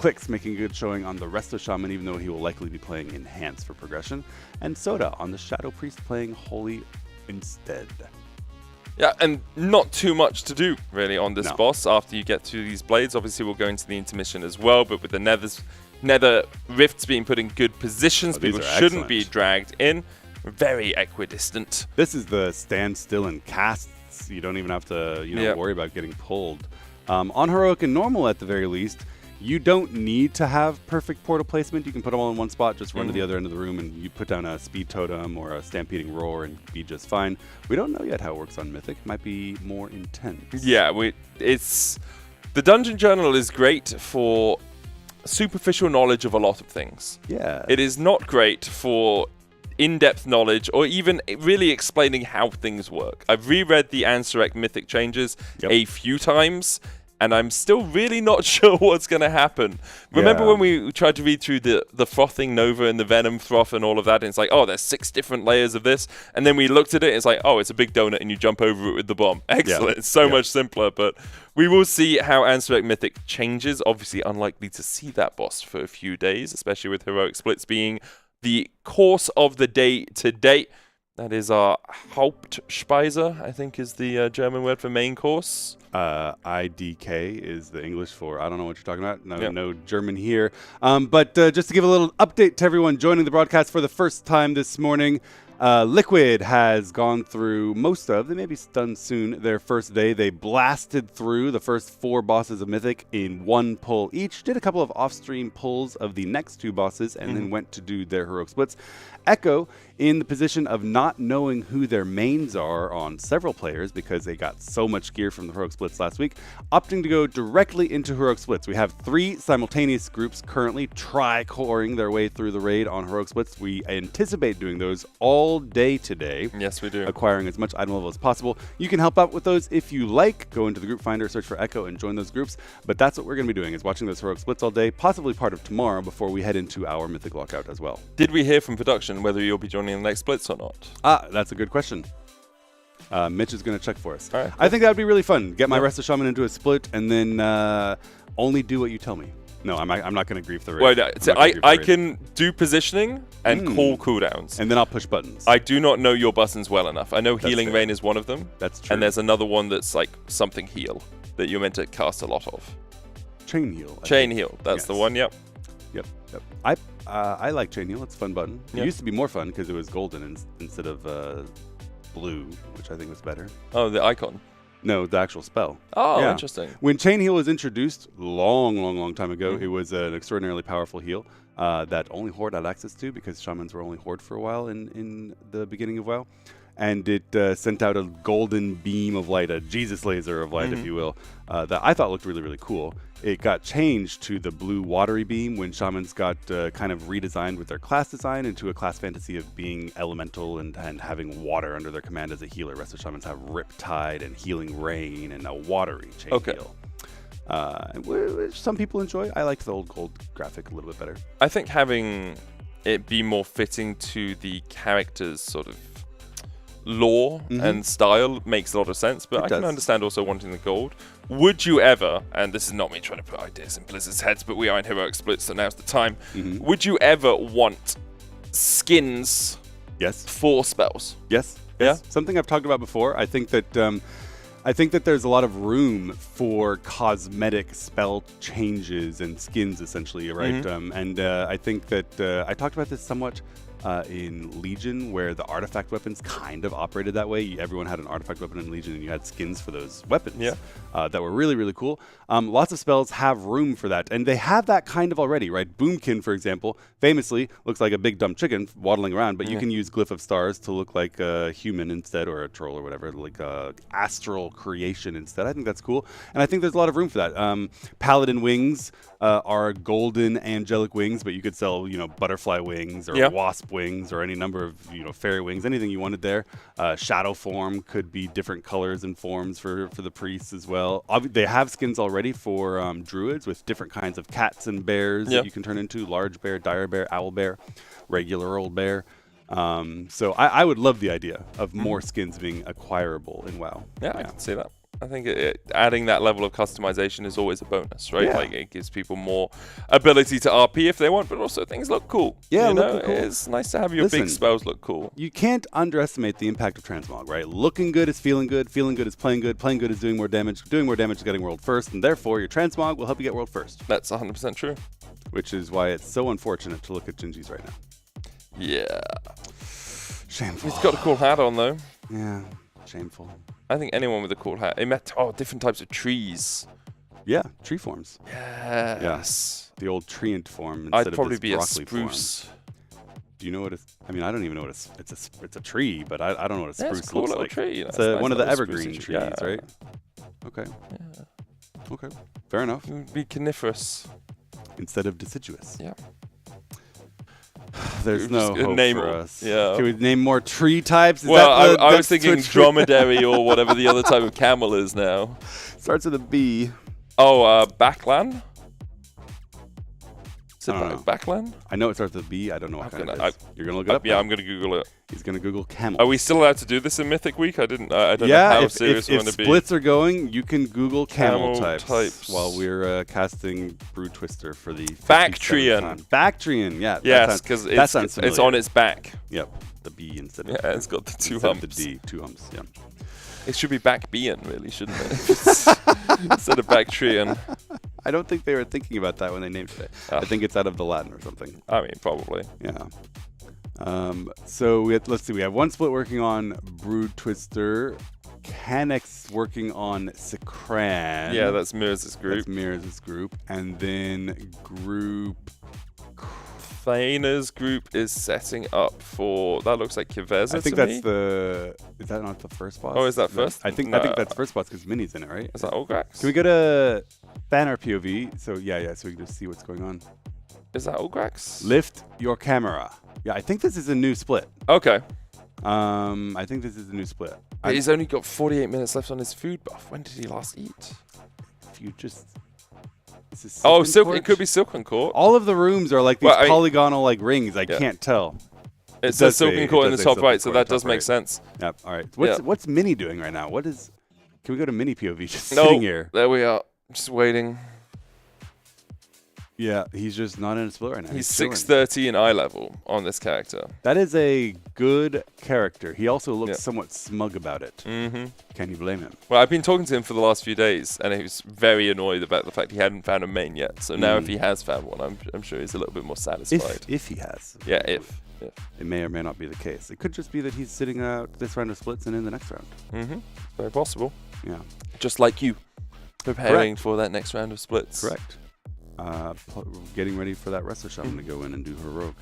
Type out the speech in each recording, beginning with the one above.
Clicks making a good showing on the Resto Shaman, even though he will likely be playing Enhance for progression. And Soda on the Shadow Priest playing Holy instead. Yeah, and not too much to do, really, on this boss after you get through these blades. Obviously, we'll go into the intermission as well, but with the nether rifts being put in good positions, people shouldn't be dragged in. Very equidistant. This is the stand still and casts. You don't even have to worry about getting pulled. On Heroic and Normal, at the very least, you don't need to have perfect portal placement. You can put them all in one spot, just run to the other end of the room, and you put down a speed totem or a stampeding roar and be just fine. We don't know yet how it works on Mythic. It might be more intense. Yeah, the Dungeon Journal is great for superficial knowledge of a lot of things. Yeah. It is not great for in-depth knowledge or even really explaining how things work. I've reread the Ansurek Mythic changes a few times, and I'm still really not sure what's going to happen. Remember when we tried to read through the frothing Nova and the Venom froth and all of that, and it's like, oh, there's 6 different layers of this, and then we looked at it, and it's like, oh, it's a big donut, and you jump over it with the bomb. Excellent. It's so much simpler, but we will see how Ansurek Mythic changes. Obviously unlikely to see that boss for a few days, especially with Heroic Splits being the course of the day to date. That is our Hauptspeise, I think is the German word for main course. IDK is the English for, I don't know what you're talking about. No German here. But just to give a little update to everyone joining the broadcast for the first time this morning, Liquid has gone through they may be done soon, their first day. They blasted through the first 4 bosses of Mythic in 1 pull each, did a couple of off-stream pulls of the next 2 bosses, and then went to do their Heroic Splits. Echo in the position of not knowing who their mains are on several players because they got so much gear from the Heroic Splits last week, opting to go directly into Heroic Splits. We have 3 simultaneous groups currently tri-coring their way through the raid on Heroic Splits. We anticipate doing those all day today. Yes, we do. Acquiring as much item level as possible. You can help out with those if you like. Go into the group finder, search for Echo, and join those groups. But that's what we're going to be doing, is watching those Heroic Splits all day, possibly part of tomorrow before we head into our Mythic lockout as well. Did we hear from production whether you'll be joining the next splits or not? That's a good question. Mitch is going to check for us. All right, cool. I think that would be really fun. Get my Resto Shaman into a split and then only do what you tell me. No, I'm not going to grief the raid. Well, I can do positioning and call cooldowns. And then I'll push buttons. I do not know your buttons well enough. I know Healing Rain is one of them. That's true. And there's another one that's like something heal that you're meant to cast a lot of. Chain Heal. Chain Heal. That's the one, Yep. I like Chain Heal. It's a fun button. It used to be more fun because it was golden instead of blue, which I think was better. Oh, the icon. No, the actual spell. Oh, interesting. When Chain Heal was introduced long time ago, it was an extraordinarily powerful heal that only Horde had access to because Shamans were only Horde for a while in the beginning of WoW. And it sent out a golden beam of light, a Jesus laser of light, if you will, that I thought looked really, really cool. It got changed to the blue watery beam when Shamans got kind of redesigned with their class design into a class fantasy of being elemental and having water under their command as a healer. Rest of Shamans have Riptide and Healing Rain and a watery chain heal. Which some people enjoy. I like the old gold graphic a little bit better. I think having it be more fitting to the character's sort of lore and style makes a lot of sense, but I can understand also wanting the gold. Would you ever, and this is not me trying to put ideas in Blizzard's heads, but we are in Heroic Splits, so now's the time. Would you ever want skins for spells? Yes. Something I've talked about before. I think that there's a lot of room for cosmetic spell changes and skins, essentially, right? And I think that I talked about this somewhat in Legion, where the artifact weapons kind of operated that way. Everyone had an artifact weapon in Legion, and you had skins for those weapons that were really, really cool. Lots of spells have room for that, and they have that kind of already, right? Boomkin, for example, famously looks like a big dumb chicken waddling around, but you can use Glyph of Stars to look like a human instead, or a troll or whatever, like astral creation instead. I think that's cool, and I think there's a lot of room for that. Paladin wings are golden angelic wings, but you could sell, butterfly wings or wasp wings or any number of, fairy wings, anything you wanted there. Shadow form could be different colors and forms for the priests as well. They have skins already for druids with different kinds of cats and bears that you can turn into: large bear, dire bear, owl bear, regular old bear. So I would love the idea of more skins being acquirable in WoW. I can see that. I think adding that level of customization is always a bonus, right? Yeah. Like it gives people more ability to RP if they want, but also things look cool. Yeah, you know? looking cool. It's nice to have your big spells look cool. You can't underestimate the impact of Transmog, right? Looking good is feeling good is playing good is doing more damage is getting world first, and therefore your Transmog will help you get world first. That's 100% true. Which is why it's so unfortunate to look at Jinji's right now. Yeah. Shameful. He's got a cool hat on though. Yeah, shameful. I think anyone with a cool hat. It met different types of trees. Yeah, tree forms. Yes. Yeah. The old treant form instead I'd of probably this be a broccoli spruce. Form. Do you know what I mean, I don't even know what it's a tree, but I don't know what a spruce it's a cool looks little like. tree. It's nice one of the little evergreen sprucey trees, tree. right? Okay. Yeah. Okay. Fair enough. It would be coniferous. Instead of deciduous. Yeah. There's no hope for us. Yeah. Can we name more tree types? I was thinking dromedary or whatever the other type of camel is now. Starts with a B. Oh, backland? Is it I don't know. backland? I know it starts with a B. I don't know what kind it is. You're going to look it up? Yeah, I'm going to Google it. He's going to Google camel. Are we still allowed to do this in Mythic Week? I don't know how serious we're going to be. If splits are going, you can Google camel types while we're casting Brood Twister for the Bactrian. Bactrian, yeah. Yes, because it's on its back. Yep, the B instead of yeah, it's got the two humps. The D, two humps, yeah. It should be backbean, really, shouldn't it? Instead of Bactrian. I don't think they were thinking about that when they named it. I think it's out of the Latin or something. I mean, probably. Yeah. So let's see. We have one split working on Brood Twister. Canex working on Sakran. Yeah, that's Mirrors' group. That's Mirrors' group. And then group... Thaina's group is setting up for... That looks like Kiveza I think that's the... Is that not the first boss? Oh, is that first? I think that's first boss because Minnie's in it, right? Is that Ulgrax? Can we go to banner POV? So so we can just see what's going on. Is that Ulgrax? Lift your camera. Yeah, I think this is a new split. Okay. I think this is a new split. But he's only got 48 minutes left on his food buff. When did he last eat? If you just... It could be Silken Court. All of the rooms are like these polygonal rings. I can't tell. It says Silken Court in the top right, so that does make sense. Yep. All right. What's Minnie doing right now? Can we go to Minnie POV? Just sitting here. There we are. Just waiting. Yeah, he's just not in a split right now. He's 630 in eye level on this character. That is a good character. He also looks somewhat smug about it. Mm-hmm. Can you blame him? Well, I've been talking to him for the last few days, and he was very annoyed about the fact he hadn't found a main yet. So now if he has found one, I'm sure he's a little bit more satisfied. If he has. Yeah, if. It may or may not be the case. It could just be that he's sitting out this round of splits and in the next round. Mm-hmm. Very possible. Yeah. Just like you. Preparing for that next round of splits. Correct. Getting ready for that Rashan to go in and do heroic.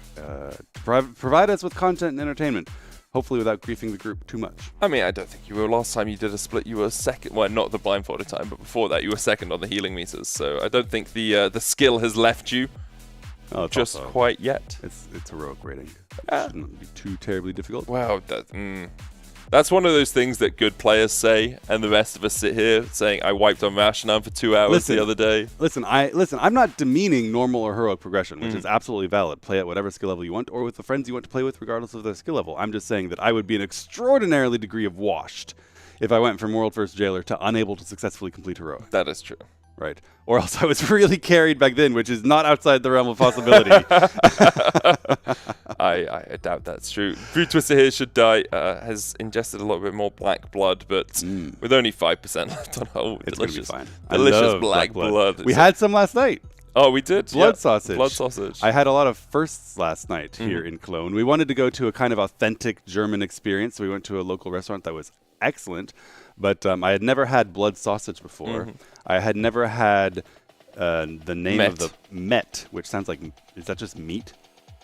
Provide us with content and entertainment, hopefully without griefing the group too much. I mean, I don't think you were. Last time you did a split, you were second. Well, not the blindfolded time, but before that, you were second on the healing meters. So I don't think the skill has left you just quite yet. It's heroic rating. It shouldn't be too terribly difficult. Wow. That's one of those things that good players say, and the rest of us sit here saying, I wiped on Rashan for 2 hours the other day. Listen, I'm not demeaning normal or heroic progression, which is absolutely valid. Play at whatever skill level you want, or with the friends you want to play with, regardless of their skill level. I'm just saying that I would be an extraordinarily degree of washed if I went from World First Jailer to unable to successfully complete heroic. That is true. Right. Or else I was really carried back then, which is not outside the realm of possibility. I doubt that's true. Brood Twister here should die. Has ingested a little bit more black blood, but with only 5% left on hold. It's delicious. Gonna be fine. Delicious black blood. We had some last night. Oh, we did? Blood sausage. Blood sausage. I had a lot of firsts last night here in Cologne. We wanted to go to a kind of authentic German experience, so we went to a local restaurant that was excellent. But I had never had blood sausage before. I had never had the name of the Met, which sounds like, is that just meat?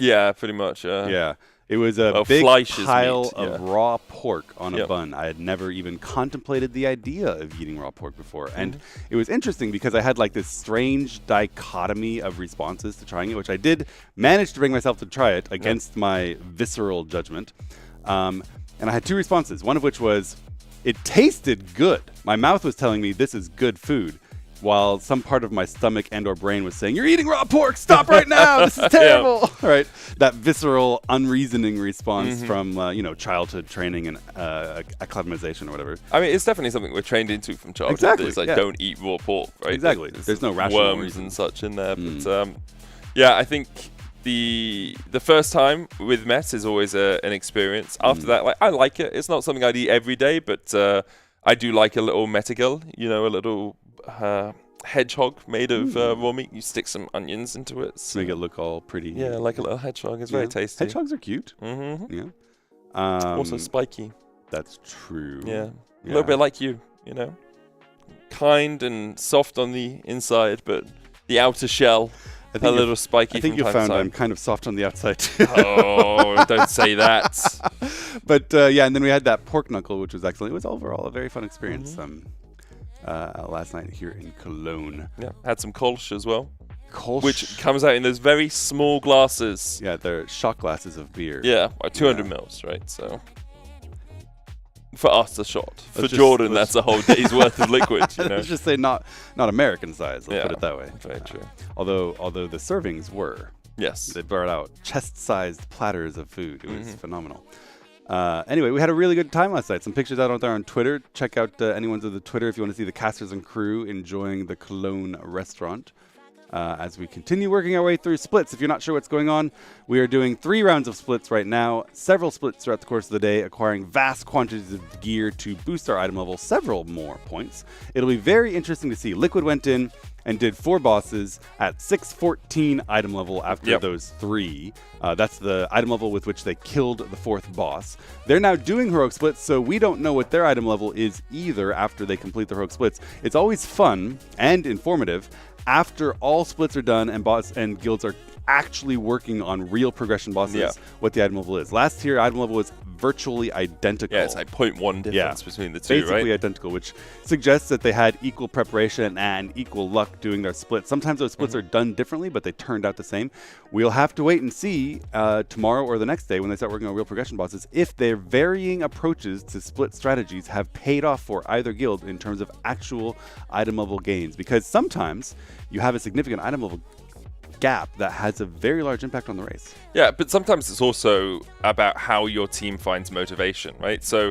Yeah, pretty much. Yeah. It was a big pile of raw pork on a bun. I had never even contemplated the idea of eating raw pork before. And it was interesting because I had like this strange dichotomy of responses to trying it, which I did manage to bring myself to try it against my visceral judgment. And I had two responses, one of which was, it tasted good. My mouth was telling me this is good food. while some part of my stomach and/or brain was saying, "You're eating raw pork! Stop right now! This is terrible!" Right? That visceral, unreasoning response from childhood training and acclimatization or whatever. I mean, it's definitely something we're trained into from childhood. Exactly. It's like don't eat raw pork, right? Exactly. There's no rational worms reason. and such in there, but yeah, I think the first time with mess is always an experience. After that, I like it. It's not something I'd eat every day, but I do like a little metagill, a little hedgehog made of raw meat. You stick some onions into it. So make it look all pretty. Yeah, like a little hedgehog. It's very tasty. Hedgehogs are cute. Mm-hmm. Yeah. Also spiky. That's true. Yeah. A little bit like you, kind and soft on the inside, but the outer shell a little spiky. I think from you time found to time. I'm kind of soft on the outside too. Oh, don't say that. But and then we had that pork knuckle, which was excellent. It was overall a very fun experience. Last night here in Cologne. Yeah, had some Kolsch as well. Kolsch, which comes out in those very small glasses. Yeah, they're shot glasses of beer. Yeah, 200 mils, right? So for us, a shot. For Jordan, that's a whole day's worth of liquid. Let's just say not American size. Let's put it that way. Very true. Although the servings were. Yes. They brought out chest-sized platters of food. It was phenomenal. Anyway, we had a really good time last night. Some pictures out there on Twitter. Check out anyone's of the Twitter if you want to see the casters and crew enjoying the Cologne restaurant. As we continue working our way through splits. If you're not sure what's going on, we are doing 3 rounds of splits right now, several splits throughout the course of the day, acquiring vast quantities of gear to boost our item level several more points. It'll be very interesting to see. Liquid went in and did 4 bosses at 614 item level after those 3. That's the item level with which they killed the 4th boss. They're now doing heroic splits, so we don't know what their item level is either after they complete the heroic splits. It's always fun and informative after all splits are done and boss and guilds are actually working on real progression bosses, what the item level is. Last year, item level was virtually identical. Yeah, it's like 0.1 difference between the two, basically identical, which suggests that they had equal preparation and equal luck doing their splits. Sometimes those splits are done differently, but they turned out the same. We'll have to wait and see tomorrow or the next day when they start working on real progression bosses if their varying approaches to split strategies have paid off for either guild in terms of actual item level gains. Because sometimes you have a significant item level gap that has a very large impact on the race. Yeah, but sometimes it's also about how your team finds motivation, right? So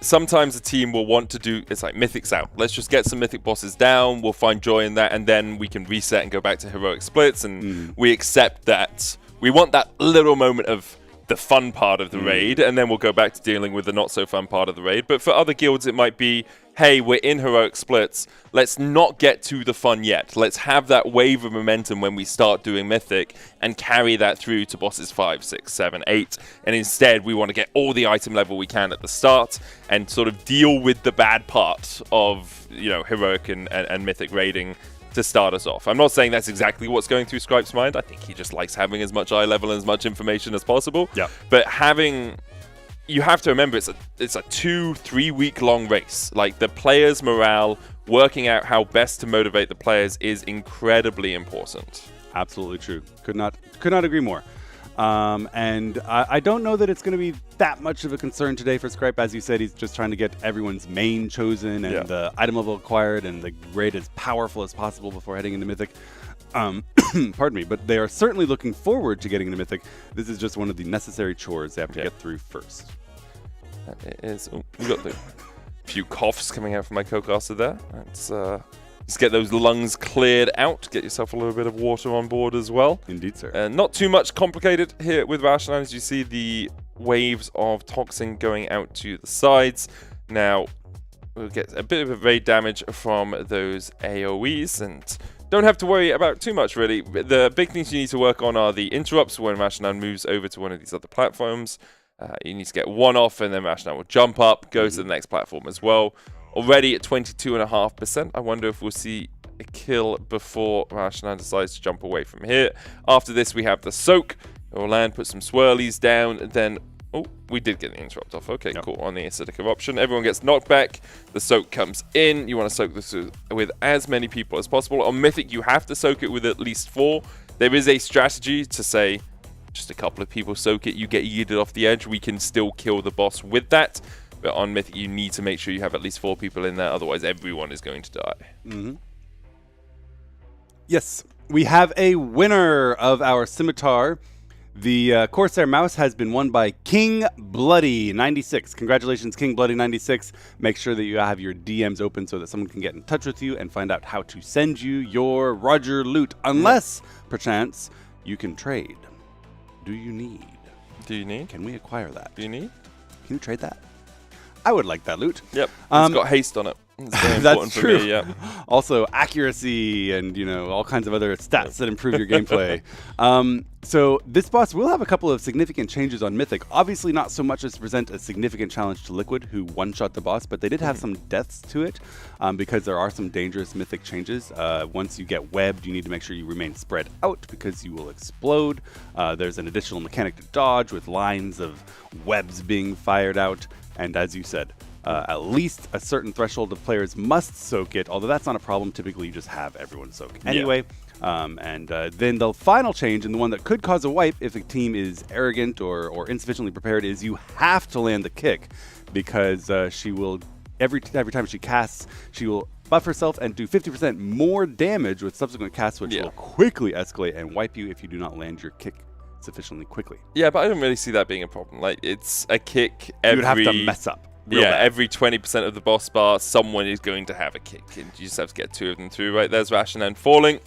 sometimes a team will want to do, it's like Mythic's out. Let's just get some Mythic bosses down. We'll find joy in that, and then we can reset and go back to heroic splits. And we accept that we want that little moment of the fun part of the raid, and then we'll go back to dealing with the not so fun part of the raid. But for other guilds, it might be, hey, we're in heroic splits. Let's not get to the fun yet. Let's have that wave of momentum when we start doing Mythic and carry that through to bosses 5, 6, 7, 8. And instead, we want to get all the item level we can at the start and sort of deal with the bad part of, heroic and Mythic raiding to start us off. I'm not saying that's exactly what's going through Scripe's mind. I think he just likes having as much eye level and as much information as possible. Yeah. But you have to remember it's a 2-3 week long race. Like, the players' morale, working out how best to motivate the players is incredibly important. Absolutely true. Could not agree more. And I don't know that it's going to be that much of a concern today for Scripe. As you said, he's just trying to get everyone's main chosen and the item level acquired and the raid as powerful as possible before heading into Mythic. Pardon me, but they are certainly looking forward to getting into Mythic. This is just one of the necessary chores they have to get through first. It is. We got the few coughs coming out from my co-caster there. Let's just get those lungs cleared out. Get yourself a little bit of water on board as well. Indeed, sir. Not too much complicated here with Rashan, as you see the waves of toxin going out to the sides. Now, we'll get a bit of raid damage from those AoEs, and don't have to worry about too much, really. The big things you need to work on are the interrupts when Rashan moves over to one of these other platforms. You need to get one off, and then Rashan will jump up, go to the next platform as well. Already at 22.5%. I wonder if we'll see a kill before Rashan decides to jump away from here. After this, we have the soak. We'll land, put some swirlies down, and then... Oh, we did get the interrupt off. Okay, cool. On the acidic eruption. Everyone gets knocked back. The soak comes in. You want to soak this with as many people as possible. On Mythic, you have to soak it with at least 4. There is a strategy to say just a couple of people soak it. You get yeeted off the edge. We can still kill the boss with that. But on Mythic, you need to make sure you have at least 4 people in there. Otherwise, everyone is going to die. Yes, we have a winner of our scimitar. The Corsair mouse has been won by King Bloody 96. Congratulations, King Bloody 96. Make sure that you have your DMs open so that someone can get in touch with you and find out how to send you your Roger loot. Unless, perchance, you can trade. Do you need? Can we acquire that? Do you need? Can you trade that? I would like that loot. Yep. It's got haste on it. It's very important That's true. for me, yeah. Also, accuracy and all kinds of other stats that improve your gameplay. So this boss will have a couple of significant changes on Mythic. Obviously, not so much as to present a significant challenge to Liquid, who one-shot the boss, but they did have some deaths to it because there are some dangerous Mythic changes. Once you get webbed, you need to make sure you remain spread out because you will explode. There's an additional mechanic to dodge with lines of webs being fired out. And as you said, at least a certain threshold of players must soak it, although that's not a problem. Typically, you just have everyone soak anyway. Then the final change, and the one that could cause a wipe if a team is arrogant or insufficiently prepared, is you have to land the kick because she will, every time she casts, she will buff herself and do 50% more damage with subsequent casts, which will quickly escalate and wipe you if you do not land your kick sufficiently quickly. Yeah, but I don't really see that being a problem. Like, it's a kick every... You would have to mess up. Bad. Every 20% of the boss bar, someone is going to have a kick. And you just have to get 2 of them through. Right, there's Rashan falling.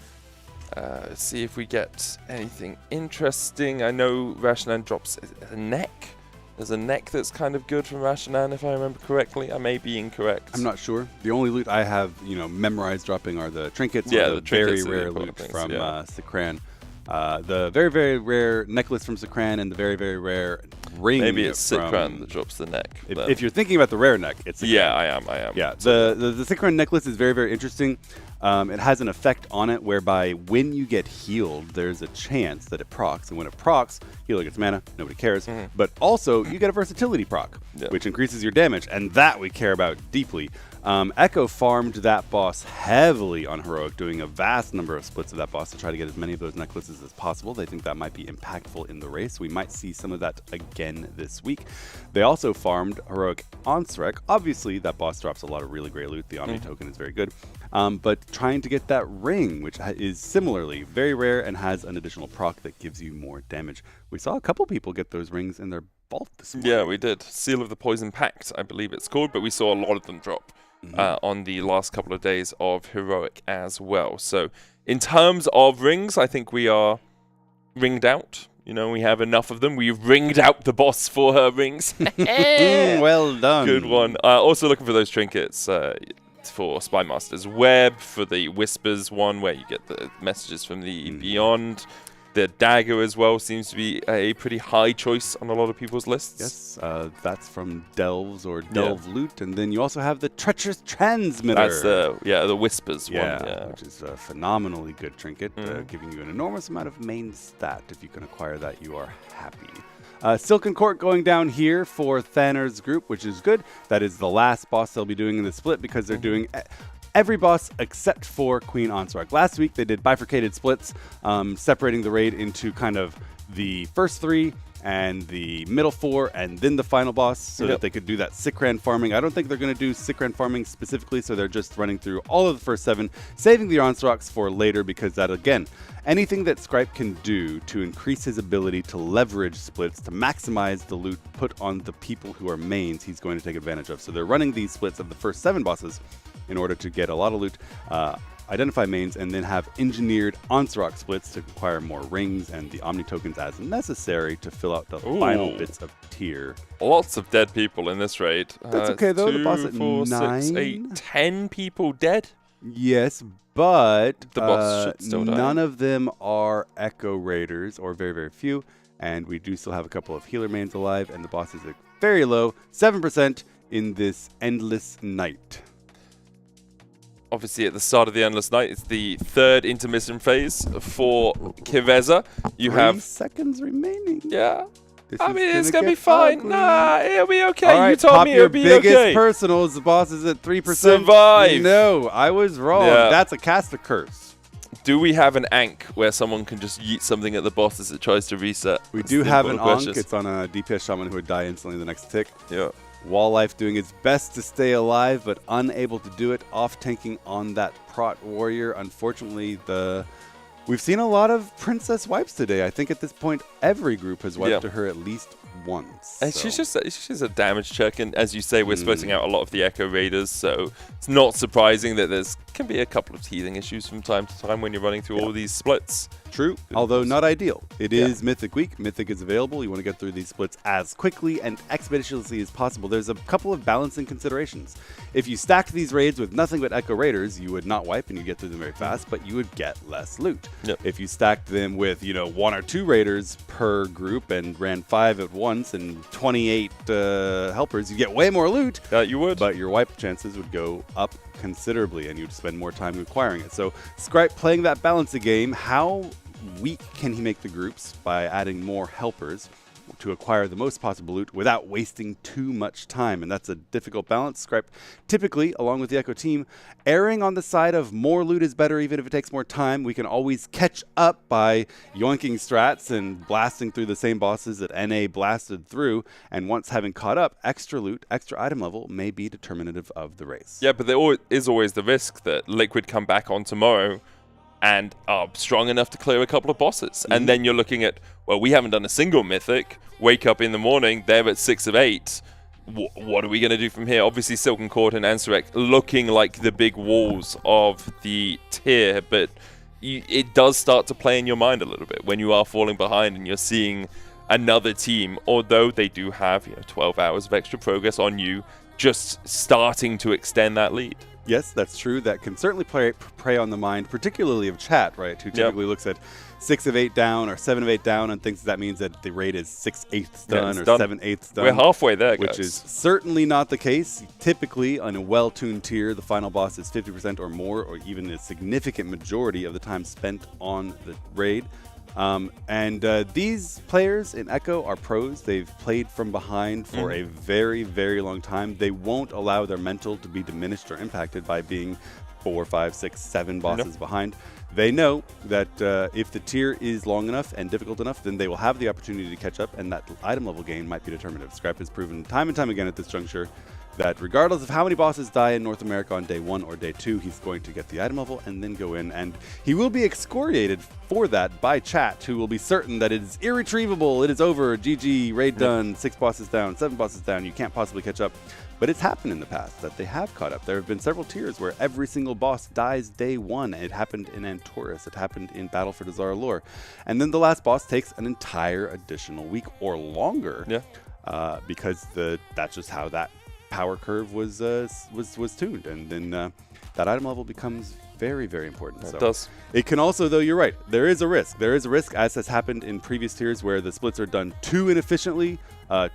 Let's see if we get anything interesting. I know Rashan drops a neck. There's a neck that's kind of good from Rashan, if I remember correctly. I may be incorrect. I'm not sure. The only loot I have, memorized dropping are the trinkets. Yeah, the very rare loot from Sakran. The very, very rare necklace from Sakran and the very, very rare ring. Maybe it's Sakran that drops the neck. If you're thinking about the rare neck, it's Sakran. Yeah, I am. Yeah, the Sakran necklace is very, very interesting. It has an effect on it whereby when you get healed, there's a chance that it procs. And when it procs, healer gets mana, nobody cares. But also, you get a versatility proc, which increases your damage. And that we care about deeply. Echo farmed that boss heavily on Heroic, doing a vast number of splits of that boss to try to get as many of those necklaces as possible. They think that might be impactful in the race. We might see some of that again this week. They also farmed Heroic on Srek. Obviously, that boss drops a lot of really great loot. The Omni token is very good. But trying to get that ring, which is similarly very rare and has an additional proc that gives you more damage. We saw a couple people get those rings in their vault this morning. Yeah, we did. Seal of the Poison Pact, I believe it's called, but we saw a lot of them drop. On the last couple of days of Heroic as well. So in terms of rings, I think we are ringed out. We have enough of them. We've ringed out the boss for her rings. Well done. Good one. Also looking for those trinkets for Spy Master's Web, for the Whispers one, where you get the messages from the Beyond. The dagger as well seems to be a pretty high choice on a lot of people's lists. Yes, that's from Delves or Delve Loot. And then you also have the Treacherous Transmitter. That's the Whispers one. Yeah, which is a phenomenally good trinket, giving you an enormous amount of main stat. If you can acquire that, you are happy. Silken Court going down here for Thanor's group, which is good. That is the last boss they'll be doing in the split because they're doing... every boss except for Queen Ansarg. Last week, they did bifurcated splits, separating the raid into kind of the first 3 and the middle 4 and then the final boss so that they could do that Sakran farming. I don't think they're going to do Sakran farming specifically, so they're just running through all of the first 7, saving the Ansargs for later because that, again, anything that Scripe can do to increase his ability to leverage splits, to maximize the loot put on the people who are mains, he's going to take advantage of. So they're running these splits of the first 7 bosses in order to get a lot of loot, identify mains, and then have engineered Ansarog splits to acquire more rings and the Omni tokens as necessary to fill out the final bits of tier. Lots of dead people in this raid. That's okay though. 2, the boss at 4, 9. 6, 8, 10 people dead. Yes, but the boss should still die. None of them are Echo Raiders, or very, very few. And we do still have a couple of healer mains alive, and the boss is very low, 7% in this Endless Night. Obviously, at the start of the Endless Night, it's the 3rd intermission phase for Kiveza. You have 3 seconds remaining. Yeah. It's going to be fine. Ugly. Nah, it'll be okay. Right, you told me it'll be okay. Pop your biggest personals. The boss is at 3%. Survive. No, I was wrong. Yeah. That's a caster curse. Do we have an Ankh where someone can just yeet something at the boss as it tries to reset? We do have an Ankh. It's on a DPS shaman who would die instantly the next tick. Yeah. Walllife doing its best to stay alive, but unable to do it. Off-tanking on that Prot Warrior. Unfortunately, we've seen a lot of Princess wipes today. I think at this point, every group has wiped to her at least once. And so. she's just a damage check, and as you say, we're splitting out a lot of the Echo Raiders, so it's not surprising that can be a couple of teething issues from time to time when you're running through all these splits. True, although not ideal. It is Mythic Week. Mythic is available. You want to get through these splits as quickly and expeditiously as possible. There's a couple of balancing considerations. If you stacked these raids with nothing but Echo Raiders, you would not wipe and you get through them very fast, but you would get less loot. Yep. If you stacked them with, 1 or 2 raiders per group and ran 5 at once and 28 helpers, you get way more loot. You would. But your wipe chances would go up considerably and you'd spend more time acquiring it. So Scripe playing that balancing game, how weak can he make the groups by adding more helpers to acquire the most possible loot without wasting too much time? And that's a difficult balance. Scripe typically, along with the Echo team, erring on the side of more loot is better even if it takes more time. We can always catch up by yoinking strats and blasting through the same bosses that NA blasted through. And once having caught up, extra loot, extra item level may be determinative of the race. Yeah, but there is always the risk that Liquid come back on tomorrow and are strong enough to clear a couple of bosses. And then you're looking at, well, we haven't done a single Mythic. Wake up in the morning, they're at 6 of 8. What are we going to do from here? Obviously, Silken Court and Ansurek looking like the big walls of the tier, but it does start to play in your mind a little bit when you are falling behind and you're seeing another team, although they do have 12 hours of extra progress on you, just starting to extend that lead. Yes, that's true. That can certainly prey on the mind, particularly of chat, right? Who typically looks at 6 of 8 down or 7 of 8 down and thinks that means that the raid is 6/8 done or 7/8 done. We're halfway there, guys. Which is certainly not the case. Typically, on a well-tuned tier, the final boss is 50% or more, or even a significant majority of the time spent on the raid. These players in Echo are pros. They've played from behind for a very, very long time. They won't allow their mental to be diminished or impacted by being 4, 5, 6, 7 bosses behind. They know that if the tier is long enough and difficult enough, then they will have the opportunity to catch up, and that item level gain might be determinative. Scripe has proven time and time again at this juncture that regardless of how many bosses die in North America on day 1 or day 2, he's going to get the item level and then go in, and he will be excoriated for that by chat, who will be certain that it is irretrievable, it is over, GG, raid done, 6 bosses down, 7 bosses down, you can't possibly catch up. But it's happened in the past that they have caught up. There have been several tiers where every single boss dies day 1. It happened in Antorus. It happened in Battle for Dazar Lore. And then the last boss takes an entire additional week or longer because that's just how that power curve was tuned. And then that item level becomes very, very important. It does. It can also, though, you're right, there is a risk. There is a risk, as has happened in previous tiers, where the splits are done too inefficiently,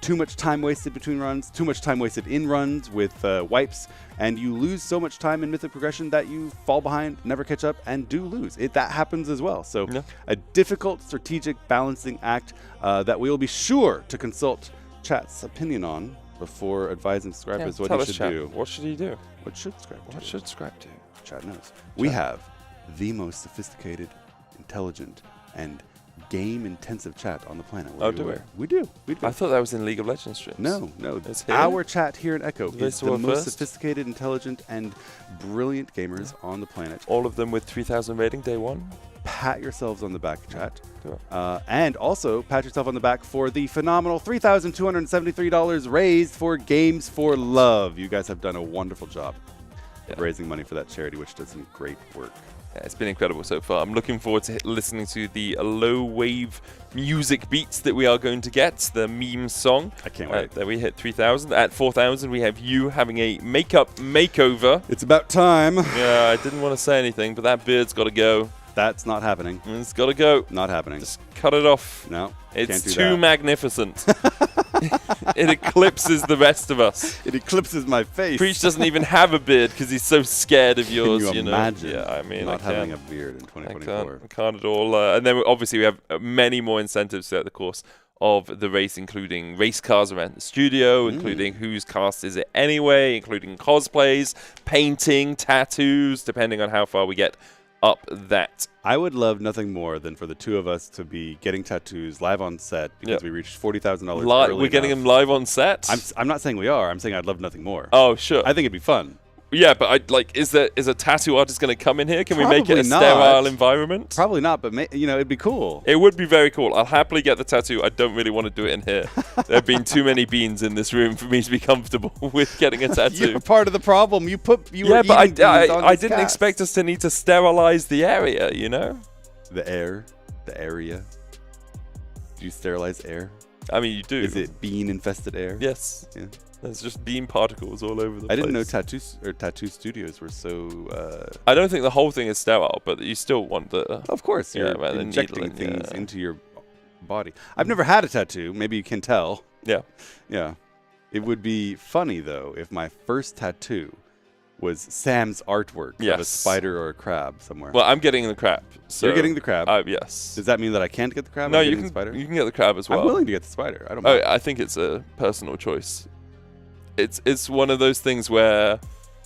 too much time wasted between runs, too much time wasted in runs with wipes, and you lose so much time in Mythic progression that you fall behind, never catch up, and do lose. That happens as well. So a difficult strategic balancing act that we will be sure to consult chat's opinion on before advising subscribers what he should do. What should he do? What should Scripe do? What should Scripe do? Chat knows. We have the most sophisticated, intelligent, and game-intensive chat on the planet. Oh, do we? We do. I thought that was in League of Legends streams. No. It's here? Our chat here in Echo is the most first? sophisticated, intelligent, and brilliant gamers on the planet. All of them with 3,000 rating day 1? Pat yourselves on the back, chat. Sure. And also pat yourself on the back for the phenomenal $3,273 raised for Games for Love. You guys have done a wonderful job of raising money for that charity, which does some great work. Yeah, it's been incredible so far. I'm looking forward to listening to the low-wave music beats that we are going to get, the meme song. I can't wait. That we hit 3,000. At 4,000, we have you having a makeup makeover. It's about time. Yeah, I didn't want to say anything, but that beard's got to go. That's not happening. It's got to go. Not happening. Just cut it off. No, it's can't do too that. Magnificent. It eclipses the rest of us. It eclipses my face. Preach doesn't even have a beard because he's so scared of yours. Can you imagine? Yeah, I mean, not having a beard in 2024. I can't at all. And then obviously we have many more incentives throughout the course of the race, including race cars around the studio, including whose cast is it anyway, including cosplays, painting, tattoos, depending on how far we get up that. I would love nothing more than for the two of us to be getting tattoos live on set because we reached $40,000. We're getting them live on set? I'm not saying we are. I'm saying I'd love nothing more. Oh, sure. I think it'd be fun. Yeah, but is a tattoo artist going to come in here? Can Probably we make it a not. sterile environment? Probably not, but it'd be cool. It would be very cool. I'll happily get the tattoo. I don't really want to do it in here. There have been too many beans in this room for me to be comfortable with getting a tattoo. You're part of the problem. You but I didn't expect us to need to sterilize the area, you know? The area. Do you sterilize air? I mean, you do. Is it bean-infested air? Yes. Yeah. There's just bean particles all over the place. I didn't know tattoo studios were so... I don't think the whole thing is sterile, but you still want the... Of course, you're injecting things into your body. I've never had a tattoo. Maybe you can tell. Yeah. Yeah. It would be funny, though, if my first tattoo was Sam's artwork of a spider or a crab somewhere. Well, I'm getting the crab. So you're getting the crab? Yes. Does that mean that I can't get the crab? No, you can get the crab as well. I'm willing to get the spider. I don't mind. I think it's a personal choice. It's one of those things where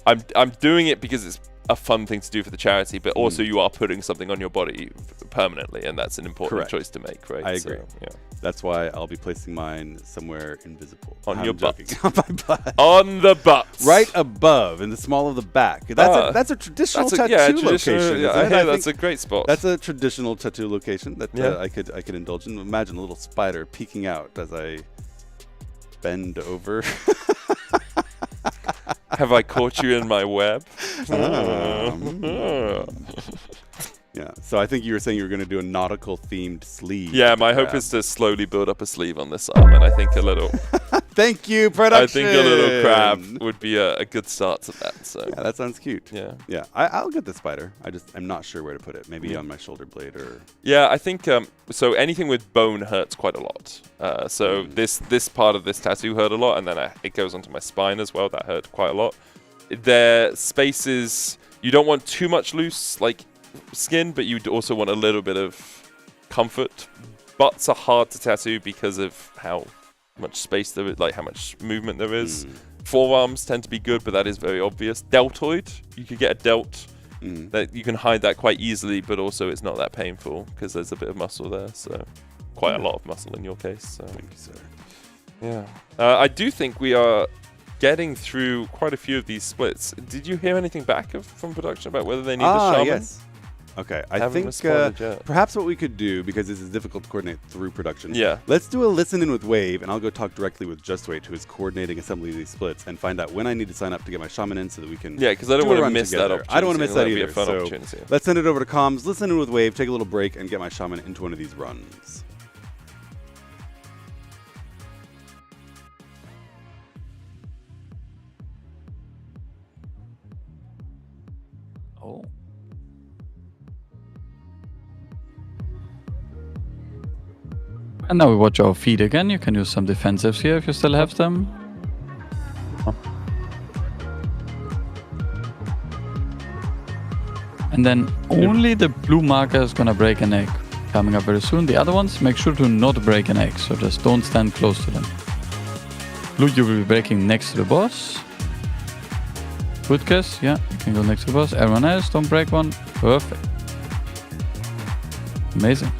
I'm doing it because it's a fun thing to do for the charity, but also you are putting something on your body permanently, and that's an important choice to make, right? I agree. So, yeah. That's why I'll be placing mine somewhere invisible. On your butt. On my butt. On the butt. Right above, in the small of the back. That's a traditional tattoo location. Yeah, I hear that's a great spot. That's a traditional tattoo location that I could indulge in. Imagine a little spider peeking out as I bend over. Have I caught you in my web? Yeah, so I think you were saying you were going to do a nautical-themed sleeve. Yeah, my hope is to slowly build up a sleeve on this arm, and I think a little... Thank you, production! I think a little crab would be a good start to that. So. Yeah, that sounds cute. Yeah. Yeah, I'll get the spider. I'm not sure where to put it. Maybe on my shoulder blade or... Yeah, I think... so anything with bone hurts quite a lot. So this part of this tattoo hurt a lot, and then it goes onto my spine as well. That hurt quite a lot. Their spaces... You don't want too much loose, skin, but you also want a little bit of comfort. Butts are hard to tattoo because of how much space there is, how much movement there is. Forearms tend to be good, but that is very obvious. Deltoid, you could get a delt. That you can hide that quite easily, but also it's not that painful because there's a bit of muscle there. So quite a lot of muscle in your case. So. Thank you, sir. Yeah, I do think we are getting through quite a few of these splits. Did you hear anything back from production about whether they need the shaman? Yes. Okay, I think perhaps what we could do, because this is difficult to coordinate through production, let's do a listen-in with Wave, and I'll go talk directly with Just Wait, who is coordinating assembly of these splits, and find out when I need to sign up to get my shaman in so that we can because I don't want to miss that opportunity. I don't want to miss that either. Be a fun opportunity. Let's send it over to comms, listen in with Wave, take a little break, and get my shaman into one of these runs. Oh. And now we watch our feet again. You can use some defensives here if you still have them. And then only the blue marker is gonna break an egg. Coming up very soon. The other ones, make sure to not break an egg. So just don't stand close to them. Blue, you will be breaking next to the boss. Good guess, yeah, you can go next to the boss. Everyone else, don't break one. Perfect. Amazing.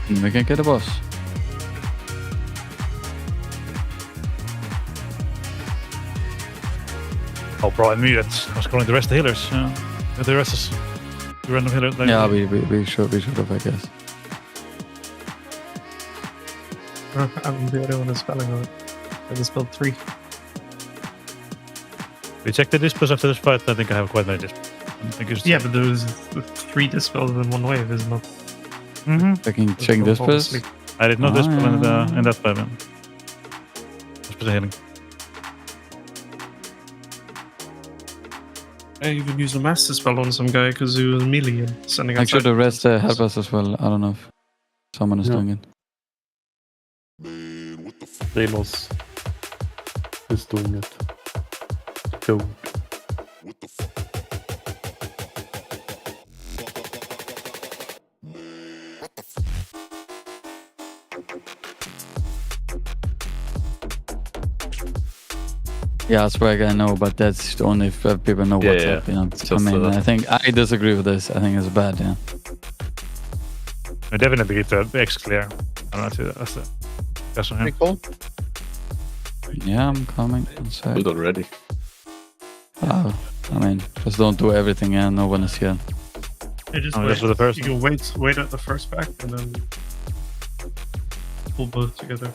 And we can get a boss. Oh, bro, I knew that. I was calling the rest of the healers. The rest is the random healer. Yeah, we should have, I guess. I'm the only one who's spelling on it. I just spelled 3. We checked the dispels after this fight. I think I have quite many dispels. Yeah, but there was 3 dispels in one wave, isn't it? Checking dispels. I did not dispel in that fight, man. Dispel healing. I even used a master spell on some guy because he was melee and sending Actually, the rest help us as well. I don't know if someone is doing it. Man, what the f? Delos is doing it. Code. What the f? Man, what the f? Yeah, swag, I know, but that's only if people know what's up, you know. It's I just, mean, I think I disagree with this. I think it's bad, yeah. I definitely keep the X clear. I don't know, that's the question here. Cool. Yeah, I'm coming. Inside. Good already. Oh, I mean, just don't do everything, yeah. No one is here. You just Oh, wait. just for the first You can wait at the first pack and then pull both together.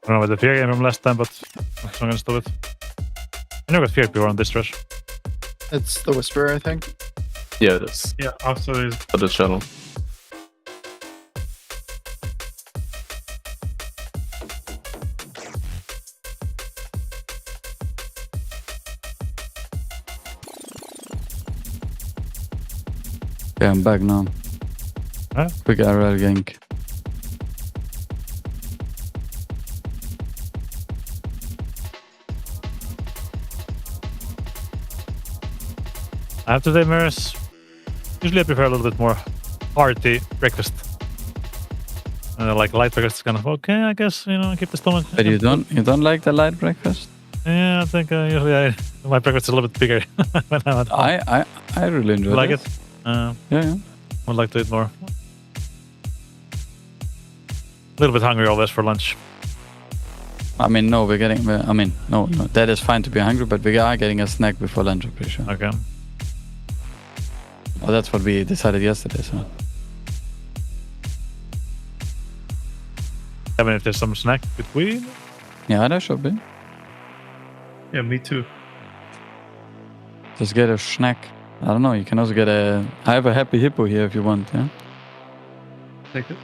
I don't know what the fear game from last time, but I'm not gonna stop it. I never got fear before on this rush. It's the Whisperer, I think. Yeah, that's Yeah, after this. for the channel. Yeah, I'm back now. Huh? Quick RL gank. I have to say, Mirrors. Usually I prefer a little bit more hearty breakfast. Like light breakfast is kind of okay, I guess, you know, keep the stomach. But you don't like the light breakfast? Yeah, I think usually my breakfast is a little bit bigger when I'm at home. I really enjoy Like this. it? Yeah. Would like to eat more. A little bit hungry always for lunch. I mean, no, we're getting. I mean, no, that is fine to be hungry, but we are getting a snack before lunch, I'm pretty sure. Okay. Oh, that's what we decided yesterday. So I mean, if there's some snack between. yeah, there should be. Yeah, me too. Just get a snack. I don't know. You can also get a. I have a happy hippo here if you want. Yeah. Take it.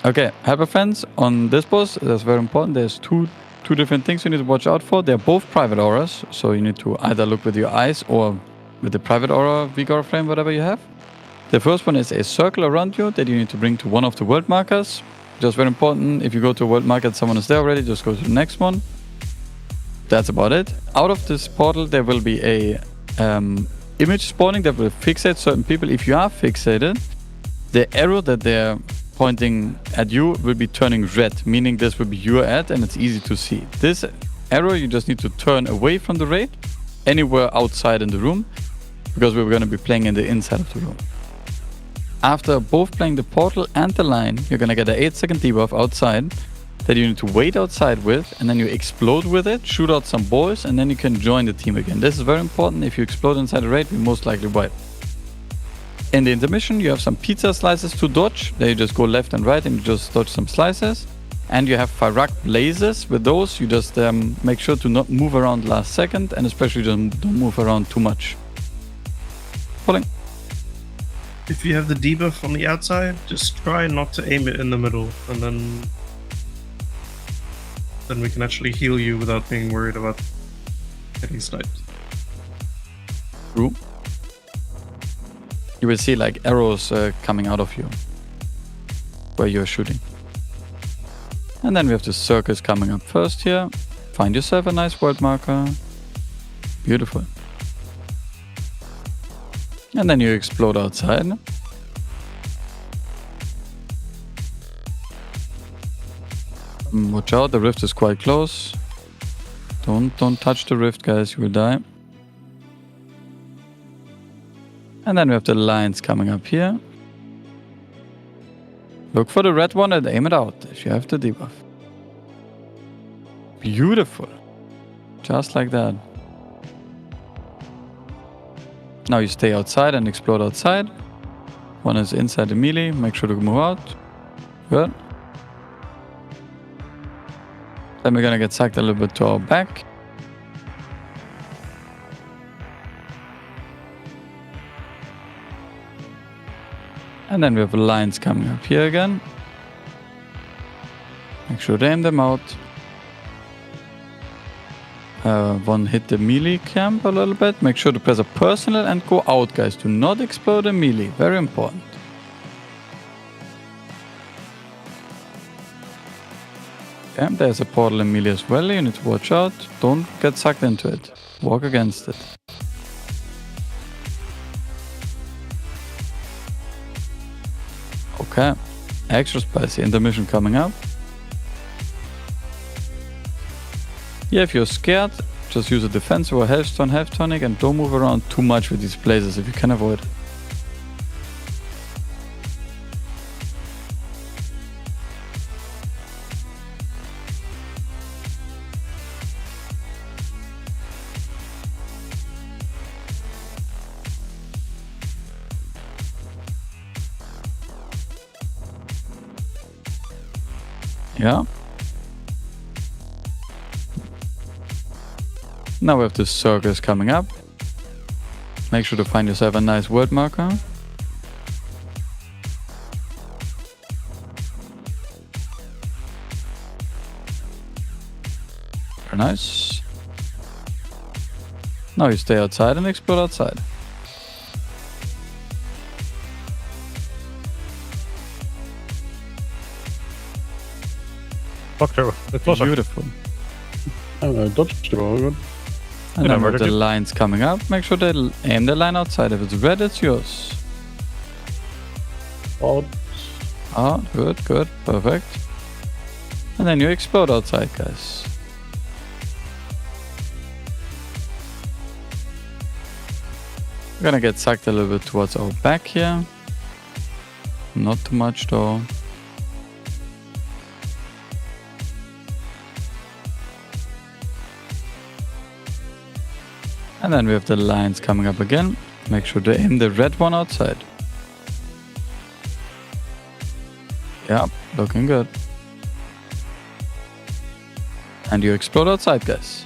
Okay, hyper fence on this boss. That's very important. There's two different things you need to watch out for. They're both private auras, so you need to either look with your eyes or with the private aura, vigor frame, whatever you have. The first one is a circle around you that you need to bring to one of the world markers. Just very important. If you go to a world market, someone is there already. Just go to the next one. That's about it. Out of this portal, there will be a image spawning that will fixate certain people. If you are fixated, the arrow that they're pointing at you will be turning red, meaning this will be your ad and it's easy to see. This arrow, you just need to turn away from the raid, anywhere outside in the room, because we're going to be playing in the inside of the room. After both playing the portal and the line, you're going to get an 8-second debuff outside that you need to wait outside with, and then you explode with it, shoot out some balls, and then you can join the team again. This is very important. If you explode inside the raid, we most likely wipe. In the intermission, you have some pizza slices to dodge. There you just go left and right and you just dodge some slices. And you have Farak blazes. With those, you just make sure to not move around last second, and especially don't move around too much. Pulling. If you have the debuff on the outside, just try not to aim it in the middle, and then we can actually heal you without being worried about getting sniped. True. You will see like arrows coming out of you where you're shooting. And then we have the circus coming up first here. Find yourself a nice world marker. Beautiful. And then you explode outside. Watch out, the rift is quite close. Don't touch the rift, guys, you will die. And then we have the lines coming up here. Look for the red one and aim it out if you have the debuff. Beautiful. Just like that. Now you stay outside and explode outside. One is inside the melee. Make sure to move out. Good. Then we're gonna get sucked a little bit to our back. And then we have lines coming up here again. Make sure to aim them out. One hit the melee camp a little bit. Make sure to press a personal and go out, guys. Do not explode a melee. Very important. Okay, there's a portal in melee as well. You need to watch out. Don't get sucked into it. Walk against it. Okay. Extra spicy. Intermission coming up. Yeah, if you're scared, just use a defensive or health stone, health tonic, and don't move around too much with these places if you can avoid it. Yeah. Now we have the circus coming up. Make sure to find yourself a nice word marker. Very nice. Now you stay outside and explode outside. Doctor, the closer. Beautiful. Dodged it all good. And then with the lines coming up, make sure to aim the line outside. If it's red, it's yours. Out. Oh, good, good, perfect. And then you explode outside, guys. We're gonna get sucked a little bit towards our back here. Not too much though. And then we have the lines coming up again. Make sure to aim the red one outside. Yeah, looking good. And you explode outside, guys.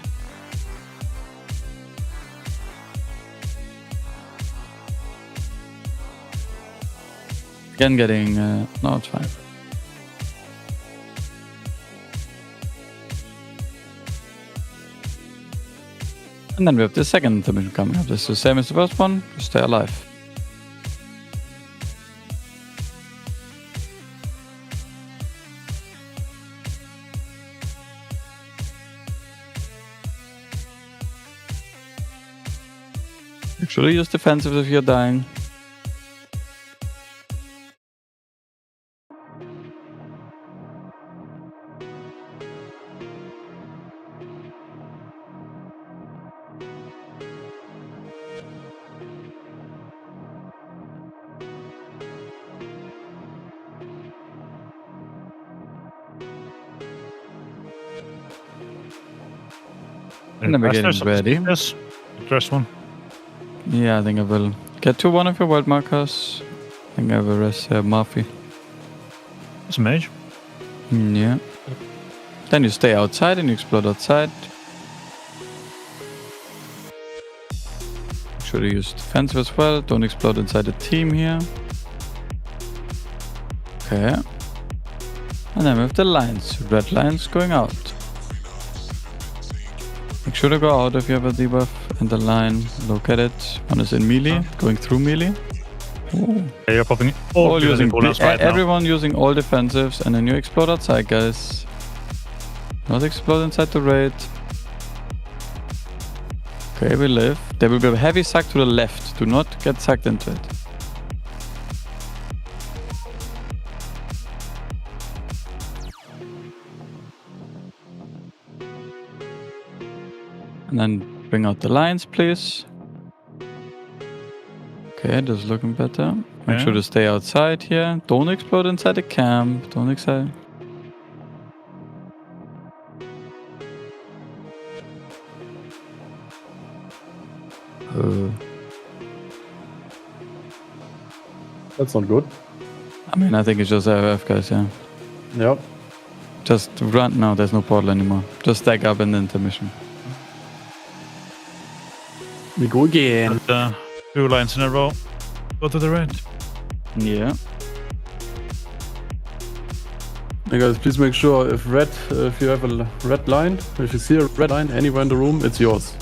Again getting... no, it's fine. And then we have the second intermission coming up. This is the same as the first one. Just stay alive. Actually use defensive if you're dying. And then we're getting ready. Yes, the first one. Yeah, I think I will get to one of your world markers. I think I will rest Murphy. It's a mage. Yeah. Then you stay outside and you explode outside. Make sure to use defensive as well. Don't explode inside the team here. Okay. And then we have the lines. Red lines going out. Make sure to go out if you have a debuff. And the line, look at it. One is in melee, going through melee. Ooh. Yeah, you're popping All using cooldowns right now. everyone using all defensives, and then you explode outside, guys. Not explode inside the raid. Okay, we live. There will be a heavy suck to the left. Do not get sucked into it. And then bring out the lines, please. Okay, this is looking better. Make sure to stay outside here. Don't explode inside the camp. Don't explode. That's not good. I mean, I think it's just AFF, guys, yeah. Yep. Just run. No, there's no portal anymore. Just stack up in the intermission. We go again. And, 2 lines in a row. Go to the red. Yeah. Hey guys, please make sure if you have a red line, if you see a red line anywhere in the room, it's yours.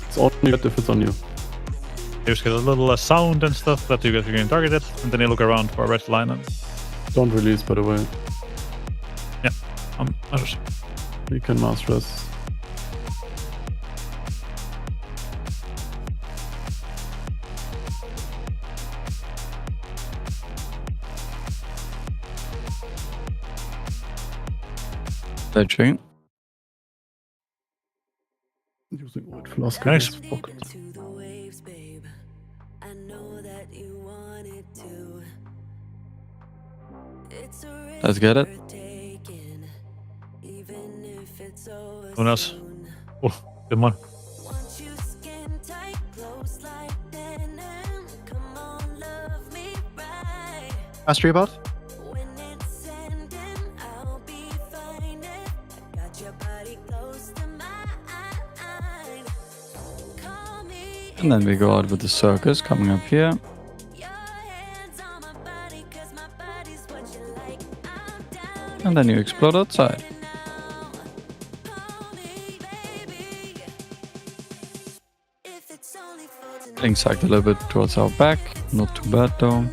It's only red if it's on you. You just get a little sound and stuff that you get getting targeted, and then you look around for a red line. And Don't release, by the way. yeah, I just You can master us. Searching. Using old flask. Nice. in his pocket. Let's get it. who knows? Oh, good one. Mastery bot. And then we go out with the circus coming up here. And then you explode outside. Getting sucked a little bit towards our back. Not too bad though.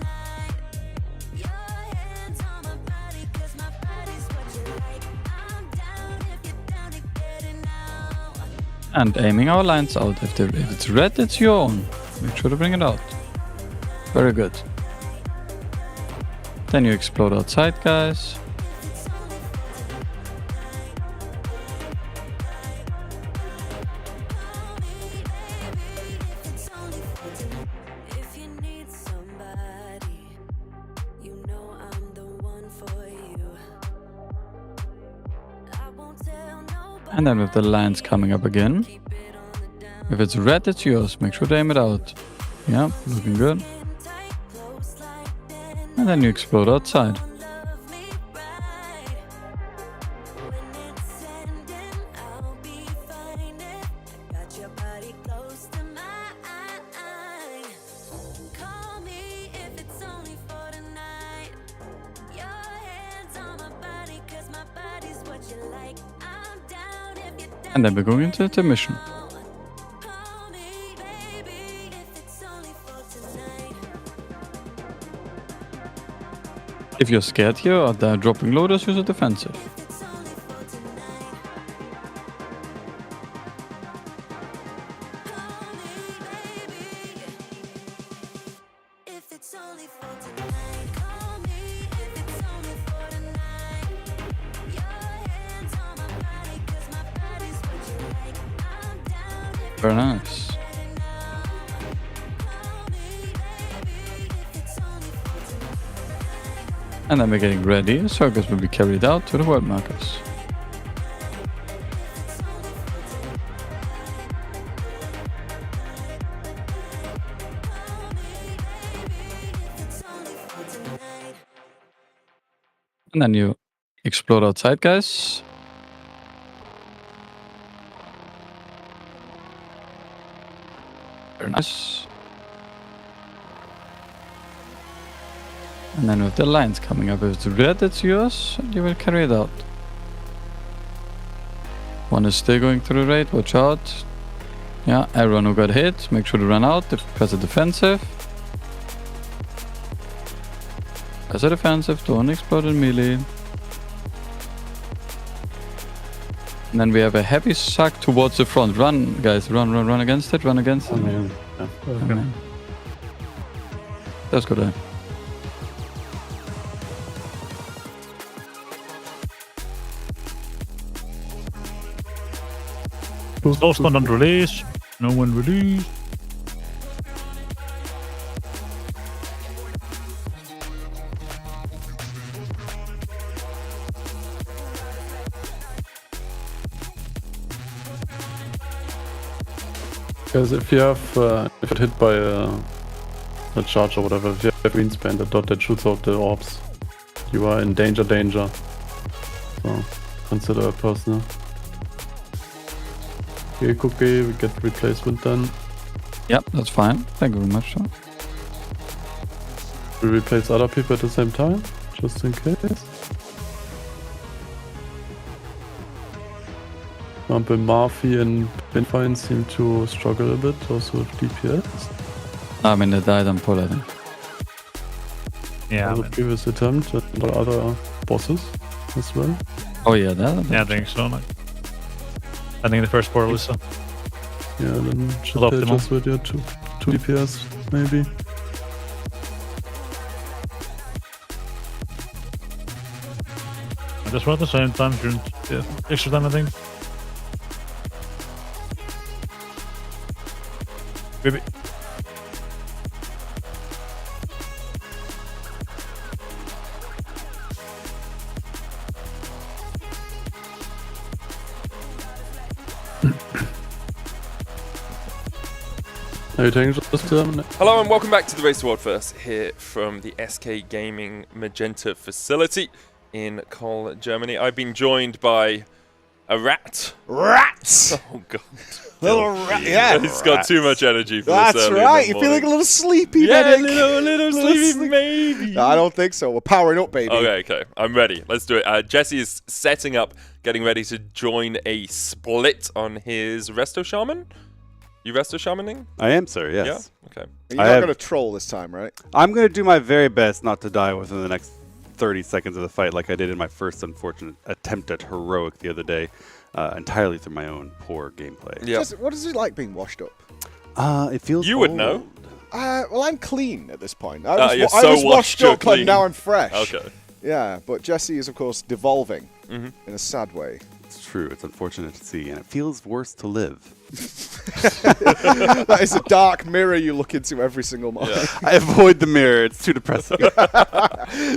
And aiming our lines out. If it's red, it's your own. Make sure to bring it out. Very good. Then you explode outside, guys. And then with the lines coming up again. If it's red, it's yours. Make sure to aim it out. Yeah, looking good. And then you explode outside. And then we're going into the mission. If you're scared here or they're dropping loaders, use a defensive. Very nice. And then we're getting ready. The circus will be carried out to the world markers. And then you explode outside, guys. Very nice. And then with the lines coming up, if it's red, it's yours, and you will carry it out. One is still going through the raid, watch out. Yeah, everyone who got hit, make sure to run out, press a defensive. Press a defensive, don't explode in melee. And then we have a heavy suck towards the front. Run, guys, run against it, run against it. Man. Yeah. Okay. Let's go there. No stun on release. No one release. Because if you have if you're hit by a charge or whatever, if you have green span, a dot that shoots out the orbs, you are in danger. So consider a personal. Okay, Cookie, we get replacement done. Yep, that's fine. Thank you very much. Sir. We replace other people at the same time, just in case. example, Murphy and Benfine seem to struggle a bit also with DPS. I mean, they died on pull, I think. Yeah, The previous attempt and other bosses as well. Oh yeah, that. yeah, I think so. Like, I think the first portal is so. Yeah, then should Love they them just with your 2 DPS maybe. I just run at the same time, shouldn't extra time, I think. Maybe. Are you taking just Hello and welcome back to the Race to World First here from the SK Gaming Magenta facility in Cologne, Germany. I've been joined by a rat. Rats! Oh god. Little rat, yeah. He's got too much energy for That's this early right. in the You're feeling a morning. little sleepy, Yeah, medic. a little sleepy maybe. No, I don't think so. We're powering up, baby. Okay. I'm ready. Let's do it. Jesse is setting up, getting ready to join a split on his Resto Shaman. You Resto Shamaning? I am, sir. Yes. Yeah? Okay. You're I not have- going to troll this time, right? I'm going to do my very best not to die within the next 30 seconds of the fight, like I did in my first unfortunate attempt at heroic the other day, entirely through my own poor gameplay. Yeah. What is it like being washed up? It feels. You would old. know. Well, I'm clean at this point. you're I so was washed you're up clean. and now I'm fresh. Okay. Yeah, but Jesse is, of course, devolving Mm-hmm. in a sad way. It's true. It's unfortunate to see, and it feels worse to live. That is a dark mirror you look into every single morning. I avoid the mirror. It's too depressing.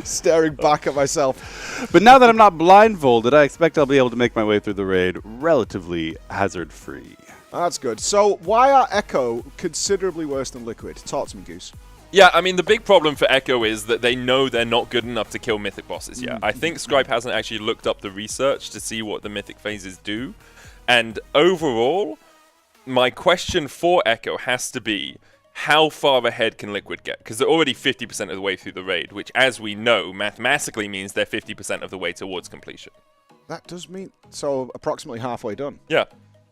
Staring back at myself. But now that I'm not blindfolded, I expect I'll be able to make my way through the raid relatively hazard-free. That's good. So, why are Echo considerably worse than Liquid? Talk to me, Goose. Yeah, I mean, the big problem for Echo is that they know they're not good enough to kill Mythic bosses yet. I think Scribe hasn't actually looked up the research to see what the Mythic phases do. And overall, my question for Echo has to be, how far ahead can Liquid get? Because they're already 50% of the way through the raid, which, as we know, mathematically means they're 50% of the way towards completion. That does mean... So, approximately halfway done. Yeah.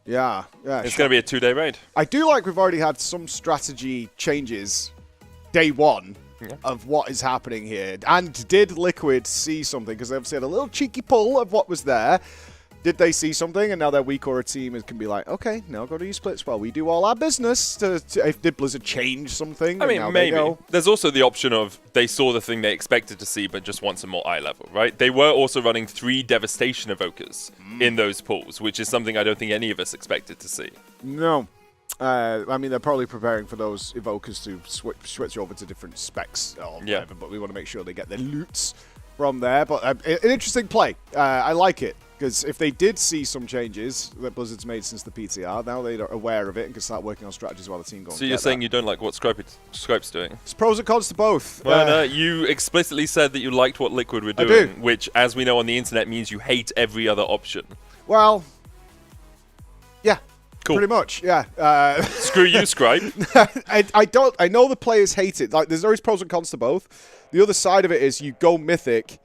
Yeah. It's going to be a 2-day raid. I do like we've already had some strategy changes day one of what is happening here. And did Liquid see something? Because they obviously had a little cheeky pull of what was there. Did they see something? And now their weak aura team can be like, okay, now go to your splits while we do all our business. Did Blizzard change something? I And mean, now maybe. they go. There's also the option of they saw the thing they expected to see, but just want some more eye level, right? They were also running 3 Devastation Evokers in those pools, which is something I don't think any of us expected to see. No. I mean, they're probably preparing for those evokers to switch over to different specs or whatever, but we want to make sure they get their loots from there. But an interesting play. I like it, because if they did see some changes that Blizzard's made since the PTR, now they're aware of it and can start working on strategies while the team goes. So you're saying you don't like what Scripe's doing? It's pros and cons to both. Well, you explicitly said that you liked what Liquid were doing, which, as we know on the internet, means you hate every other option. Well, yeah. Cool. Pretty much, yeah. Screw you, Scribe. I know the players hate it. Like, there's always pros and cons to both. The other side of it is you go Mythic,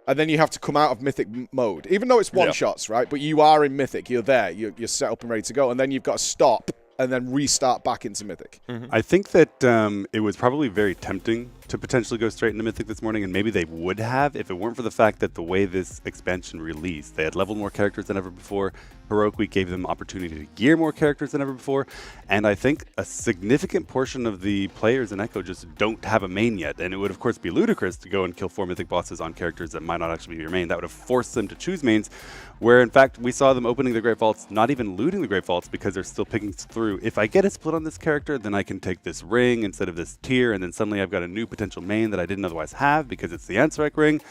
and then you have to come out of Mythic mode. Even though it's one-shots, right? But you are in Mythic. You're there. You're set up and ready to go. And then you've got to stop and then restart back into Mythic. I think that it was probably very tempting to potentially go straight into Mythic this morning, and maybe they would have if it weren't for the fact that the way this expansion released, they had leveled more characters than ever before. Heroic Week gave them opportunity to gear more characters than ever before, and I think a significant portion of the players in Echo just don't have a main yet, and it would of course be ludicrous to go and kill 4 Mythic bosses on characters that might not actually be your main. That would have forced them to choose mains, where in fact we saw them opening the Great Vaults, not even looting the Great Vaults because they're still picking through. If I get a split on this character, then I can take this ring instead of this tier, and then suddenly I've got a new potential main that I didn't otherwise have because it's the Antics ring.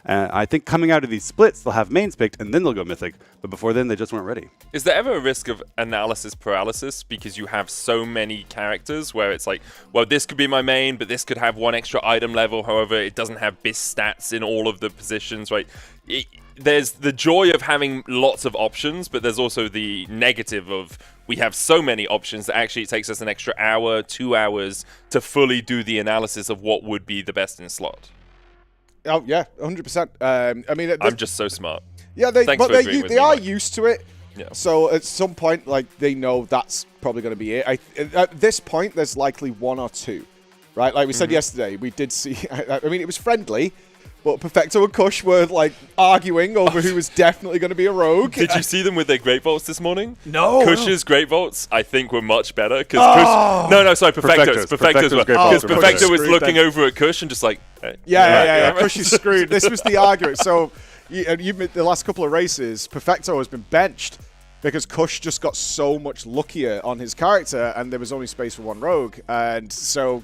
I think coming out of these splits, they'll have mains picked, and then they'll go Mythic. But before then, they just weren't ready. Is there ever a risk of analysis paralysis because you have so many characters where it's like, well, this could be my main, but this could have 1 extra item level. However, it doesn't have BIS stats in all of the positions, right? There's the joy of having lots of options, but there's also the negative of we have so many options that actually it takes us an extra hour, 2 hours to fully do the analysis of what would be the best in slot. Oh, yeah, 100%. I mean, I'm just so smart. Yeah, Thanks but for agreeing with they me, are Mike. used to it. Yeah. So at some point, like, they know that's probably going to be it. At this point, there's likely 1 or 2, right? Like we said yesterday, we did see. I mean, it was friendly, but Perfecto and Kush were like arguing over who was definitely going to be a rogue. Did you see them with their great vaults this morning? No. Kush's great vaults, I think, were much better because sorry, Perfecto's Perfecto's were. great vaults Because were Perfecto better. was looking over at Kush and just like, hey. Yeah. Kush is screwed. This was the argument. So the last couple of races, Perfecto has been benched because Kush just got so much luckier on his character, and there was only space for 1 rogue, and so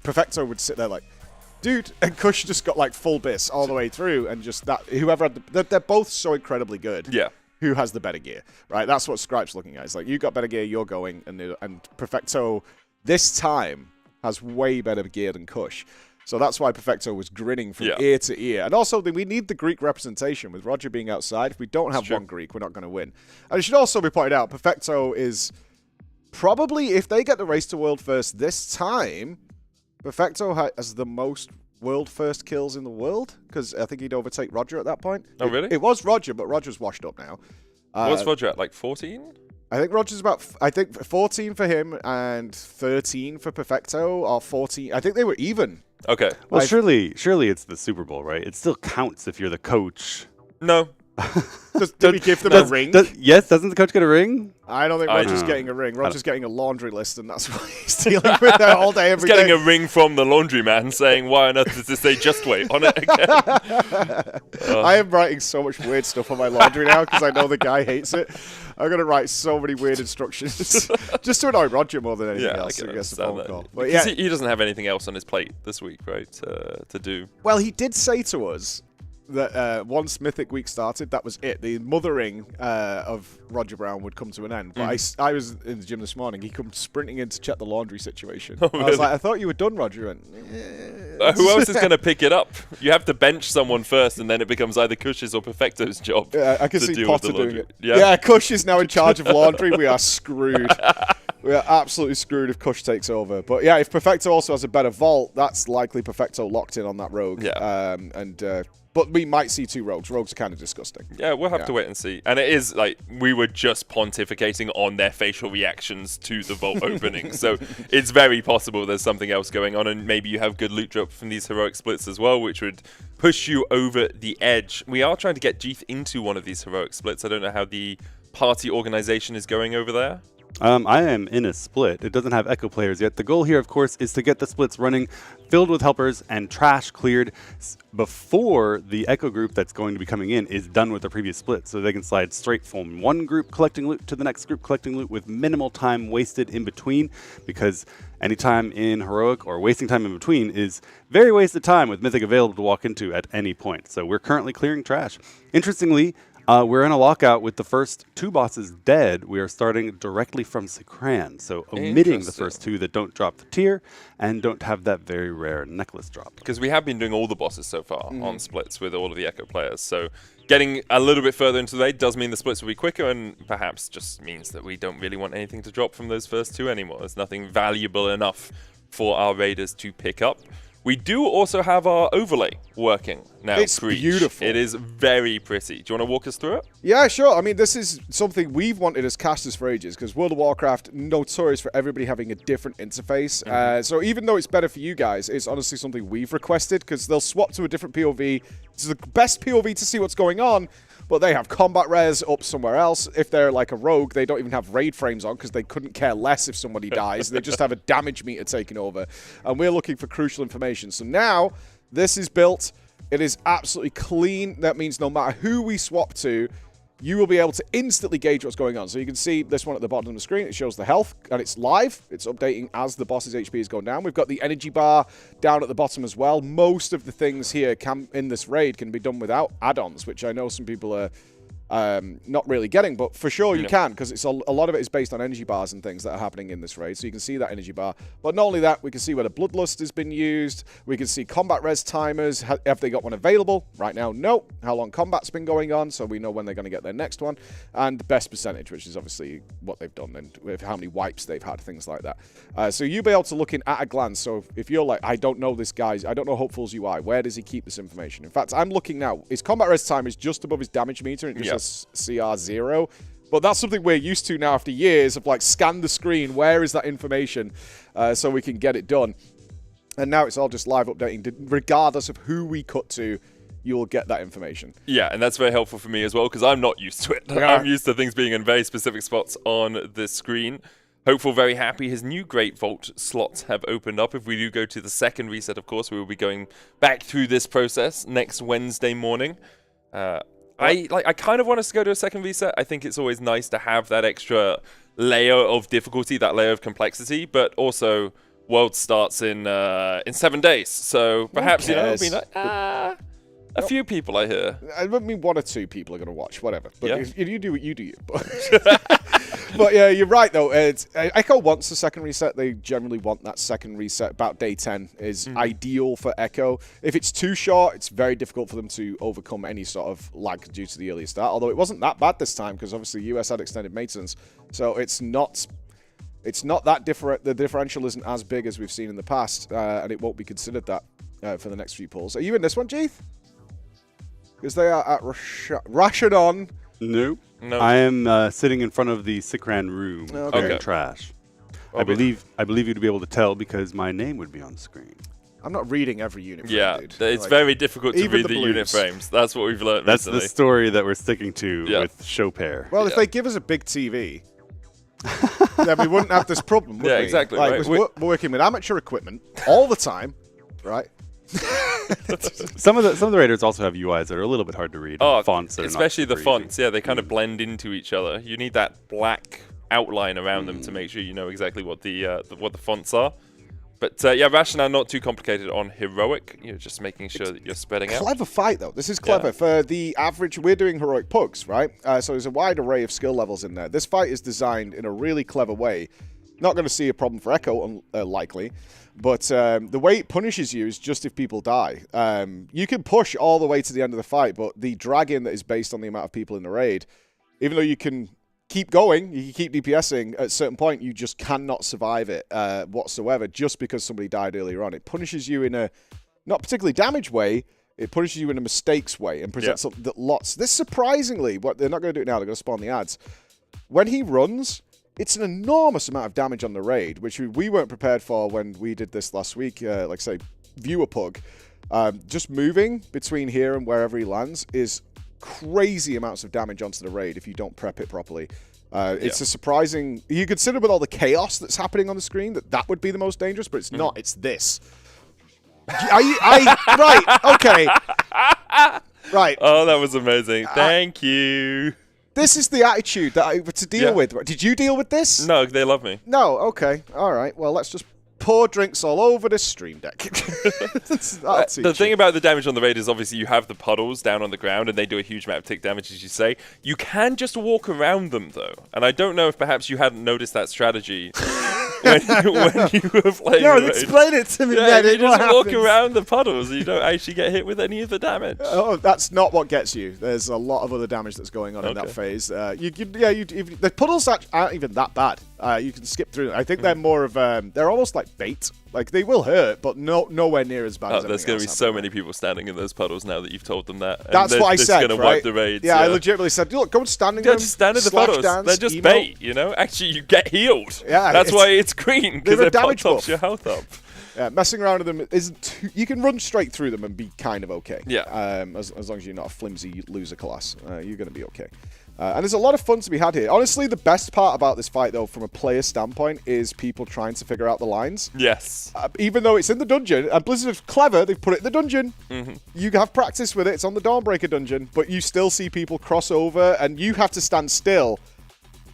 Perfecto would sit there like, dude, and Kush just got like full bis all the way through, and just that whoever had they're both so incredibly good. Yeah. Who has the better gear, right? That's what Scripe's looking at. It's like, you got better gear, you're going, and Perfecto this time has way better gear than Kush. So that's why Perfecto was grinning from ear to ear. And also, we need the Greek representation. With Roger being outside, if we don't have one Greek, we're not going to win. And it should also be pointed out, Perfecto is probably, if they get the race to world first this time, Perfecto has the most world first kills in the world, because I think he'd overtake Roger at that point. Oh, really? It was Roger, but Roger's washed up now. What's Roger at, like 14? I think Roger's about, 14 for him and 13 for Perfecto, or 14. I think they were even. Okay. Well, surely it's the Super Bowl, right? It still counts if you're the coach. No. Did we give them a ring? Yes, doesn't the coach get a ring? I don't think Roger's getting a ring. Roger's getting a laundry list, and that's why he's dealing with it all day, every day. He's getting a ring from the laundryman saying, why on earth does this say just wait on it again? I am writing so much weird stuff on my laundry now because I know the guy hates it. I'm going to write so many weird instructions just to annoy Roger more than anything else. I Gets a understand phone that. call. But Because he doesn't have anything else on his plate this week, right, to do. Well, he did say to us that once Mythic Week started, that was it. The mothering of Roger Brown would come to an end. But I was in the gym this morning. He comes sprinting in to check the laundry situation. Oh, I was like, I thought you were done, Roger. And who else is going to pick it up? You have to bench someone first, and then it becomes either Kush's or Perfecto's job. I can to see deal Potter with the doing laundry. it. Yeah, Kush is now in charge of laundry. We are screwed. We are absolutely screwed if Kush takes over. But yeah, if Perfecto also has a better vault, that's likely Perfecto locked in on that rogue. Yeah. But we might see 2 rogues. Rogues are kind of disgusting. Yeah, we'll have to wait and see. And it is like we were just pontificating on their facial reactions to the vault opening. So it's very possible there's something else going on, and maybe you have good loot drop from these heroic splits as well, which would push you over the edge. We are trying to get Jeeth into one of these heroic splits. I don't know how the party organization is going over there. I am in a split. It doesn't have echo players yet. The goal here, of course, is to get the splits running, filled with helpers, and trash cleared before the echo group that's going to be coming in is done with the previous split, so they can slide straight from one group collecting loot to the next group collecting loot with minimal time wasted in between, because any time in heroic or wasting time in between is very wasted time with Mythic available to walk into at any point. So we're currently clearing trash. Interestingly, we're in a lockout with the first 2 bosses dead. We are starting directly from Sekran, so omitting the first 2 that don't drop the tier and don't have that very rare necklace drop. Because we have been doing all the bosses so far on splits with all of the Echo players, so getting a little bit further into the raid does mean the splits will be quicker, and perhaps just means that we don't really want anything to drop from those first 2 anymore. There's nothing valuable enough for our raiders to pick up. We do also have our overlay working now. It's beautiful. It is very pretty. Do you want to walk us through it? Yeah, sure. I mean, this is something we've wanted as casters for ages, because World of Warcraft, notorious for everybody having a different interface. So even though it's better for you guys, it's honestly something we've requested, because they'll swap to a different POV. It's the best POV to see what's going on, but they have combat res up somewhere else. If they're like a rogue, they don't even have raid frames on, because they couldn't care less if somebody dies. They just have a damage meter taking over. And we're looking for crucial information. So now, this is built. It is absolutely clean. That means no matter who we swap to, you will be able to instantly gauge what's going on. So you can see this one at the bottom of the screen. It shows the health, and it's live. It's updating as the boss's HP is going down. We've got the energy bar down at the bottom as well. Most of the things here in this raid can be done without add-ons, which I know some people are not really getting, but for sure you can, because it's a lot of it is based on energy bars and things that are happening in this raid, so you can see that energy bar. But not only that, we can see where the bloodlust has been used. We can see combat res timers. Have they got one available right now? No. How long combat's been going on, so we know when they're going to get their next one. And the best percentage, which is obviously what they've done and with how many wipes they've had, things like that. So you'll be able to look in at a glance. So if you're like, I don't know this guy, I don't know Hopeful's UI, where does he keep this information? In fact, I'm looking now. His combat res timer is just above his damage meter, and it just says CR0. But that's something we're used to now after years of like scan the screen. Where is that information so we can get it done? And now it's all just live updating. Regardless of who we cut to, you'll get that information. Yeah, and that's very helpful for me as well because I'm not used to it. Yeah. I'm used to things being in very specific spots on the screen. Hopeful, very happy. His new Great Vault slots have opened up. If we do go to the second reset, of course, we will be going back through this process next Wednesday morning. I kind of want us to go to a second reset. I think it's always nice to have that extra layer of difficulty, that layer of complexity, but also World starts in 7 days. So perhaps, it'll be like, a few people I hear. I mean, 1 or 2 people are going to watch, whatever. But Yeah. if you do it, you do you. But yeah, you're right, though. Echo wants a second reset. They generally want that second reset. About day 10 is ideal for Echo. If it's too short, it's very difficult for them to overcome any sort of lag due to the earlier start. Although it wasn't that bad this time, because obviously US had extended maintenance. So it's not that different. The differential isn't as big as we've seen in the past, and it won't be considered that for the next few pulls. Are you in this one, Jeeth? Because they are at Rashan. No. No. I am sitting in front of the Sikran room. Okay. Very trash. I believe you'd be able to tell because my name would be on the screen. I'm not reading every unit frame, Yeah, dude. it's Like, very difficult to even read the the unit blues. frames. That's what we've learned That's recently. the story that we're sticking to Yeah. with Shopair. Well, if they give us a big TV, then we wouldn't have this problem, would Yeah, we? exactly, Like, right. we're working with amateur equipment all the time, right? Some of the raiders also have UIs that are a little bit hard to read. Oh, fonts that are not especially the super easy. fonts. Yeah, they kind of blend into each other. You need that black outline around them to make sure you know exactly what the fonts are. But yeah, Rashan not too complicated on heroic. You're just making sure that you're spreading out. Clever fight, though. This is clever. Yeah. For the average, we're doing heroic pugs, right? So there's a wide array of skill levels in there. This fight is designed in a really clever way. Not going to see a problem for Echo, likely. But the way it punishes you is just if people die. You can push all the way to the end of the fight, but the drag-in that is based on the amount of people in the raid, even though you can keep going, you can keep DPSing, at a certain point you just cannot survive it whatsoever just because somebody died earlier on. It punishes you in a not particularly damage way, it punishes you in a mistakes way and presents lots. This surprisingly, what they're not going to do it now, they're going to spawn the ads. When he runs, it's an enormous amount of damage on the raid, which we weren't prepared for when we did this last week. Like say, viewer pug. Just moving between here and wherever he lands is crazy amounts of damage onto the raid if you don't prep it properly. It's a surprising... You consider with all the chaos that's happening on the screen that would be the most dangerous, but it's not. It's this. Right, okay. Right. Oh, that was amazing. Thank you. This is the attitude that I to deal with. Did you deal with this? No, they love me. No, okay. All right. Well, let's just pour drinks all over this stream deck. The thing about the damage on the raid is obviously you have the puddles down on the ground and they do a huge amount of tick damage, as you say. You can just walk around them, though. And I don't know if perhaps you hadn't noticed that strategy when you were playing the raid. Explain it to me, Yeah, Medic. you just What walk happens? around the puddles and you don't actually get hit with any of the damage. Oh, that's not what gets you. There's a lot of other damage that's going on in that phase. The puddles aren't even that bad. You can skip through them. I think they're more of they're almost like bait. Like they will hurt, but nowhere near as bad as There's going to be so many people standing in those puddles now that you've told them that. And That's what I said, going to right? wipe the raids. Yeah, I legitimately said, look, go and stand in them. Just stand in the slash puddles. dance, They're just emote. bait, you know? Actually, you get healed. Yeah, That's why it's green, because they're a it damage tops buff. your health up. Yeah, messing around with them isn't too... You can run straight through them and be kind of okay. Yeah. As long as you're not a flimsy loser class, you're going to be okay. And there's a lot of fun to be had here. Honestly, the best part about this fight, though, from a player standpoint, is people trying to figure out the lines. Yes. Even though it's in the dungeon, and Blizzard is clever, they've put it in the dungeon. You have practice with it. It's on the Dawnbreaker dungeon, but you still see people cross over, and you have to stand still.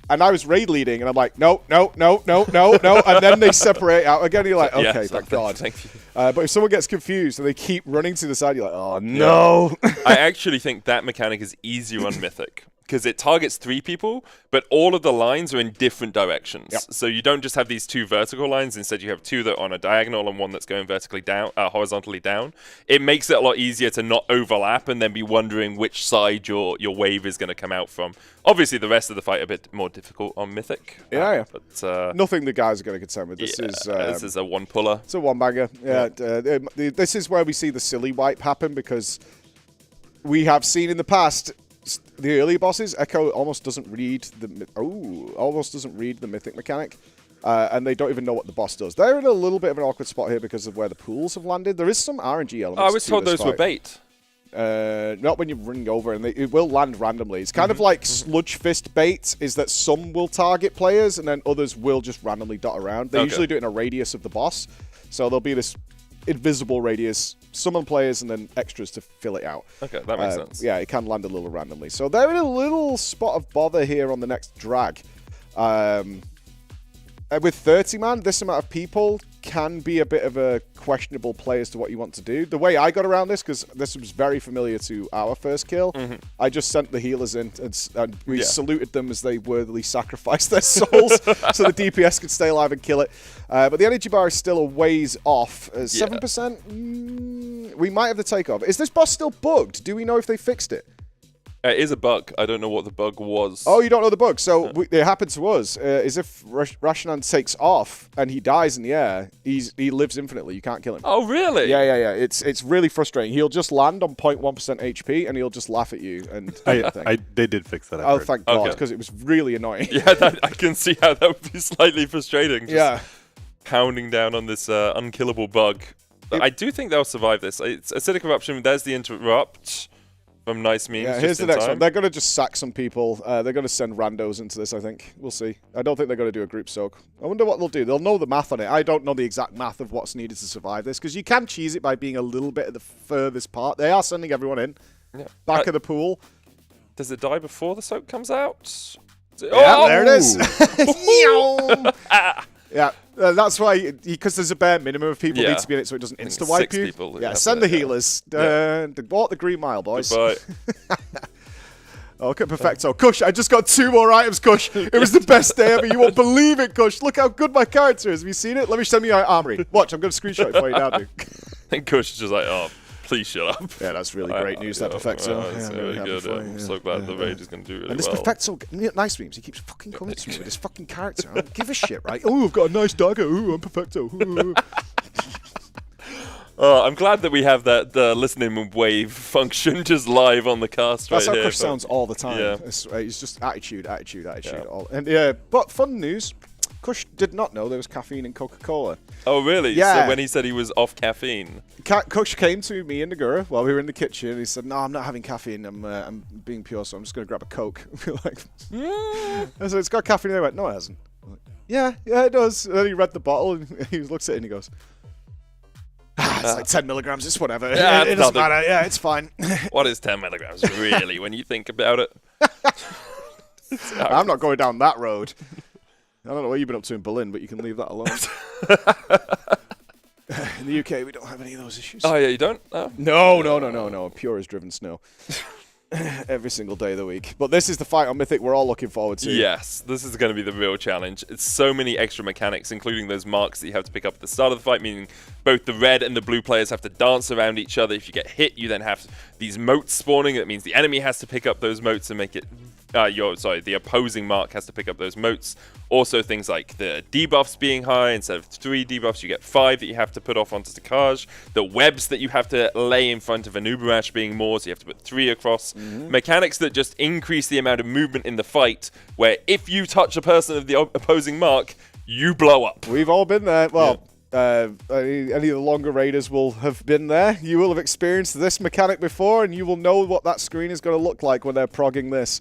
And I was raid leading, and I'm like, no, and then they separate out again. You're like, okay, Yes, thank God. Thank you. But if someone gets confused and they keep running to the side, you're like, oh no. I actually think that mechanic is easier on Mythic, because it targets 3 people, but all of the lines are in different directions. Yep. So you don't just have these 2 vertical lines. Instead, you have 2 that are on a diagonal and 1 that's going vertically down, horizontally down. It makes it a lot easier to not overlap and then be wondering which side your wave is going to come out from. Obviously, the rest of the fight a bit more difficult on Mythic. Yeah. But Nothing the guys are going to contend with. This this is a one-puller. It's a one-banger. Yeah. This is where we see the silly wipe happen, because we have seen in the past the earlier bosses, Echo almost doesn't read the mythic mechanic, and they don't even know what the boss does. They're in a little bit of an awkward spot here because of where the pools have landed. There is some RNG elements. I was told those were bait. Not when you ring over, and it will land randomly. It's kind of like sludge fist bait, is that some will target players and then others will just randomly dot around. They usually do it in a radius of the boss, so there'll be this invisible radius, summon players and then extras to fill it out. Okay, that makes sense. Yeah, it can land a little randomly. So they're in a little spot of bother here on the next drag. With 30 man, this amount of people can be a bit of a questionable play as to what you want to do. The way I got around this, because this was very familiar to our first kill, I just sent the healers in and we saluted them as they worthily sacrificed their souls so the DPS could stay alive and kill it. But the energy bar is still a ways off. 7%? We might have the takeoff. Is this boss still bugged? Do we know if they fixed it? It is a bug. I don't know what the bug was. Oh, you don't know the bug. So it happened to us. Is if Rashan takes off and he dies in the air, he lives infinitely. You can't kill him. Oh, really? Yeah. It's really frustrating. He'll just land on 0.1% HP and he'll just laugh at you. And they did fix that. Oh, thank God, because it was really annoying. Yeah, I can see how that would be slightly frustrating. Just pounding down on this unkillable bug. I do think they'll survive this. It's acidic eruption. There's the interrupt. From nice memes. Yeah, here's the next one. They're going to just sack some people. They're going to send randos into this, I think. We'll see. I don't think they're going to do a group soak. I wonder what they'll do. They'll know the math on it. I don't know the exact math of what's needed to survive this, because you can cheese it by being a little bit at the furthest part. They are sending everyone in. Yeah. Back of the pool. Does it die before the soak comes out? Yeah, there it is. Yeah, that's why, because there's a bare minimum of people need to be in it so it doesn't insta-wipe you. Send the healers. Walk the green mile, boys. Goodbye. Oh, look at Perfecto. Kush, I just got 2 more items, Kush. It was the best day ever. You won't believe it, Kush. Look how good my character is. Have you seen it? Let me send me my armory. Watch, I'm going to screenshot it for you now, dude. I think Kush is just like, oh, please shut up. Yeah, that's really great news, that Perfecto. That's really good. I'm so glad the raid is going to do really well. And this Perfecto, nice memes, he keeps fucking coming to me with his fucking character. I don't give a shit, right? Oh, I've got a nice dagger. Ooh, I'm Perfecto. I'm glad that we have that listening wave function just live on the cast That's right how here. Kush sounds all the time. Yeah. It's just attitude. Yeah. And but fun news, Kush did not know there was caffeine in Coca-Cola. Oh, really? Yeah. So when he said he was off caffeine. Kush came to me and Nagura while we were in the kitchen. He said, "No, I'm not having caffeine. I'm being pure, so I'm just going to grab a Coke." We were like, I said, "It's got caffeine." And they went, "No, it hasn't." I'm like, yeah, it does. And then he read the bottle and he looks at it and he goes, "It's like 10 milligrams. It's whatever. Yeah, it doesn't matter. Yeah, it's fine." What is 10 milligrams really when you think about it? I'm not going down that road. I don't know what you've been up to in Berlin, but you can leave that alone. In the UK, we don't have any of those issues. Oh, yeah, you don't? Oh. No. Pure as driven snow. Every single day of the week. But this is the fight on Mythic we're all looking forward to. Yes, this is going to be the real challenge. It's so many extra mechanics, including those marks that you have to pick up at the start of the fight, meaning both the red and the blue players have to dance around each other. If you get hit, you then have these motes spawning. That means the enemy has to pick up those motes and make it... the opposing mark has to pick up those motes. Also, things like the debuffs being high. Instead of 3 debuffs, you get 5 that you have to put off onto Stakaj. The webs that you have to lay in front of a Nerub-ar being more, so you have to put 3 across. Mechanics that just increase the amount of movement in the fight, where if you touch a person of the opposing mark, you blow up. We've all been there. Well... any of the longer raiders will have been there. You will have experienced this mechanic before, and you will know what that screen is going to look like when they're progging this.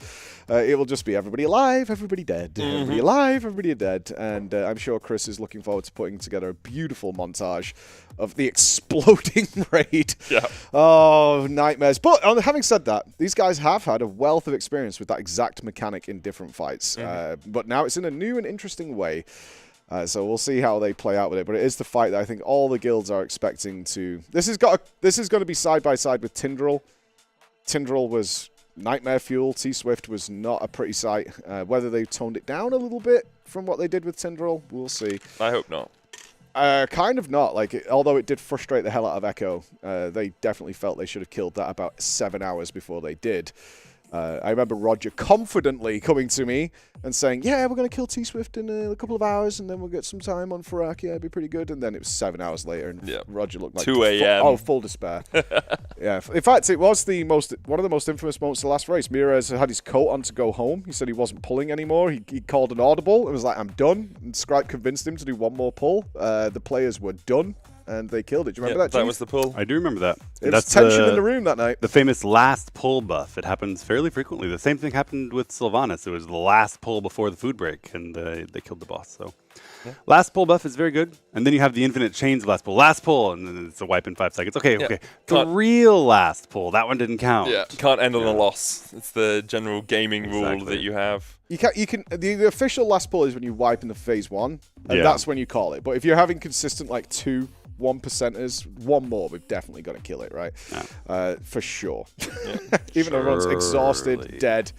It will just be everybody alive, everybody dead. Everybody alive, everybody dead. And I'm sure Chris is looking forward to putting together a beautiful montage of the exploding raid. Yeah. Oh, nightmares. But having said that, these guys have had a wealth of experience with that exact mechanic in different fights. But now it's in a new and interesting way. So we'll see how they play out with it, but it is the fight that I think all the guilds are expecting to. This is going to be side by side with Tindral. Tindral was nightmare fuel. T-Swift was not a pretty sight. Whether they toned it down a little bit from what they did with Tindral, we'll see. I hope not. Kind of not. Although it did frustrate the hell out of Echo, they definitely felt they should have killed that about 7 hours before they did. I remember Roger confidently coming to me and saying, yeah, we're going to kill T-Swift in a couple of hours, and then we'll get some time on Farak. Yeah, it'd be pretty good. And then it was 7 hours later, and Roger looked like 2 a.m. Full despair. Yeah. In fact, it was one of the most infamous moments of the last race. Mirez had his coat on to go home. He said he wasn't pulling anymore. He called an audible. It was like, I'm done. And Scribe convinced him to do one more pull. The players were done. And they killed it. Do you remember that, That Chief? was the pull. I do remember that. That's tension in the room that night. The famous last pull buff. It happens fairly frequently. The same thing happened with Sylvanas. It was the last pull before the food break, and they killed the boss. So, last pull buff is very good. And then you have the infinite chains of last pull. Last pull, and then it's a wipe in 5 seconds. Okay. The real last pull, that one didn't count. Yeah, can't end on a loss. It's the general gaming rule that you have. You can. The official last pull is when you wipe in the phase 1, and that's when you call it. But if you're having consistent like 2 1%ers, one more, we've definitely got to kill it, right? For sure. Even though everyone's exhausted, dead,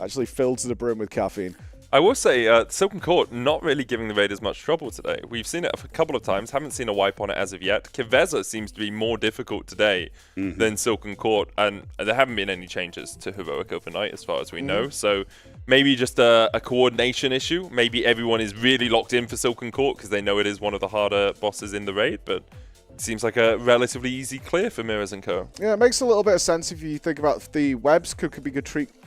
actually filled to the brim with caffeine. I will say, Silken Court not really giving the Raiders much trouble today. We've seen it a couple of times, haven't seen a wipe on it as of yet. Kiveza seems to be more difficult today than Silken Court, and there haven't been any changes to Heroic overnight as far as we know, so maybe just a coordination issue. Maybe everyone is really locked in for Silken Court because they know it is one of the harder bosses in the raid, but it seems like a relatively easy clear for Mirrors & Co. Yeah, it makes a little bit of sense if you think about the webs could be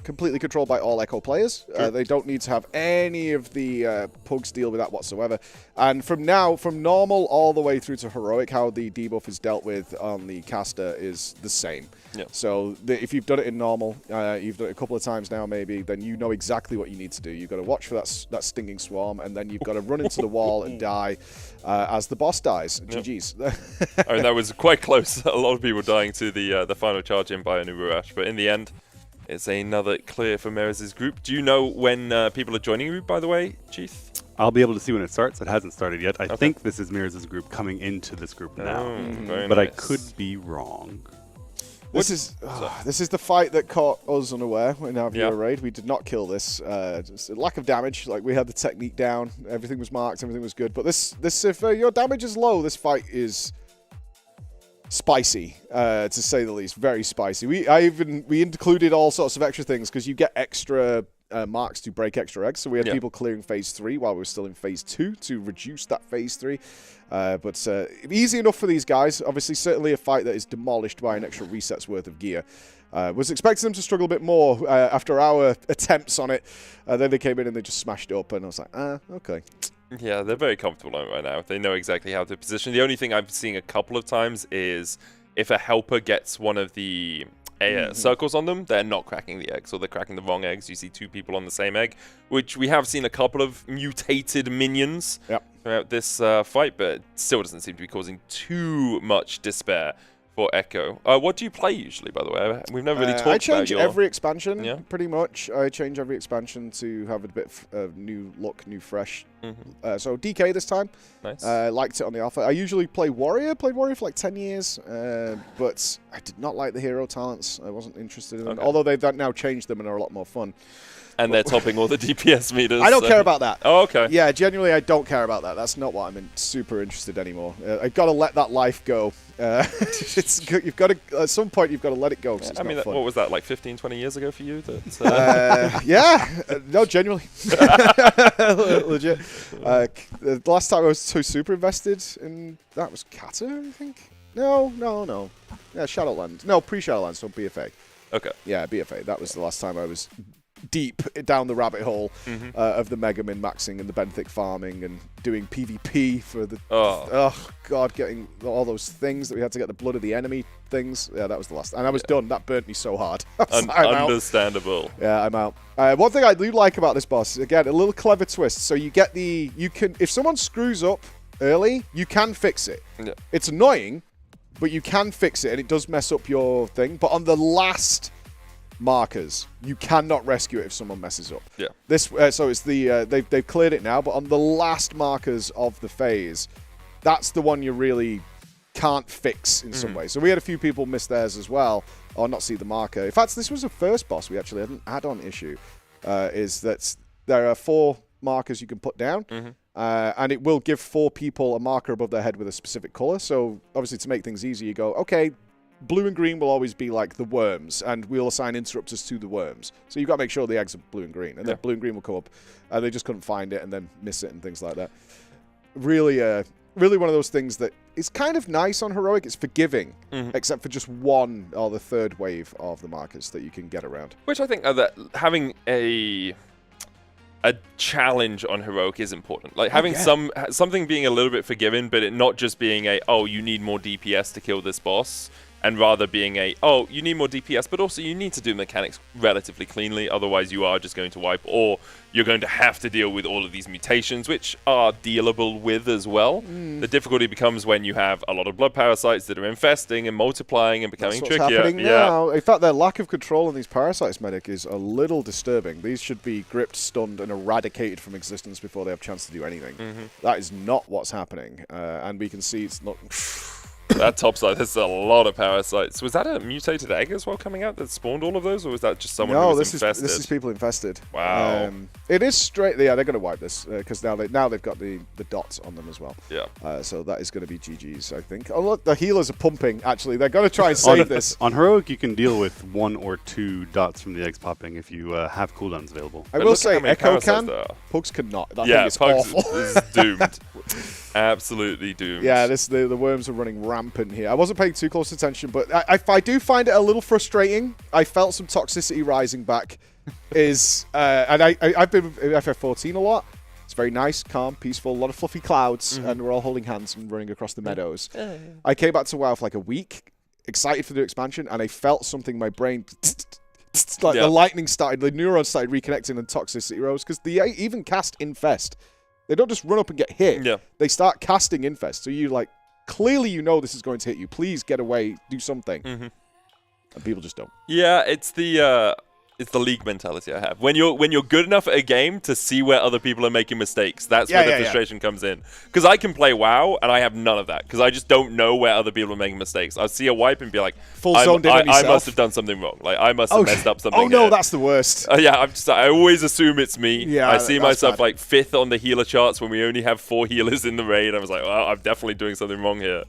completely controlled by all Echo players. They don't need to have any of the pugs deal with that whatsoever. And from normal all the way through to Heroic, how the debuff is dealt with on the caster is the same. So if you've done it in normal, you've done it a couple of times now maybe, then you know exactly what you need to do. You've got to watch for that stinging swarm, and then you've got to run into the wall and die as the boss dies. GG's. I mean, that was quite close. A lot of people dying to the final charge in by a Nerub-ar, but in the end, it's another clear for Mirrors' group. Do you know when people are joining you, by the way, Chief? I'll be able to see when it starts. It hasn't started yet. I think this is Mirrors' group coming into this group now. But I could be wrong. This is the fight that caught us unaware in our viewer raid. We did not kill this. Just a lack of damage. Like, we had the technique down. Everything was marked. Everything was good. But this if your damage is low, this fight is spicy, to say the least. Very spicy. We included all sorts of extra things because you get extra marks to break extra eggs. So we had people clearing phase 3 while we were still in phase 2 to reduce that phase 3. But easy enough for these guys. Obviously, certainly a fight that is demolished by an extra reset's worth of gear. Was expecting them to struggle a bit more after our attempts on it. Then they came in and they just smashed it up, and I was like, okay. Yeah, they're very comfortable on it right now. They know exactly how to position. The only thing I'm seeing a couple of times is if a helper gets one of the circles on them, they're not cracking the eggs, or they're cracking the wrong eggs. You see 2 people on the same egg, which we have seen a couple of mutated minions throughout this fight, but it still doesn't seem to be causing too much despair for Echo. What do you play usually, by the way? We've never really talked about I change every expansion, pretty much. I change every expansion to have a bit of new look, new fresh. So DK this time. Nice. Liked it on the alpha. I usually play Warrior. Played Warrior for like 10 years. But I did not like the hero talents. I wasn't interested in them. Although they've now changed them and are a lot more fun. And they're topping all the DPS meters. I don't care about that. Oh, okay. Yeah, genuinely, I don't care about that. That's not what I'm super interested anymore. I've got to let that life go. You've got to, at some point, you've got to let it go. I mean, what was that, like 15, 20 years ago for you? No, genuinely. Legit. The last time I was so super invested in that was Kata, I think. No. Yeah, Shadowlands. No, pre-Shadowlands, so BFA. Okay. Yeah, BFA. That was the last time I was deep down the rabbit hole of the Mega Min maxing and the benthic farming and doing PvP for the God, getting all those things that we had to get, the blood of the enemy things. Yeah, that was the last, and I was done. That burnt me so hard. Understandable. Yeah, I'm out. One thing I do like about this boss, again, a little clever twist. So you get if someone screws up early, you can fix it. Yeah. It's annoying, but you can fix it, and it does mess up your thing. But on the last markers, you cannot rescue it if someone messes up. Yeah. So it's the they've cleared it now, but on the last markers of the phase, that's the one you really can't fix in some way. So we had a few people miss theirs as well, or not see the marker. In fact, this was the first boss we actually had an add-on issue. Is that there are 4 markers you can put down, and it will give 4 people a marker above their head with a specific color. So obviously, to make things easy, you go, okay, blue and green will always be like the worms, and we'll assign interrupters to the worms. So you've got to make sure the eggs are blue and green, and then blue and green will come up. They just couldn't find it and then miss it and things like that. Really, really one of those things that is kind of nice on Heroic. It's forgiving, except for just one or the third wave of the markers that you can get around. Which I think that having a challenge on Heroic is important. Like having something being a little bit forgiving, but it not just being you need more DPS to kill this boss, and rather being you need more DPS, but also you need to do mechanics relatively cleanly, otherwise you are just going to wipe, or you're going to have to deal with all of these mutations, which are dealable with as well. The difficulty becomes when you have a lot of blood parasites that are infesting and multiplying and becoming That's what's trickier. happening now. In fact, their lack of control on these parasites, Medic, is a little disturbing. These should be gripped, stunned, and eradicated from existence before they have a chance to do anything. That is not what's happening, and we can see it's not... That top side, there's a lot of parasites. Was that a mutated egg as well coming out that spawned all of those, or was that just someone who was infested? No, this is people infested. Wow. It is straight. Yeah, they're going to wipe this because now they've got the dots on them as well. Yeah. So that is going to be GG's, I think. Oh look, the healers are pumping. Actually, they're going to try and save this. On Heroic, you can deal with 1 or 2 dots from the eggs popping if you have cooldowns available. I will say, Echo can. Pugs cannot. That thing is Pugs awful. is doomed. Absolutely doomed. Yeah, the worms are running rampant here. I wasn't paying too close attention, but I do find it a little frustrating. I felt some toxicity rising back. And I've been with FF14 a lot. It's very nice, calm, peaceful, a lot of fluffy clouds, and we're all holding hands and running across the meadows. I came back to WoW for like a week, excited for the expansion, and I felt something in my brain... Like the lightning started, the neurons started reconnecting, and toxicity rose, because they even cast Infest. They don't just run up and get hit. Yeah. They start casting Infest. So you clearly you know this is going to hit you. Please get away, do something. And people just don't. Yeah, it's the league mentality I have. When you're good enough at a game to see where other people are making mistakes, that's where the frustration comes in. Because I can play WoW and I have none of that. Because I just don't know where other people are making mistakes. I'll see a wipe and be like, I must have done something wrong. Like I must have messed up something. Oh no, that's the worst. Yeah, I always assume it's me. Yeah, I see myself like 5th on the healer charts when we only have 4 healers in the raid. I was like, well, I'm definitely doing something wrong here.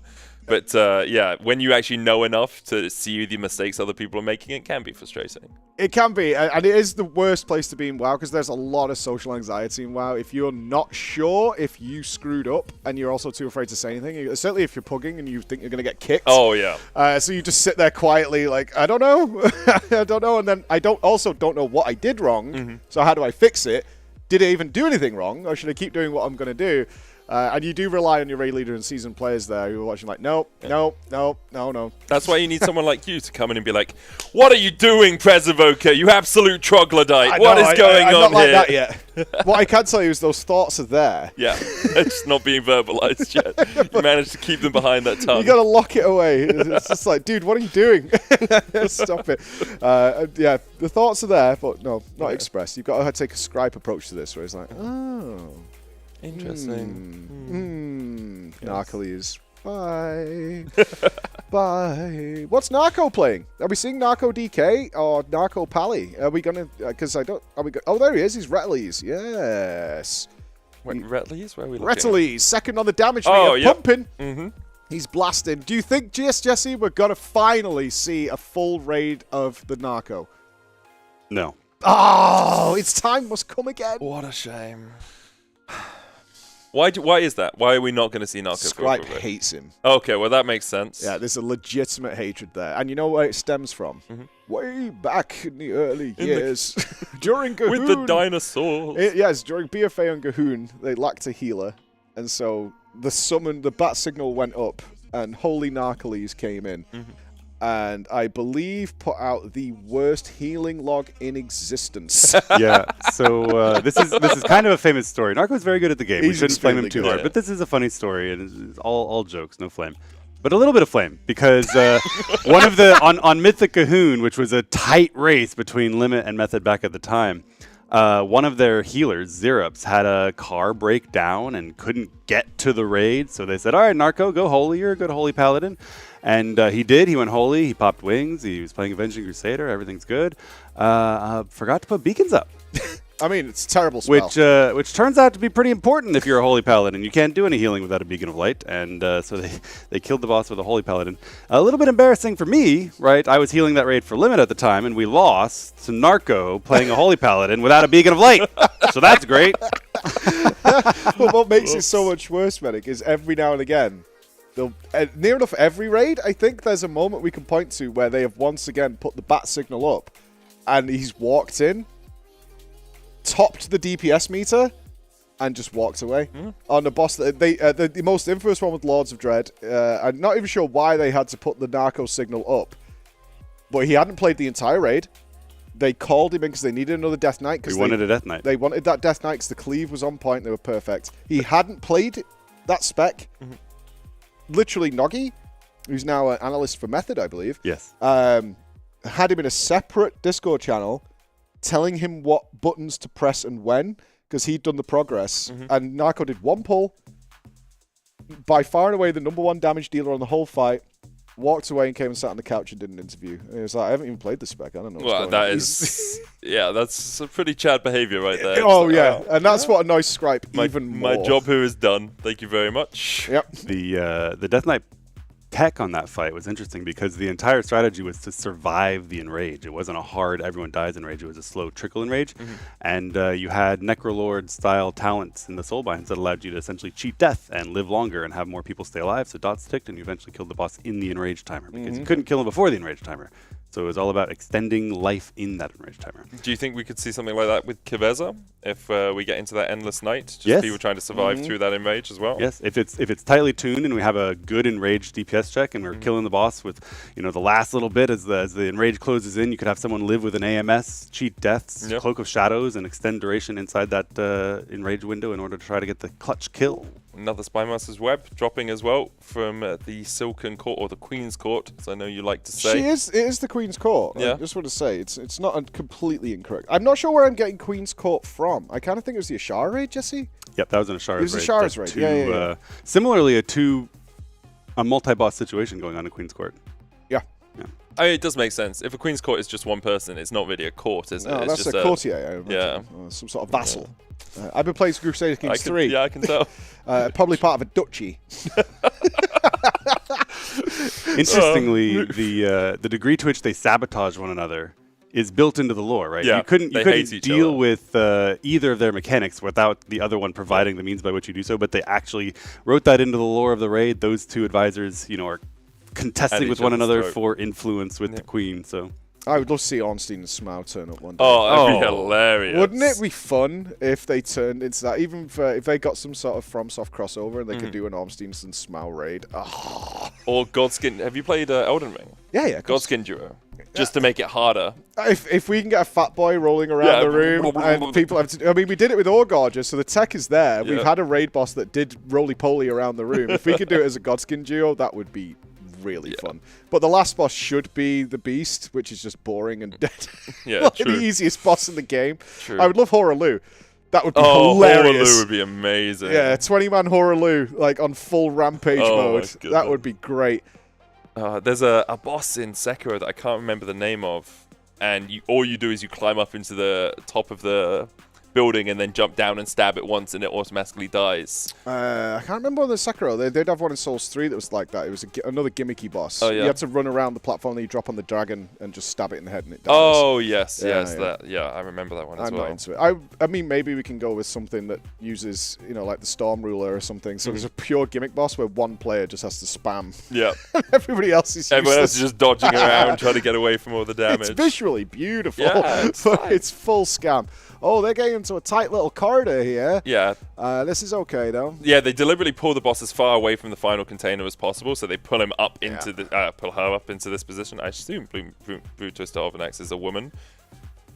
But yeah, when you actually know enough to see the mistakes other people are making, it can be frustrating. It can be, and it is the worst place to be in WoW because there's a lot of social anxiety in WoW. If you're not sure if you screwed up and you're also too afraid to say anything, certainly if you're pugging and you think you're going to get kicked. Oh, yeah. So you just sit there quietly like, I don't know. I don't know. And then I don't know what I did wrong. So how do I fix it? Did I even do anything wrong? Or should I keep doing what I'm going to do? And you do rely on your raid leader and seasoned players there who are watching like, no. That's why you need someone like you to come in and be like, what are you doing, Evoker? You absolute troglodyte. What is going on I'm not here? like that yet. What I can tell you is those thoughts are there. Yeah, it's not being verbalized yet. You managed to keep them behind that tongue. You got to lock it away. It's just like, dude, what are you doing? Stop it. Yeah, the thoughts are there, but no, not expressed. You've got to take a scribe approach to this where it's like, oh. Interesting. Narcoles. Bye. Bye. What's Narco playing? Are we seeing Narco DK or Narco Pally? Are we gonna? Because I don't. Are we? Oh, there he is. He's Retleys. Yes. Wait, Retleys? Where are we looking? Retleys, second on the damage meter, pumping. He's blasting. Do you think, Jesse, we're gonna finally see a full raid of the Narco? No. Oh, its time must come again. What a shame. Why is that? Why are we not going to see Narco? Scribe hates him. Okay, well that makes sense. Yeah, there's a legitimate hatred there. And you know where it stems from? Way back in the early years. During Gahoon. With the dinosaurs. Yes, during BFA on Gahoon, they lacked a healer. And so the bat signal went up and Holy Narcoles came in. And I believe put out the worst healing log in existence. Yeah, so this is kind of a famous story. Narco's very good at the game. We shouldn't flame him too hard, but this is a funny story, and it's all jokes, no flame. But a little bit of flame, because one of the on Mythic Gahoon, which was a tight race between Limit and Method back at the time, one of their healers, Zerups, had a car break down and couldn't get to the raid. So they said, all right, Narco, go holy. You're a good holy paladin. And he did. He went holy. He popped wings. He was playing Avenging Crusader. Everything's good. Forgot to put beacons up. I mean, it's a terrible spell. Which turns out to be pretty important if you're a Holy Paladin. You can't do any healing without a Beacon of Light, and so they killed the boss with a Holy Paladin. A little bit embarrassing for me, right? I was healing that raid for Limit at the time, and we lost to Narco playing a Holy Paladin without a Beacon of Light. So that's great. But what makes it so much worse, Medic, is every now and again, near enough every raid, I think there's a moment we can point to where they have once again put the bat signal up, and he's walked in, topped the DPS meter, and just walked away on the boss. The most infamous one with Lords of Dread. I'm not even sure why they had to put the narco signal up, but he hadn't played the entire raid. They called him in because they needed another Death Knight. We wanted a Death Knight. They wanted that Death Knight because the cleave was on point. They were perfect. He hadn't played that spec. Literally, Noggy, who's now an analyst for Method, I believe. Yes. Had him in a separate Discord channel, telling him what buttons to press and when, because he'd done the progress. And Narco did one pull, by far and away the #1 damage dealer on the whole fight, walked away and came and sat on the couch and did an interview. And he was like, I haven't even played the spec. I don't know what's going on. That is... yeah, that's some pretty Chad behavior right there. Oh, yeah. And that's what annoys Scripe even more. My job here is done. Thank you very much. Yep. The Death Knight tech on that fight was interesting because the entire strategy was to survive the enrage. It wasn't a hard everyone dies enrage. It was a slow trickle enrage. And you had Necrolord style talents in the soulbinds that allowed you to essentially cheat death and live longer and have more people stay alive. So dots ticked and you eventually killed the boss in the enrage timer because you couldn't kill him before the enrage timer. So it was all about extending life in that enrage timer. Do you think we could see something like that with Kiveza if we get into that endless night? Just Yes. people trying to survive through that enrage as well? Yes, if it's tightly tuned and we have a good enrage DPS check and we're killing the boss with, the last little bit as the enrage closes in, you could have someone live with an AMS, cheat deaths, Cloak of Shadows, and extend duration inside that enrage window in order to try to get the clutch kill. Another Spymaster's Web dropping as well from the Silken Court or the Queen's Court, as I know you like to say. It is the Queen's Court. Yeah. I just want to say, it's not completely incorrect. I'm not sure where I'm getting Queen's Court from. I kind of think it was the Ashara raid, Jesse? Yep, that was an Ashara's raid. It was Ashara's raid, yeah. Similarly, a multi-boss situation going on in Queen's Court. Yeah. I mean, it does make sense. If a Queen's Court is just one person, it's not really a court, is it? No, it's that's a courtier, I imagine. Yeah. Some sort of vassal. I've been playing Crusader Kings 3. Yeah, I can tell. Probably part of a duchy. Interestingly, the degree to which they sabotage one another is built into the lore, right? Yeah, you couldn't they hate each deal other. with either of their mechanics without the other one providing the means by which you do so, but they actually wrote that into the lore of the raid. Those two advisors, are contesting with one another for influence with the queen, so... I would love to see Ornstein and Smough turn up one day. Oh, that'd be hilarious. Wouldn't it be fun if they turned into that? Even if they got some sort of FromSoft crossover and they could do an Ornstein and Smough raid. Oh. Or Godskin. Have you played Elden Ring? Yeah. Godskin Duo. Just to make it harder. If we can get a fat boy rolling around the room and people have to... I mean, we did it with Orgorger, so the tech is there. We've had a raid boss that did roly-poly around the room. If we could do it as a Godskin Duo, that would be really fun. But the last boss should be the Beast, which is just boring and dead. Yeah, the easiest boss in the game. True. I would love Horaloo. That would be hilarious. Horaloo would be amazing. Yeah, 20-man Horaloo, like on full rampage mode. That would be great. There's a boss in Sekiro that I can't remember the name of, and all you do is you climb up into the top of the building and then jump down and stab it once and it automatically dies. I can't remember on the Sekiro. They did have one in Souls 3 that was like that. It was another gimmicky boss. Oh, yeah. You had to run around the platform, then you drop on the dragon and just stab it in the head and it dies. Oh, yes, Yeah, I remember that one as I'm well. not into it. I mean, maybe we can go with something that uses, like the Storm Ruler or something. So there's a pure gimmick boss where one player just has to spam. Yeah. Everybody else is Everyone else useless. is just dodging around trying to get away from all the damage. It's visually beautiful, Yeah, but it's full scam. Oh, they're getting into a tight little corridor here. Yeah. This is okay, though. Yeah, they deliberately pull the boss as far away from the final container as possible, so they pull him up into pull her up into this position. I assume Blue Twister Overnex is a woman,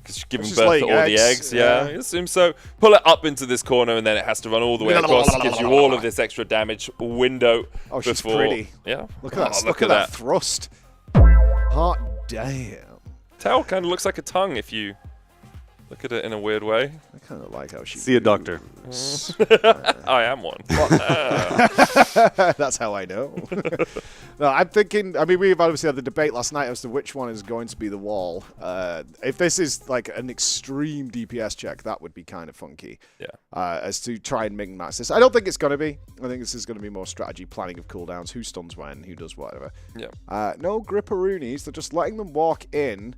because she's giving birth to all the eggs. Yeah, I assume so. Pull it up into this corner, and then it has to run all the way across. Gives you all of this extra damage window. Oh, she's pretty. Yeah. Look at that. Look at that thrust. Hot damn. Tail kind of looks like a tongue if you Look at it in a weird way. I kind of like how she. See a doctor. I am one. That's how I know. No, I'm thinking. I mean, we've obviously had the debate last night as to which one is going to be the wall. If this is like an extreme DPS check, that would be kind of funky. Yeah. As to try and min-max this, I don't think it's going to be. I think this is going to be more strategy planning of cooldowns, who stuns when, who does whatever. Yeah. No gripperoonies. They're just letting them walk in.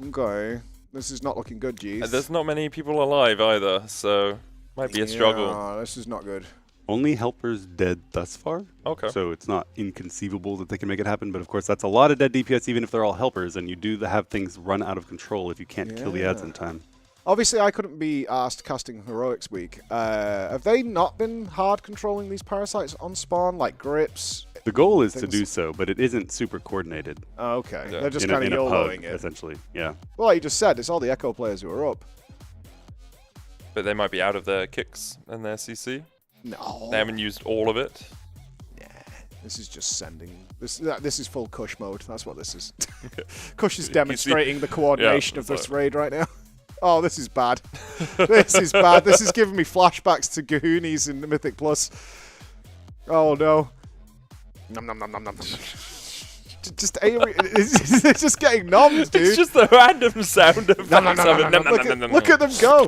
Okay. This is not looking good, geez. There's not many people alive either, so might be a struggle. Yeah, this is not good. Only helpers dead thus far. Okay. So it's not inconceivable that they can make it happen. But of course, that's a lot of dead DPS, even if they're all helpers. And you do have things run out of control if you can't kill the ads in time. Obviously, I couldn't be asked casting Heroics Week. Have they not been hard controlling these parasites on spawn, like grips? The goal is to do so, but it isn't super coordinated. Oh, okay. Yeah. They're just in kind of a YOLOing pug, it. essentially. Yeah. Well, like you just said, it's all the Echo players who are up. But they might be out of their kicks and their CC. No. They haven't used all of it. Yeah. This is just sending. This is full Kush mode. That's what this is. Kush is demonstrating the coordination of this raid right now. Oh, this is bad. This is bad. This is giving me flashbacks to Goonies in the Mythic Plus. Oh no. Nom nom nom nom nom. Just it's just getting nommed, dude. It's just the random sound of Look at them go.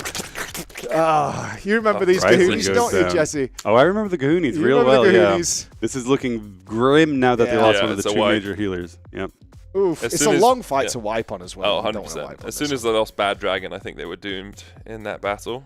You remember these Rising Goonies, goes don't you, down. Jesse? Oh, I remember the Goonies You real remember well, the yeah. Goonies? This is looking grim now that they lost one of the it's a two wipe. major healers. Yep. Oof, As it's soon a as- long fight yeah. to wipe on as well. Oh, I don't wanna wipe 100%. on As soon this as they lost Bad Dragon, I think they were doomed in that battle.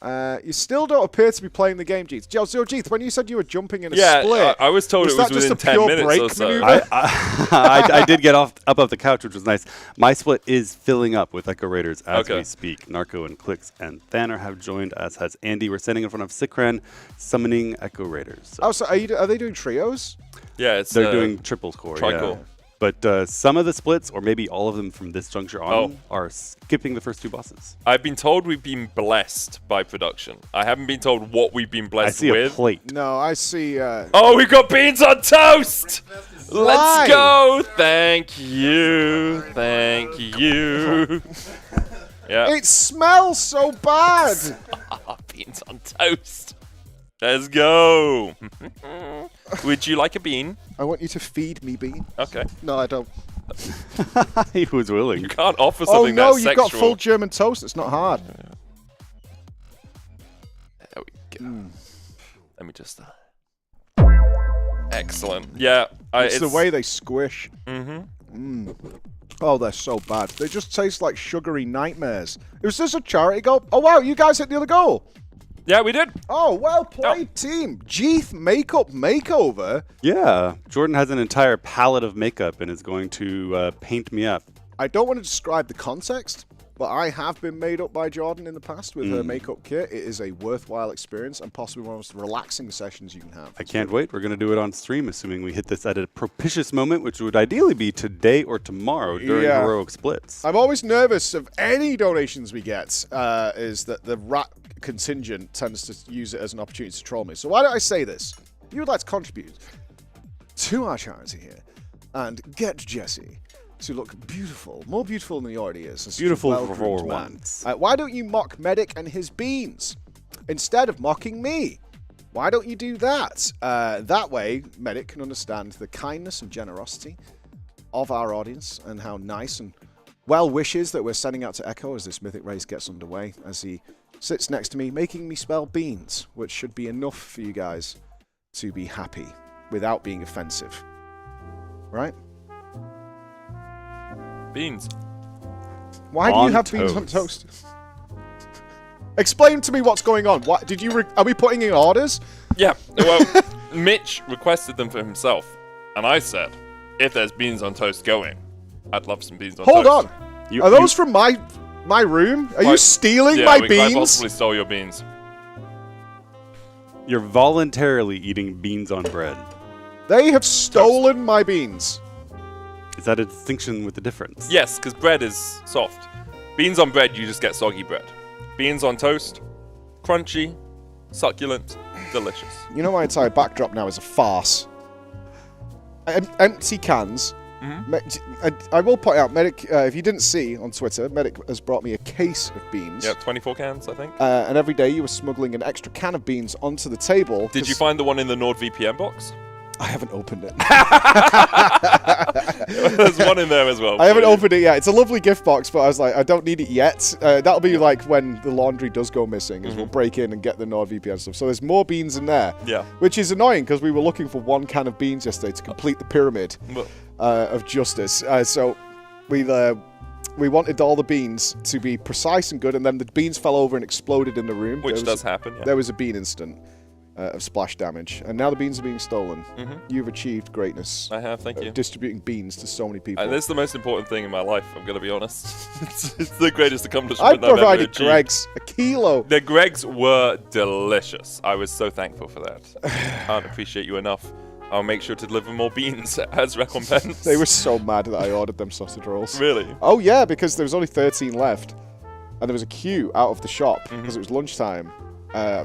You still don't appear to be playing the game, Jeeth. So, Jeeth, when you said you were jumping in a split, I was told was it was that just within a 10 pure minutes break or so. maneuver? I did get up off the couch, which was nice. My split is filling up with Echo Raiders as we speak. Narco and Clicks and Thanner have joined, as has Andy. We're standing in front of Sikran, summoning Echo Raiders. So Oh, so are they doing trios? Yeah, it's they're doing triple core. tricore. Yeah. But some of the splits, or maybe all of them from this juncture on, are skipping the first two bosses. I've been told we've been blessed by production. I haven't been told what we've been I blessed see a with. plate. No, I see. Oh, we've got beans on toast! Why? Let's go! Thank you. Thank you. Yeah. It smells so bad. Beans on toast. Let's go. Would you like a bean? I want you to feed me, Bean. Okay. No, I don't. He was willing. You can't offer Oh something no, that's you've sexual. got full German toast. It's not hard. There we go. Let me just... Excellent. Yeah. It's the way they squish. Oh, they're so bad. They just taste like sugary nightmares. Is this a charity goal? Oh wow, you guys hit the other goal. Yeah, we did. Oh, well played, team. Jeeth makeup makeover. Yeah. Jordan has an entire palette of makeup and is going to paint me up. I don't want to describe the context, but I have been made up by Jordan in the past with her makeup kit. It is a worthwhile experience and possibly one of the most relaxing sessions you can have. I can't wait. We're going to do it on stream, assuming we hit this at a propitious moment, which would ideally be today or tomorrow during heroic splits. I'm always nervous of any donations we get, is that the rat contingent tends to use it as an opportunity to troll me. So why don't I say this? If you would like to contribute to our charity here and get Jesse to look beautiful, more beautiful than he already is. As Beautiful a for well-groomed man. once. Why don't you mock Medic and his beans instead of mocking me? Why don't you do that? That way, Medic can understand the kindness and generosity of our audience and how nice and well wishes that we're sending out to Echo as this Mythic race gets underway, as he sits next to me, making me spell beans, which should be enough for you guys to be happy without being offensive. Right? Beans. Why do you have beans on toast? Explain to me what's going on. What did you? Are we putting in orders? Yeah. Well, Mitch requested them for himself, and I said, if there's beans on toast going, I'd love some beans on toast. Hold on. Are those from my room? Are you stealing my I beans? possibly stole your beans. You're voluntarily eating beans on bread. They have stolen my beans. Is that a distinction with the difference? Yes, because bread is soft. Beans on bread, you just get soggy bread. Beans on toast, crunchy, succulent, delicious. You know my entire backdrop now is a farce. Empty cans, I will point out, Medic, if you didn't see on Twitter, Medic has brought me a case of beans. Yeah, 24 cans, I think. And every day you were smuggling an extra can of beans onto the table. Did you find the one in the NordVPN box? I haven't opened it. There's one in there as well. I haven't opened it yet. It's a lovely gift box, but I was like, I don't need it yet. That'll be like when the laundry does go missing, is we'll break in and get the NordVPN stuff. So there's more beans in there. Yeah. Which is annoying because we were looking for one can of beans yesterday to complete the pyramid of justice. So we wanted all the beans to be precise and good, and then the beans fell over and exploded in the room. Which does happen, yeah. There was a bean instant of splash damage, and now the beans are being stolen. You've achieved greatness. I have, thank you. Distributing beans to so many people. And this is the most important thing in my life, I'm going to be honest. it's the greatest accomplishment I I've ever provided achieved. Greg's a kilo. The Gregs were delicious. I was so thankful for that. Can't appreciate you enough. I'll make sure to deliver more beans as recompense. They were so mad that I ordered them sausage rolls. Really? Oh yeah, because there was only 13 left, and there was a queue out of the shop because it was lunchtime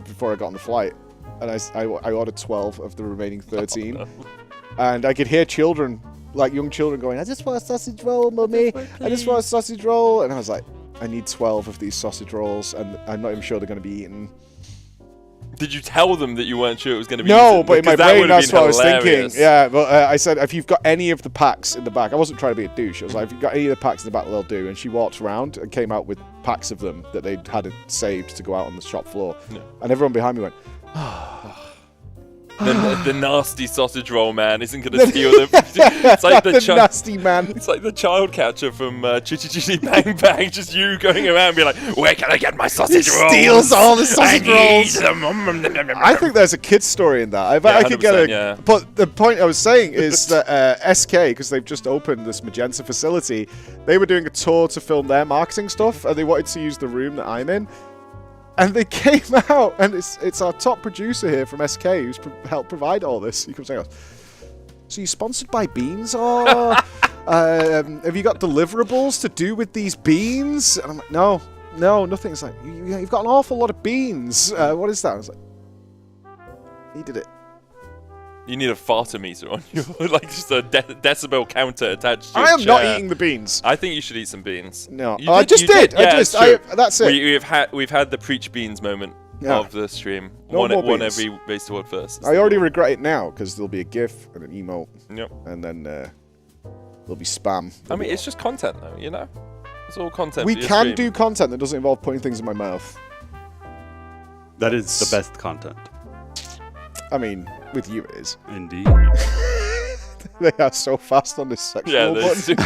before I got on the flight, and I ordered 12 of the remaining 13, and I could hear children, like young children, going, "I just want a sausage roll, mummy. I just want a sausage roll," and I was like, "I need 12 of these sausage rolls, and I'm not even sure they're going to be eaten." Did you tell them that you weren't sure it was going to be No, eaten? but in my Because that brain, would have that's been what I was hilarious. thinking. Yeah, but I said, if you've got any of the packs in the back, I wasn't trying to be a douche. I was like, if you've got any of the packs in the back, they'll do. And she walked around and came out with packs of them that they'd had saved to go out on the shop floor. Yeah. And everyone behind me went, The nasty sausage roll man isn't going to steal them. It's like the nasty man. It's like the child catcher from Chitty Chitty Bang Bang. Just you going around and be like, "Where can I get my sausage rolls?" Steals all the sausage rolls. rolls. I think there's a kid's story in that. I bet I could get 100%, yeah. But the point I was saying is that SK, because they've just opened this Magenta facility, they were doing a tour to film their marketing stuff, and they wanted to use the room that I'm in. And they came out, and it's our top producer here from SK who's helped provide all this. He comes and goes, "So you sponsored by beans, or have you got deliverables to do with these beans?" And I'm like, no, nothing. It's like, you've got an awful lot of beans. What is that? I was like, he did it. You need a farter meter on you, like just a decibel counter attached to your I am not chair. eating the beans. I think you should eat some beans. No, You I just did. Yeah, it's true. That's it. We've had the preach beans moment of the stream. No one more one beans. every base to word first. I already regret it now because there'll be a GIF and an emote, Yep. and then there'll be spam. I mean, it's just content, though. You know, it's all content. We for your can stream. do content that doesn't involve putting things in my mouth. That is the best content. I mean, with you it is. Indeed. They are so fast on this sexual button.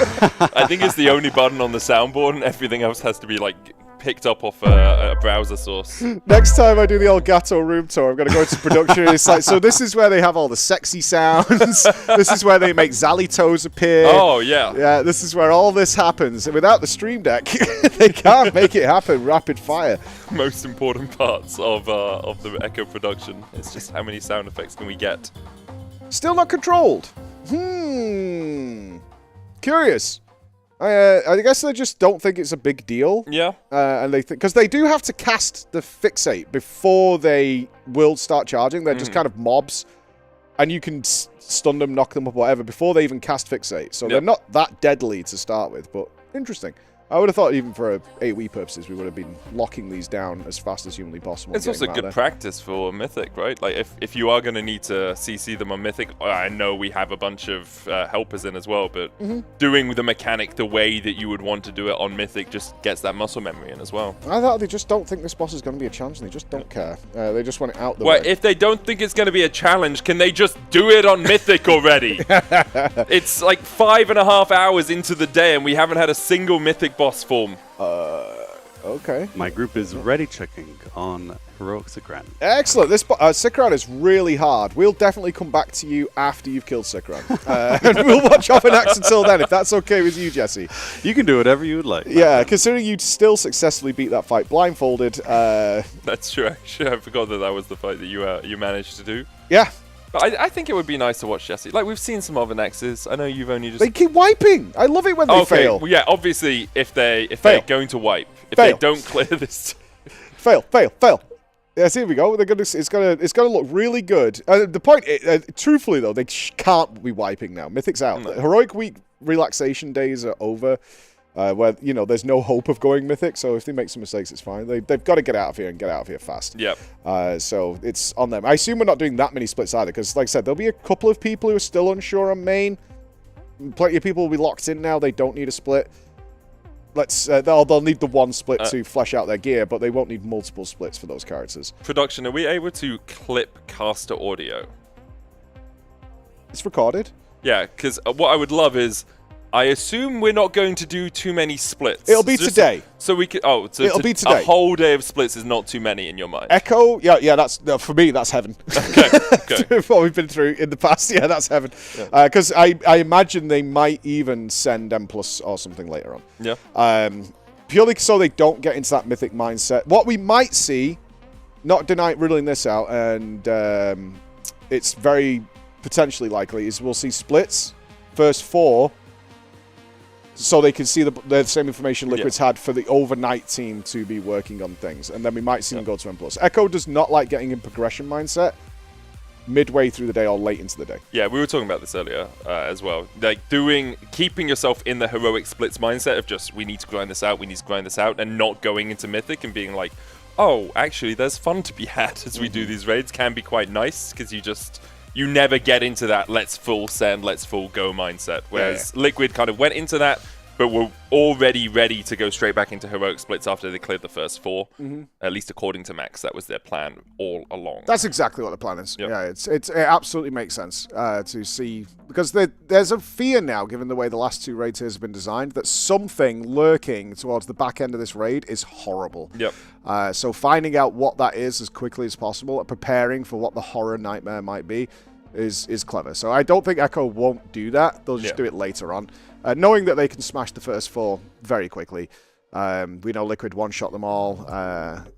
I think it's the only button on the soundboard, and everything else has to be like picked up off a browser source. Next time I do the Elgato room tour, I'm going to go into production. It's like, so this is where they have all the sexy sounds. This is where they make Zalitos appear. Oh yeah. Yeah, this is where all this happens. And without the Stream Deck, they can't make it happen rapid fire. Most important parts of the Echo production. It's just how many sound effects can we get? Still not controlled. Curious. I guess they just don't think it's a big deal. Yeah. And they think, because they do have to cast the fixate before they will start charging. They're just kind of mobs, and you can stun them, knock them up, whatever, before they even cast fixate. So they're not that deadly to start with, but interesting. I would have thought even for AoE purposes, we would have been locking these down as fast as humanly possible. It's also good practice for Mythic, right? Like, if you are going to need to CC them on Mythic, I know we have a bunch of helpers in as well, but doing the mechanic the way that you would want to do it on Mythic just gets that muscle memory in as well. I thought they just don't think this boss is going to be a challenge, and they just don't care. They just want it out the Well, way. if they don't think it's going to be a challenge, can they just do it on Mythic already? It's like 5.5 hours into the day, and we haven't had a single Mythic boss form. Okay. My group is ready checking on Heroic Sikran. Excellent. This Sikran is really hard. We'll definitely come back to you after you've killed Sikran. And we'll watch Off and Axe until then, if that's okay with you, Jesse. You can do whatever you would like. Yeah, considering you'd still successfully beat that fight blindfolded. That's true, actually. I forgot that was the fight that you managed to do. Yeah. But I think it would be nice to watch Jesse. Like, we've seen some other Nexus. I know you've only just... They keep wiping. I love it when they fail. Well, yeah, obviously, if they're going to wipe, if Fail. they don't clear this... Fail. Yes, here we go. It's gonna look really good. The point, truthfully though, they can't be wiping now. Mythic's out. No. Heroic Week relaxation days are over, where there's no hope of going Mythic. So if they make some mistakes, it's fine. They've got to get out of here and get out of here fast. Yep. So it's on them. I assume we're not doing that many splits either, because like I said, there'll be a couple of people who are still unsure on main. Plenty of people will be locked in now. They don't need a split. They'll need the one split to flesh out their gear, but they won't need multiple splits for those characters. Production, are we able to clip caster audio? It's recorded. Yeah, because what I would love is, I assume we're not going to do too many splits. It'll be today. So we could. It'll be today. A whole day of splits is not too many in your mind. Echo, yeah. That's for me. That's heaven. Okay. What we've been through in the past, yeah, that's heaven. Because I imagine they might even send M+ or something later on. Yeah. Purely so they don't get into that Mythic mindset. What we might see, not ruling this out, and it's very potentially likely, is we'll see splits, first 4. So they can see the same information Liquid's had for the overnight team to be working on things. And then we might see them go to M+. Echo does not like getting in progression mindset midway through the day or late into the day. Yeah, we were talking about this earlier as well. Like keeping yourself in the heroic splits mindset of just, we need to grind this out, and not going into Mythic and being like, oh, actually, there's fun to be had as we do these raids can be quite nice, because you never get into that let's full send, let's full go mindset. Whereas Liquid kind of went into that, but were already ready to go straight back into heroic splits after they cleared the first 4. At least according to Max, that was their plan all along. That's exactly what the plan is. Yep. Yeah, it absolutely makes sense to see, because there's a fear now, given the way the last 2 raids have been designed, that something lurking towards the back end of this raid is horrible. Yep. So finding out what that is as quickly as possible, and preparing for what the horror nightmare might be, is clever. So I don't think Echo won't do that. They'll just do it later on. Knowing that they can smash the first 4 very quickly. We know Liquid one-shot them all.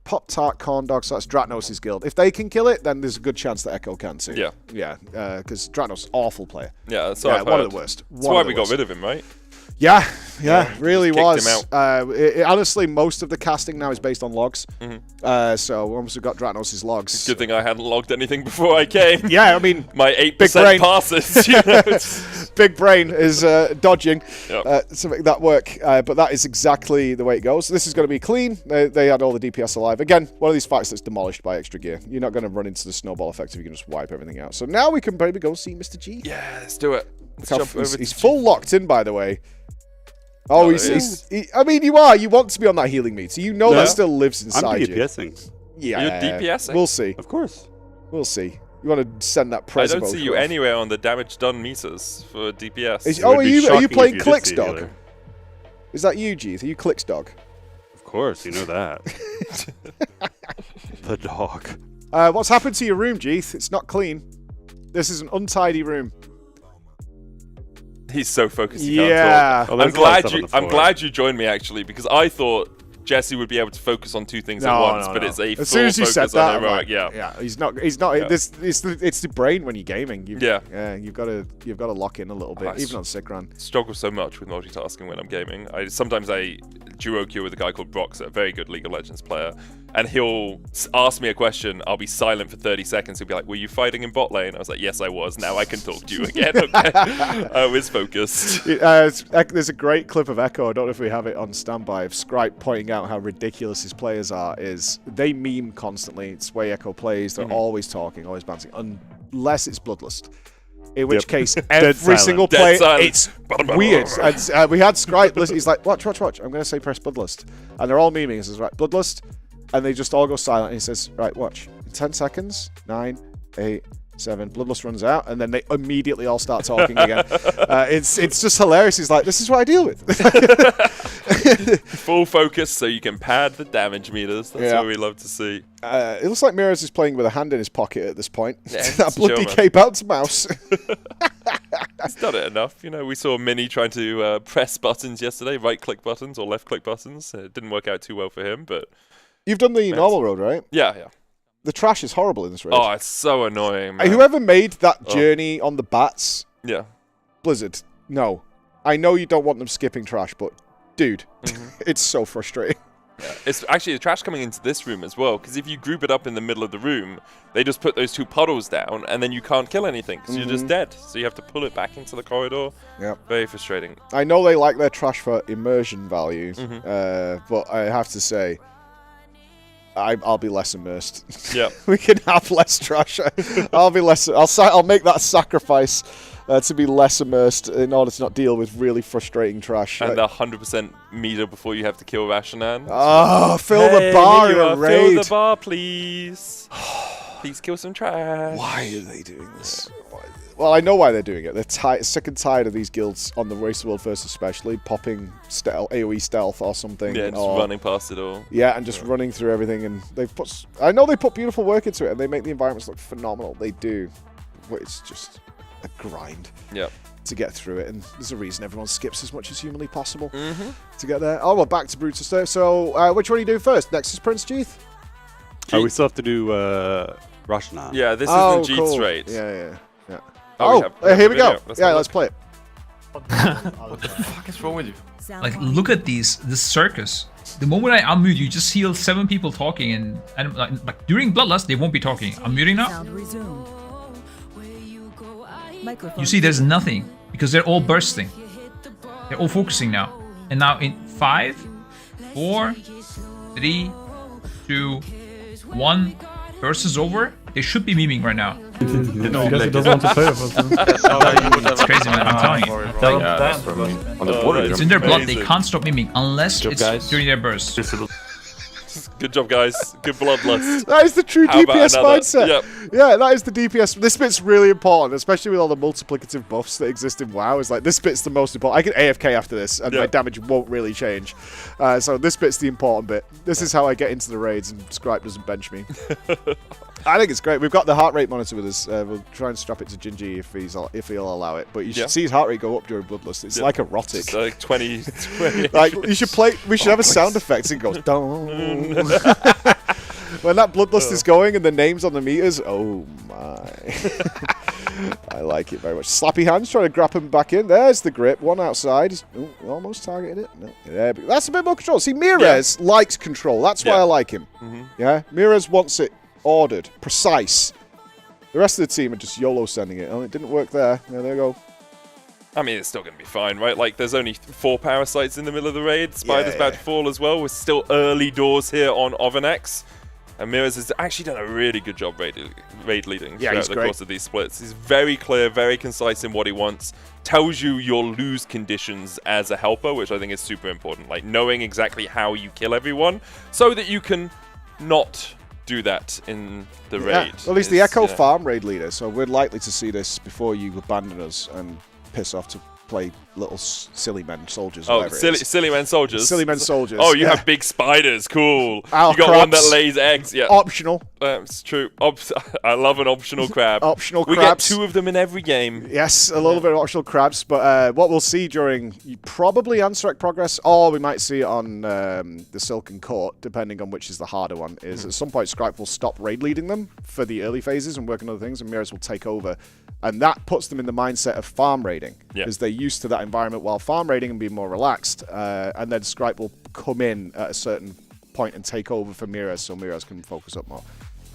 Pop-Tart Corn Dog, so that's Dratnos' guild. If they can kill it, then there's a good chance that Echo can too. Yeah, because Dratnos, awful player. Yeah, that's what I've one heard. of the worst. That's why we got rid of him, right? Yeah, really was. Kicked him Honestly, most of the casting now is based on logs. So once we've got Dratnos' logs. Good thing I hadn't logged anything before I came. Yeah, I mean, my 8% passes. Big brain is dodging Yep. to make that work. But that is exactly the way it goes. This is going to be clean. They had all the DPS alive. Again, one of these fights that's demolished by extra gear. You're not going to run into the snowball effect if you can just wipe everything out. So now we can maybe go see Mr. G. Yeah, let's do it. He's full locked in, by the way. Oh, I mean, you are. You want to be on that healing meter. You know that still lives inside you. I'm DPSing. Yeah. You're DPSing? We'll see. Of course. We'll see. You want to send that I Prezo don't see you anywhere on the damage done meters for DPS. Are you playing Clicks Dog? Is that you, Jeeth? Are you Clicks Dog? Of course, you know that. The dog. What's happened to your room, Jeeth? It's not clean. This is an untidy room. He's so focused. He can't talk. Oh, I'm glad you joined me actually, because I thought Jesse would be able to focus on 2 things at once, but it's a as soon as you said that, heroic. He's not. Yeah. It's the brain when you're gaming. You've got to lock in a little bit, even on sick run. Struggle so much with multitasking when I'm gaming. Sometimes I duo queue with a guy called Broxer, a very good League of Legends player, and he'll ask me a question. I'll be silent for 30 seconds. He'll be like, "Were you fighting in bot lane?" I was like, "Yes, I was. Now I can talk to you again." Okay. I was focused. There's a great clip of Echo. I don't know if we have it on standby, of Scripe pointing out how ridiculous his players are. Is they meme constantly. It's the way Echo plays. They're always talking, always bouncing, unless it's Bloodlust. In which case, every single player, it's weird. And we had Scripe listen. He's like, watch. I'm going to say press Bloodlust. And they're all memeing. He says, right, Bloodlust. And they just all go silent. And he says, right, watch. In 10 seconds, 9, 8, 7. Bloodlust runs out. And then they immediately all start talking again. It's just hilarious. He's like, this is what I deal with. Full focus so you can pad the damage meters. That's what we love to see. It looks like Miraz is playing with a hand in his pocket at this point. Yeah, that bloody cape out to mouse. He's done it enough. You know, we saw Mini trying to press buttons yesterday, right-click buttons or left-click buttons. It didn't work out too well for him, but... You've done the normal road, right? Yeah. The trash is horrible in this road. Oh, it's so annoying, man. Whoever made that journey on the bats... Yeah. Blizzard, no. I know you don't want them skipping trash, but... Dude, it's so frustrating. It's actually the trash coming into this room as well, because if you group it up in the middle of the room, they just put those 2 puddles down, and then you can't kill anything, because you're just dead. So you have to pull it back into the corridor. Yeah. Very frustrating. I know they like their trash for immersion value, but I have to say, I'll be less immersed. Yeah. We can have less trash. I'll be less. I'll make that sacrifice to be less immersed in order to not deal with really frustrating trash. And the 100% meter before you have to kill Rashan. Oh, fill the bar in a raid. Fill the bar, please. Please kill some trash. Why are they doing this? Well, I know why they're doing it. They're sick and tired of these guilds on the Race of the World First especially, popping AoE stealth or something. Yeah, just running past it all. Yeah, and just running through everything. And I know they put beautiful work into it, and they make the environments look phenomenal. They do. But it's just a grind to get through it. And there's a reason everyone skips as much as humanly possible to get there. Oh, well, back to Brutus there. So, which one do you do first? Nexus Prince, Jeeth? We still have to do Rashan. Yeah, this is the Jeeth's cool. raid. Yeah. Here we go. Let's play it. What the fuck is wrong with you? Like, look at this circus. The moment I unmute, you just hear 7 people talking, and like during Bloodlust, they won't be talking. I'm muting now. You see, there's nothing because they're all bursting. They're all focusing now. And now in 5, 4, 3, 2, 1, burst is over. They should be memeing right now. I guess he doesn't want to play with us. It's crazy, man. I'm telling you. It's in their blood. They can't stop memeing unless it's during their burst. Good job, guys. Good bloodlust. That is the true DPS mindset. Yep. Yeah, that is the DPS. This bit's really important, especially with all the multiplicative buffs that exist in WoW. It's like, this bit's the most important. I can AFK after this, and my damage won't really change. So this bit's the important bit. This is how I get into the raids, and Scripe doesn't bench me. I think it's great. We've got the heart rate monitor with us. We'll try and strap it to Gingy if he'll allow it. But you should see his heart rate go up during Bloodlust. It's like erotic. It's like 20. Like, you should play. We should have a sound effect. It goes down. When that Bloodlust is going and the names on the meters, oh my. I like it very much. Slappy hands trying to grab him back in. There's the grip. One outside. Ooh, almost targeted it. No. Yeah, but that's a bit more control. See, Mirez likes control. That's why I like him. Yeah, Mirez wants it ordered, precise. The rest of the team are just YOLO sending it. Oh, it didn't work there. There you go. I mean, it's still going to be fine, right? Like, there's only 4 parasites in the middle of the raid. Spider's about to fall as well. We're still early doors here on Overnex. And Mirez has actually done a really good job raid leading throughout the course of these splits. He's very clear, very concise in what he wants. Tells you your lose conditions as a helper, which I think is super important. Like, knowing exactly how you kill everyone so that you can not do that in the raid. Well, he's the Echo Farm raid leader, so we're likely to see this before you abandon us and piss off to play little silly men soldiers. Oh, silly men soldiers. Silly men soldiers. Oh, you have big spiders. Cool. You got crabs. one that lays eggs. Yeah. Optional. It's true. I love an optional crab. Optional we crabs. We get 2 of them in every game. Yes, a little bit of optional crabs. But what we'll see during probably Ansurek progress, or we might see it on the Silken Court, depending on which is the harder one, is at some point Scripe will stop raid leading them for the early phases and work on other things, and Mirez will take over. And that puts them in the mindset of farm raiding, because they're used to that environment while farm raiding and being more relaxed. And then Scripe will come in at a certain point and take over for Mirez, so Mirez can focus up more.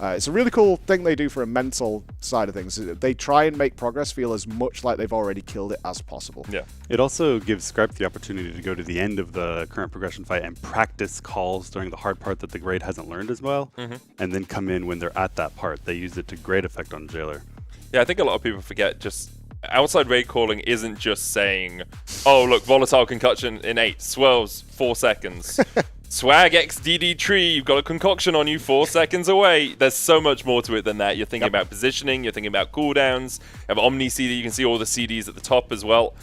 It's a really cool thing they do for a mental side of things. They try and make progress feel as much like they've already killed it as possible. Yeah. It also gives Scripe the opportunity to go to the end of the current progression fight and practice calls during the hard part that the raid hasn't learned as well, and then come in when they're at that part. They use it to great effect on Jailer. Yeah, I think a lot of people forget just outside raid calling isn't just saying, oh, look, volatile concussion in 8, swirls 4 seconds. Swag XDD tree, you've got a concoction on you 4 seconds away. There's so much more to it than that. You're thinking about positioning, you're thinking about cooldowns. You have Omni CD, you can see all the CDs at the top as well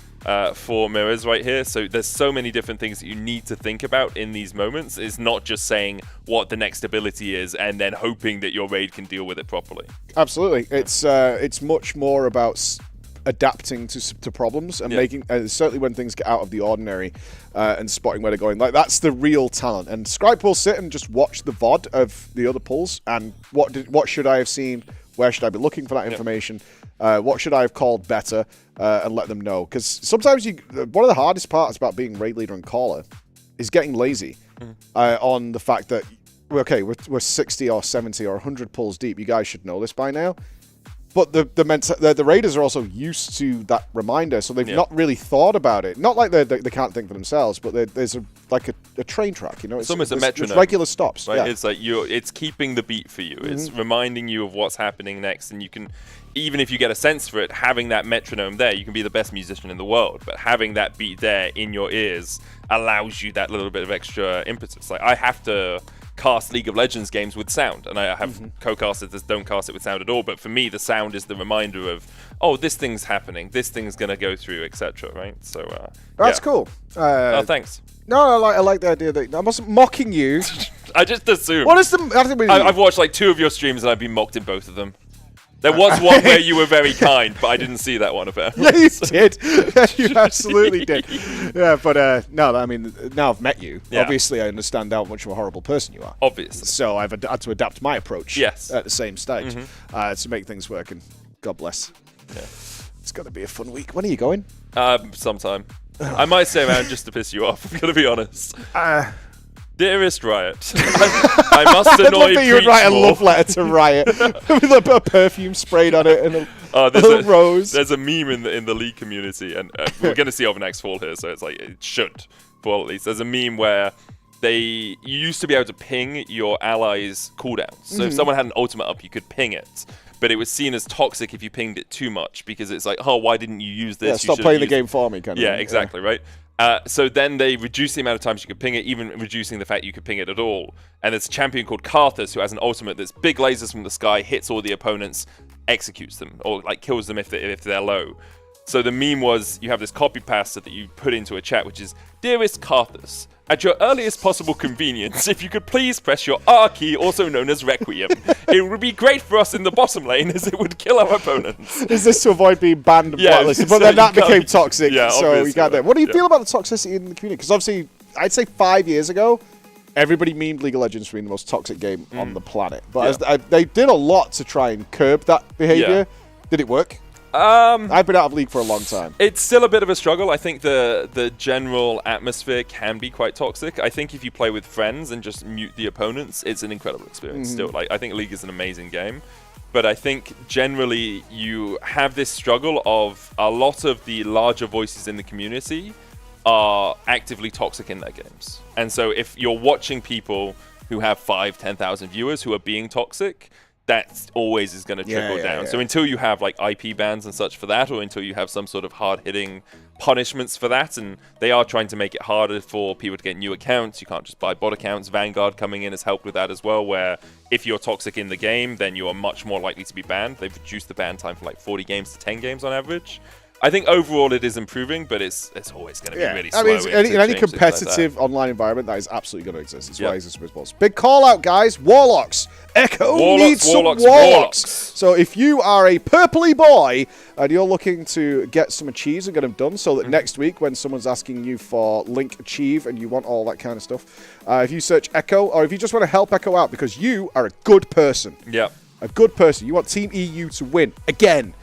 for Mirez right here. So there's so many different things that you need to think about in these moments. It's not just saying what the next ability is and then hoping that your raid can deal with it properly. Absolutely. It's much more about adapting to problems and making, certainly when things get out of the ordinary, and spotting where they're going. Like, that's the real talent. And Scripe will sit and just watch the VOD of the other pulls and what should I have seen, where should I be looking for that information, what should I have called better, and let them know. Because sometimes one of the hardest parts about being raid leader and caller is getting lazy. on the fact that we're 60 or 70 or 100 pulls deep. You guys should know this by now. But the raiders are also used to that reminder, so they've not really thought about it. Not like they can't think for themselves, but there's a train track, you know. It's almost a metronome. It's regular stops. Right? Yeah. It's like it's keeping the beat for you. It's reminding you of what's happening next, and you can, even if you get a sense for it, having that metronome there, you can be the best musician in the world. But having that beat there in your ears allows you that little bit of extra impetus. Like I have to cast League of Legends games with sound, and I have co-casters that don't cast it with sound at all, but for me the sound is the reminder of, oh, this thing's happening, this thing's gonna go through, etc. Right? So that's cool. Oh, thanks. No, I like the idea that I wasn't mocking you. I just assumed. What is the? I've watched like 2 of your streams and I've been mocked in both of them. There was one where you were very kind, but I didn't see that one apparently. Yeah, you did. You absolutely did. Yeah, but no, I mean, now I've met you. Yeah. Obviously, I understand how much of a horrible person you are. Obviously. So I've had to adapt my approach. Yes. At the same stage to make things work. And God bless. Yeah. It's going to be a fun week. When are you going? Sometime. I might stay around just to piss you off. I'm gonna be honest. Dearest Riot, I must annoy I'd love that you would write a love letter to Riot with a bit of perfume sprayed on it and a little rose. There's a meme in the League community, and we're going to see over next fall here, so it's like it should fall at least. There's a meme where you used to be able to ping your allies' cooldowns. So if someone had an ultimate up, you could ping it. But it was seen as toxic if you pinged it too much, because it's like, oh, why didn't you use this? Yeah, stop playing the game for me, kind of. Yeah, exactly, right? So then they reduced the amount of times you could ping it, even reducing the fact you could ping it at all. And there's a champion called Karthus who has an ultimate that's big lasers from the sky, hits all the opponents, executes them, or like kills them if they're low. So the meme was, you have this copy pasta that you put into a chat, which is, Dearest Karthus, at your earliest possible convenience, if you could please press your R key, also known as Requiem. It would be great for us in the bottom lane, as it would kill our opponents. Is this to avoid being banned and blacklisted? But then that became toxic, so we got that. What do you feel about the toxicity in the community? Because obviously, I'd say 5 years ago, everybody memed League of Legends for being the most toxic game on the planet. But they did a lot to try and curb that behavior. Did it work? I've been out of League for a long time. It's still a bit of a struggle. I think the general atmosphere can be quite toxic. I think if you play with friends and just mute the opponents, it's an incredible experience still. Like, I think League is an amazing game. But I think generally you have this struggle of a lot of the larger voices in the community are actively toxic in their games. And so if you're watching people who have 5,000-10,000 viewers who are being toxic, that always is going to trickle down. So until you have like IP bans and such for that, or until you have some sort of hard-hitting punishments for that, and they are trying to make it harder for people to get new accounts. You can't just buy bot accounts. Vanguard coming in has helped with that as well, where if you're toxic in the game, then you are much more likely to be banned. They've reduced the ban time from like 40 games to 10 games on average. I think overall it is improving, but it's always going to be really slow. I mean, in any competitive online environment, that is absolutely going to exist. It's why it's a response. Big call out, guys. Warlocks. Echo needs some Warlocks. So if you are a purpley boy and you're looking to get some achieves and get them done so that next week when someone's asking you for link achieve and you want all that kind of stuff, if you search Echo, or if you just want to help Echo out because you are a good person. Yeah. A good person. You want Team EU to win. Again.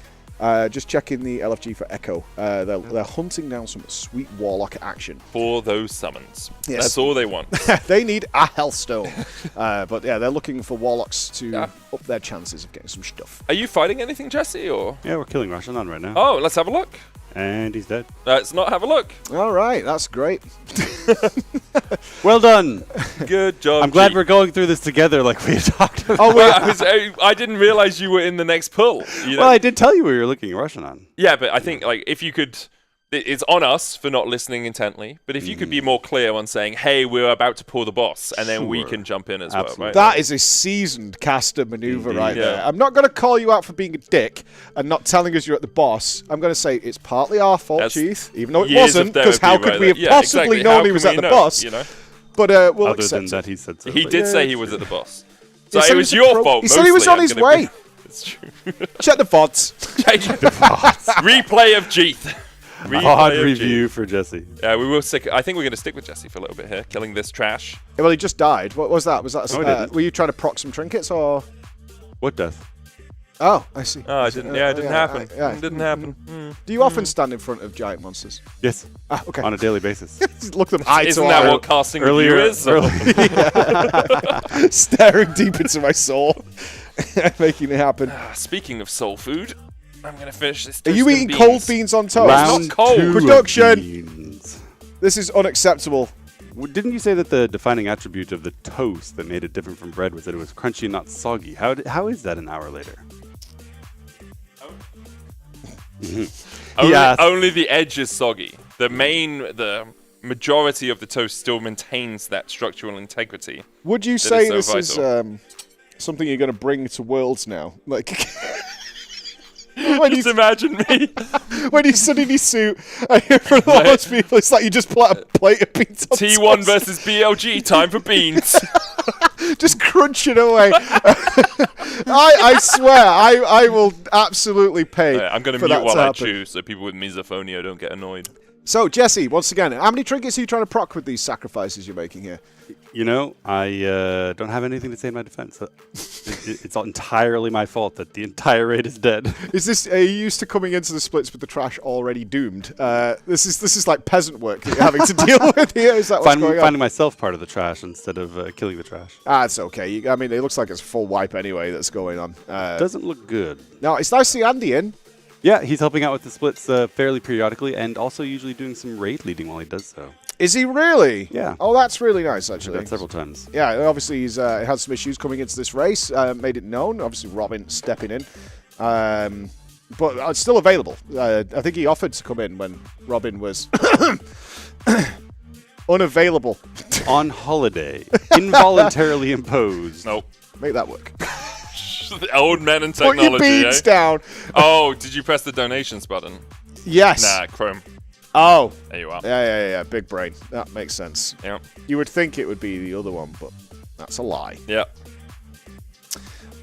Just check in the LFG for Echo. They're hunting down some sweet Warlock action. For those summons. Yes. That's all they want. They need a Hellstone. But yeah, they're looking for Warlocks to up their chances of getting some stuff. Are you fighting anything, Jesse? Or? Yeah, we're killing Rashan right now. Oh, let's have a look. And he's dead. Let's not have a look. All right, that's great. Well done. Good job. I'm glad we're going through this together like we had talked about. Oh, wait, I didn't realize you were in the next pull. You know? Well, I did tell you we were looking at Rashan on. Yeah, but I think like if you could... It's on us for not listening intently, but if you could be more clear on saying, hey, we're about to pull the boss, and then we can jump in as well, right? That is a seasoned caster maneuver there. I'm not going to call you out for being a dick and not telling us you're at the boss. I'm going to say it's partly our fault, Chief, even though it wasn't, because how could we have possibly known he was at the boss? You know? But we'll Other than that, he said so. He did say he was at the boss. So it was your fault. He said he was on his way. It's true. Check the VODs. Check the VODs. Replay of Jeeth. Hard review for Jesse. Yeah, we will stick. I think we're going to stick with Jesse for a little bit here, killing this trash. Well, he just died. What was that? Was that? Were you trying to proc some trinkets or? What death? Oh, I see. Oh, it didn't. Yeah, it didn't happen. yeah. It didn't happen. Do you often stand in front of giant monsters? Yes. Ah, okay. On a daily basis. Look them eye Isn't to that eye, what casting earlier- review is? staring deep into my soul, making it happen. Speaking of soul food, I'm gonna finish this. Are you toast and eating cold beans. beans on toast? Round not cold. 2 of Production. beans. This is unacceptable. Didn't you say that the defining attribute of the toast that made it different from bread was that it was crunchy and not soggy? How is that an hour later? Only the edge is soggy. The majority of the toast still maintains that structural integrity. Would you That say is so this is something you're going to bring to Worlds now? Like, Just imagine me. when you sit in your suit and you're in front of all those people, it's like you just put a plate of beans on T1 toast. versus BLG. Time for beans. Just crunching away. I swear, I will absolutely pay. I'm going to for mute that while to I happen. chew so people with misophonia don't get annoyed. So, Jesse, once again, how many trinkets are you trying to proc with these sacrifices you're making here? You know, I don't have anything to say in my defense. It's entirely my fault that the entire raid is dead. Are you used to coming into the splits with the trash already doomed? This is like peasant work that you're having to deal with here. Is that what's going on? Finding myself part of the trash instead of killing the trash. It's okay. I mean, it looks like it's full wipe anyway that's going on. Doesn't look good. No, it's nice to see Andy in. Yeah, he's helping out with the splits fairly periodically and also usually doing some raid leading while he does so. Is he really? Yeah. Oh, that's really nice, I've actually. done that several times. Yeah, obviously he's had some issues coming into this race, made it known. Obviously, Robin stepping in. But it's still available. I think he offered to come in when Robin was unavailable. On holiday. Involuntarily imposed. Nope. Make that work. Old men and Put technology. your beans down. Oh, did you press the donations button? Yes. Nah, Chrome. Oh. There you are. Yeah. Big brain. That makes sense. Yeah. You would think it would be the other one, but that's a lie. Yeah.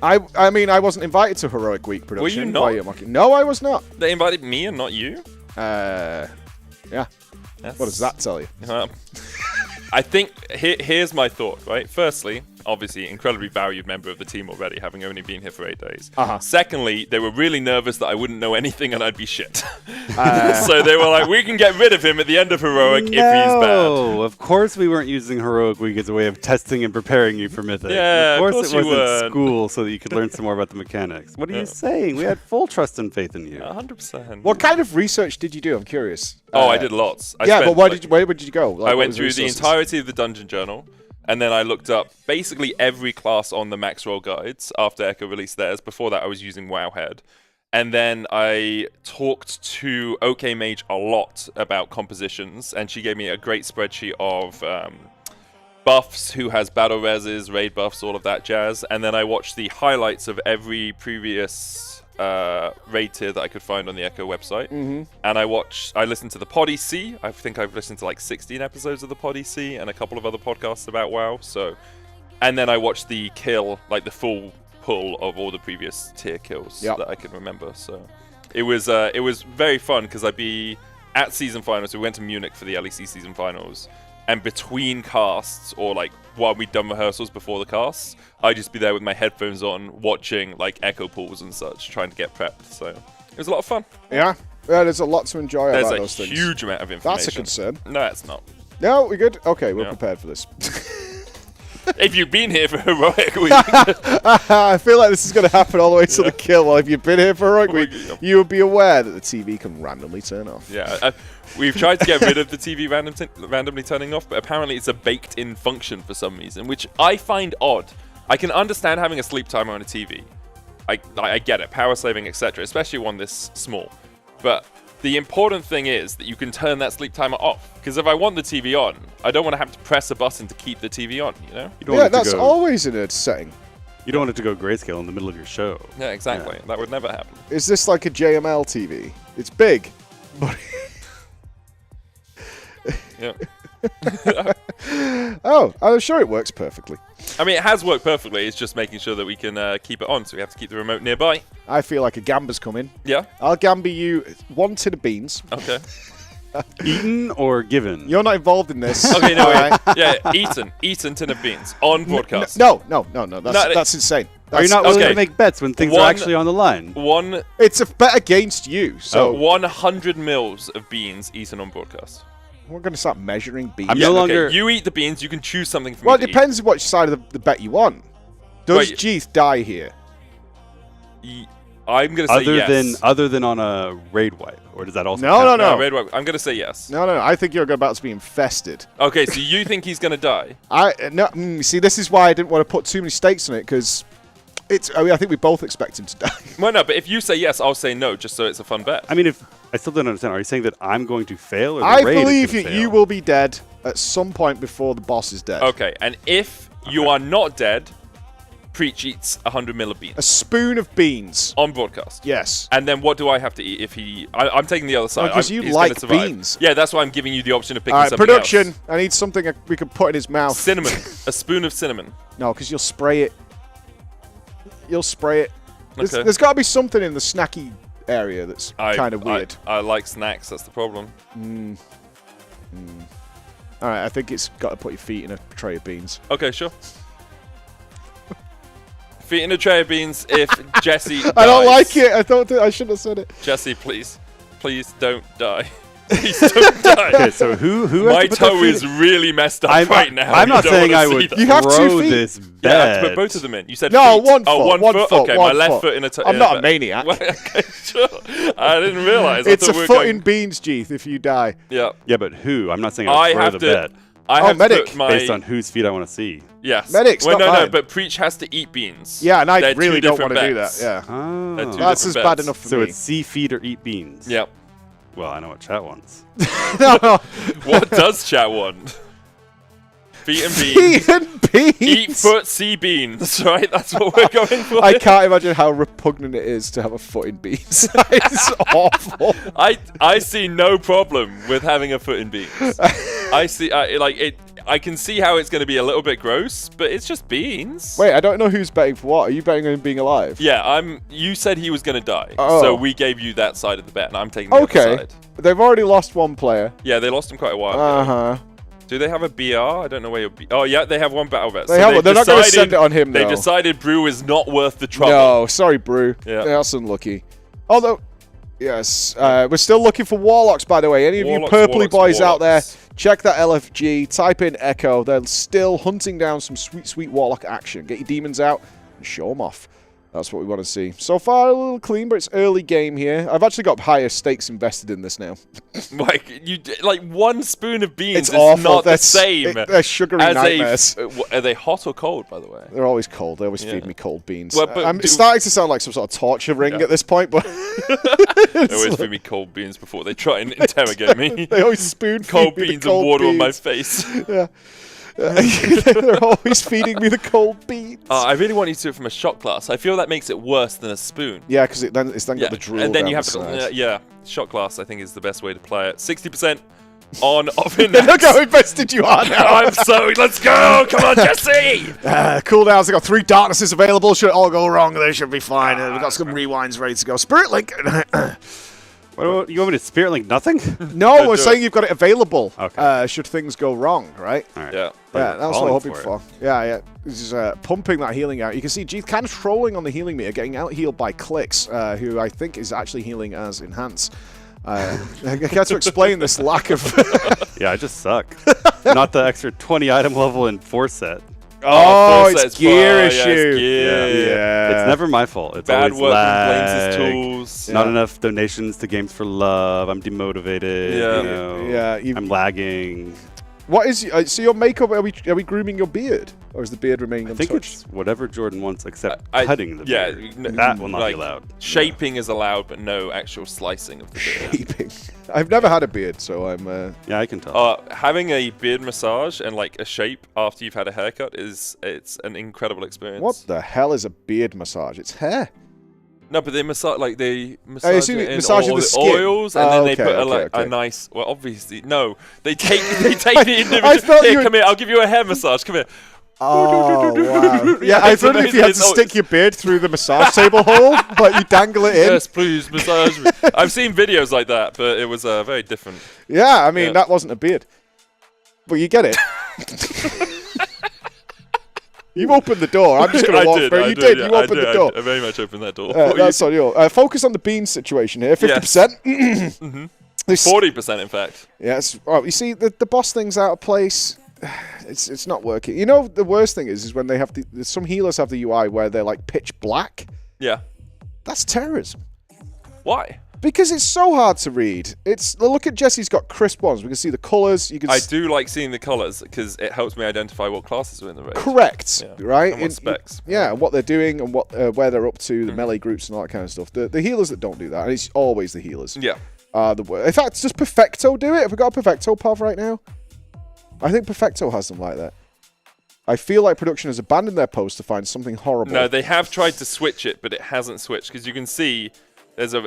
I mean, I wasn't invited to Heroic Week production. Were you not? By Yamaki. No, I was not. They invited me and not you? Yeah. What does that tell you? I think here's my thought, right? Firstly, obviously, incredibly valued member of the team already, having only been here for 8 days. Secondly, they were really nervous that I wouldn't know anything and I'd be shit. So they were like, we can get rid of him at the end of Heroic if he's bad. No, of course we weren't using Heroic Week as a way of testing and preparing you for Mythic. Yeah, of course of course it you wasn't weren't. school so that you could learn some more about the mechanics. What are you saying? We had full trust and faith in you. 100%. What kind of research did you do? I'm curious. I did lots. But where did you go? Like, I what went was through the resources? entirety of the Dungeon Journal, and then I looked up basically every class on the Max Roll guides after Echo released theirs. Before that, I was using Wowhead. And then I talked to OK Mage a lot about compositions, and she gave me a great spreadsheet of buffs, who has battle reses, raid buffs, all of that jazz. And then I watched the highlights of every previous raid tier that I could find on the Echo website. And I listened to the Pod EC. I think I've listened to like 16 episodes of the Pod EC and a couple of other podcasts about WoW. And then I watched the kill, like the full pull of all the previous tier kills that I can remember. So it was very fun because I'd be at season finals. We went to Munich for the LEC season finals, and between casts, or like while we'd done rehearsals before the casts, I'd just be there with my headphones on, watching like echo pools and such, trying to get prepped. So it was a lot of fun. Yeah, there's a lot to enjoy about There's those a things. huge amount of information. That's a concern. No, it's not. No, we're good. Okay, we're prepared for this. If you've been here for Heroic Week. I feel like this is going to happen all the way to the kill. Well, if you've been here for Heroic Week, you will be aware that the TV can randomly turn off. Yeah, we've tried to get rid of the TV randomly turning off, but apparently it's a baked-in function for some reason, which I find odd. I can understand having a sleep timer on a TV. I get it, power saving, etc., especially one this small. But the important thing is that you can turn that sleep timer off. Because if I want the TV on, I don't want to have to press a button to keep the TV on, you know? You don't want it to that's always in a setting. You don't want it to go grayscale in the middle of your show. Yeah, exactly. Yeah. That would never happen. Is this like a JML TV? It's big, but... Yeah. Oh, I'm sure it works perfectly. I mean, it has worked perfectly. It's just making sure that we can keep it on, so we have to keep the remote nearby. I feel like a gamba's coming. Yeah? I'll gamba you 1 tin of beans. Okay. Eaten or given? You're not involved in this. Okay, no, Alright? yeah, eaten tin of beans on broadcast. No. That's insane. Are you That's- not willing okay. to make bets when things are actually on the line? It's a bet against you. So 100 mils of beans eaten on broadcast. we're going to start measuring beans. I'm no longer. Okay, you eat the beans. You can choose something from. Well, it depends on which side of the bet you want. Does Jeeth die here? I'm going to say yes. Other than on a raid wipe, or does that also? No. I'm going to say yes. No. I think you're about to be infested. Okay, so you think he's going to die? See, this is why I didn't want to put too many stakes on it because I think we both expect him to die. Well, no, but if you say yes, I'll say no, just so it's a fun bet. I mean, if I still don't understand. Are you saying that I'm going to fail, or the I raid is believe gonna fail? you will be dead at some point before the boss is dead. Okay, and if you are not dead, Preach eats 100 mil of beans. A spoon of beans. On broadcast. Yes. And then what do I have to eat if he... I'm taking the other side. Because you he's like gonna survive. beans. Yeah, that's why I'm giving you the option of picking All right, something production. else. I need something we can put in his mouth. Cinnamon. A spoon of cinnamon. No, because you'll spray it. You'll spray it. Okay. There's got to be something in the snacky area that's kind of weird. I like snacks, that's the problem. All right, I think it's got to put your feet in a tray of beans. Okay, sure. Feet in a tray of beans if Jesse dies. I don't like it. I shouldn't have said it. Jesse, please don't die. Please don't die. Okay, so who My has to put their toe feet is in? really messed up right now. I'm not You don't saying wanna I see would that. You have 2 throw feet. this Yeah, bet. I have to put both of them in. You said No, feet. one Oh, foot. one foot. Okay, my one left foot. foot in a toe. I'm not a maniac. Well, okay, sure. I didn't realize. I It's thought a we were foot going- in beans, Jeeth, if you die. Yeah. Yeah, but who? I'm not saying I I'll throw have the to. bet I have to Medic. put my based on whose feet I want to see. yes. Medic's Well, not no, mine. but Preach has to eat beans. Yeah, and I They're really two don't want to different do that. bets. Yeah. Oh. They're two That's as different bad bets. enough for So me. it's see feet or eat beans. Yep. Well, I know what chat wants. No. What does chat want? Feet and beans. Feet and beans. Eat foot, see beans. Right? That's what we're going for. I can't imagine how repugnant it is to have a foot in beans. It's awful. I see no problem with having a foot in beans. I see, I can see how it's going to be a little bit gross, but it's just beans. Wait, I don't know who's betting for what. Are you betting on him being alive? Yeah, you said he was going to die, Oh. so we gave you that side of the bet, and I'm taking the Okay. other side. They've already lost one player. Yeah, they lost him quite a while ago. Uh-huh. Do they have a BR? I don't know where your Oh, yeah, they have one battle bet. They're not going to send it on him, They though. decided Brew is not worth the trouble. No, sorry, Brew. Yeah. That's unlucky. Although, yes, we're still looking for Warlocks, by the way. Any of you Warlocks, purpley Warlocks, boys out there, Warlocks. check that LFG, type in Echo. They're still hunting down some sweet, sweet Warlock action. Get your demons out and show them off. That's what we want to see. So far, a little clean, but it's early game here. I've actually got higher stakes invested in this now. Like one spoon of beans It's is awful. not the They're same. They're sugary as nightmares. Are they hot or cold, by the way? They're always cold. They always Yeah. feed me cold beans. Well, but It's starting to sound like some sort of torture ring Yeah. at this point, but They always feed me cold beans before they try and interrogate me. they always spoon feed Cold me the beans cold and water on my beans. face. Yeah. They're always feeding me the cold beans. I really want you to do it from a shot glass. I feel that makes it worse than a spoon. Yeah, because it's then got the drool and then down you have the to. side. Yeah, shot glass. I think is the best way to play it. 60% on oven. Look how invested you are now. I'm so. Let's go! Come on, Jesse! Cooldowns, they've got 3 darknesses available. Should it all go wrong, they should be fine. We've got some rewinds ready to go. Spirit Link. What, you want me to spirit link nothing? No, we're do saying you've got it available. Okay. Should things go wrong, right? All right. Yeah. Yeah, that's what I'm Calling hoping for for. Yeah. This is pumping that healing out. You can see Jeeth kind of trolling on the healing meter, getting out healed by Clicks, who I think is actually healing as Enhance. I got to explain this lack of... Yeah, I just suck. Not the extra 20 item level in 4 set. Oh, Force it's set's gear fire, yes, issue. gear. Yeah. It's never my fault. It's Bad always work lag. from Blames' tools. Not enough donations to Games for Love. I'm demotivated. Yeah. You know, Yeah, I'm lagging. What is so your makeup? Are we grooming your beard, or is the beard remaining I untouched? think it's whatever Jordan wants, except I- cutting the yeah, beard. That will not like, be allowed. Shaping is allowed, but no actual slicing of the beard. Shaping. I've never had a beard, so I'm. Yeah, I can tell. Having a beard massage and like a shape after you've had a haircut it's an incredible experience. What the hell is a beard massage? It's hair. No, but they massage assume it in massaging all the the skin. oils, and Oh, then they okay, put okay. a nice. Well, obviously, no. They take the individual. I thought Here, you were- come here. I'll give you a hair massage. Come here. Oh, wow. Yeah, I was wondering if you had to amazing. stick your beard through the massage table hole, but you dangle it in. Yes, please massage me. I've seen videos like that, but it was very different. Yeah, I mean, Yeah. that wasn't a beard. But you get it. You opened the door. I'm just going to walk through. You did. You opened the door. I very much opened that door. That's on you. Focus on the beans situation here. 50%. Mm-hmm. 40%, in fact. Yes. Oh, you see, the boss thing's out of place. It's not working. You know, the worst thing is when they have some healers have the UI where they're like pitch black. Yeah. That's terrorism. Why? Because it's so hard to read. Look at Jesse's got crisp ones. We can see the colors. You can. I do like seeing the colors because it helps me identify what classes are in the raid. Correct. Yeah. Right. And what specs. Yeah, what they're doing and what where they're up to, the melee groups and all that kind of stuff. The healers that don't do that, and it's always the healers. Yeah. The worst. In fact, does Perfecto do it? Have we got a Perfecto POV right now? I think Perfecto has them like that. I feel like production has abandoned their post to find something horrible. No, they have tried to switch it, but it hasn't switched because you can see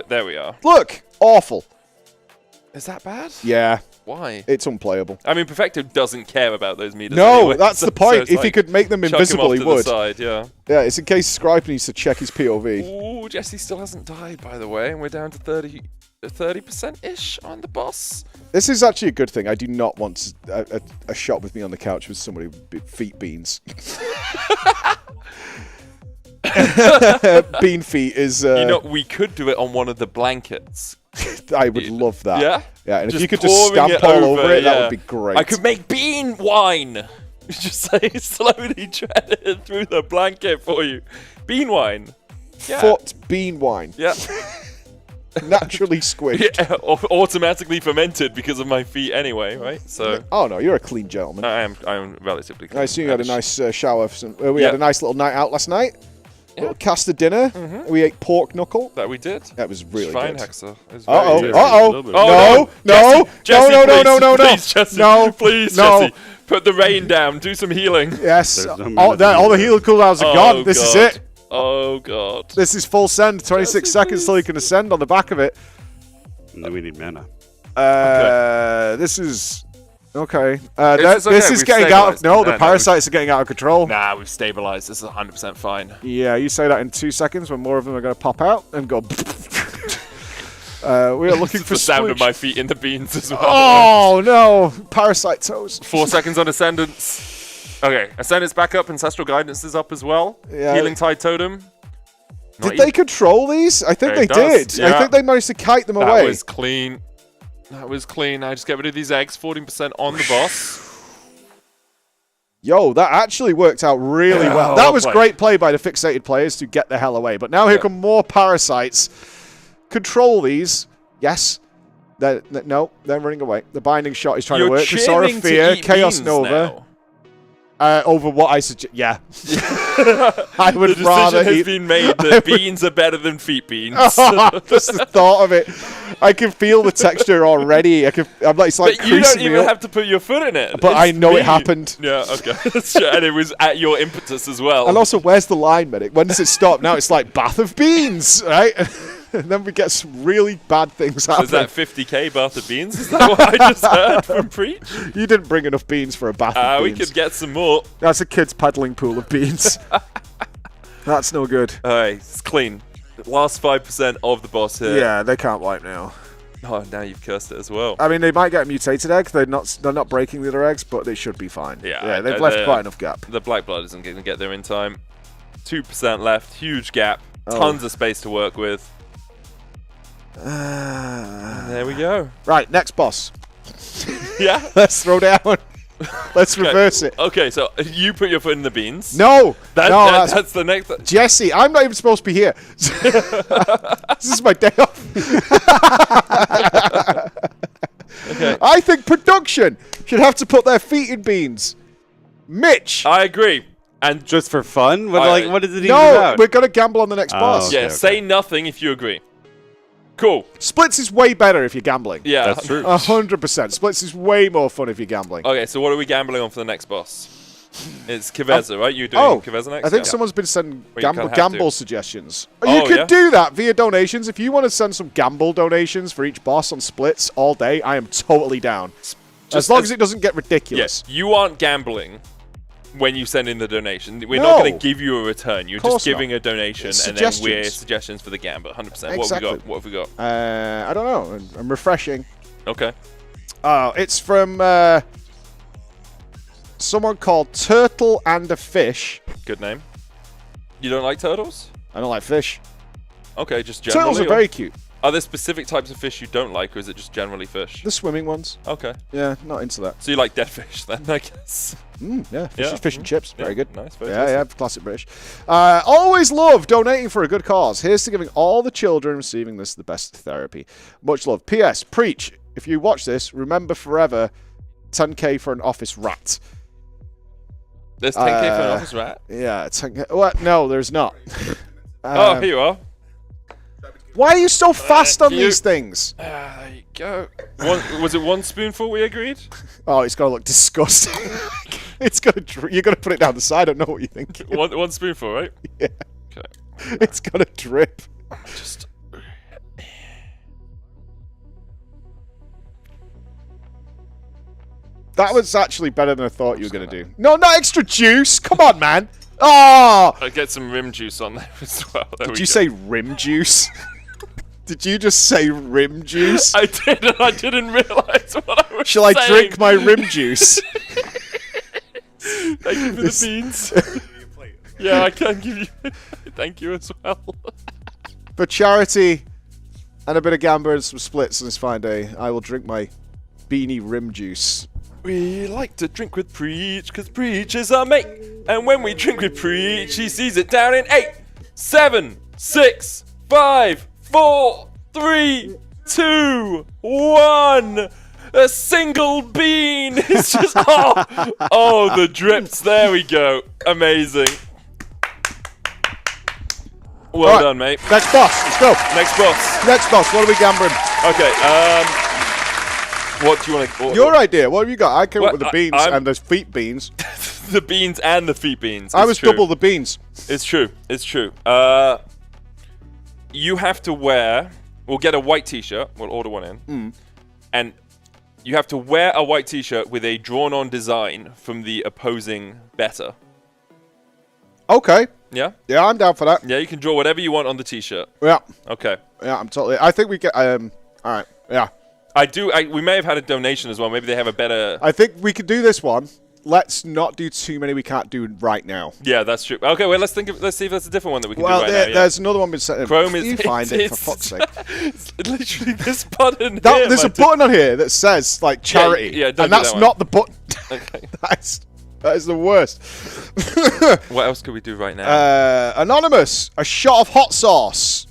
there we are. Look, awful. Is that bad? Yeah. Why? It's unplayable. I mean, Perfecto doesn't care about those meters. No, anyway, that's the point. it's If like, he could make them chuck 'em invisible, off he to would. The side, yeah. Yeah, it's in case Scribe needs to check his POV. Ooh, Jesse still hasn't died, by the way, and we're down to 30%-ish on the boss. This is actually a good thing. I do not want a shot with me on the couch with somebody with feet beans. Bean feet is... you know, we could do it on one of the blankets. I would love that. Yeah? Yeah, and if Just you could just pouring stamp all over it, yeah. that would be great. I could make bean wine. Just say slowly tread it through the blanket for you. Bean wine. Yeah. Foot bean wine. Yeah. Naturally squished. Yeah, automatically fermented because of my feet anyway, right? So Oh no, you're a clean gentleman. I am relatively clean. I assume you had a nice shower. We had a nice little night out last night. Little caster dinner. We ate pork knuckle. That we did. That was really good. Schweinhaxer. Uh-oh. Oh, No. Jesse, No. Please, Jesse. No. Please, No. Jesse. Put the rain down. Do some healing. Yes. There's no All the healing cooldowns are gone. This is it. Oh, God. This is full send. 26 Jesse, seconds till you can ascend on the back of it. And then we need mana. This is... Okay. This is okay. This is We've getting out of... stabilised. No, the No, parasites are getting out of control. Nah, we've stabilized. This is 100% fine. Yeah, you say that in 2 seconds when more of them are going to pop out and go... we are looking It's for the sound of splooge. my feet in the beans as well. Oh, no. Parasite toes. 4 seconds on Ascendance. Okay, Ascendance back up. Ancestral Guidance is up as well. Yeah. Healing Tide Totem. Did they control these? I think It they does, did. yeah. I think they managed to kite them That away. was clean. That was clean. I just get rid of these eggs. 14% on the boss. Yo, that actually worked out really Yeah, well. well That was played. great play by the fixated players to get the hell away. But now here come more parasites. Control these. Yes. No, they're running away. The binding shot is trying to work. Restore of cheering to Fear, eat Chaos beans Nova. now. Over what I suggest. Yeah. I would The rather decision has eat. been made that beans are better than feet beans. Just the thought of it. I can feel the texture already. I'm like, it's like But you don't creasing me even up. have to put your foot in it. But It's I know it me. happened. Yeah, okay. And it was at your impetus as well. And also, where's the line, medic? When does it stop? Now it's like bath of beans, right? And then we get some really bad things So happen. is that 50k bath of beans? Is that what I just heard from Preach? You didn't bring enough beans for a bath of We beans. could get some more. That's a kid's paddling pool of beans. That's no good. Alright, it's clean. Last 5% of the boss here. Yeah, they can't wipe now. Oh, now you've cursed it as well. I mean, they might get a mutated egg. They're not breaking the other eggs, but they should be fine. Yeah, they've left quite enough gap. The Black Blood isn't going to get there in time. 2% left, huge gap. Oh. Tons of space to work with. There we go. Right, next boss. Yeah? Let's throw down. Let's reverse it. Okay, so you put your foot in the beans. No, That's the next... Jesse, I'm not even supposed to be here. This is my day off. Okay. I think production should have to put their feet in beans. Mitch. I agree. And Just for fun? What, I- what is it even No, about? we're going to gamble on the next boss. okay, yeah, say nothing if you agree. Cool. Splits is way better if you're gambling. Yeah. That's true. 100%. Splits is way more fun if you're gambling. Okay, so what are we gambling on for the next boss? It's Kaveza, right? You're doing Kaveza next? I think Yeah. someone's been sending Well, you can't have gamble to. suggestions. Oh, You could yeah? do that via donations. If you want to send some gamble donations for each boss on splits all day, I am totally down. As long as it doesn't get ridiculous. Yes, you aren't gambling. when you send in the donation. We're No. not going to give you a return. You're Course just giving not. a donation, It's and then we're suggestions. suggestions for the gambit. 100%. Exactly. What have we got? I don't know. I'm refreshing. Okay. Oh, it's from someone called Turtle and a Fish. Good name. You don't like turtles? I don't like fish. Okay, just generally. Turtles are very cute. Are there specific types of fish you don't like, or is it just generally fish? The swimming ones. Okay. Yeah, not into that. So you like dead fish then, I guess. Yeah, Yeah. fish and chips. Very good. Nice. Very Yeah, tasty. yeah, classic British. Always love donating for a good cause. Here's to giving all the children receiving this the best therapy. Much love. P.S. Preach. If you watch this, remember forever 10k for an office rat. There's 10k for an office rat? Yeah, 10k. What? No, there's not. Oh, here you are. Why are you so fast on you. these things? There you go. Was it one spoonful we agreed? Oh, it's going to look disgusting. It's going to. You're going to put it down the side. I don't know what you think. One spoonful, right? Yeah. Okay. It's going to drip. Just. That was actually better than I thought you were going to do. No, not extra juice. Come on, man. Oh! I get some rim juice on there as well. Did you say rim juice? Did you just say rim juice? I did, and I didn't realise what I was Shall I saying. drink my rim juice? Thank you for the beans. Yeah, I can give you. Thank you as well. For charity and a bit of gamba and some splits on this fine day, I will drink my beanie rim juice. We like to drink with Preach, because Preach is our mate. And when we drink with Preach, he sees it down in 8, 7, 6, 5, 4, 3, 2, 1. A single bean. It's just, oh, the drips. There we go. Amazing. Well Right. done, mate. Next boss. Let's go. Next boss. Next boss. What are we gambling? Okay, what do you want to... Your idea. What have you got? I came up Well, with the beans I'm- and the feet beans. The beans and the feet beans. I It's was true. double the beans. It's true. It's true. You have to wear... We'll get a white t-shirt. We'll order one in. And you have to wear a white t-shirt with a drawn-on design from the opposing better. Okay. Yeah? Yeah, I'm down for that. Yeah, you can draw whatever you want on the t-shirt. Yeah. Okay. Yeah, I'm totally. I think we get. All right. Yeah. We may have had a donation as well. Maybe they have a better... I think we could do this one. Let's not do too many we can't do right now. Yeah, that's true. Okay, well, let's see if there's a different one that we can Well, do right now. Yeah. there's another one been set. Chrome is... You find it, for fuck's sake. It's literally this button here, There's a man. button on here that says, like, charity. yeah, don't and do that's that one. not the button. Okay. That is the worst. What else could we do right now? Anonymous. A shot of hot sauce.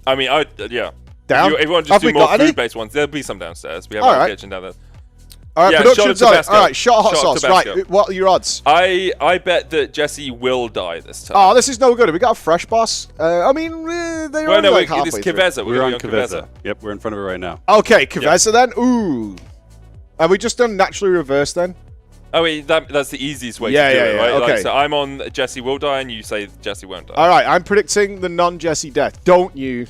I mean, yeah. Down. If you want to Have just we do more got any? food-based ones, there'll be some downstairs. We have All our right. kitchen down there. All right, Yeah, production's shot of on. Tabasco. All right, shot of hot Shot of sauce. Right, Tabasco. what are your odds? I bet that Jesse will die this time. Oh, this is no good. Have we got a fresh boss? I mean, they're well, only no, like it's halfway through. Kiveza. We're on Kiveza. Kiveza. Yep, we're in front of it right now. Okay, Kiveza then. Ooh. Have we just done naturally reverse then? Oh, wait, that's the easiest way Yeah, to do yeah, it, yeah, right? okay. Like, so I'm on Jesse will die, and you say Jesse won't die. All right, I'm predicting the non-Jesse death. Don't you?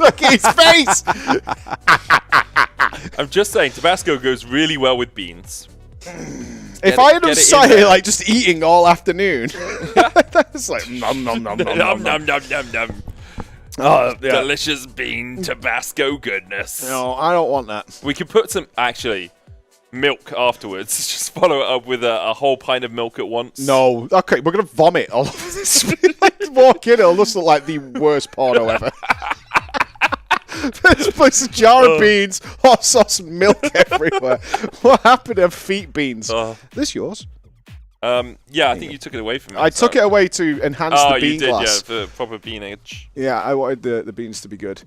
Look at his face. I'm just saying, Tabasco goes really well with beans. If I had him get it in sat there. here like just eating all afternoon, that's like nom nom nom nom nom. Nom, nom, nom, nom. Oh, yeah. Delicious bean Tabasco goodness. No, I don't want that. We could put some, actually, milk afterwards. Just follow it up with a whole pint of milk at once. No. Okay, we're gonna vomit all over this. Like, walk in, it'll just look like the worst porno ever. There's a jar of beans, hot sauce, and milk everywhere. What happened to feet beans? This yours? Yeah, I think you took it away from me. I took it away to enhance the bean you did, glass. yeah, for proper beanage. Yeah, I wanted the beans to be good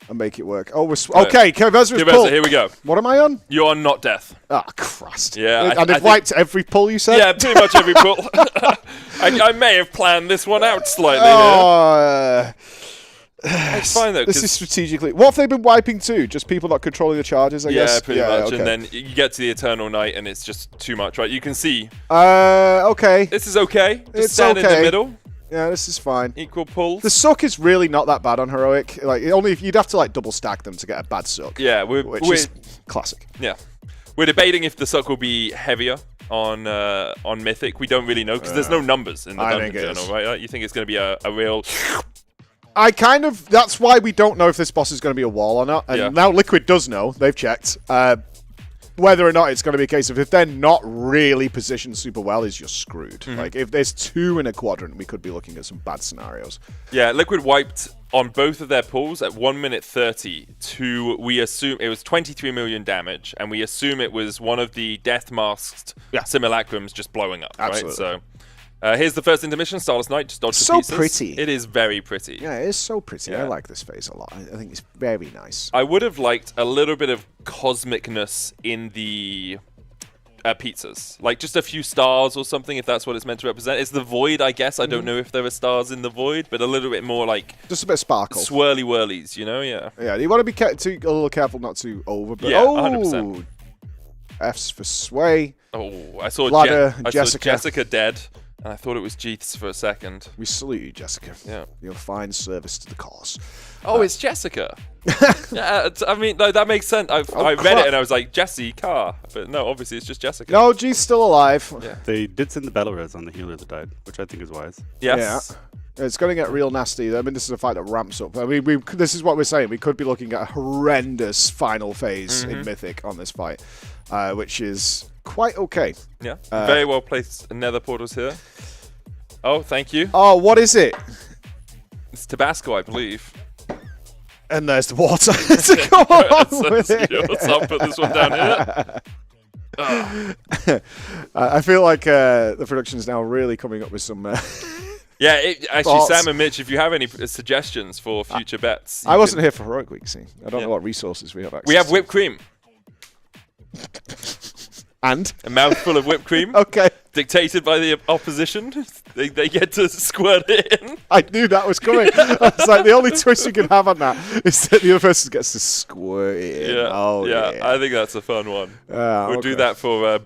and make it work. Oh, okay, Kiveza is Kiveza, pulled. here we go. What am I on? You're on not death. Oh, Christ. Yeah, And I they've think- wiped every pull you said? Yeah, pretty much every pull. I may have planned this one out slightly here. Oh, It's fine though. this 'cause- is strategically. What have they been wiping to? Just people not controlling the charges, I guess? Yeah, pretty much. okay. And then you get to the Eternal Night and it's just too much, right? You can see. Okay. This is okay. Just It's stand in okay. the middle. Yeah, this is fine. Equal pulls. The suck is really not that bad on heroic. Like, only if you'd have to like double stack them to get a bad suck. Yeah, which we're is classic. yeah. We're debating if the suck will be heavier on Mythic? We don't really know because there's no numbers in the dungeon journal, right? You think it's going to be a real... That's why we don't know if this boss is going to be a wall or not. And now Liquid does know. They've checked. Whether or not it's going to be a case of if they're not really positioned super well, is you're screwed. Like, if there's 2 in a quadrant, we could be looking at some bad scenarios. Yeah, Liquid wiped on both of their pulls at 1 minute 30 to, we assume, it was 23 million damage, and we assume it was one of the death-masked simulacrums just blowing up, right? So, here's the first intermission, Starless Night, just dodge the pieces. Pretty. It is very pretty. Yeah, it is so pretty. Yeah. I like this phase a lot. I think it's very nice. I would have liked a little bit of cosmicness in the pizzas. Like just a few stars or something, if that's what it's meant to represent. It's the void, I guess. I don't know if there are stars in the void, but a little bit more like... just a bit of sparkle. Swirly whirlies, you know? Yeah. Yeah, you want to be a little careful not to over... But 100%. F's for Sway. Oh, I saw Jessica dead. And I thought it was Jeeth's for a second. We salute you, Jessica. Yeah. Your fine service to the cause. Oh, it's Jessica. Yeah, I mean, no, that makes sense. I read it and I was like, Jessica. But no, obviously it's just Jessica. No, Jeeth's still alive. Yeah. They did send the battle res on the healer that died, which I think is wise. Yes. Yeah. It's going to get real nasty. I mean, this is a fight that ramps up. I mean, this is what we're saying. We could be looking at a horrendous final phase in Mythic on this fight, which is quite okay. Yeah. Very well placed nether portals here. Oh, thank you. Oh, what is it? It's Tabasco, I believe. And there's the water. Come on. I'll put this one down here. I feel like the production is now really coming up with some... yeah, actually, thoughts. Sam and Mitch, if you have any suggestions for future bets... I wasn't here for Heroic Week, see. I don't know what resources we have access We have to. whipped cream. And? A mouthful of whipped cream. Okay. Dictated by the opposition. They get to squirt it in. I knew that was coming. I was like, the only twist you can have on that is that the other person gets to squirt it in. Yeah, Oh, yeah. I think that's a fun one. We'll do that for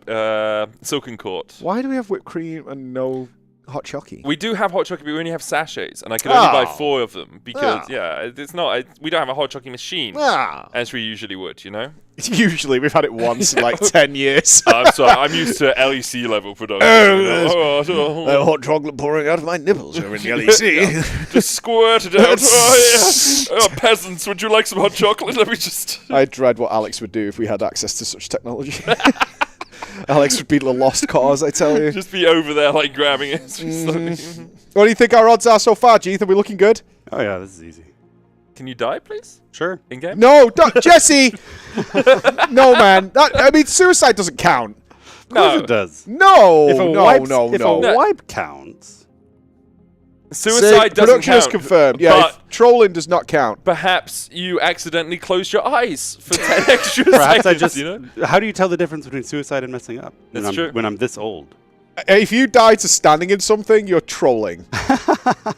Silken Court. Why do we have whipped cream and no hot chocolate? We do have hot chocolate, but we only have sachets, and I can only buy 4 of them because, it's not. We don't have a hot chocolate machine, as we usually would, you know. Usually, we've had it once in like 10 years. I'm sorry, I'm used to LEC level production. Hot chocolate pouring out of my nipples over in the LEC. Just squirt it out. Oh, peasants, would you like some hot chocolate? Let me just. I dread what Alex would do if we had access to such technology. Alex would be the lost cause, I tell you. Just be over there, like, grabbing it. What do you think our odds are so far, Jeeth? Are we looking good? Oh, yeah, this is easy. Can you die, please? Sure. In-game? No, Jesse! No, man. I mean, suicide doesn't count. Of course it does. No, If a wipe counts. Suicide doesn't production count. is confirmed. Yeah, But trolling does not count. perhaps you accidentally closed your eyes for 10 extra Perhaps seconds, I just... you know? How do you tell the difference between suicide and messing up? That's true. When I'm this old. If you die to standing in something, you're trolling.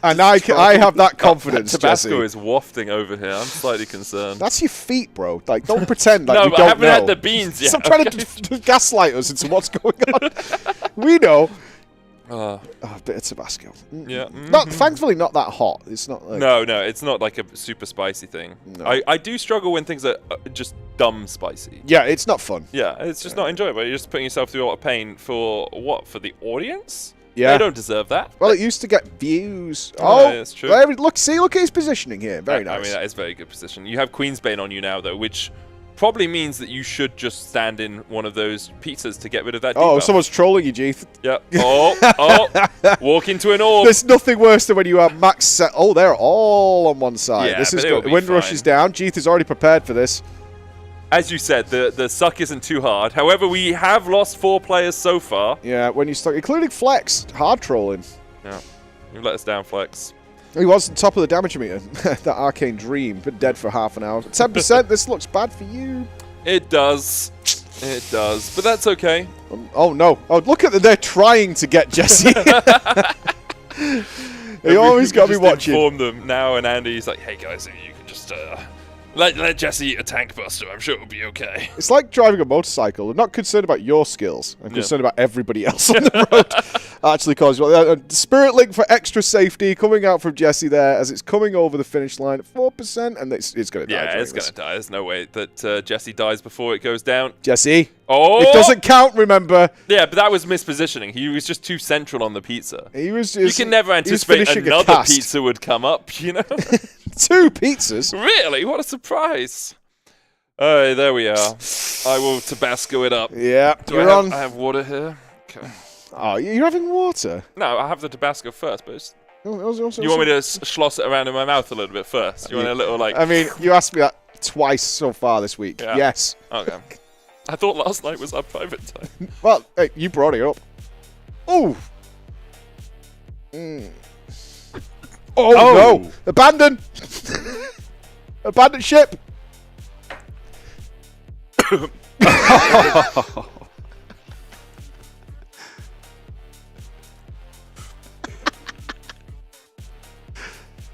And I have that confidence, Tabasco Jesse. is wafting over here. I'm slightly concerned. That's your feet, bro. Like, don't pretend like No, you but don't I haven't know. had the beans yet. Stop trying to gaslight us into what's going on. We know. Oh, a bit of Tabasco. yeah. Thankfully, not that hot. It's not like... No, it's not like a super spicy thing. No. I do struggle when things are just dumb spicy. Yeah, it's not fun. Yeah, it's just not enjoyable. You're just putting yourself through a lot of pain for what? For the audience? Yeah. They don't deserve that. Well, it used to get views. Oh, that's true. Look at his positioning here. Very nice. I mean, that is very good position. You have Queensbane on you now, though, which probably means that you should just stand in one of those pizzas to get rid of that debuff. Someone's trolling you, Jeeth. Yep. Walk into an orb. There's nothing worse than when you have max set. Oh, they're all on one side. Yeah, this is but it'll good. be Wind rush fine. is down. Jeeth is already prepared for this. As you said, the suck isn't too hard. However, we have lost 4 players so far. Yeah, when you start, including Flex, hard trolling. Yeah, you let us down, Flex. He was on top of the damage meter. That arcane dream, but dead for half an hour. 10%. This looks bad for you. It does. It does. But that's okay. Oh no! Oh, look at they're trying to get Jesse. You always got to be watching. Inform them now, and Andy's like, "Hey guys, if you can just let Jesse eat a tank buster, I'm sure it'll be okay." It's like driving a motorcycle. I'm not concerned about your skills. I'm concerned about everybody else on the road. actually caused Spirit Link for extra safety coming out from Jesse there as it's coming over the finish line at 4%, and it's going to die. Yeah, it's going to die. There's no way that Jesse dies before it goes down. Jesse. Oh! It doesn't count, remember. Yeah, but that was mispositioning. He was just too central on the pizza. He was You can never anticipate another pizza would come up, you know? 2 pizzas? Really? What a surprise. Oh, there we are. I will Tabasco it up. Yeah, I have water here. Okay. Oh, you're having water? No, I have the Tabasco first, but it's... You want me to schloss it around in my mouth a little bit first? You want a little, like... I mean, you asked me that twice so far this week. Yeah. Yes. Okay. I thought last night was our private time. Well, hey, you brought it up. Oh! Oh, no! Abandon! Abandon ship!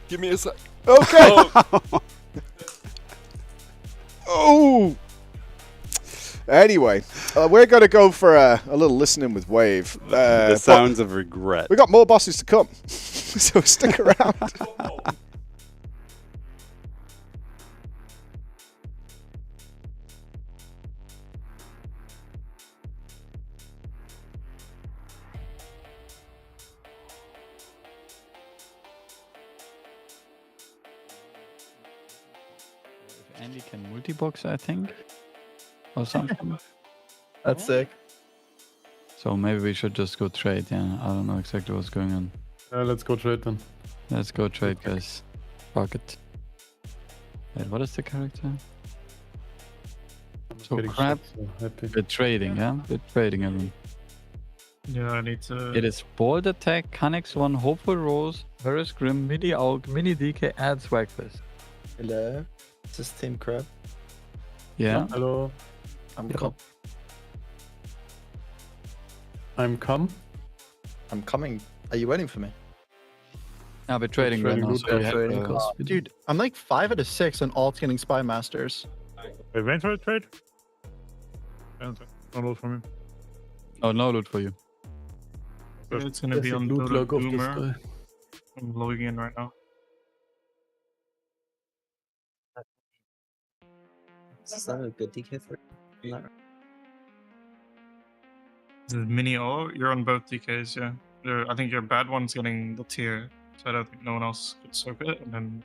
Give me a sec. Okay. Oh. Anyway, we're going to go for a little listening with Wave. The sounds of regret. We got more bosses to come, so stick around. Andy can multi-box, I think, or something. That's sick. So maybe we should just go trade. Yeah, I don't know exactly what's going on. Let's go trade then. Let's go trade, guys. Fuck it. Wait, what is the character? So Getting crap. so happy. We're trading, yeah? We're trading, everyone. Yeah, I need to... It is Bold Attack, Canex 1, Hopeful Rose, Varus Grim, Mini Aug, Mini DK, and Swagfest. Hello. This is Team Crab. Yeah? Hello. I'm coming. Are you waiting for me? Yeah, we're trading right now. So we have, Dude, I'm like 5 out of 6 on alt getting Spy Masters. Wait, wait for a trade? No loot for me. oh, no loot for you. It's going to be on loot log of this Boomer. guy. I'm logging in right now. Is that a good DK for This is Mini O. You're on both DKs, yeah. I think your bad one's getting the tier, so I don't think no one else could soak it. And then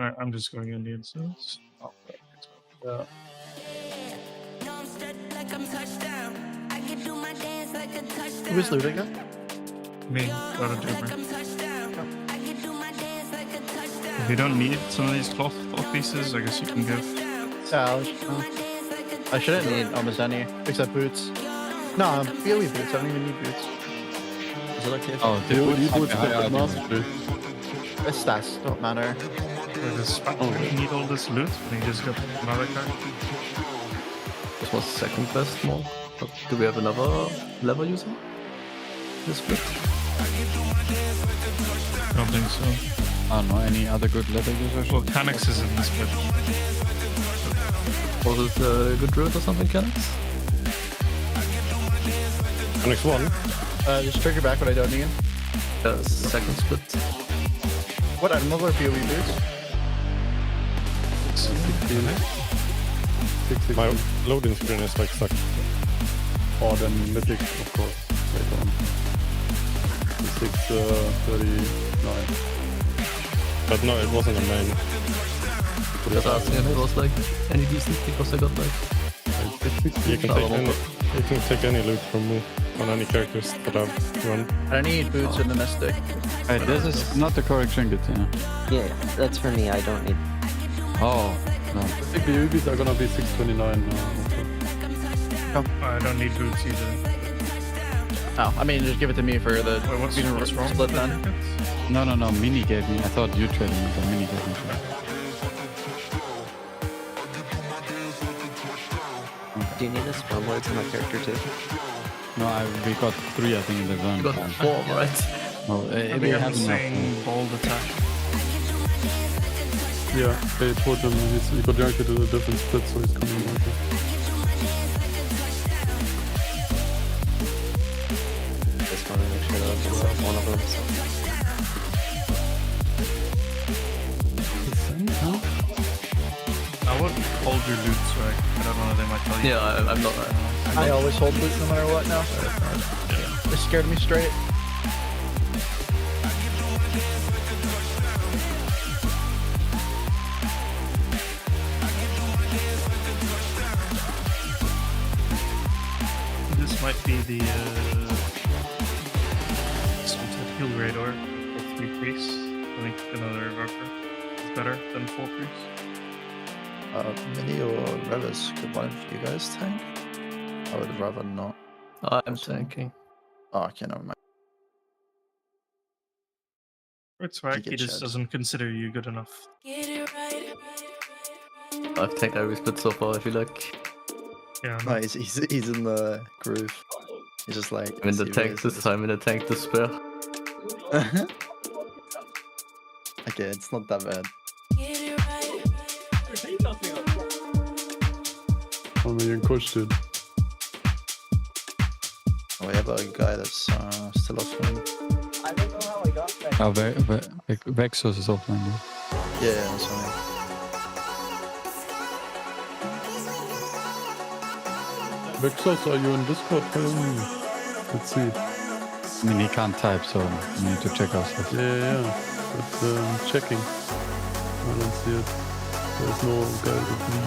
alright, I'm just going in the instance. Oh, Yeah. Who is looting it? me, go to Jumper. If you don't need some of these cloth pieces, I guess you can give. Yeah, I shouldn't need almost any, except boots. No, BOE boots, I don't even need boots. Is it okay? Oh, the boots are mastery. The stats don't matter. You need all this loot, and you just got another card. This was second best mod. But do we have another lever user? This split? I don't think so. I don't know, any other good leather users? Well, Canex is in this split. Was it good druid or something, Canex? Next one. Just trigger back what I don't need. Second split. What item level are BOE boots? 16. My loading screen is like stuck. Or then Mythic, of course, later on. 639. But no, it wasn't a main. Just asking if it was like any decent because I got like... You can take any loot from me on any characters that I've run. I need boots in the Mystic. Hey, this is not the correct trinket, yeah. Yeah, that's for me, I don't need... Oh, no. I think the UBs are gonna be 629 now. I don't need boots either. Oh, I mean, just give it to me for the Wait, what's wrong split with then. the No, Mini gave me. I thought you traded me, but Mini gave me. Do you need a spell lord to my character too? No, we got 3, I think, in the run. You got 4, right? No, I we mean, I'm have enough. saying bold attack. Yeah, they told him he got junked in a different split, so he's coming back. Just want to make sure that one of them. I would hold your loot, so I don't know, they might tell you. Yeah, I'm not. I always hold loot no matter what now. They scared me straight. This might be the Salted Heal Radar for 3 priests. I think another evoker is better than 4 priests. Mini or Revis, could one of you guys tank? I would rather not. I'm tanking. Oh, okay, never mind. It's right, get he just shed. doesn't consider you good enough. I've tanked every split so far, if you like. Yeah, No, he's in the groove. He's just like. I'm in the tank this time, in the tank to spare. Okay, it's not that bad. Oh man, you're coach, dude. Oh, we have a guy that's still offline. Oh, Vexos is offline, dude. Yeah, that's right. Vexos, are you in Discord? Let's see. I mean, he can't type, so we need to check our stuff. Yeah. But checking. I don't see it. There's no guy with me.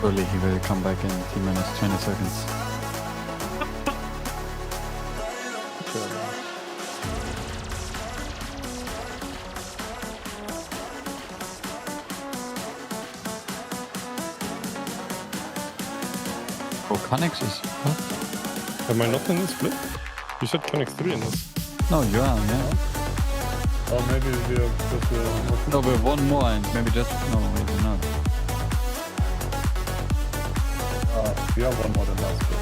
Surely he will come back in T minus 20 seconds. Oh, Connex is... What? Am I not in this split? You said Connex 3 in this. No, you are, yeah. Or maybe we are just No, but one more and maybe just... No, maybe not. we are one more than last split.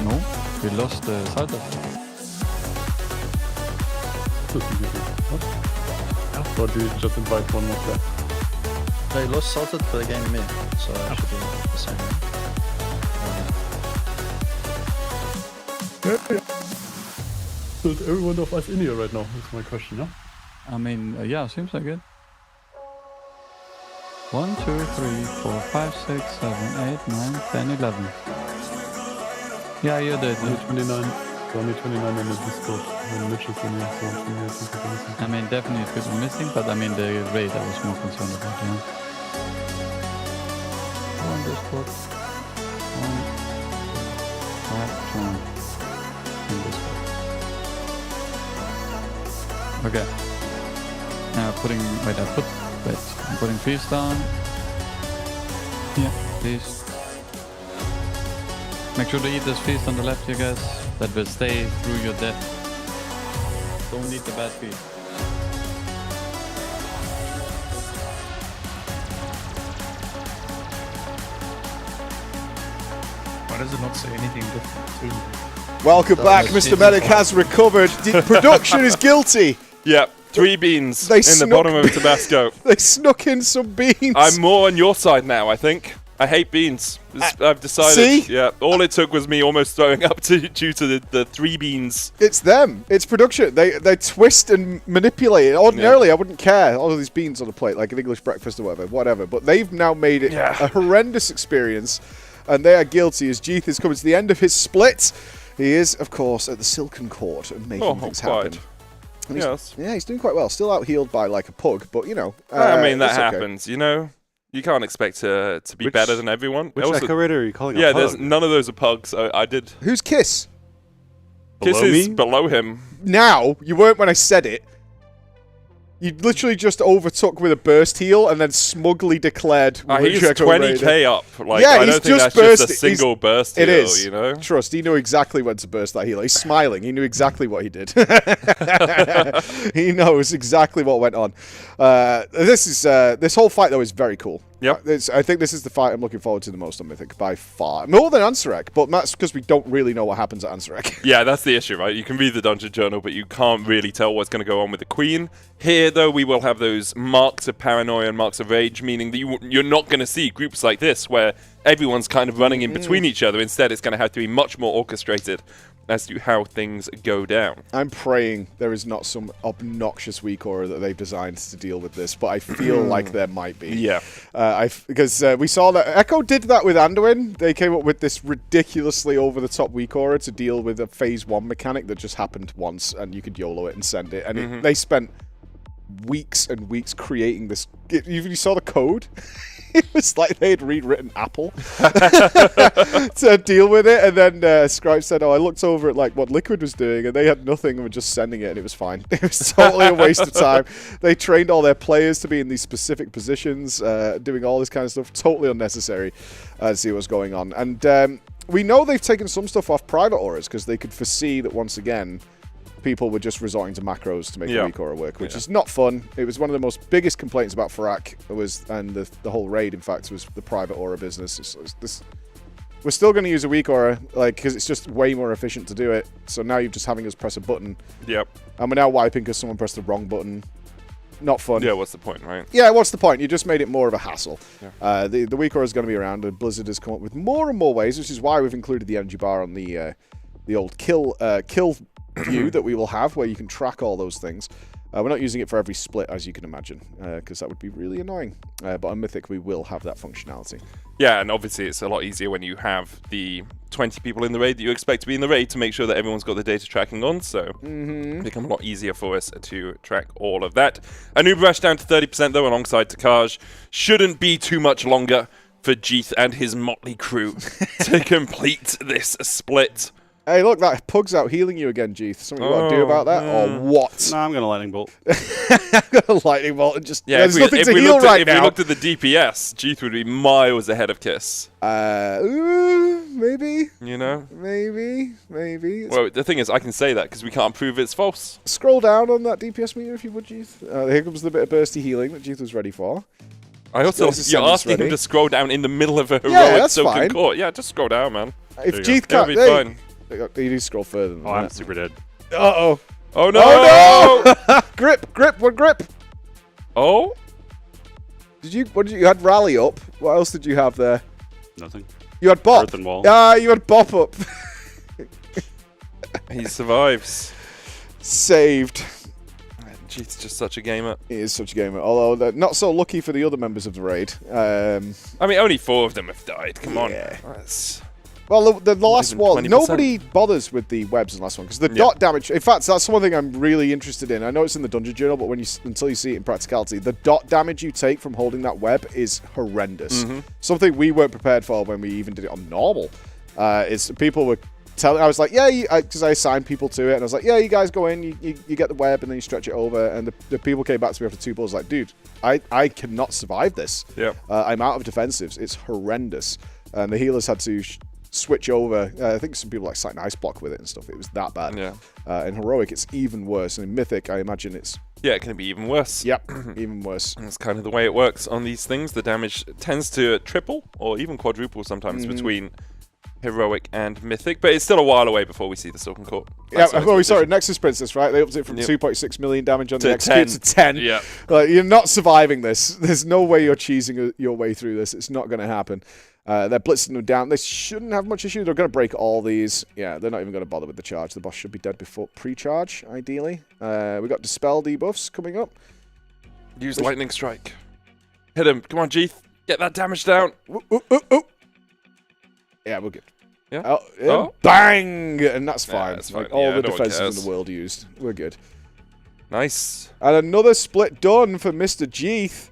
No, we lost the side of What? Or do you just invite one more guy? They lost Salted for the game me, so it should be the same. So is everyone of us in here right now? That's my question, yeah? I mean, yeah, seems like it. 1, 2, 3, 4, 5, 6, 7, 8, 9, 10, 11. Yeah, you did. Only 29. Only 29 in the Discord. And Mitch is in here, so I think we can listen. I mean, definitely people missing, but I mean, the raid I was more concerned about, yeah. One Discord. One. 5, 2. In Discord. Okay. Now I'm putting feast down. Yeah, please. Make sure to eat this feast on the left, you guys. That will stay through your death. Don't eat the bad feast. Why does it not say anything different too? Welcome back, Mr. Medic has recovered. Production is guilty. Yep, 3 beans They in the bottom of Tabasco. They snuck in some beans. I'm more on your side now, I think. I hate beans. I've decided. See? Yeah, all it took was me almost throwing up due to the 3 beans. It's them. It's production. They twist and manipulate it. Ordinarily, I wouldn't care. All of these beans on a plate, like an English breakfast or whatever. But they've now made it a horrendous experience, and they are guilty as Jeeth is coming to the end of his split. He is, of course, at the Silken Court and making things happen. Yes. Yeah, he's doing quite well. Still out healed by like a pug, but you know. I mean, that it's okay. happens, you know? You can't expect to be better than everyone. Which Also, Echo Raider are you calling a yeah, pug? there's none of those are pugs. I did. Who's Kiss? Kiss Below is me? below him. Now, you weren't when I said it. You literally just overtook with a burst heal and then smugly declared. He's Echo 20k Raider. up. Like, Yeah, I he's don't think just that's just a bursted. single burst heal, It is. you know? Trust, he knew exactly when to burst that heal. He's smiling. He knew exactly what he did. He knows exactly what went on. This whole fight, though, is very cool. Yep. I think this is the fight I'm looking forward to the most on Mythic by far. More than Ansarek, but that's because we don't really know what happens at Ansarek. Yeah, that's the issue, right? You can read the dungeon journal, but you can't really tell what's going to go on with the queen. Here, though, we will have those marks of paranoia and marks of rage, meaning that you're not going to see groups like this where everyone's kind of running in between each other. Instead, it's going to have to be much more orchestrated as to how things go down. I'm praying there is not some obnoxious weak aura that they've designed to deal with this, but I feel like there might be. Yeah. Because we saw that Echo did that with Anduin. They came up with this ridiculously over-the-top weak aura to deal with a phase 1 mechanic that just happened once, and you could YOLO it and send it. And they spent weeks and weeks creating this. You saw the code? It was like they had rewritten Apple to deal with it, and then Scribe said, "Oh, I looked over at like what Liquid was doing, and they had nothing and were just sending it, and it was fine. It was totally a waste of time. They trained all their players to be in these specific positions, doing all this kind of stuff, totally unnecessary. To see what's going on, and we know they've taken some stuff off private auras because they could foresee that once again." People were just resorting to macros to make the weak aura work, which is not fun. It was one of the most biggest complaints about Farak and the whole raid, in fact, was the private aura business. We're still going to use a weak aura, because it's just way more efficient to do it. So now you're just having us press a button. Yep. And we're now wiping because someone pressed the wrong button. Not fun. Yeah, what's the point, right? Yeah, what's the point? You just made it more of a hassle. Yeah. The weak aura is going to be around, and Blizzard has come up with more and more ways, which is why we've included the energy bar on the old kill view that we will have, where you can track all those things. We're not using it for every split, as you can imagine, because that would be really annoying. But on Mythic, we will have that functionality. Yeah, and obviously it's a lot easier when you have the 20 people in the raid that you expect to be in the raid to make sure that everyone's got the data tracking on, so it become a lot easier for us to track all of that. A new brush down to 30% though, alongside Takaj. Shouldn't be too much longer for Jeeth and his motley crew to complete this split. Hey, look, that pug's out healing you again, Jeeth. Something you want to do about that, or what? No, I'm going to Lightning Bolt. I'm going to Lightning Bolt and just... Yeah, there's nothing to heal right now. If we looked at the DPS, Jeeth would be miles ahead of Kiss. Maybe. You know? Maybe. Well, the thing is, I can say that because we can't prove it's false. Scroll down on that DPS meter if you would, Jeeth. Here comes the bit of bursty healing that Jeeth was ready for. I also... You're asking him to scroll down in the middle of a heroic Silken Court. Yeah, just scroll down, man. If Jeeth can't... It'll be fine. You need to scroll further than that. I'm super dead. Uh-oh. Oh, no! Oh, no! Grip! Oh? What did you had Rally up. What else did you have there? Nothing. You had Bop. Earthen Wall. You had Bop up. He survives. Saved. Jeeth's just such a gamer. He is such a gamer. Although, they're not so lucky for the other members of the raid. I mean, only 4 of them have died. Come on. Well, the last one, 20%. nobody bothers with the webs in the last one, because the dot damage, in fact, that's one thing I'm really interested in. I know it's in the Dungeon Journal, but until you see it in practicality, the dot damage you take from holding that web is horrendous. Something we weren't prepared for when we even did it on normal. Is people were telling, I was like, because I assigned people to it, and I was like, you guys go in, you get the web, and then you stretch it over, and the people came back to me after 2 balls like, dude, I cannot survive this. I'm out of defensives. It's horrendous. And the healers had to switch over. I think some people like sat an ice block with it and stuff. It was that bad. In Heroic, it's even worse. And in Mythic, I imagine it's... Yeah, it can be even worse. Yep, even worse. That's kind of the way it works on these things. The damage tends to triple or even quadruple sometimes between Heroic and Mythic, but it's still a while away before we see the Silken Court. We saw it Nexus Princess, right? They upped it from 2.6 million damage on the execute to 10. Yeah. Like, you're not surviving this. There's no way you're cheesing your way through this. It's not going to happen. They're blitzing them down. They shouldn't have much issue. They're going to break all these. Yeah, they're not even going to bother with the charge. The boss should be dead before pre-charge, ideally. We got Dispel debuffs coming up. Use Lightning Strike. Hit him. Come on, Jeeth. Get that damage down. Yeah, we're good. Yeah. Bang! And that's fine. That's fine. All the defenses in the world used. We're good. Nice. And another split done for Mr. Jeeth.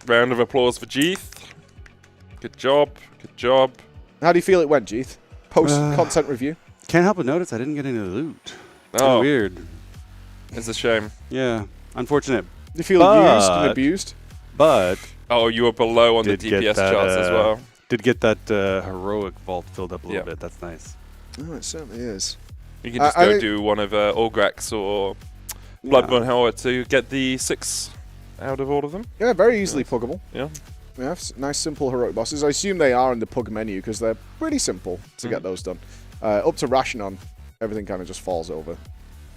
Round of applause for Jeeth. Good job. Good job. How do you feel it went, Jeeth? Post-content review? Can't help but notice I didn't get any loot. Oh. Weird. It's a shame. Yeah. Unfortunate. Do you feel used and abused? But... Oh, you were below on the DPS charts as well. Did get that Heroic vault filled up a little bit. That's nice. Oh, it certainly is. You can just go do one of Orgrax or Bloodborne Howard to get the 6 out of all of them. Yeah, very easily puggable. Yeah. Yeah, nice simple heroic bosses. I assume they are in the pug menu because they're pretty simple to get those done. Up to Rashan, everything kind of just falls over.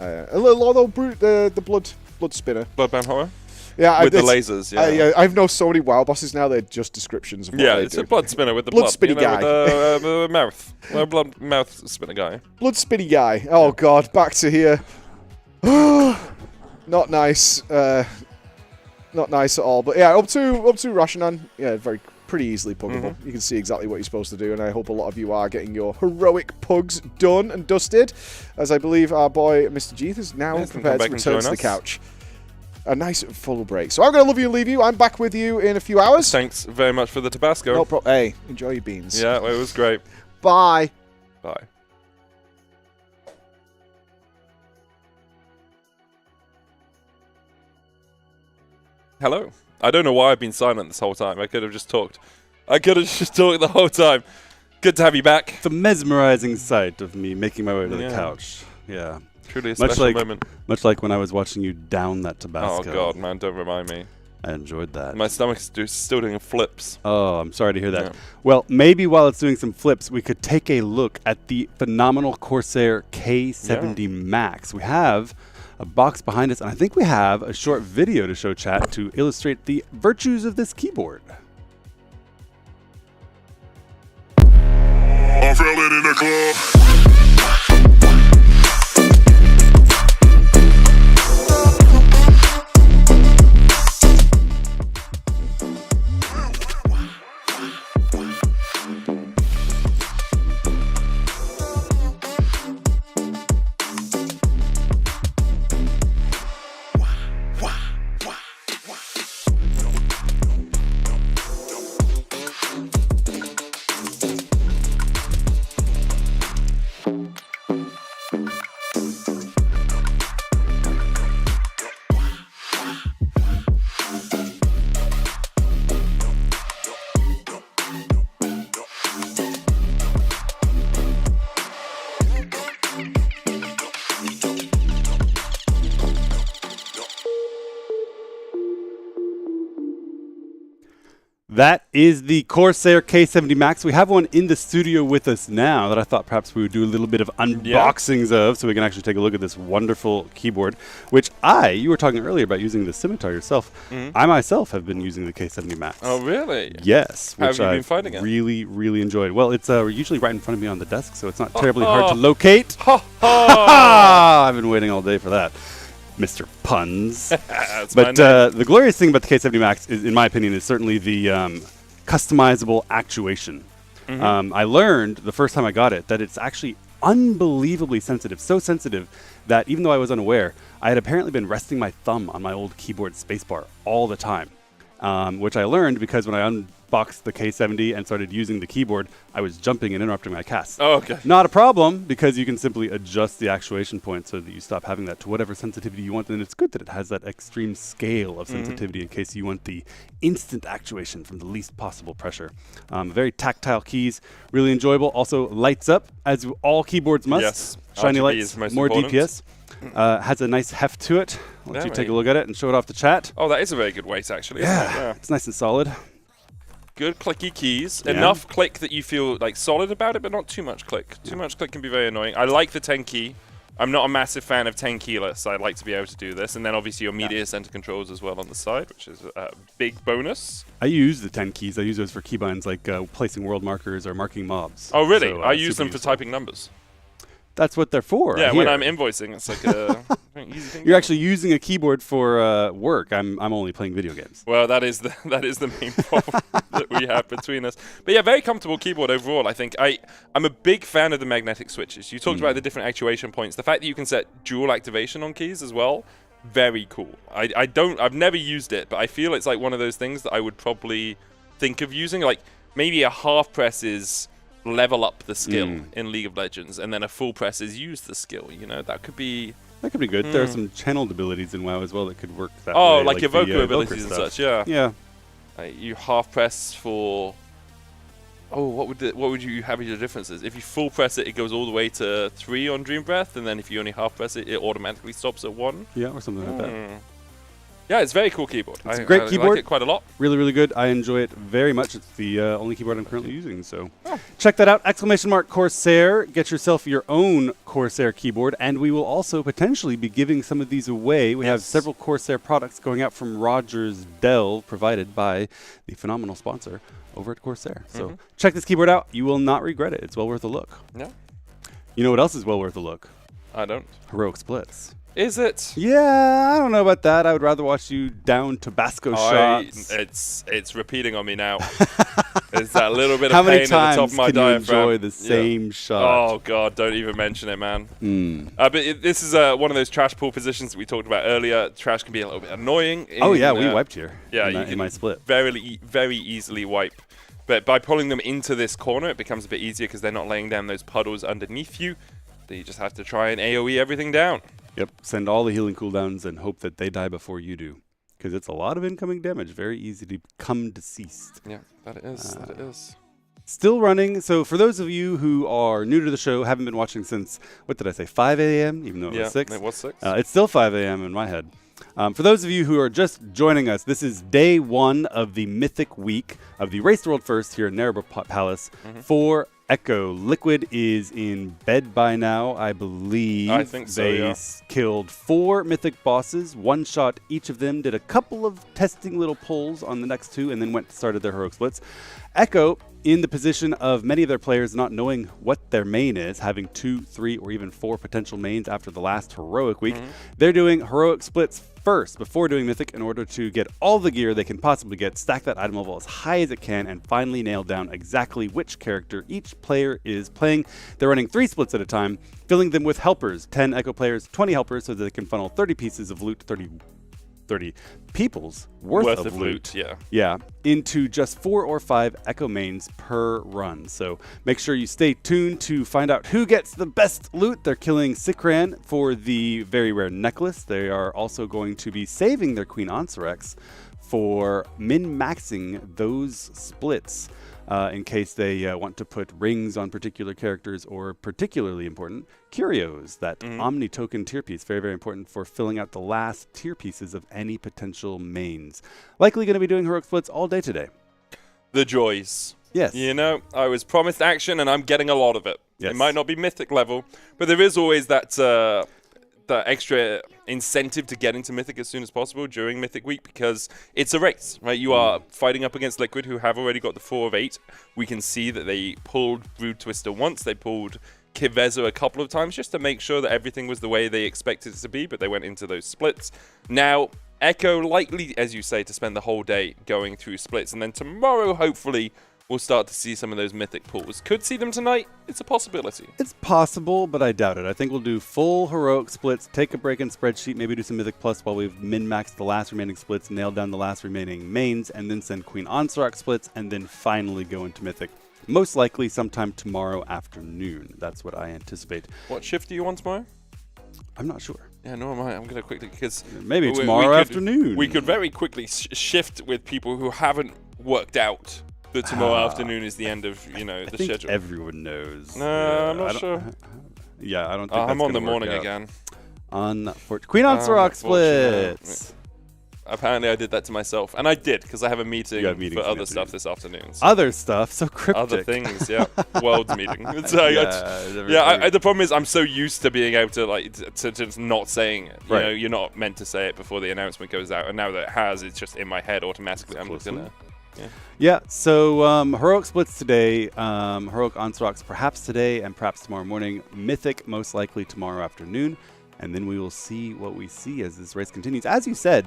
A little, although the blood spinner. Bloodbound Horror? Yeah, with the lasers, yeah. I've known so many WoW bosses now, they're just descriptions of what they it's do. a blood spinner with the blood spinny guy. With the mouth. Blood mouth spinner guy. Blood spinny guy. Oh god, back to here. Not nice. Not nice at all. But yeah, up to Rashan. Yeah, pretty easily puggable. You can see exactly what you're supposed to do, and I hope a lot of you are getting your heroic pugs done and dusted, as I believe our boy Mr. Jeeth is now prepared to return to the couch. A nice full break. So I'm going to love you and leave you. I'm back with you in a few hours. Thanks very much for the Tabasco. No problem. Hey, enjoy your beans. Yeah, well, it was great. Bye. Bye. Hello. I don't know why I've been silent this whole time. I could have just talked. The whole time. Good to have you back. It's a mesmerizing sight of me making my way to the couch. Yeah. Truly a special moment. Much like when I was watching you down that Tabasco. Oh, God, man, don't remind me. I enjoyed that. My stomach's still doing flips. Oh, I'm sorry to hear that. Yeah. Well, maybe while it's doing some flips, we could take a look at the phenomenal Corsair K70 Max. We have a box behind us, and I think we have a short video to show chat to illustrate the virtues of this keyboard. I fell in the club. That is the Corsair K70 Max. We have one in the studio with us now that I thought perhaps we would do a little bit of unboxings of, so we can actually take a look at this wonderful keyboard, which you were talking earlier about using the scimitar yourself. I myself have been using the K70 Max. Oh, really? Yes. How have you been finding it? Really, really enjoyed. Well, it's usually right in front of me on the desk, so it's not terribly hard to locate. I've been waiting all day for that. Mr. Puns. But the glorious thing about the K70 Max, is, in my opinion, is certainly the customizable actuation. I learned the first time I got it that it's actually unbelievably sensitive. So sensitive that even though I was unaware, I had apparently been resting my thumb on my old keyboard spacebar all the time. Which I learned because when I unboxed the K70 and started using the keyboard, I was jumping and interrupting my cast. Oh, okay. Not a problem, because you can simply adjust the actuation point so that you stop having that to whatever sensitivity you want. And it's good that it has that extreme scale of sensitivity in case you want the instant actuation from the least possible pressure. Very tactile keys, really enjoyable. Also lights up, as all keyboards must. Yes. Shiny RGB lights, more important. DPS. Has a nice heft to it. I'll let you take a look at it and show it off the chat. Oh, that is a very good weight, actually. Isn't it? Yeah. It's nice and solid. Good clicky keys. Yeah. Enough click that you feel like solid about it, but not too much click. Too much click can be very annoying. I like the 10 key. I'm not a massive fan of 10 keyless. I'd like to be able to do this. And then obviously your media center controls as well on the side, which is a big bonus. I use the 10 keys. I use those for keybinds like placing world markers or marking mobs. Oh, really? So, I use them for typing numbers. That's what they're for. Yeah, when I'm invoicing, it's like a easy thing. You're actually using a keyboard for work. I'm only playing video games. Well, that is the main problem that we have between us. But yeah, very comfortable keyboard overall. I think I'm a big fan of the magnetic switches. You talked about the different actuation points. The fact that you can set dual activation on keys as well, very cool. I've never used it, but I feel it's like one of those things that I would probably think of using. Like maybe a half press is level up the skill in League of Legends, and then a full press is use the skill. You know, that could be good. There are some channeled abilities in WoW as well that could work that way. Oh, like evoker abilities and such. Yeah. Yeah. You half press for. Oh, what would you have your differences? If you full press it, it goes all the way to 3 on Dream Breath, and then if you only half press it, it automatically stops at 1. Yeah, or something like that. Yeah, it's a very cool keyboard. It's a great I keyboard. like it quite a lot. Really, really good. I enjoy it very much. It's the only keyboard I'm currently using. So check that out. !Corsair. Get yourself your own Corsair keyboard. And we will also potentially be giving some of these away. We have several Corsair products going out from Rogers Dell, provided by the phenomenal sponsor over at Corsair. So check this keyboard out. You will not regret it. It's well worth a look. Yeah. You know what else is well worth a look? I don't. Heroic Splits. Is it? Yeah, I don't know about that. I would rather watch you down Tabasco shots. It's repeating on me now. There's that little bit How of many pain at the top times of my can you diaphragm. enjoy the same shot? Oh god, don't even mention it, man. But this is one of those trash pool positions that we talked about earlier. Trash can be a little bit annoying. Oh yeah, we wiped here. Yeah, in my split. Very easily wipe. But by pulling them into this corner, it becomes a bit easier because they're not laying down those puddles underneath you. So you just have to try and AoE everything down. Yep, send all the healing cooldowns and hope that they die before you do. Because it's a lot of incoming damage. Very easy to become deceased. Yeah, that it is. That it is. Still running. So for those of you who are new to the show, haven't been watching since, what did I say, 5 a.m., even though it was 6? It was 6. It's still 5 a.m. in my head. For those of you who are just joining us, this is day 1 of the Mythic week of the Race the World First here in Nerub-ar Palace for Echo. Liquid is in bed by now, I believe. I think so, They killed 4 Mythic bosses, one-shot each of them, did a couple of testing little pulls on the next 2, and then started their heroic splits. Echo, in the position of many of their players not knowing what their main is, having 2, 3, or even 4 potential mains after the last heroic week, they're doing heroic splits first before doing Mythic in order to get all the gear they can possibly get, stack that item level as high as it can, and finally nail down exactly which character each player is playing. They're running 3 splits at a time, filling them with helpers, 10 Echo players, 20 helpers, so that they can funnel 30 pieces of loot, 30 people's worth of loot, into just 4 or 5 Echo mains per run. So make sure you stay tuned to find out who gets the best loot. They're killing Sikran for the very rare necklace. They are also going to be saving their Queen Ansarex for min-maxing those splits in case they want to put rings on particular characters, or particularly important, curios, that Omni token tier piece. Very, very important for filling out the last tier pieces of any potential mains. Likely going to be doing heroic splits all day today. The joys. Yes. You know, I was promised action and I'm getting a lot of it. Yes. It might not be Mythic level, but there is always that extra incentive to get into Mythic as soon as possible during Mythic week, because it's a race, right? You are fighting up against Liquid, who have already got the 4 of 8. We can see that they pulled Brood Twister once, they pulled Kivezo a couple of times just to make sure that everything was the way they expected it to be, but they went into those splits. Now, Echo likely, as you say, to spend the whole day going through splits, and then tomorrow, hopefully, we'll start to see some of those Mythic pulls. Could see them tonight. It's a possibility. It's possible, but I doubt it. I think we'll do full heroic splits, take a break in spreadsheet, maybe do some Mythic Plus while we've min-maxed the last remaining splits, nailed down the last remaining mains, and then send Queen Ansarex splits, and then finally go into Mythic. Most likely sometime tomorrow afternoon. That's what I anticipate. What shift do you want tomorrow? I'm not sure. Yeah, nor am I. I'm going to quickly, because maybe tomorrow afternoon. We could very quickly shift with people who haven't worked out that tomorrow afternoon is the end of, the schedule. I think everyone knows. No, I'm not sure. Yeah, I don't think that's I'm on the gonna morning work out. again. Queen Ansarex splits. Apparently I did that to myself. And I did, because I have a meeting for other stuff this afternoon. So. Other stuff? So cryptic. Other things, yeah. World's meeting. So the problem is I'm so used to being able to just not saying it. You know, you're not meant to say it before the announcement goes out. And now that it has, it's just in my head automatically. I'm just going to... Yeah, so heroic splits today, heroic Ansarex perhaps today and perhaps tomorrow morning, Mythic most likely tomorrow afternoon, and then we will see what we see as this race continues. As you said,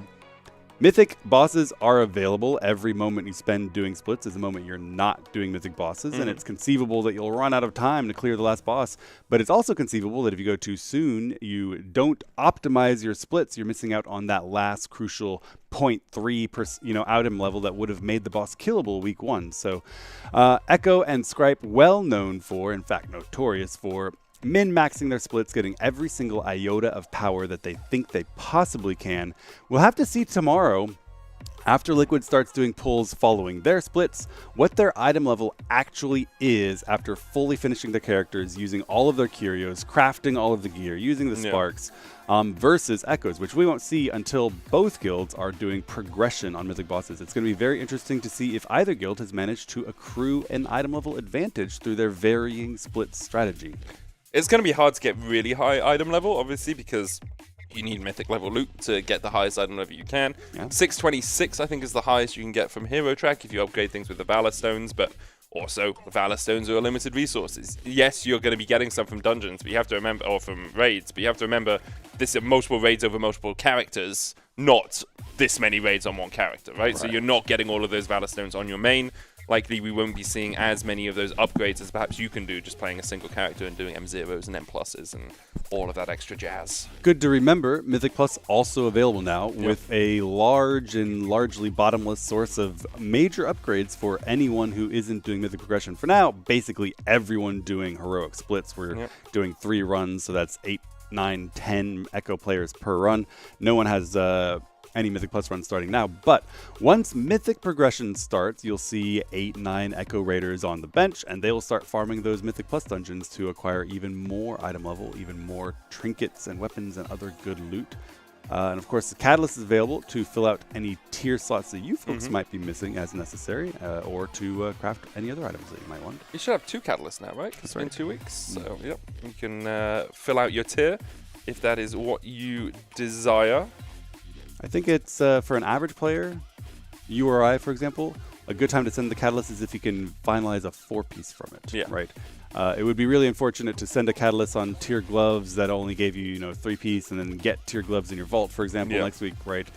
Mythic bosses are available. Every moment you spend doing splits is a moment you're not doing Mythic bosses, and it's conceivable that you'll run out of time to clear the last boss, but it's also conceivable that if you go too soon, you don't optimize your splits, you're missing out on that last crucial 0.3 item level that would have made the boss killable week 1. So Echo and Scripe, well known for, in fact notorious for, min-maxing their splits, getting every single iota of power that they think they possibly can. We'll have to see tomorrow After Liquid starts doing pulls following their splits, what their item level actually is after fully finishing their characters, using all of their curios, crafting all of the gear, using the sparks, versus Echoes, which we won't see until both guilds are doing progression on Mythic bosses. It's going to be very interesting to see if either guild has managed to accrue an item level advantage through their varying split strategy. It's going to be hard to get really high item level, obviously, because you need Mythic level loot to get the highest item level you can. 626, I think, is the highest you can get from Hero Track if you upgrade things with the Valor Stones, but also the Valor Stones are limited resources. Yes, you're going to be getting some from dungeons, but you have to remember, or from raids, but you have to remember this are multiple raids over multiple characters, not this many raids on one character, right? So you're not getting all of those Valor Stones on your main. Likely we won't be seeing as many of those upgrades as perhaps you can do just playing a single character and doing M0s and M+s and all of that extra jazz. Good to remember, Mythic Plus also available now with a large and largely bottomless source of major upgrades for anyone who isn't doing Mythic progression. For now, basically everyone doing heroic splits. We're doing 3 runs, so that's 8, 9, 10 Echo players per run. No one has any Mythic Plus runs starting now, but once Mythic progression starts, you'll see 8, 9 Echo Raiders on the bench, and they'll start farming those Mythic Plus dungeons to acquire even more item level, even more trinkets and weapons and other good loot. And of course, the Catalyst is available to fill out any tier slots that you folks might be missing as necessary, or to craft any other items that you might want. You should have 2 Catalysts now, right? It's been 2 weeks, so you can fill out your tier if that is what you desire. I think it's, for an average player, you or I, for example, a good time to send the Catalyst is if you can finalize a 4-piece from it, right? It would be really unfortunate to send a Catalyst on tier gloves that only gave you, 3-piece and then get tier gloves in your vault, for example, next week, right?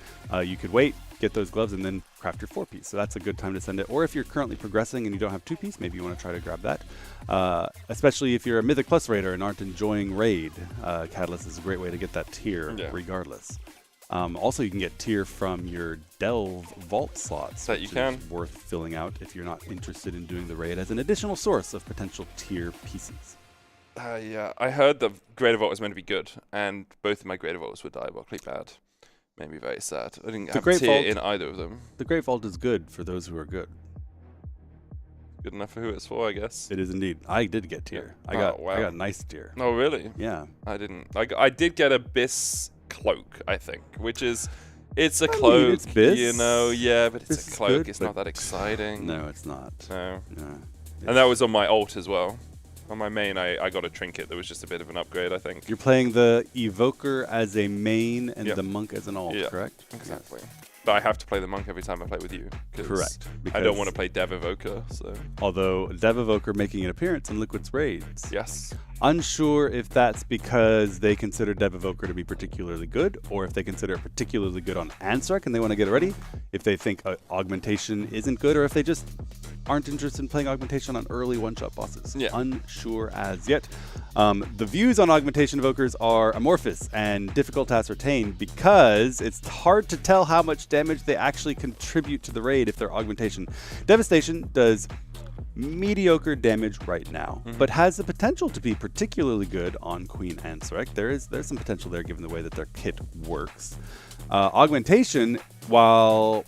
You could wait, get those gloves, and then craft your 4-piece. So that's a good time to send it. Or if you're currently progressing and you don't have 2-piece, maybe you want to try to grab that. Especially if you're a Mythic Plus raider and aren't enjoying raid, Catalyst is a great way to get that tier regardless. Also, you can get tier from your Delve vault slots. That you can. Is worth filling out if you're not interested in doing the raid as an additional source of potential tier pieces. Yeah, I heard the Greater Vault was meant to be good, and both of my Greater Vaults were diabolically bad. Made me very sad. I didn't have tier in either of them. The Great Vault is good for those who are good. Good enough for who it's for, I guess. It is indeed. I did get tier. I got nice tier. Oh, really? Yeah. I didn't. I did get Abyss Cloak, I think, which is, it's a cloak, it's Biss. but it's Biss a cloak. good, it's not that exciting. No, it's not. No. And that was on my ult as well. On my main, I got a trinket that was just a bit of an upgrade, I think. You're playing the Evoker as a main and the Monk as an ult, correct? Exactly. But I have to play the Monk every time I play with you. Correct. I don't want to play Dev Evoker, so. Although Dev Evoker making an appearance in Liquid's raids. Yes. Unsure if that's because they consider Dev Evoker to be particularly good, or if they consider it particularly good on Ansark and they want to get it ready. If they think Augmentation isn't good, or if they just aren't interested in playing Augmentation on early one-shot bosses. Unsure as yet. The views on Augmentation Evokers are amorphous and difficult to ascertain because it's hard to tell how much damage they actually contribute to the raid if they're Augmentation. Devastation does mediocre damage right now, but has the potential to be particularly good on Queen Ansark. There's some potential there given the way that their kit works. Augmentation, while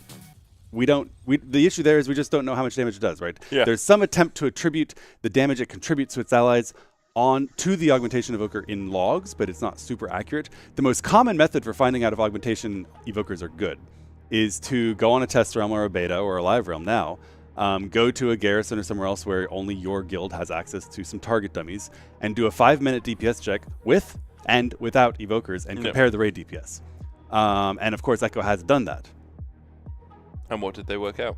the issue there is we just don't know how much damage it does, right? There's some attempt to attribute the damage it contributes to its allies to the Augmentation Evoker in logs, but it's not super accurate. The most common method for finding out if Augmentation Evokers are good is to go on a test realm or a beta or a live realm now, go to a garrison or somewhere else where only your guild has access to some target dummies, and do a 5-minute DPS check with and without Evokers and compare the raid DPS. And of course, Echo has done that. And what did they work out?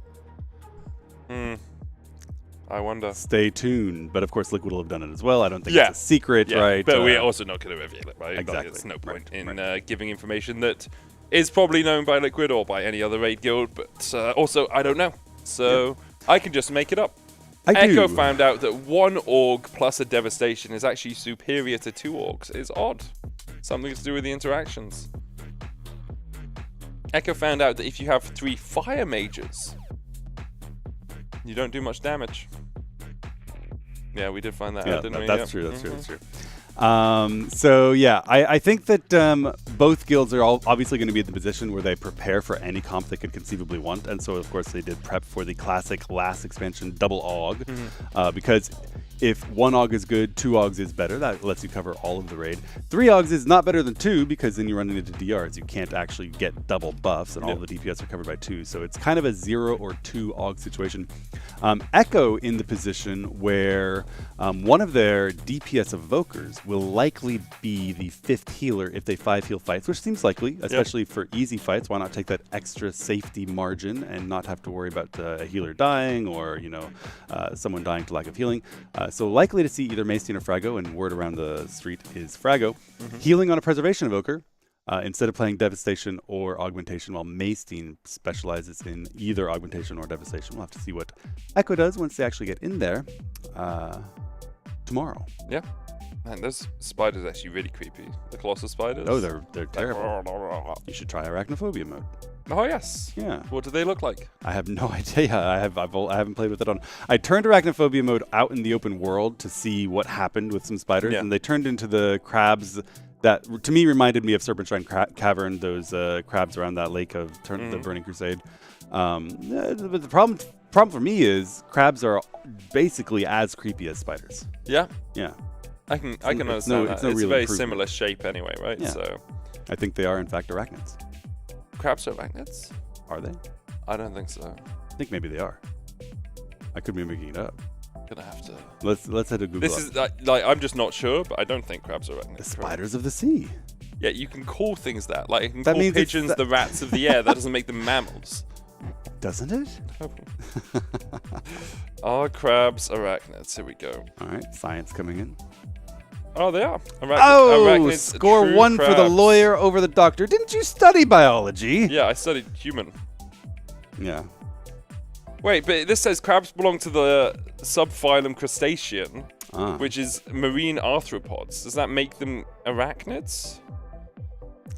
I wonder. Stay tuned. But of course, Liquid will have done it as well. I don't think it's a secret, right? But we're also not going to reveal it, right? Exactly. There's no point in giving information that is probably known by Liquid or by any other raid guild. But also, I don't know. So I can just make it up. Echo found out that 1 Org plus a Devastation is actually superior to 2 Orgs. It's odd. Something to do with the interactions. Echo found out that if you have 3 Fire Mages, you don't do much damage. Yeah, we did find that out, didn't we? That's true. That's true. So yeah, I think that both guilds are all obviously going to be in the position where they prepare for any comp they could conceivably want, and so of course they did prep for the classic last expansion double Aug, because if 1 Aug is good, 2 Augs is better. That lets you cover all of the raid. 3 Augs is not better than 2 because then you're running into DRs. You can't actually get double buffs, and all the DPS are covered by 2. So it's kind of a 0 or 2 Aug situation. Echo in the position where one of their DPS evokers will likely be the 5th healer if they 5 heal fights, which seems likely, especially for easy fights. Why not take that extra safety margin and not have to worry about a healer dying or someone dying to lack of healing? So likely to see either Maestine or Frago, and word around the street is Frago. Healing on a Preservation Evoker instead of playing Devastation or Augmentation, while Maestine specializes in either Augmentation or Devastation. We'll have to see what Echo does once they actually get in there tomorrow. Yeah. Man, those spiders are actually really creepy. The colossal spiders. Oh, they're terrible. You should try Arachnophobia mode. Oh yes. Yeah. What do they look like? I have no idea. I haven't played with it on. I turned Arachnophobia mode out in the open world to see what happened with some spiders, and they turned into the crabs that to me reminded me of Serpentine Cavern. Those crabs around that lake of the Burning Crusade. But the problem for me is crabs are basically as creepy as spiders. Yeah. Yeah. I can understand that. It's a very similar shape anyway, right? Yeah. So I think they are in fact arachnids. Crabs are arachnids? Are they? I don't think so. I think maybe they are. I could be making it up. Gonna have to. Let's head to Google. This is like I'm just not sure, but I don't think crabs are arachnids. The spiders of the sea. Yeah, you can call things that. Like you can call pigeons the rats of the air. That doesn't make them mammals. Doesn't it? Are crabs arachnids? Here we go. All right, science coming in. Oh, they are. Arachnids, score 1 for the lawyer over the doctor. Didn't you study biology? Yeah, I studied human. Yeah. Wait, but this says crabs belong to the subphylum Crustacean, which is marine arthropods. Does that make them arachnids?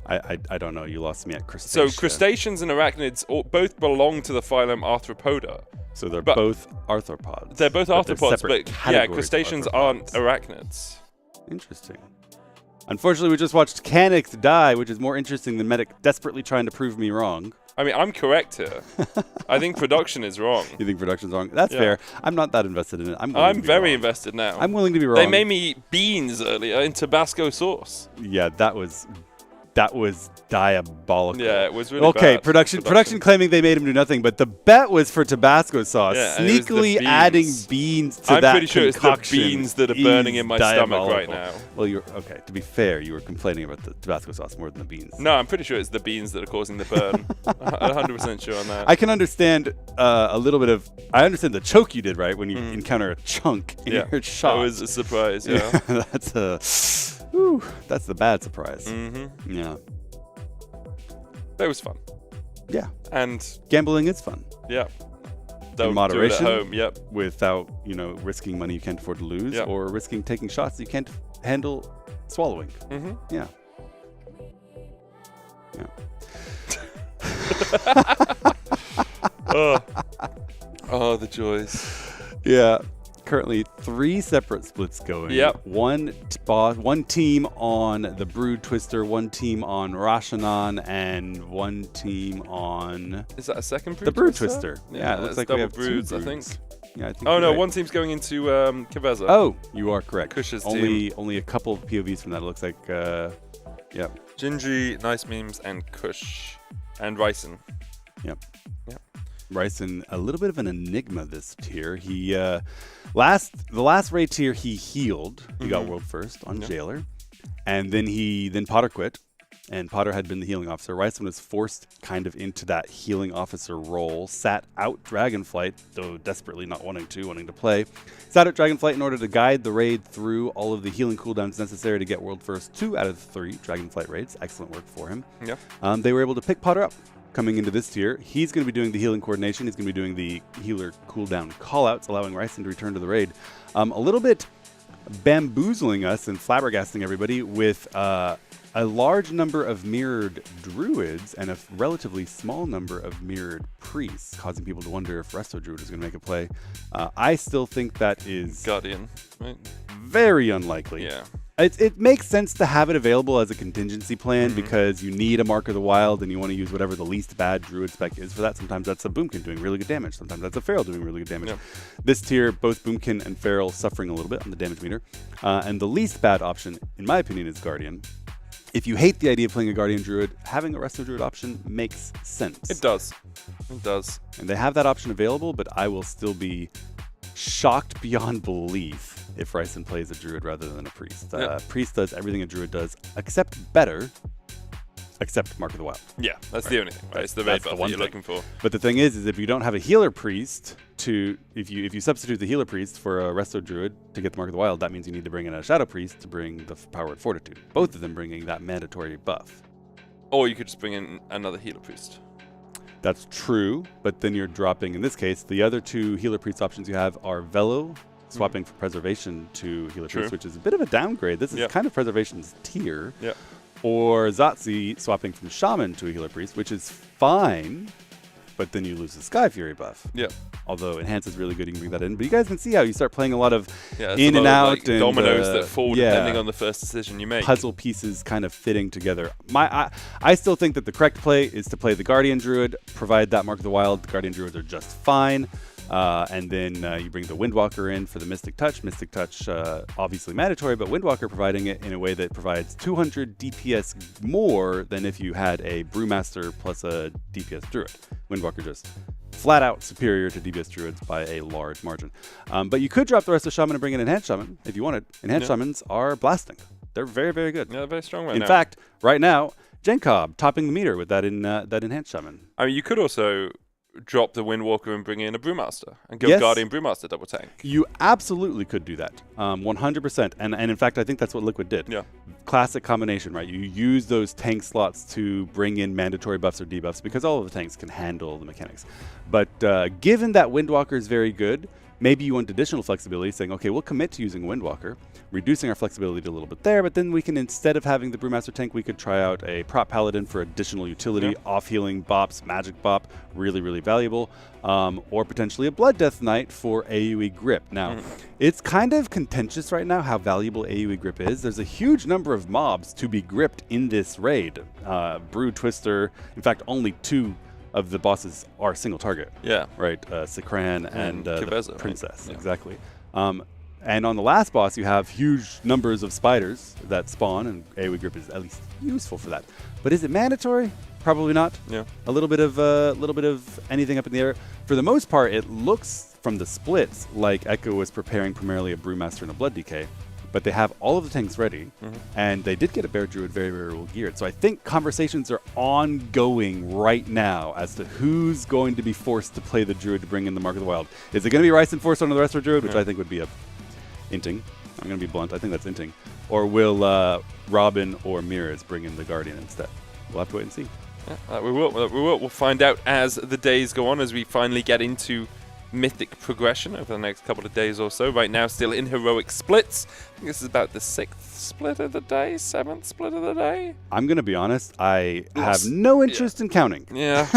I don't know. You lost me at crustacean. So crustaceans and arachnids both belong to the phylum Arthropoda. So they're both arthropods. They're both arthropods, but yeah, crustaceans aren't arthropods. arachnids. Interesting. Unfortunately, we just watched Canix die, which is more interesting than Medic desperately trying to prove me wrong. I mean, I'm correct here. I think production is wrong. You think production's wrong? That's fair. I'm not that invested in it. I'm very invested now. I'm willing to be wrong. They made me eat beans earlier in Tabasco sauce. Yeah, that was diabolical. Yeah, it was really bad. Production claiming they made him do nothing, but the bet was for Tabasco sauce. Yeah, sneakily adding beans to I'm that pretty sure it's the beans that are burning in my diabolical. stomach right now. Well, okay. To be fair, you were complaining about the Tabasco sauce more than the beans. No, I'm pretty sure it's the beans that are causing the burn. 100% sure on that. I can understand a little bit of. I understand the choke you did right when you encounter a chunk in your shot. That was a surprise. Yeah, that's the bad surprise. Yeah. That was fun. Yeah. And gambling is fun. Yeah. In moderation. Do it at home. Yep. Without, risking money you can't afford to lose or risking taking shots you can't handle swallowing. Yeah. Oh, the joys. Yeah. Currently 3 separate splits going. Yep. One team on the Brood Twister, one team on Rashan, and one team on. Is that a second Brood the Brood Twister? Yeah, it looks like double we have broods, 2 I think. Yeah, I think. Oh no, right. one team's going into Kaveza. Oh, you are correct. Kush's team. Only a couple of POVs from that. It looks like. Yep. Gingy, Nice Memes, and Kush, and Ryson. Yep. Ryson, a little bit of an enigma this tier. He the last raid tier he healed. He got world first on Jailer, and then Potter quit, and Potter had been the healing officer. Ryson was forced kind of into that healing officer role. Sat out Dragonflight, though desperately not wanting to play. Sat out Dragonflight in order to guide the raid through all of the healing cooldowns necessary to get world first 2 out of 3 Dragonflight raids. Excellent work for him. Yeah. They were able to pick Potter up. Coming into this tier, he's going to be doing the healing coordination. He's going to be doing the healer cooldown callouts, allowing Ryson to return to the raid. A little bit bamboozling us and flabbergasting everybody with a large number of mirrored druids and a relatively small number of mirrored priests, causing people to wonder if Resto Druid is going to make a play. I still think that is Guardian, right? Very unlikely. Yeah. It makes sense to have it available as a contingency plan because you need a Mark of the Wild and you want to use whatever the least bad Druid spec is for that. Sometimes that's a Boomkin doing really good damage. Sometimes that's a Feral doing really good damage. This tier, both Boomkin and Feral suffering a little bit on the damage meter. And the least bad option, in my opinion, is Guardian. If you hate the idea of playing a Guardian Druid, having a Resto Druid option makes sense. It does. It does. And they have that option available, but I will still be shocked beyond belief if Ryson plays a Druid rather than a Priest. Priest does everything a Druid does, except better, except Mark of the Wild. Yeah, that's the only thing, right? It's the raid buff that you're looking for. But the thing is if you don't have a Healer Priest, if you substitute the Healer Priest for a Resto Druid to get the Mark of the Wild, that means you need to bring in a Shadow Priest to bring the Power of Fortitude. Both of them bringing that mandatory buff. Or you could just bring in another Healer Priest. That's true, but then you're dropping, in this case, the other two Healer Priest options you have are Velo, swapping from Preservation to Healer Priest, which is a bit of a downgrade. This is kind of Preservation's tier. Yeah. Or Zotzi swapping from Shaman to a Healer Priest, which is fine, but then you lose the Sky Fury buff. Yeah. Although Enhance is really good, you can bring that in. But you guys can see how you start playing a lot of in and out like and dominoes that fall depending on the first decision you make. Puzzle pieces kind of fitting together. I still think that the correct play is to play the Guardian Druid, provide that Mark of the Wild. The Guardian Druids are just fine. And then you bring the Windwalker in for the Mystic Touch. Mystic Touch, obviously mandatory, but Windwalker providing it in a way that provides 200 DPS more than if you had a Brewmaster plus a DPS Druid. Windwalker just flat out superior to DPS Druids by a large margin. But you could drop the rest of Shaman and bring in Enhanced Shaman if you wanted. Enhanced Shamans are blasting. They're very, very good. Yeah, they're very strong right now. In fact, right now, Genkob topping the meter with that that Enhanced Shaman. I mean, you could also drop the Windwalker and bring in a Brewmaster and go Guardian Brewmaster double tank. You absolutely could do that, 100%. And in fact, I think that's what Liquid did. Yeah. Classic combination, right? You use those tank slots to bring in mandatory buffs or debuffs because all of the tanks can handle the mechanics. But given that Windwalker is very good, maybe you want additional flexibility, saying, okay, we'll commit to using Windwalker, reducing our flexibility a little bit there, but then we can, instead of having the Brewmaster tank, we could try out a Prop Paladin for additional utility, off-healing bops, magic bop, really, really valuable, or potentially a Blood Death Knight for AoE Grip. Now, it's kind of contentious right now how valuable AoE Grip is. There's a huge number of mobs to be gripped in this raid. Brew, Twister, in fact, only 2 of the bosses are single target. Yeah. Right. Sikran and Kiveza, the Princess. Right? Exactly. And on the last boss, you have huge numbers of spiders that spawn, and AoE Grip is at least useful for that. But is it mandatory? Probably not. Yeah. A little bit of anything up in the air. For the most part, it looks from the splits like Echo was preparing primarily a Brewmaster and a Blood DK. But they have all of the tanks ready, and they did get a Bear Druid very, very well geared. So I think conversations are ongoing right now as to who's going to be forced to play the Druid to bring in the Mark of the Wild. Is it going to be Ryson forced onto the rest of the Druid, which I think would be a inting. I'm going to be blunt. I think that's inting. Or will Robin or Mirrors bring in the Guardian instead? We'll have to wait and see. Yeah, we will. We'll find out as the days go on, as we finally get into Mythic progression over the next couple of days or so. Right now, still in heroic splits. I think this is about the 6th split of the day, 7th split of the day. I'm going to be honest. I have no interest in counting. Yeah.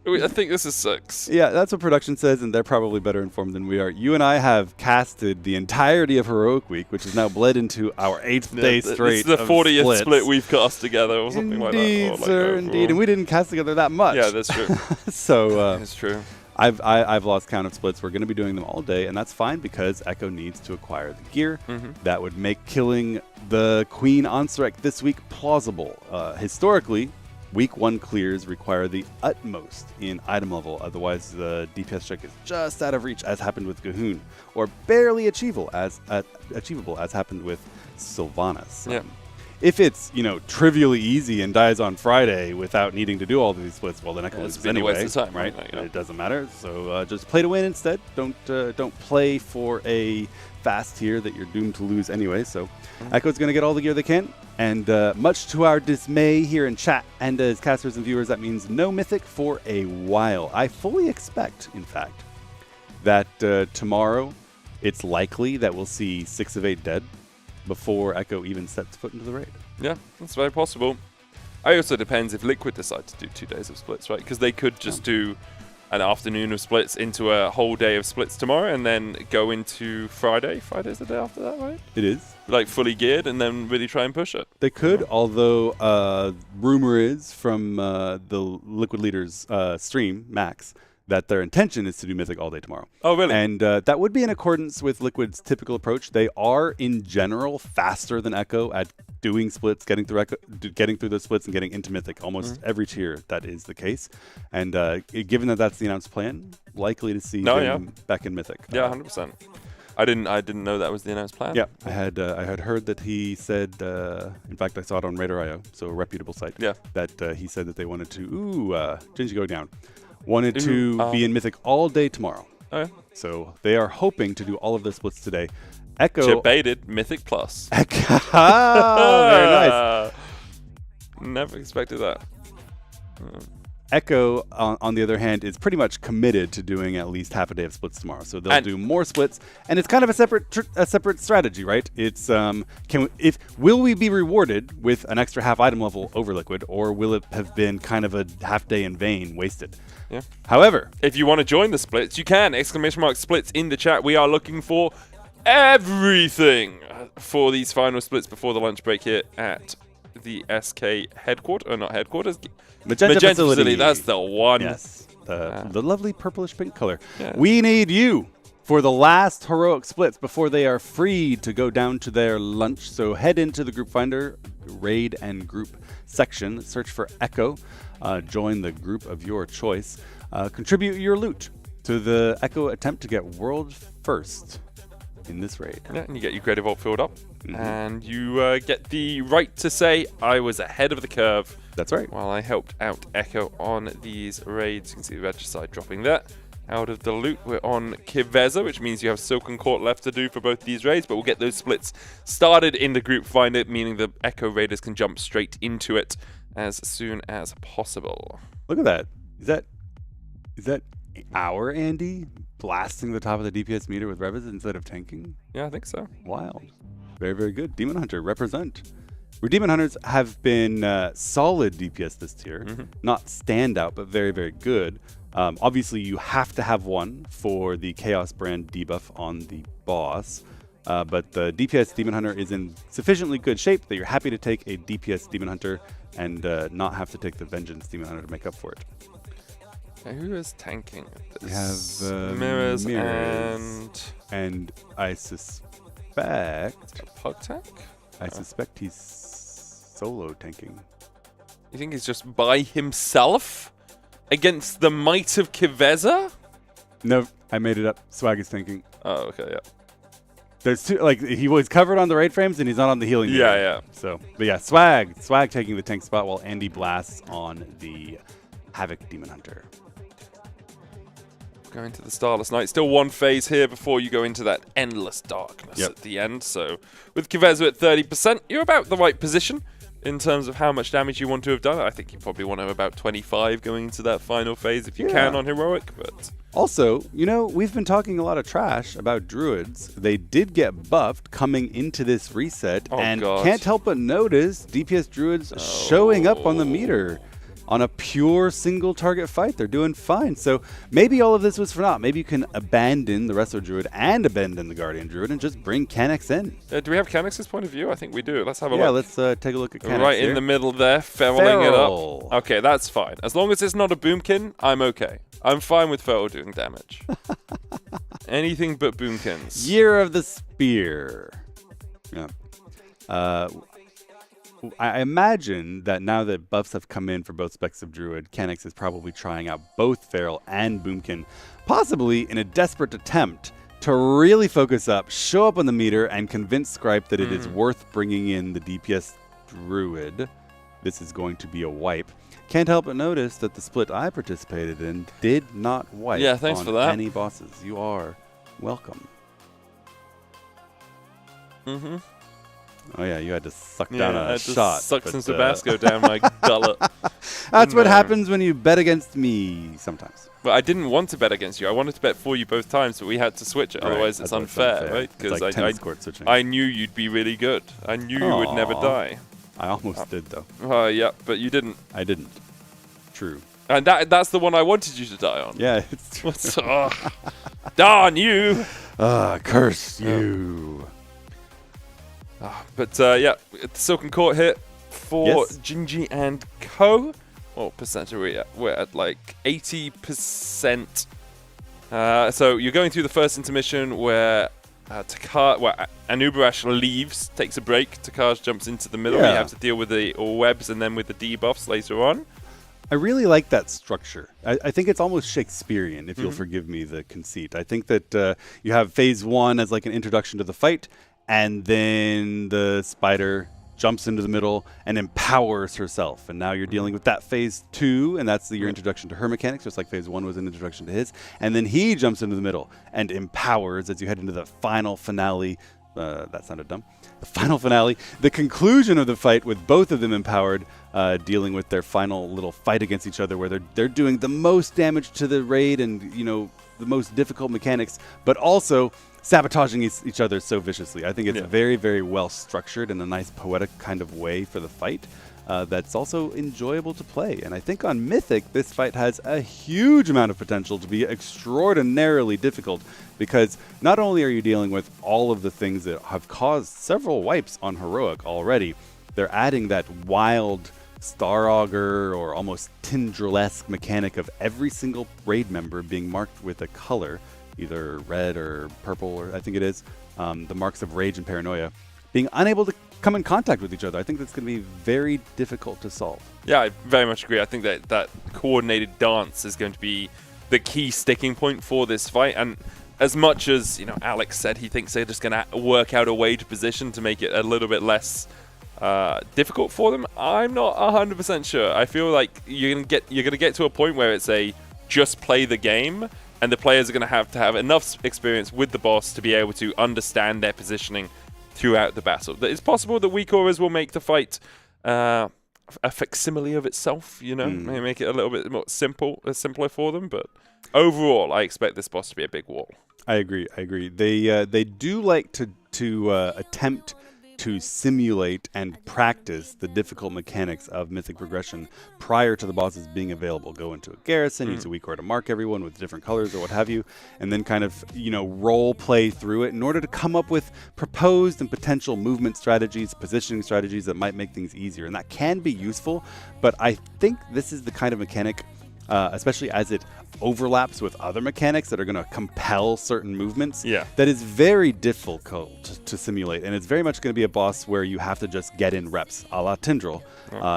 I think this is 6. Yeah, that's what production says, and they're probably better informed than we are. You and I have casted the entirety of Heroic Week, which has now bled into our 8th day straight. It's the 40th split we've cast together, or something like that. Indeed, sir, indeed. And we didn't cast together that much. Yeah, that's true. So that's true. I've lost count of splits. We're going to be doing them all day, and that's fine because Echo needs to acquire the gear. That would make killing the Queen Ansarek this week plausible. Historically, Week 1 clears require the utmost in item level, otherwise the DPS check is just out of reach, as happened with Gahoon, or barely achievable, as happened with Sylvanas. Yeah. If it's, trivially easy and dies on Friday without needing to do all of these splits, well, then Echo loses anyway, waste of time, right? Yeah. It doesn't matter. So just play to win instead. Don't play for a fast tier that you're doomed to lose anyway. So Echo's going to get all the gear they can. And much to our dismay here in chat and as casters and viewers, that means no Mythic for a while. I fully expect, in fact, that tomorrow it's likely that we'll see 6 of 8 dead before Echo even sets foot into the raid. Yeah, that's very possible. It also depends if Liquid decide to do 2 days of splits, right? Because they could just do an afternoon of splits into a whole day of splits tomorrow, and then go into Friday. Friday's the day after that, right? It is. Like fully geared, and then really try and push it. They could, although rumor is from the Liquid Leaders stream, Max, that their intention is to do Mythic all day tomorrow. Oh, really? And that would be in accordance with Liquid's typical approach. They are, in general, faster than Echo at doing splits, getting through those splits and getting into Mythic. Almost every tier, that is the case. And given that that's the announced plan, likely to see them back in Mythic. Yeah, 100%. I didn't know that was the announced plan. Yeah, I had heard that he said. In fact, I saw it on Radar.io, so a reputable site. Yeah. That he said that they wanted to. Gingy go down. Wanted to be in Mythic all day tomorrow. Oh, yeah. So they are hoping to do all of the splits today. Echo Debated Mythic Plus. Echo. Very nice. Never expected that. Echo, on the other hand, is pretty much committed to doing at least half a day of splits tomorrow. So they'll do more splits, and it's kind of a separate strategy, right? It's will we be rewarded with an extra half item level over Liquid, or will it have been kind of a half day in vain wasted? Yeah. However, if you want to join the splits, you can! ! Splits in the chat. We are looking for everything for these final splits before the lunch break here at the SK headquarters, or not headquarters. Magenta facility. That's the one. Yes, the lovely purplish pink color. Yeah. We need you for the last heroic splits before they are free to go down to their lunch. So head into the group finder, raid and group section, search for Echo, join the group of your choice, contribute your loot to the Echo attempt to get world first in this raid. Yeah, and you get your creative vault filled up, and you get the right to say, I was ahead of the curve. That's right. While I helped out Echo on these raids. You can see the regicide dropping that. Out of the loot, we're on Kiveza, which means you have Silken Court left to do for both these raids, but we'll get those splits started in the group finder, meaning the Echo raiders can jump straight into it as soon as possible. Look at that. Is that our Andy blasting the top of the DPS meter with Revis instead of tanking? Yeah, I think so. Wild. Very, very good. Demon Hunter, represent. Where Demon Hunters have been solid DPS this tier. Not standout, but very, very good. Obviously, you have to have one for the Chaos brand debuff on the boss. But the DPS Demon Hunter is in sufficiently good shape that you're happy to take a DPS Demon Hunter and not have to take the Vengeance Demon Hunter to make up for it. Okay, who is tanking We this? have Mirrors and I suspect Pug tank? I suspect he's solo tanking. You think he's just by himself against the might of Kiveza? No, I made it up. Swag is tanking. Oh, okay, yeah. There's two, like, he was covered on the raid frames and he's not on the healing. Yeah, meter. yeah. So, but yeah, Swag taking the tank spot while Andy blasts on the Havoc Demon Hunter. Going to the Starless Night. Still one phase here before you go into that endless darkness at the end. So with Kiveza at 30%, you're about the right position in terms of how much damage you want to have done. I think you probably want to have about 25 going into that final phase if you can on Heroic. But also, you know, we've been talking a lot of trash about Druids. They did get buffed coming into this reset, and can't help but notice DPS Druids showing up on the meter. On a pure single target fight, they're doing fine. So maybe all of this was for naught. Maybe you can abandon the Resto Druid and abandon the Guardian Druid and just bring Canex in. Do we have Canex's point of view? I think we do. Let's have a look. Yeah, let's take a look at Canex right here. in the middle there, feralling it up. Okay, that's fine. As long as it's not a Boomkin, I'm okay. I'm fine with Feral doing damage. Anything but Boomkins. Year of the Spear. Yeah. I imagine that now that buffs have come in for both specs of Druid, Canex is probably trying out both Feral and Boomkin, possibly in a desperate attempt to really focus up, show up on the meter, and convince Scripe that it is worth bringing in the DPS Druid. This is going to be a wipe. Can't help but notice that the split I participated in did not wipe thanks for that. any bosses. You are welcome. Oh yeah, you had to suck down a shot. Suck some Tabasco down my gullet. That's what happens when you bet against me sometimes. But I didn't want to bet against you. I wanted to bet for you both times, but we had to switch it. Otherwise, it's unfair, right? Because like tennis court switching. I knew you'd be really good. I knew you would never die. I almost did, though. Yeah, but you didn't. I didn't. True. And that's the one I wanted you to die on. Yeah, it's true. Darn you! Curse you. But yeah, Silken Court hit for Yes. Gingy and Co. What percent are we at? We're at like 80%. So you're going through the first intermission where Anubarash leaves, takes a break. Takaj jumps into the middle. Yeah. You have to deal with the webs and then with the debuffs later on. I really like that structure. I think it's almost Shakespearean, if you'll forgive me the conceit. I think that you have phase 1 as like an introduction to the fight, and then the spider jumps into the middle and empowers herself. And now you're dealing with that phase 2, and that's your introduction to her mechanics, just like phase 1 was an introduction to his. And then he jumps into the middle and empowers as you head into the final finale. That sounded dumb. The final finale, the conclusion of the fight with both of them empowered, dealing with their final little fight against each other, where they're doing the most damage to the raid and, you know, the most difficult mechanics, but also sabotaging each other so viciously. I think it's very, very well structured in a nice poetic kind of way for the fight. That's also enjoyable to play. And I think on Mythic, this fight has a huge amount of potential to be extraordinarily difficult, because not only are you dealing with all of the things that have caused several wipes on Heroic already, they're adding that wild Star Augur or almost Tindril-esque mechanic of every single raid member being marked with a color, either red or purple, or I think it is, the marks of rage and paranoia, being unable to come in contact with each other. I think that's going to be very difficult to solve. Yeah, I very much agree. I think that coordinated dance is going to be the key sticking point for this fight. And as much as, you know, Alex said he thinks they're just going to work out a way to position to make it a little bit less difficult for them, I'm not 100% sure. I feel like you're going to get to a point where it's a just play the game, and the players are going to have enough experience with the boss to be able to understand their positioning throughout the battle. It's possible that weak auras will make the fight a facsimile of itself, you know, maybe make it a little bit more simpler for them. But overall, I expect this boss to be a big wall. I agree. They do like to attempt to simulate and practice the difficult mechanics of Mythic progression prior to the bosses being available. Go into a garrison, use a weak aura to mark everyone with different colors or what have you, and then kind of, you know, role play through it in order to come up with proposed and potential movement strategies, positioning strategies that might make things easier. And that can be useful, but I think this is the kind of mechanic, especially as it overlaps with other mechanics that are going to compel certain movements, that is very difficult to simulate. And it's very much going to be a boss where you have to just get in reps, a la Tindril,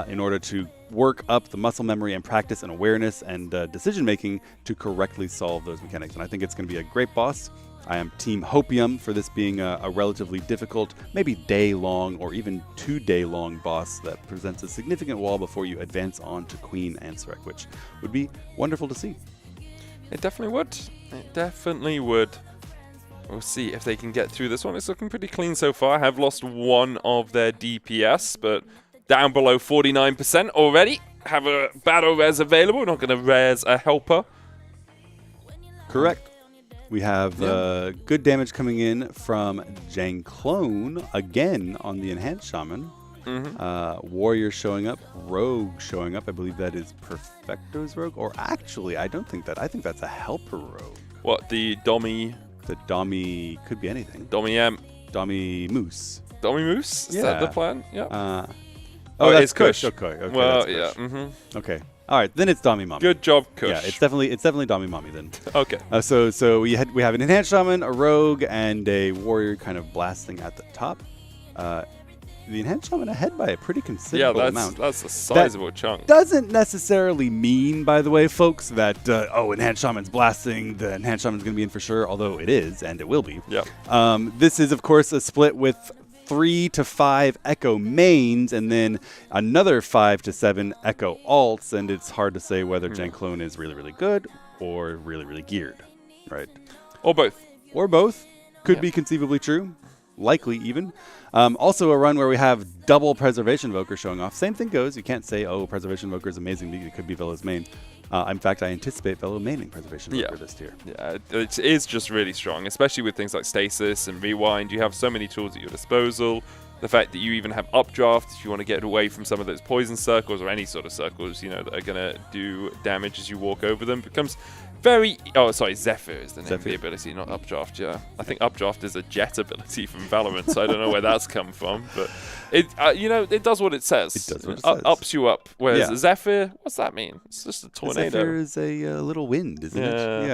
in order to work up the muscle memory and practice and awareness and decision-making to correctly solve those mechanics. And I think it's going to be a great boss. I am Team Hopium for this being a relatively difficult, maybe day-long or even 2-day-long boss that presents a significant wall before you advance on to Queen Ansarek, which would be wonderful to see. It definitely would. It definitely would. We'll see if they can get through this one. It's looking pretty clean so far. Have lost one of their DPS, but down below 49% already. Have a battle res available. Not going to res a helper. Correct. We have good damage coming in from Jangclone, again on the Enhanced Shaman. Warrior showing up, Rogue showing up. I believe that is Perfecto's Rogue. Or actually, I don't think that. I think that's a Helper Rogue. What, the Dommy? The Dommy could be anything. Dommy Amp. Dommy Moose. Dommy Moose? Is that the plan? Yeah. That's it's Kush. Okay. Well, that's Kush. Okay. All right, then it's Dommy Mommy. Good job, Kush. Yeah, it's definitely Dommy Mommy then. Okay. So we have an Enhanced Shaman, a Rogue, and a Warrior kind of blasting at the top. The Enhanced Shaman ahead by a pretty considerable amount. That's a sizable chunk. Doesn't necessarily mean, by the way, folks, that Enhanced Shaman's blasting, the Enhanced Shaman's going to be in for sure, although it is, and it will be. Yeah. This is, of course, a split with 3 to 5 Echo mains, and then another 5 to 7 Echo alts, and it's hard to say whether Jangclone is really, really good or really, really geared, right? Or both. Or both. Could be conceivably true. Likely, even. Also a run where we have double Preservation Evoker showing off. Same thing goes. You can't say, Preservation Evoker is amazing because it could be Velo's main. In fact, I anticipate Velo maining Preservation Evoker this tier. Yeah, it is just really strong, especially with things like Stasis and Rewind. You have so many tools at your disposal. The fact that you even have updraft if you want to get away from some of those poison circles or any sort of circles, you know, that are going to do damage as you walk over them becomes very... Oh, sorry, Zephyr is the name of the ability, not updraft, yeah. I think updraft is a jet ability from Valorant, so I don't know where that's come from, but it, you know, it does what it says. It does what it says. Ups you up. Whereas Zephyr, what's that mean? It's just a tornado. Zephyr is a little wind, isn't it?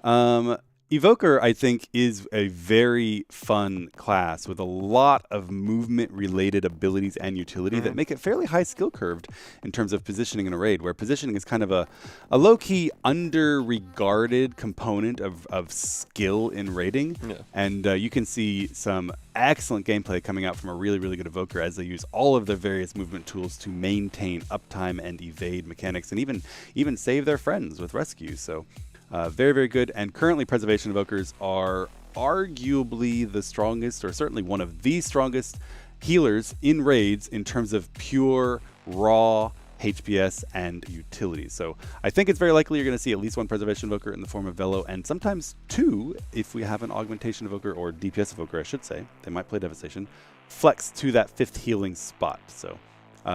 Yeah. Evoker, I think, is a very fun class with a lot of movement-related abilities and utility that make it fairly high skill curved in terms of positioning in a raid, where positioning is kind of a low-key, under-regarded component of skill in raiding. Yeah. And you can see some excellent gameplay coming out from a really, really good Evoker as they use all of their various movement tools to maintain uptime and evade mechanics and even save their friends with rescues. So very, very good. And currently Preservation Evokers are arguably the strongest, or certainly one of the strongest healers in raids in terms of pure, raw HPS and utility. So I think it's very likely you're going to see at least one Preservation Evoker in the form of Velo, and sometimes two if we have an Augmentation Evoker, or DPS Evoker, I should say. They might play Devastation. Flex to that 5th healing spot. So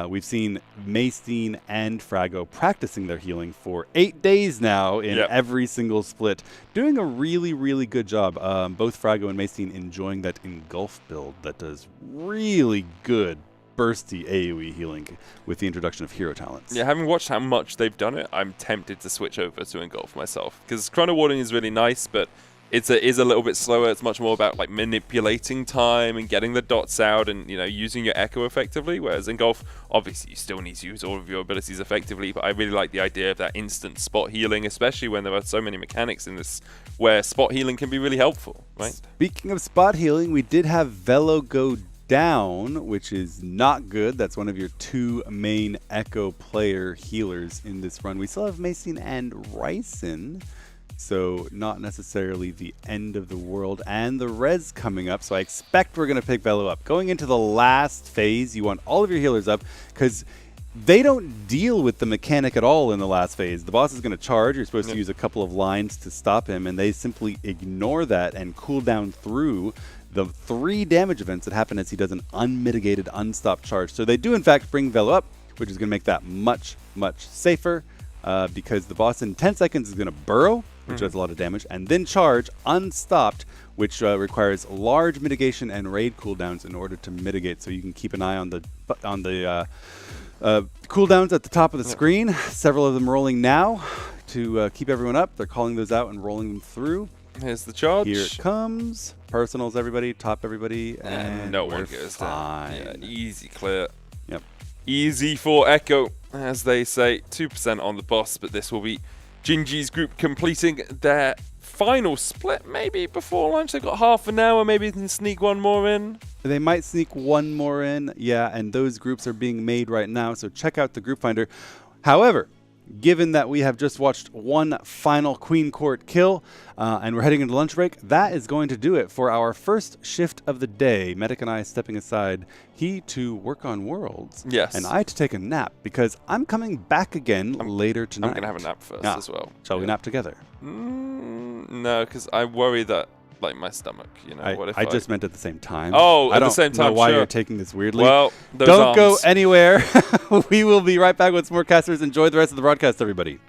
we've seen Maystine and Frago practicing their healing for 8 days now in every single split, doing a really, really good job. Both Frago and Maystine enjoying that Engulf build that does really good bursty AoE healing with the introduction of hero talents. Yeah, having watched how much they've done it, I'm tempted to switch over to Engulf myself, because Chrono Warding is really nice, but it is a little bit slower. It's much more about like manipulating time and getting the dots out and, you know, using your echo effectively. Whereas Engulf, obviously, you still need to use all of your abilities effectively. But I really like the idea of that instant spot healing, especially when there are so many mechanics in this where spot healing can be really helpful, right? Speaking of spot healing, we did have Velo go down, which is not good. That's one of your 2 main echo player healers in this run. We still have Mason and Ryson. So not necessarily the end of the world, and the res coming up, so I expect we're going to pick Velo up. Going into the last phase, you want all of your healers up, because they don't deal with the mechanic at all in the last phase. The boss is going to charge, you're supposed to use a couple of lines to stop him, and they simply ignore that and cool down through the 3 damage events that happen as he does an unmitigated, unstopped charge. So they do in fact bring Velo up, which is going to make that much, much safer, because the boss in 10 seconds is going to burrow, which does a lot of damage, and then charge unstopped, which requires large mitigation and raid cooldowns in order to mitigate. So you can keep an eye on the cooldowns at the top of the screen. Several of them rolling now to keep everyone up. They're calling those out and rolling them through. Here's the charge. Here it comes. Personals everybody, top everybody, and no one goes fine. down. Yeah, easy clear. Yep. Easy for Echo, as they say. 2% on the boss, but this will be Gingy's group completing their final split, maybe before lunch. They've got half an hour, maybe they can sneak one more in. They might sneak one more in, yeah, and those groups are being made right now, so check out the group finder. However, given that we have just watched one final Queen Court kill, and we're heading into lunch break, that is going to do it for our first shift of the day. Medic and I stepping aside, he to work on Worlds, and I to take a nap, because I'm coming back again later tonight. I'm going to have a nap first as well. Shall we nap together? No, because I worry that, like, my stomach, you know, what if I just meant at the same time. Oh, at the same time, I don't know why you're taking this weirdly. Well, don't go anywhere. We will be right back with some more casters. Enjoy the rest of the broadcast, everybody.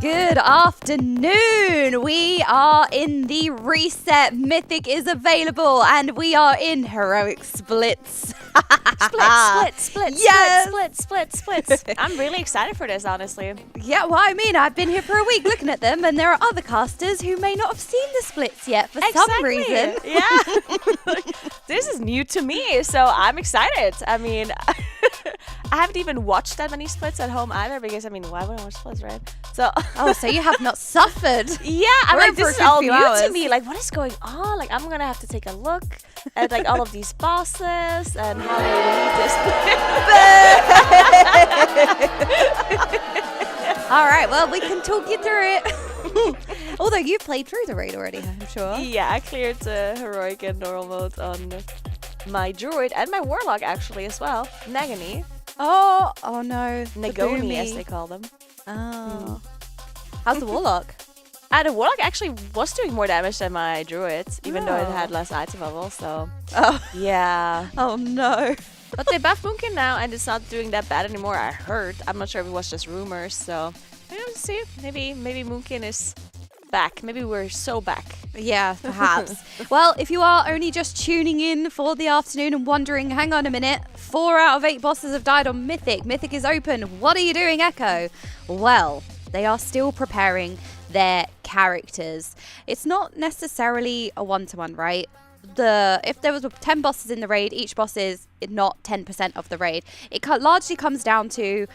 Good afternoon. We are in the reset. Mythic is available, and we are in heroic splits. Splits. I'm really excited for this, honestly. Yeah, well, I mean, I've been here for a week looking at them, and there are other casters who may not have seen the splits yet for some reason. Yeah. This is new to me, so I'm excited. I mean, I haven't even watched that many splits at home either, because, I mean, why would I watch splits, right? So. Oh, so you have not suffered. Yeah, I'm like, this is all new to me. Like, what is going on? Like, I'm going to have to take a look at, like, all of these bosses and how they need this. All right, well, we can talk you through it. Although you've played through the raid already, I'm sure. Yeah, I cleared heroic and normal mode on my druid and my warlock, actually, as well. Nagani. Oh no. Nagoni, as they call them. Oh. How's the warlock? The warlock actually was doing more damage than my druid, even though it had less item level, so. Oh. Yeah. Oh no. But they buffed Moonkin now, and it's not doing that bad anymore, I heard. I'm not sure if it was just rumors, so. Let's see. Maybe Moonkin is back. Maybe we're so back. Yeah, perhaps. Well, if you are only just tuning in for the afternoon and wondering, hang on a minute, 4 out of 8 bosses have died on Mythic. Mythic is open. What are you doing, Echo? Well, they are still preparing their characters. It's not necessarily a one-to-one, right? If there was 10 bosses in the raid, each boss is not 10% of the raid. It largely comes down to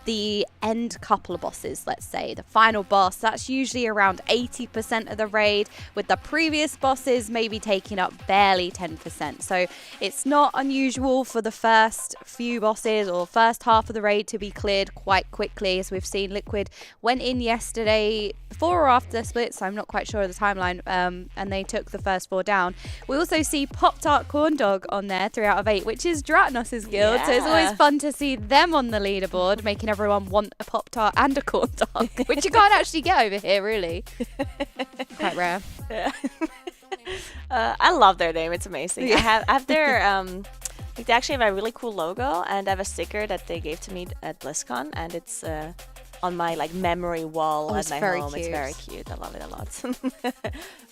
the end couple of bosses, let's say. The final boss, that's usually around 80% of the raid, with the previous bosses maybe taking up barely 10%. So it's not unusual for the first few bosses or first half of the raid to be cleared quite quickly, as we've seen. Liquid went in yesterday, before or after splits, I'm not quite sure of the timeline, and they took the first 4 down. We also see Pop-Tart Corn Dog on there, 3 out of 8, which is Dratnos' guild, so it's always fun to see them on the leaderboard, making everyone want a Pop-Tart and a corn dog, which you can't actually get over here, really. Quite rare. Yeah. I love their name. It's amazing. Yeah. I have their they actually have a really cool logo, and I have a sticker that they gave to me at BlizzCon, and it's on my like memory wall at my home. Cute. It's very cute. I love it a lot.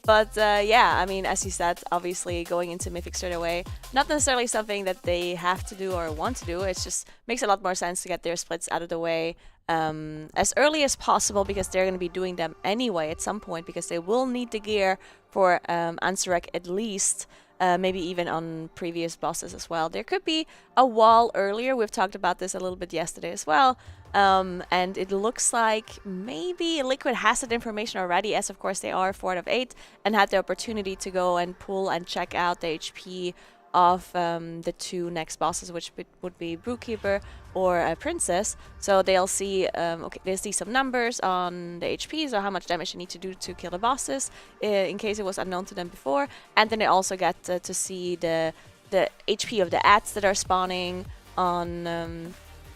But yeah, I mean, as you said, obviously going into Mythic straight away, not necessarily something that they have to do or want to do. It just makes a lot more sense to get their splits out of the way as early as possible, because they're going to be doing them anyway at some point, because they will need the gear for Ansurek at least. Maybe even on previous bosses as well. There could be a wall earlier. We've talked about this a little bit yesterday as well. And it looks like maybe Liquid has that information already, as of course they are 4 out of 8, and had the opportunity to go and pull and check out the HP of the 2 next bosses, which would be Brewkeeper or Princess. So they'll see, they'll see some numbers on the HP, so how much damage you need to do to kill the bosses, in case it was unknown to them before. And then they also get to see the HP of the ads that are spawning on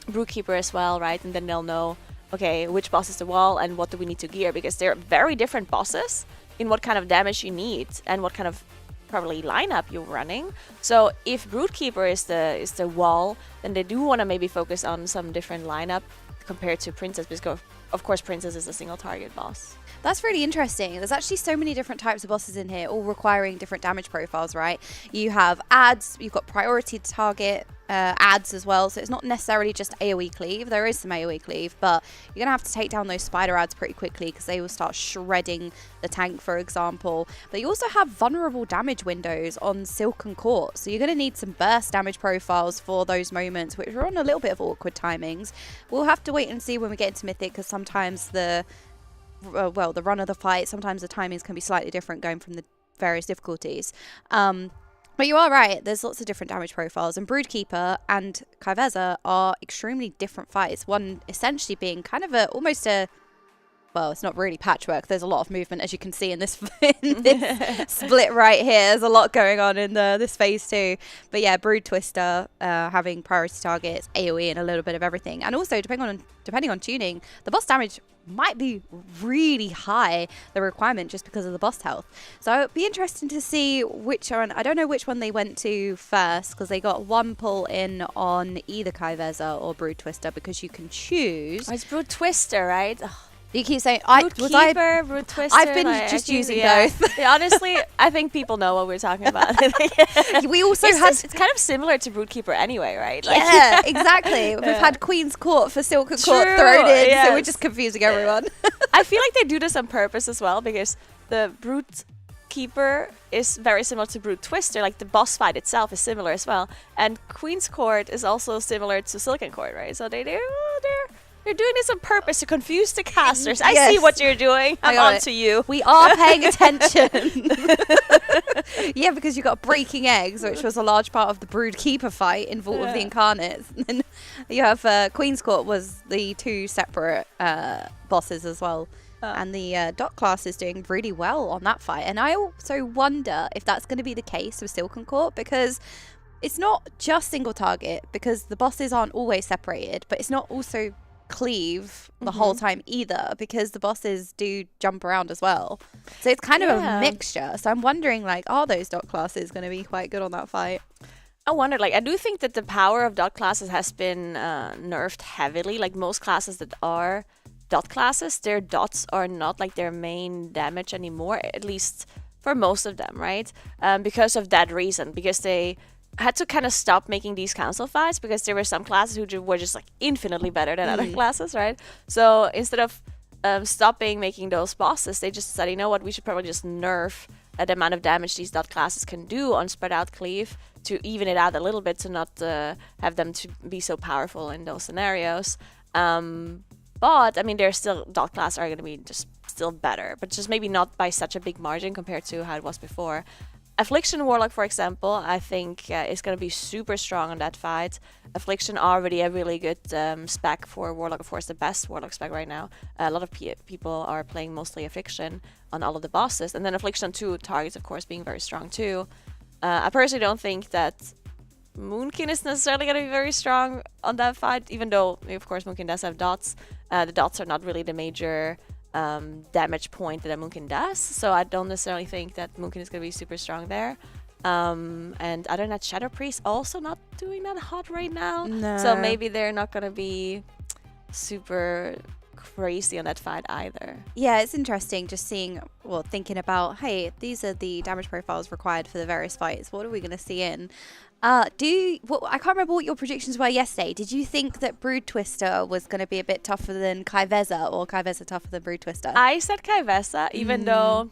Brewkeeper as well, right? And then they'll know, okay, which boss is the wall and what do we need to gear, because they're very different bosses in what kind of damage you need and what kind of probably lineup you're running. So if Broodkeeper is the wall, then they do want to maybe focus on some different lineup compared to Princess, because of course Princess is a single target boss. That's really interesting. There's actually so many different types of bosses in here, all requiring different damage profiles, right? You have ads, you've got priority to target ads as well, so it's not necessarily just AoE cleave. There is some AoE cleave, but you're gonna have to take down those spider ads pretty quickly, because they will start shredding the tank, for example. But you also have vulnerable damage windows on Silken Court, so you're gonna need some burst damage profiles for those moments, which are on a little bit of awkward timings. We'll have to wait and see when we get into Mythic, because sometimes the run of the fight, sometimes the timings can be slightly different going from the various difficulties. But you are right, there's lots of different damage profiles, and Broodkeeper and Kaiveza are extremely different fights. One essentially being kind of almost a, well, it's not really patchwork. There's a lot of movement, as you can see in this, split right here. There's a lot going on in this phase 2. But yeah, Brood Twister having priority targets, AoE, and a little bit of everything. And also, depending on tuning, the boss damage might be really high, the requirement, just because of the boss health. So it'd be interesting to see which one. I don't know which one they went to first, because they got one pull in on either Kaiveza or Brood Twister, because you can choose. Oh, it's Brood Twister, right? Oh. You keep saying Root Keeper, Root Twister. I've been just using both. Yeah, honestly, I think people know what we're talking about. We also it's kind of similar to Root Keeper anyway, right? Like, yeah, exactly. We've had Queen's Court for Silken Court True, thrown in, yes. so we're just confusing everyone. I feel like they do this on purpose as well, because the Brute Keeper is very similar to Brute Twister, like the boss fight itself is similar as well. And Queen's Court is also similar to Silken Court, right? So they're doing this on purpose to confuse the casters. I see what you're doing. I'm on to you. We are paying attention. Yeah, because you got Breaking Eggs, which was a large part of the Brood Keeper fight in Vault of the Incarnates. And then you have Queen's Court was the 2 separate bosses as well. And the dot class is doing really well on that fight. And I also wonder if that's going to be the case with Silken Court, because it's not just single target, because the bosses aren't always separated, but it's not also cleave the whole time either, because the bosses do jump around as well. So it's kind of a mixture. So I'm wondering, like, are those dot classes going to be quite good on that fight? I wonder, like, I do think that the power of dot classes has been nerfed heavily. Like, most classes that are dot classes, their dots are not like their main damage anymore, at least for most of them, right? Because of that reason, because they had to kind of stop making these council fights, because there were some classes who were just like infinitely better than other classes, right? So instead of stopping making those bosses, they just said, you know what, we should probably just nerf the amount of damage these dot classes can do on spread out cleave to even it out a little bit, to not have them to be so powerful in those scenarios. But I mean, they're still, dot classes are going to be just still better, but just maybe not by such a big margin compared to how it was before. Affliction Warlock, for example, I think is going to be super strong on that fight. Affliction already a really good spec for Warlock, of course, the best Warlock spec right now. A lot of people are playing mostly Affliction on all of the bosses. And then Affliction on 2 targets, of course, being very strong too. I personally don't think that Moonkin is necessarily going to be very strong on that fight, even though, of course, Moonkin does have dots. The dots are not really the major damage point that a Moonkin does, so I don't necessarily think that Moonkin is going to be super strong there. And other than that, Shadow Priest also not doing that hot right now, so maybe they're not going to be super crazy on that fight either. Yeah, it's interesting just seeing, well, thinking about, hey, these are the damage profiles required for the various fights. What are we going to see in? I can't remember what your predictions were yesterday. Did you think that Brood Twister was going to be a bit tougher than Kaiveza, or Kaiveza tougher than Brood Twister? I said Kaiveza, even though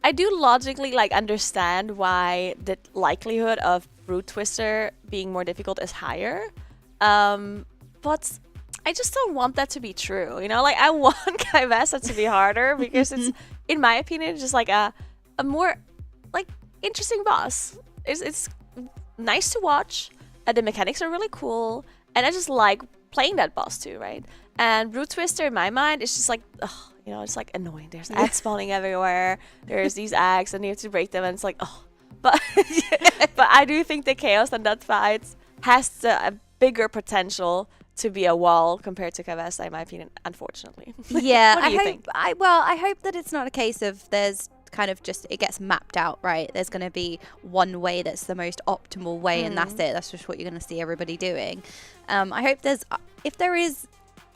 I do logically understand why the likelihood of Brood Twister being more difficult is higher. But I just don't want that to be true. You know, like, I want Kaiveza to be harder, because it's, in my opinion, just like a more like interesting boss. It's nice to watch, the mechanics are really cool, and I just like playing that boss too, right? And Brood Twister, in my mind, is just like, ugh, you know, it's like annoying. There's eggs spawning everywhere. There's these eggs, and you have to break them, and it's like, oh. But I do think the chaos on that fight has a bigger potential to be a wall compared to Kaiveza, in my opinion, unfortunately. Yeah, what do you think? I hope that it's not a case of there's kind of just, it gets mapped out, right? There's going to be one way that's the most optimal way, and that's it. That's just what you're going to see everybody doing. I hope if there is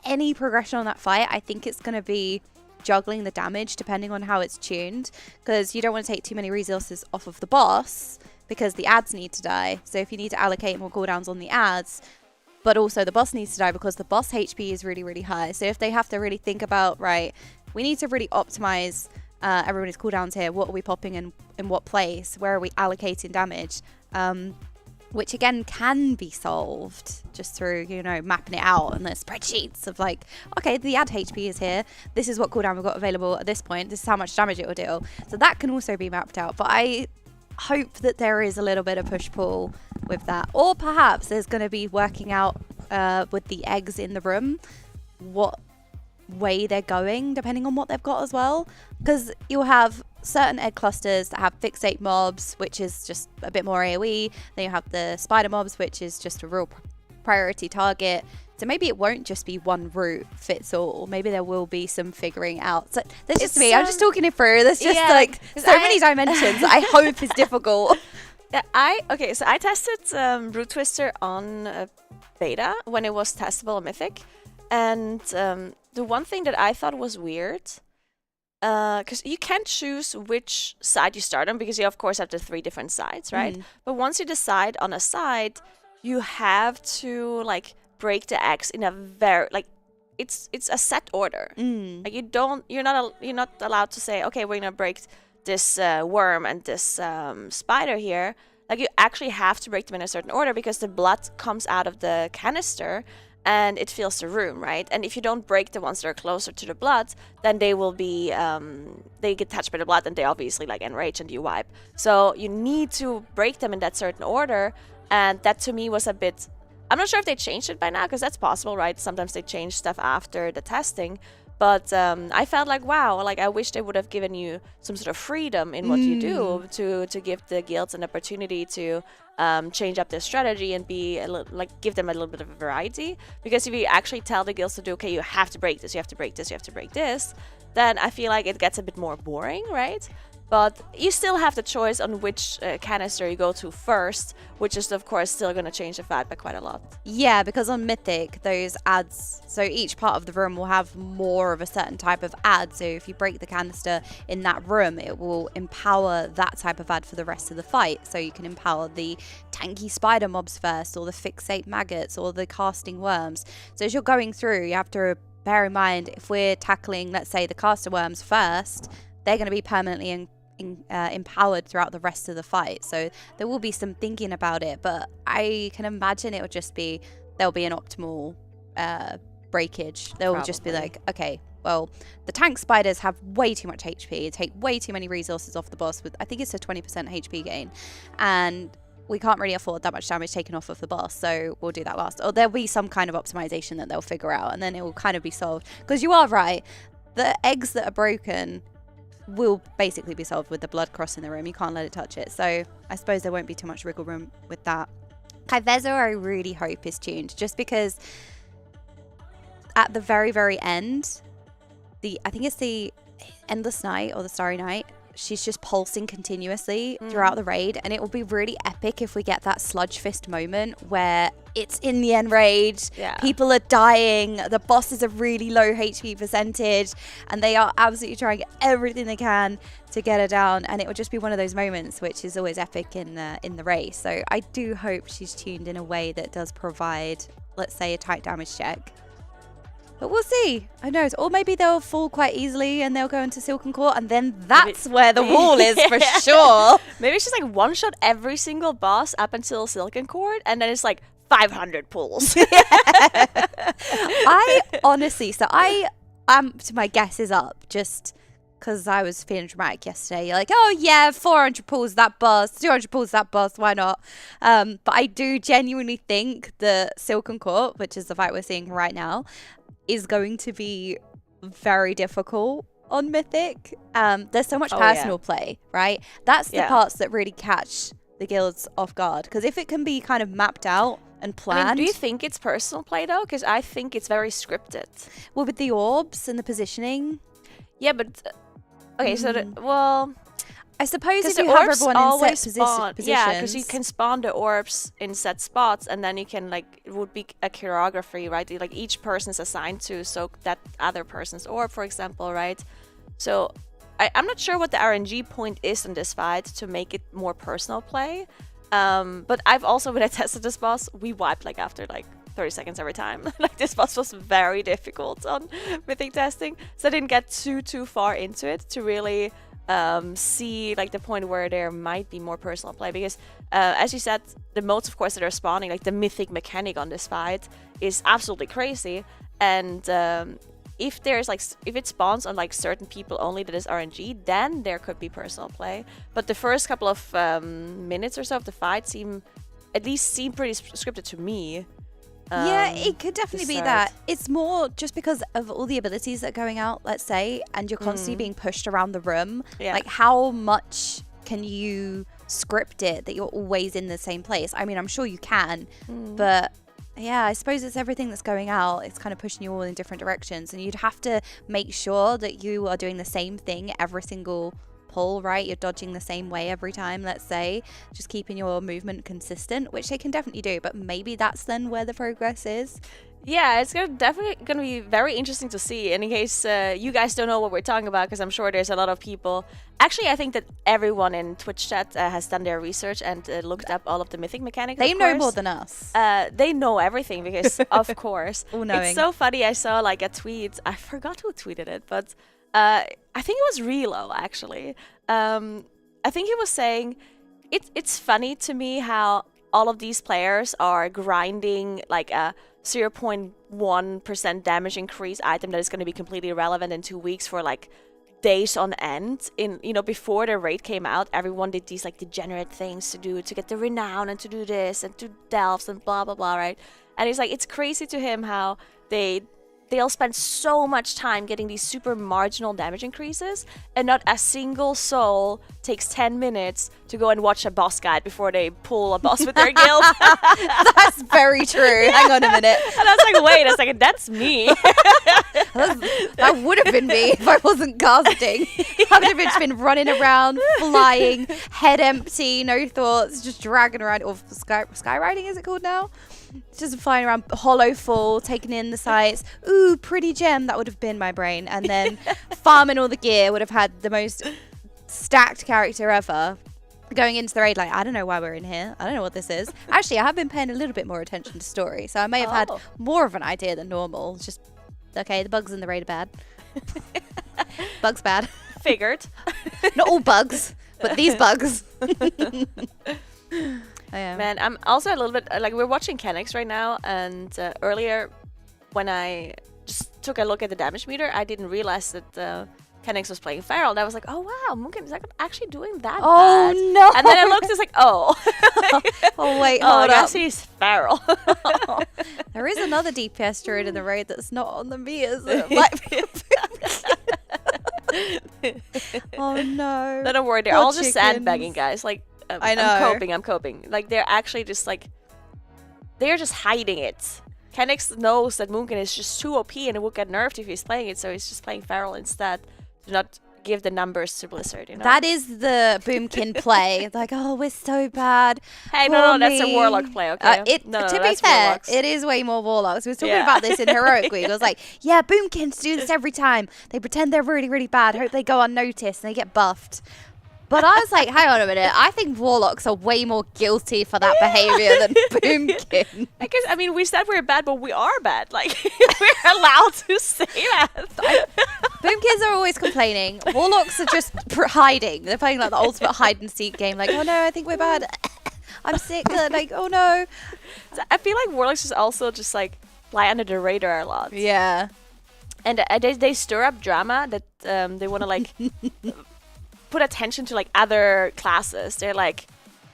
any progression on that fight, I think it's going to be juggling the damage depending on how it's tuned, because you don't want to take too many resources off of the boss, because the ads need to die. So if you need to allocate more cooldowns on the ads, but also the boss needs to die because the boss HP is really, really high. So if they have to really think about, right, we need to really optimize everybody's cooldowns here. What are we popping in what place? Where are we allocating damage? Which again can be solved just through, you know, mapping it out and the spreadsheets of like, okay, the ad HP is here. This is what cooldown we've got available at this point. This is how much damage it will deal. So that can also be mapped out. But I hope that there is a little bit of push-pull with that. Or perhaps there's going to be working out with the eggs in the room what way they're going depending on what they've got as well, because you'll have certain egg clusters that have fixate mobs, which is just a bit more AoE. Then you have the spider mobs, which is just a real priority target. So maybe it won't just be one route fits all. Maybe there will be some figuring out. So that's just me. I'm just talking it through. There's just like so many dimensions. I hope it's difficult. So I tested Brood Twister on beta when it was testable on Mythic. And the one thing that I thought was weird, because you can't choose which side you start on, because you of course have the 3 different sides, right? But once you decide on a side, you have to like break the eggs in a very like it's a set order. Like you're not allowed to say, okay, we're gonna break this worm and this spider here. Like you actually have to break them in a certain order, because the blood comes out of the canister and it fills the room, right? And if you don't break the ones that are closer to the blood, then they will be they get touched by the blood and they obviously like enrage and you wipe. So you need to break them in that certain order, and that to me was a bit. I'm not sure if they changed it by now, because that's possible, right? Sometimes they change stuff after the testing. But I felt like, wow, like I wish they would have given you some sort of freedom in what you do to give the guilds an opportunity to change up their strategy and be give them a little bit of a variety. Because if you actually tell the guilds to do, okay, you have to break this, you have to break this, you have to break this, then I feel like it gets a bit more boring, right? But you still have the choice on which canister you go to first, which is of course still going to change the fight by quite a lot. Yeah, because on Mythic, those ads, so each part of the room will have more of a certain type of ad. So if you break the canister in that room, it will empower that type of ad for the rest of the fight. So you can empower the tanky spider mobs first, or the fixate maggots, or the casting worms. So as you're going through, you have to bear in mind, if we're tackling, let's say, the caster worms first, they're going to be permanently empowered throughout the rest of the fight. So there will be some thinking about it, but I can imagine it will just be, there'll be an optimal breakage. They'll just be like, okay, well, the tank spiders have way too much HP, take way too many resources off the boss with, I think it's a 20% HP gain, and we can't really afford that much damage taken off of the boss, so we'll do that last. Or there'll be some kind of optimization that they'll figure out, and then it will kind of be solved. Because you are right, the eggs that are broken will basically be solved with the blood crossing the room. You can't let it touch it. So I suppose there won't be too much wriggle room with that. Kaivezo, I really hope is tuned, just because at the very, very end, I think it's the Endless Night or the Starry Night, she's just pulsing continuously throughout the raid, and it will be really epic if we get that sludge fist moment where it's in the end raid, people are dying, the boss is a really low HP percentage, and they are absolutely trying everything they can to get her down, and it will just be one of those moments which is always epic in the race. So I do hope she's tuned in a way that does provide, let's say, a tight damage check. But we'll see. Who knows? Or maybe they'll fall quite easily and they'll go into Silken Court, and then that's where the wall is for sure. Maybe it's just like one-shot every single boss up until Silken Court, and then it's like 500 pulls. I honestly, so I to my guesses up just because I was feeling dramatic yesterday. You're like, oh yeah, 400 pulls that boss, 200 pulls that boss, why not? But I do genuinely think the Silken Court, which is the fight we're seeing right now, is going to be very difficult on Mythic. There's so much personal play, right? That's the parts that really catch the guilds off guard, because if it can be kind of mapped out and planned. I mean, do you think it's personal play though? Because I think it's very scripted. Well, with the orbs and the positioning. Yeah, but okay, so well, I suppose if you have everyone in set positions. Yeah, because you can spawn the orbs in set spots, and then you can, like, it would be a choreography, right? Like each person is assigned to soak that other person's orb, for example, right? So I'm not sure what the RNG point is in this fight to make it more personal play. But I've also, when I tested this boss, we wiped like after like 30 seconds every time. Like this boss was very difficult on Mythic testing, so I didn't get too far into it to really see like the point where there might be more personal play, because as you said, the modes of course that are spawning, like the Mythic mechanic on this fight is absolutely crazy, and if it spawns on like certain people only that is RNG, then there could be personal play. But the first couple of minutes or so of the fight seem pretty scripted to me. Yeah, it could definitely be that. It's more just because of all the abilities that are going out, let's say, and you're constantly being pushed around the room. Yeah. Like, how much can you script it that you're always in the same place? I mean, I'm sure you can, but yeah, I suppose it's everything that's going out. It's kind of pushing you all in different directions, and you'd have to make sure that you are doing the same thing every single pull, right? You're dodging the same way every time, let's say, just keeping your movement consistent, which they can definitely do, but maybe that's then where the progress is. Yeah, it's definitely going to be very interesting to see. And in case you guys don't know what we're talking about, because I'm sure there's a lot of people. Actually, I think that everyone in Twitch chat has done their research and looked up all of the Mythic mechanics. They know more than us. They know everything because, of course. All-knowing. It's so funny. I saw like a tweet. I forgot who tweeted it, but I think it was Relo, actually. I think he was saying, it's funny to me how all of these players are grinding like a 0.1% damage increase item that is going to be completely irrelevant in 2 weeks for like days on end. In before the raid came out, everyone did these like degenerate things to do to get the renown and to do this and to delves and blah blah blah, right? And he's like, it's crazy to him how they'll spend so much time getting these super marginal damage increases, and not a single soul takes 10 minutes to go and watch a boss guide before they pull a boss with their guild. That's very true. Hang on a minute. And I was like, wait a second, that's me. That would have been me if I wasn't casting. I would have just been running around, flying, head empty, no thoughts, just dragging around. Or sky riding, is it called now? Just flying around, hollow full, taking in the sights. Ooh, pretty gem. That would have been my brain. And then farming all the gear would have had the most stacked character ever. Going into the raid, like, I don't know why we're in here. I don't know what this is. Actually, I have been paying a little bit more attention to story, so I may have had more of an idea than normal. It's just, okay, the bugs in the raid are bad. Bugs bad. Figured. Not all bugs, but these bugs. Man, I'm also a little bit like, we're watching Kenix right now, and earlier when I just took a look at the damage meter, I didn't realize that Kenix was playing Feral, and I was like, oh wow, Munkin is actually doing that bad. No. And then I looked, it's like, oh. Oh wait, oh, hold I up. guess he's Feral. There is another DPS druid in the raid that's not on the meters. Oh no. No, don't worry, they're all just sandbagging, guys. Like, I know. I'm coping. Like, they're actually just like, they're just hiding it. Kenix knows that Munkin is just too OP and it will get nerfed if he's playing it, so he's just playing Feral instead. Do not give the numbers to Blizzard, you know? That is the Boomkin play. Like, oh, we're so bad. Hey, no, that's a Warlock play, okay? To be fair, it is way more Warlocks. We were talking about this in Heroic Week. I was like, yeah, Boomkins do this every time. They pretend they're really, really bad, hope they go unnoticed, and they get buffed. But I was like, hang on a minute. I think Warlocks are way more guilty for that behavior than Boomkin. I guess, I mean, we said we're bad, but we are bad. Like, we're allowed to say that. Boomkins are always complaining. Warlocks are just hiding. They're playing like the ultimate hide and seek game. Like, oh no, I think we're bad. I'm sick. Like, oh no. So I feel like Warlocks is also just like fly under the radar a lot. Yeah. And they stir up drama that they want to like put attention to like other classes. They're like,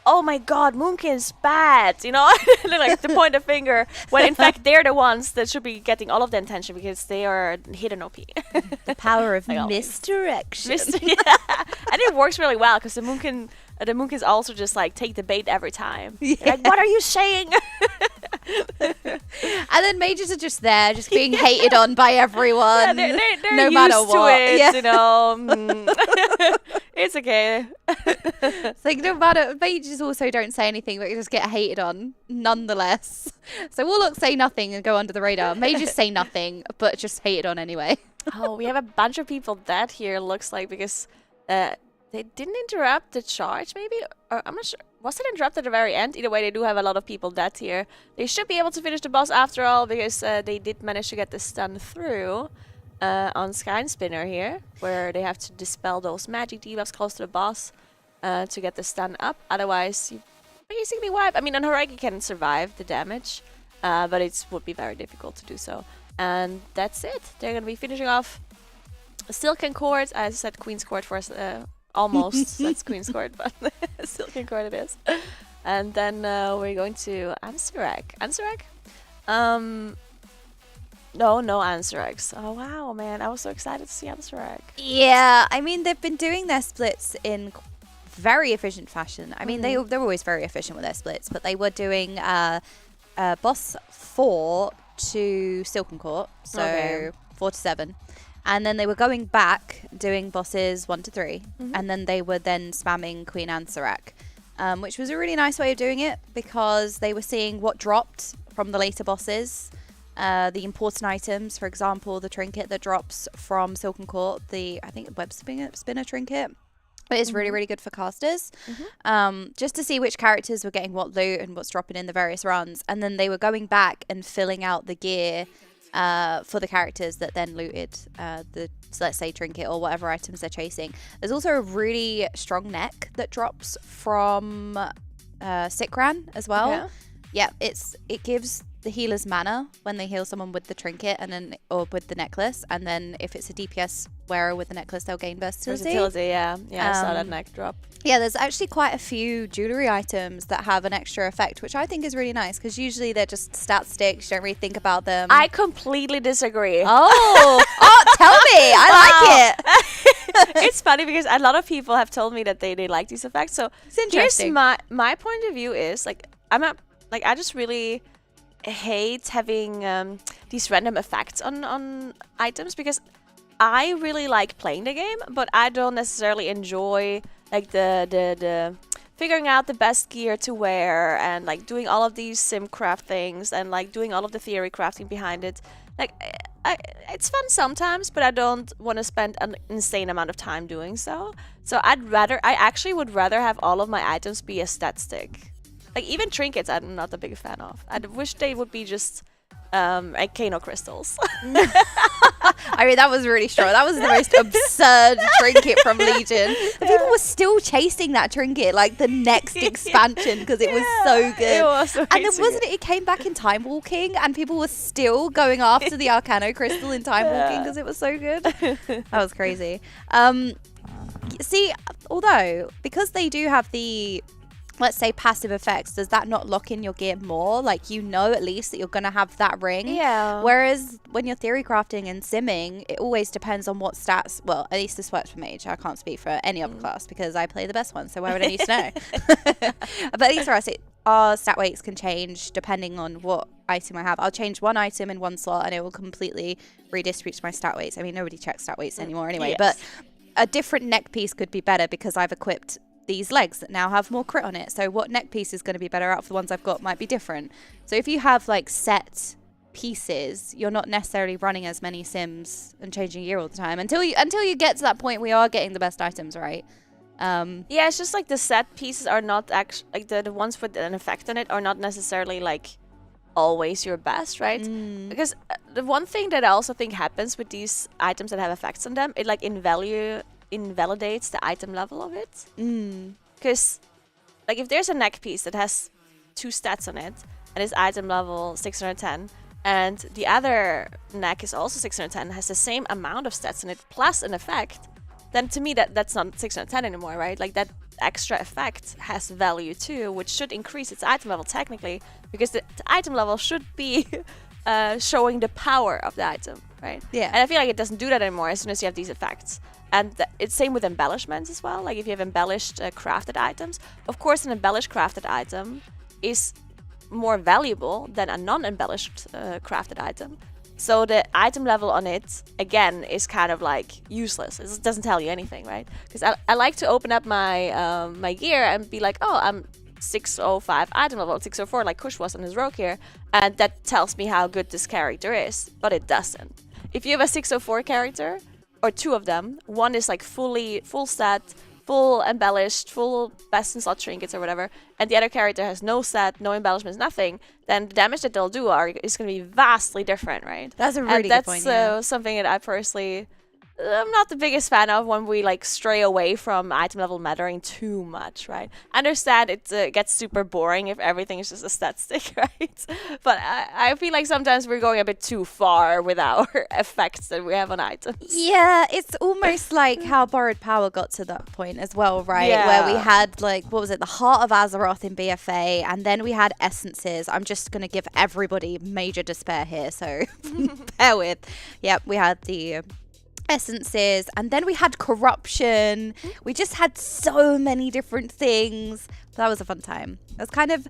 oh my god, Moonkin's bad, you know? They like to point a finger when in fact they're the ones that should be getting all of the attention because they are hidden OP. The power of misdirection. Yeah. And it works really well because the Moonkins also just like take the bait every time. Yeah. Like, what are you saying? And then mages are just there, just being hated on by everyone. Yeah, they're no used matter to what. it, Yeah. you know. It's okay. It's like, no matter, mages also don't say anything, but you just get hated on nonetheless. So Warlocks say nothing and go under the radar. Mages say nothing, but just hated on anyway. Oh, we have a bunch of people dead here, looks like, because they didn't interrupt the charge, maybe? Or I'm not sure. Was it interrupted at the very end? Either way, they do have a lot of people dead here. They should be able to finish the boss after all, because they did manage to get the stun through on Sky Spinner here, where they have to dispel those magic debuffs close to the boss to get the stun up. Otherwise, you basically wipe. I mean, on Heroic you can survive the damage, but it would be very difficult to do so. And that's it. They're going to be finishing off Silken Court. As I said, Queen's Court for us. Almost. That's Queen's Court, but Silken Court it is. And then we're going to Ansarek. Ansarek? No Ansareks. Oh, wow, man. I was so excited to see Ansarek. Yeah, I mean, they've been doing their splits in very efficient fashion. I mean, they're always very efficient with their splits, but they were doing boss 4 to Silken Court, so 4 to 7. And then they were going back doing bosses 1 to 3, and then they were then spamming Queen Ansarek, which was a really nice way of doing it because they were seeing what dropped from the later bosses the important items, for example, the trinket that drops from Silken Court, I think web spinner trinket. It is really, really good for casters, just to see which characters were getting what loot and what's dropping in the various runs. And then they were going back and filling out the gear for the characters that then looted so let's say trinket or whatever items they're chasing. There's also a really strong neck that drops from Sikran as well. Yeah, it gives the healers mana when they heal someone with the trinket or with the necklace, and then if it's a DPS wearer with the necklace, they'll gain versatility. Yeah, I saw that neck drop. Yeah, there's actually quite a few jewelry items that have an extra effect, which I think is really nice because usually they're just stat sticks. You don't really think about them. I completely disagree. Oh, tell me. I like it. It's funny because a lot of people have told me that they like these effects. So it's interesting. Here's my point of view is I just really hate having these random effects on items because I really like playing the game, but I don't necessarily enjoy like the figuring out the best gear to wear and like doing all of these sim craft things and like doing all of the theory crafting behind it. Like it's fun sometimes, but I don't want to spend an insane amount of time doing so. So I actually would rather have all of my items be a stat stick. Like even trinkets I'm not a big fan of. I wish they would be just Arcano crystals. I mean, that was really strong. That was the most absurd trinket from Legion. The people were still chasing that trinket like the next expansion because it was so good. It was amazing. And then wasn't it came back in Time Walking and people were still going after the Arcano crystal in Time Walking because it was so good. That was crazy. See, although because they do have the, let's say, passive effects, does that not lock in your gear more? Like, you know at least that you're going to have that ring. Yeah. Whereas when you're theory crafting and simming, it always depends on what stats. Well, at least this works for Mage. I can't speak for any other class because I play the best one, so why would I need to know? But at least for us, our stat weights can change depending on what item I have. I'll change one item in one slot and it will completely redistribute my stat weights. I mean, nobody checks stat weights anymore anyway, but a different neck piece could be better because I've equipped these legs that now have more crit on it. So what neck piece is going to be better out of the ones I've got might be different. So if you have like set pieces, you're not necessarily running as many sims and changing gear all the time until you get to that point we are getting the best items, right? Yeah, it's just like the set pieces are not actually like the ones with an effect on it are not necessarily like always your best, right? Because the one thing that I also think happens with these items that have effects on them, it like invalidates the item level of it. Because like if there's a neck piece that has 2 stats on it and is item level 610 and the other neck is also 610 has the same amount of stats on it plus an effect, then to me that's not 610 anymore, right? Like that extra effect has value too, which should increase its item level technically, because the item level should be showing the power of the item, right? Yeah. And I feel like it doesn't do that anymore as soon as you have these effects. And it's same with embellishments as well. Like if you have embellished crafted items, of course an embellished crafted item is more valuable than a non-embellished crafted item. So the item level on it, again, is kind of like useless. It doesn't tell you anything, right? Because I like to open up my my gear and be like, oh, I'm 605 item level, 604 like Kush was on his rogue here. And that tells me how good this character is, but it doesn't. If you have a 604 character, or 2 of them, one is like full stat, full embellished, full best in slot trinkets or whatever, and the other character has no stat, no embellishments, nothing, then the damage that they'll do is going to be vastly different, right? That's a really good point. That's something that I personally, I'm not the biggest fan of when we like stray away from item level mattering too much, right? I understand it gets super boring if everything is just a stat stick, right? But I feel like sometimes we're going a bit too far with our effects that we have on items. Yeah, it's almost like how Borrowed Power got to that point as well, right? Yeah. Where we had like, what was it, the Heart of Azeroth in BFA, and then we had Essences. I'm just going to give everybody major despair here, so bear with. Yep, we had the Essences, and then we had Corruption. We just had so many different things. That was a fun time. It was kind of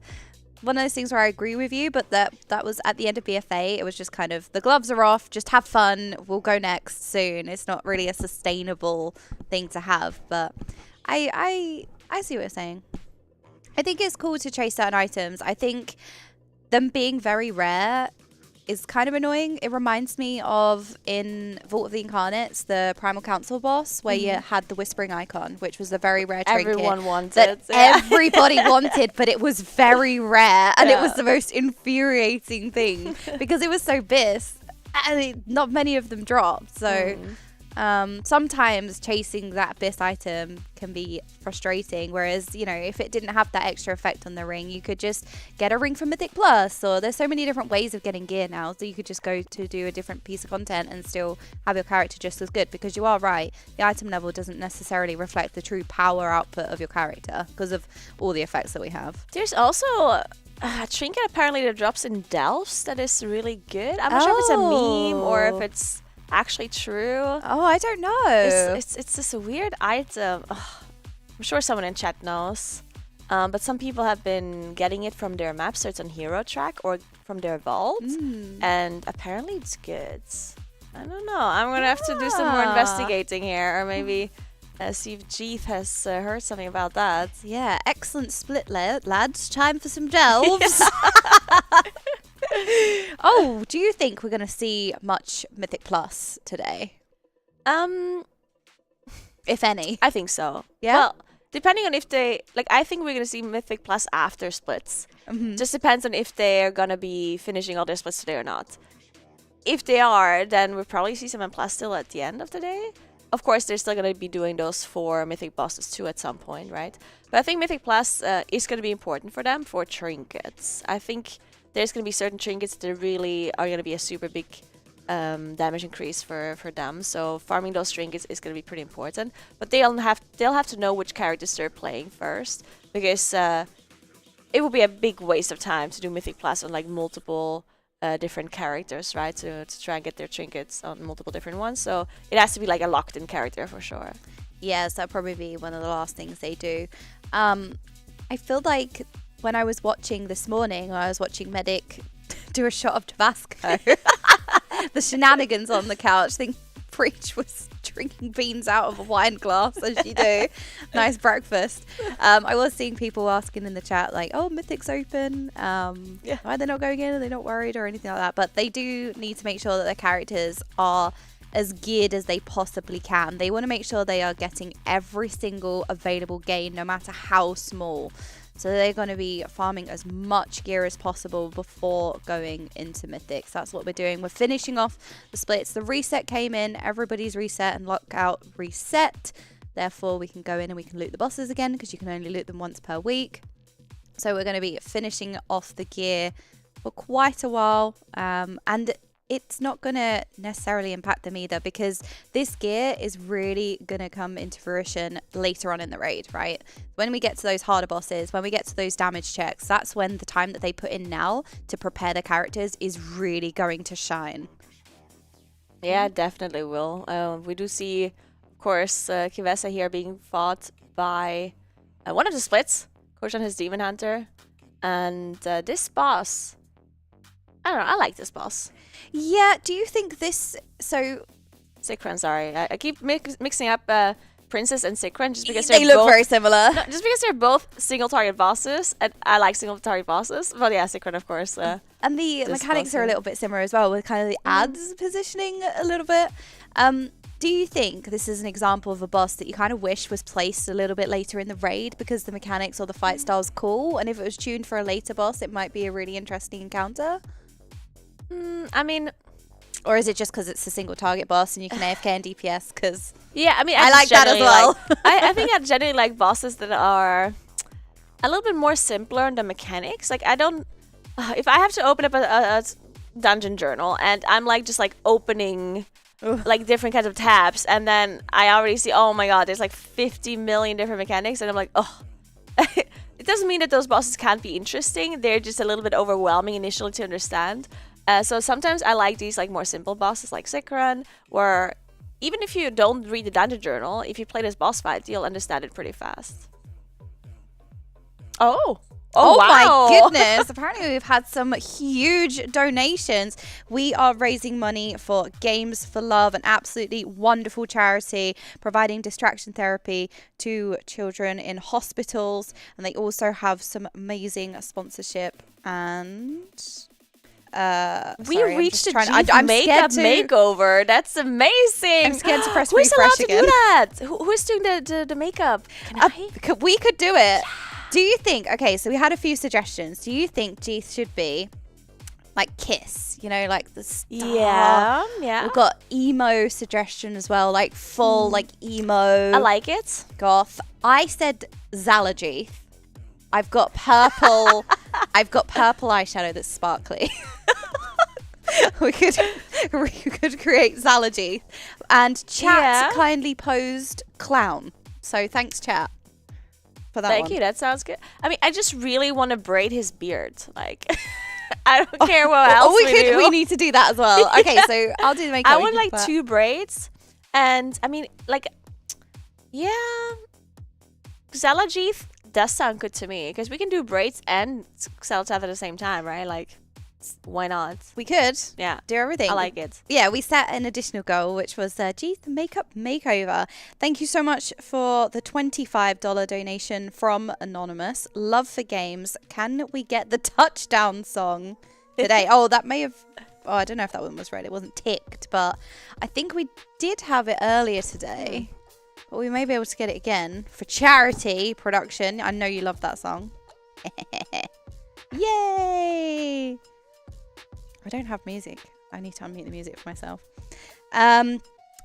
one of those things where I agree with you, but that was at the end of BFA. It was just kind of the gloves are off, just have fun, we'll go next soon. It's not really a sustainable thing to have, but I see what you're saying. I think it's cool to chase certain items. I think them being very rare is kind of annoying. It reminds me of in Vault of the Incarnates, the Primal Council boss, where you had the Whispering Icon, which was a very rare trinket. Everyone wanted. That everybody wanted, but it was very rare, and it was the most infuriating thing because it was so bis, and not many of them dropped. So sometimes chasing that bis item can be frustrating, whereas, you know, if it didn't have that extra effect on the ring, you could just get a ring from Mythic Plus, or there's so many different ways of getting gear now, so you could just go to do a different piece of content and still have your character just as good, because you are right, the item level doesn't necessarily reflect the true power output of your character because of all the effects that we have. There's also a trinket apparently that drops in Delphs that is really good. I'm not sure if it's a meme or if it's actually true. Oh, I don't know. It's just a weird item. Ugh. I'm sure someone in chat knows. But some people have been getting it from their map, so it's on hero track or from their vault. And apparently it's good. I don't know. I'm gonna have to do some more investigating here, or maybe see if Jeeth has heard something about that. Yeah, excellent split, lads. Time for some delves. Oh, do you think we're going to see much Mythic Plus today? If any. I think so. Yeah? Well, depending on if they... Like, I think we're going to see Mythic Plus after splits. Just depends on if they're going to be finishing all their splits today or not. If they are, then we'll probably see some M Plus still at the end of the day. Of course, they're still going to be doing those 4 Mythic bosses too at some point, right? But I think Mythic Plus is going to be important for them for trinkets. I think there's going to be certain trinkets that really are going to be a super big damage increase for them. So farming those trinkets is going to be pretty important. But they'll have to know which characters they're playing first, because it will be a big waste of time to do Mythic Plus on like multiple different characters, right? To try and get their trinkets on multiple different ones. So it has to be like a locked-in character for sure. Yes, that'll probably be one of the last things they do. I feel like when I was watching this morning, I was watching Medic do a shot of Tabasco. The shenanigans on the couch. I think Preach was drinking beans out of a wine glass, as you do. Nice breakfast. I was seeing people asking in the chat, like, oh, Mythic's open. Why are they not going in? Are they not worried or anything like that? But they do need to make sure that their characters are as geared as they possibly can. They want to make sure they are getting every single available gain, no matter how small. So they're going to be farming as much gear as possible before going into Mythic. So that's what we're doing. We're finishing off the splits. The reset came in. Everybody's reset and lockout reset. Therefore, we can go in and we can loot the bosses again, because you can only loot them once per week. So we're going to be finishing off the gear for quite a while. And it's not going to necessarily impact them either, because this gear is really going to come into fruition later on in the raid, right? When we get to those harder bosses, when we get to those damage checks, that's when the time that they put in now to prepare their characters is really going to shine. Yeah, definitely will. We do see, of course, Kivesa here being fought by one of the splits, Koshan, his Demon Hunter. And this boss, I don't know, I like this boss. Yeah, do you think this... So... Sikran, sorry. I keep mixing up Princess and Sikran just because they look very similar. No, just because they're both single-target bosses, and I like single-target bosses. But yeah, Sikran, of course. And the mechanics are a little bit similar as well, with kind of the ads positioning a little bit. Do you think this is an example of a boss that you kind of wish was placed a little bit later in the raid because the mechanics or the fight style's cool, and if it was tuned for a later boss, it might be a really interesting encounter? I mean... Or is it just because it's a single target boss and you can AFK and DPS? Because yeah, I mean, I like that as well. I think I generally like bosses that are a little bit more simpler in the mechanics. Like, I don't... if I have to open up a dungeon journal and I'm like just like opening... like different kinds of tabs, and then I already see, oh my god, there's like 50 million different mechanics, and I'm like, oh. It doesn't mean that those bosses can't be interesting. They're just a little bit overwhelming initially to understand. So sometimes I like these like more simple bosses like Sikran, where even if you don't read the dungeon journal, if you play this boss fight, you'll understand it pretty fast. Oh, wow. My goodness. Apparently we've had some huge donations. We are raising money for Games for Love, an absolutely wonderful charity providing distraction therapy to children in hospitals. And they also have some amazing sponsorship and... We sorry, reached a I'm Jeeth makeup scared to- makeover. That's amazing. I'm scared to press Who's allowed refresh to again. do that? Who's doing the makeup? We could do it. Do you think? Okay, so we had a few suggestions. Do you think Jeeth should be like Kiss? You know, like the star. Yeah. We've got emo suggestion as well, like full like emo. I like it. Goth. I said Zalajeeth. I've got purple. I've got purple eyeshadow that's sparkly. we could create Zalajeeth, and chat kindly posed clown. So thanks, chat, for that Thank one. you. That sounds good. I mean, I just really want to braid his beard. Like, I don't care what else we do. We need to do that as well. Okay, so I'll do the makeup. I want like 2 braids, and I mean, like, yeah, Zalajeeth does sound good to me because we can do braids and Xeltath at the same time, right? Like, why not? We could. Yeah. Do everything. I like it. Yeah, we set an additional goal, which was Jeeth makeup makeover. Thank you so much for the $25 donation from Anonymous. Love for games. Can we get the touchdown song today? that may have... Oh, I don't know if that one was read. It wasn't ticked, but I think we did have it earlier today. But we may be able to get it again for charity production. I know you love that song. Yay! I don't have music. I need to unmute the music for myself.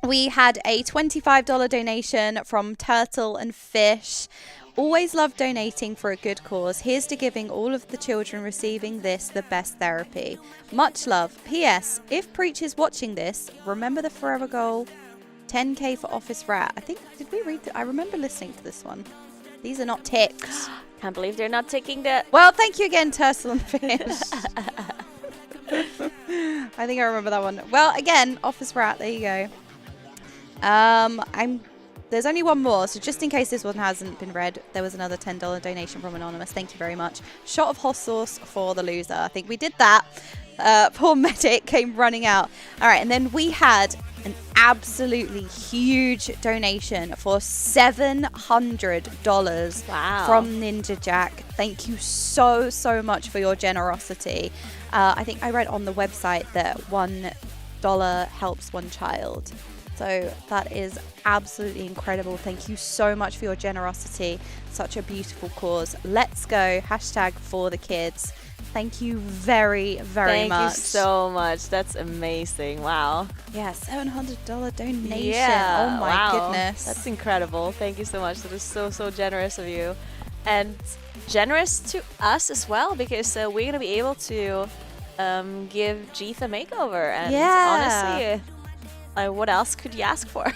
We had a $25 donation from Turtle and Fish. Always love donating for a good cause. Here's to giving all of the children receiving this the best therapy. Much love. P.S. If Preach is watching this, remember the forever goal. 10k for Office Rat. I think, did we read I remember listening to this one. These are not ticked. Can't believe they're not taking the... Well, thank you again, Turtle and Fish. I think I remember that one. Well, again, Office Rat. There you go. There's only one more, so just in case this one hasn't been read, there was another $10 donation from Anonymous. Thank you very much. Shot of hot sauce for the loser. I think we did that. Poor Medic came running out. All right, and then we had an absolutely huge donation for $700 from Ninja Jack. Thank you so much for your generosity. I think I read on the website that $1 helps one child. So that is absolutely incredible. Thank you so much for your generosity. Such a beautiful cause. Let's go. Hashtag for the kids. Thank you very much. Thank you so much. That's amazing. Wow. Yeah, $700 donation. Yeah. Oh my goodness. That's incredible. Thank you so much. That is so generous of you. And generous to us as well, because we're going to be able to give Jeeth a makeover. And honestly, what else could you ask for?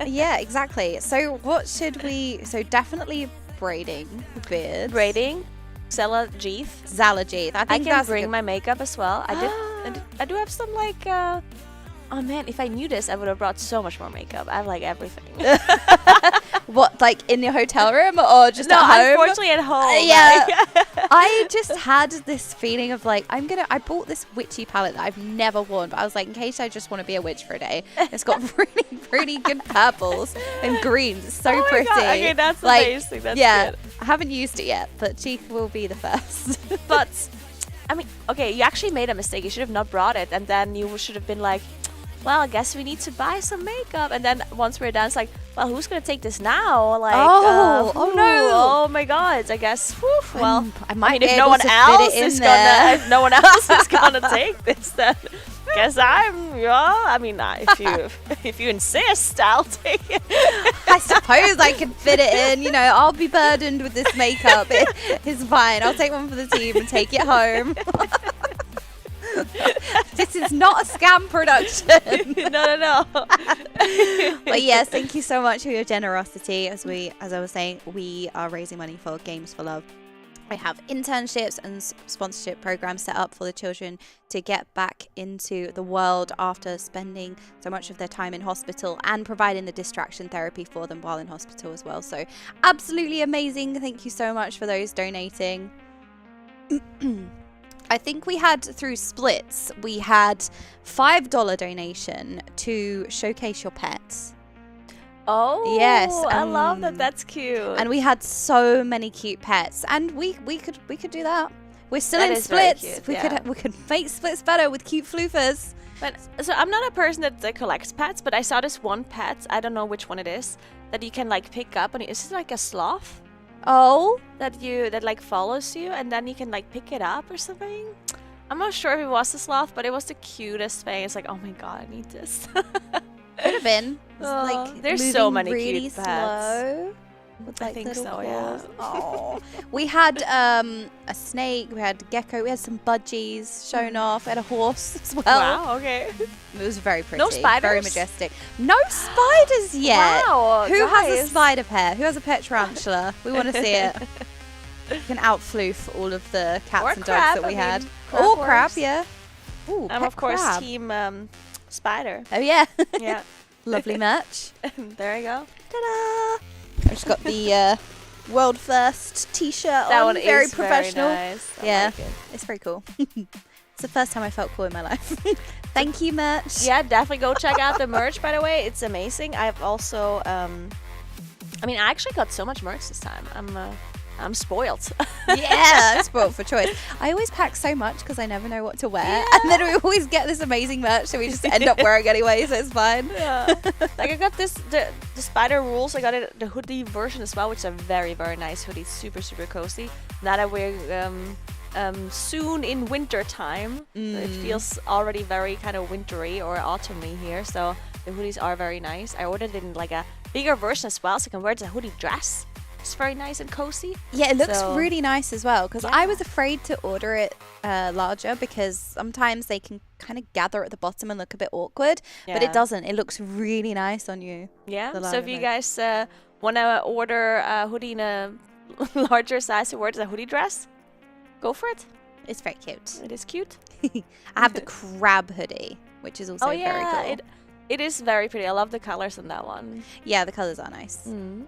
Yeah, exactly. So what should we... So definitely braiding the beard. Braiding. Zalajeeth. I think I can bring my makeup as well. I do have some like oh man, if I knew this I would have brought so much more makeup. I have like everything. What, like in your hotel room or just at home? Unfortunately at home. Yeah. I just had this feeling of like I bought this witchy palette that I've never worn, but I was like, in case I just want to be a witch for a day. It's got really good purples and greens. It's so pretty. God. Okay, that's like, amazing. That's good. I haven't used it yet, but Jeeth will be the first. But I mean, okay, you actually made a mistake. You should have not brought it, and then you should have been like, well, I guess we need to buy some makeup. And then once we're done, it's like, well, who's gonna take this now? Like, oh no! Oh my God! I guess. Well, I mean, if no one else is gonna take this, then guess I'm. Yeah, I mean, if you insist, I'll take it. I suppose I can fit it in. You know, I'll be burdened with this makeup. It's fine. I'll take one for the team and take it home. This is not a scam production. No. But yes, thank you so much for your generosity. As I was saying, we are raising money for Games for Love. I have internships and sponsorship programs set up for the children to get back into the world after spending so much of their time in hospital, and providing the distraction therapy for them while in hospital as well. So absolutely amazing. Thank you so much for those donating. I think we had, through splits, we had $5 donation to showcase your pets. Oh, yes, I love that. That's cute. And we had so many cute pets, and we could do that. We're still That in is very splits. cute, We could make splits better with cute floofers. But so I'm not a person that collects pets, but I saw this one pet. I don't know which one it is that you can like pick up, and it's like a sloth. Oh, that like follows you, and then you can like pick it up or something. I'm not sure if it was a sloth, but it was the cutest thing. It's like, oh my god, I need this. could have been. It's like there's so moving many really cute pets. slow. With, I like, think little so, claws. yeah. Oh, we had a snake, we had a gecko, we had some budgies shown off, we had a horse as well. Wow, okay. It was very pretty. No spiders? Very majestic. No spiders yet. Wow, Who has a guys. spider pair? Who has a pet tarantula? We want to see it. You can outfloof all of the cats Or and crab, dogs that we I had. mean, crab Or crab, works. yeah. Ooh, I'm pet of course crab. team spider. Oh yeah. Yeah. Lovely merch. There you go. Ta-da! I've just got the world first t-shirt That on. one Very is professional. very nice. I Yeah, like it. it's very cool. It's the first time I felt cool in my life. Thank you, merch. Yeah, definitely go check out the merch, by the way. It's amazing. I've also I mean, I actually got so much merch this time. I'm spoiled. Yeah, spoiled for choice. I always pack so much because I never know what to wear, and then we always get this amazing merch, so we just end up wearing anyway, so it's fine. Yeah. Like I got the spider rules. I got it the hoodie version as well, which is a very nice hoodie, super cozy. Now that we're soon in winter time, it feels already very kind of wintry or autumny here. So the hoodies are very nice. I ordered it in like a bigger version as well, so I can wear it as a hoodie dress. It's very nice and cozy. Yeah, it looks So- really nice as well, because Yeah. I was afraid to order it larger because sometimes they can kind of gather at the bottom and look a bit awkward, but Yeah. it doesn't. It looks really nice on you. Yeah. the So line if of you it. guys want to order a hoodie in a larger size to wear it as a hoodie dress, go for it. It's very cute. It is cute. I have the crab hoodie, which is also Oh very yeah, cool. it is very pretty. I love the colors on that one. Yeah, the colours are nice. Mm.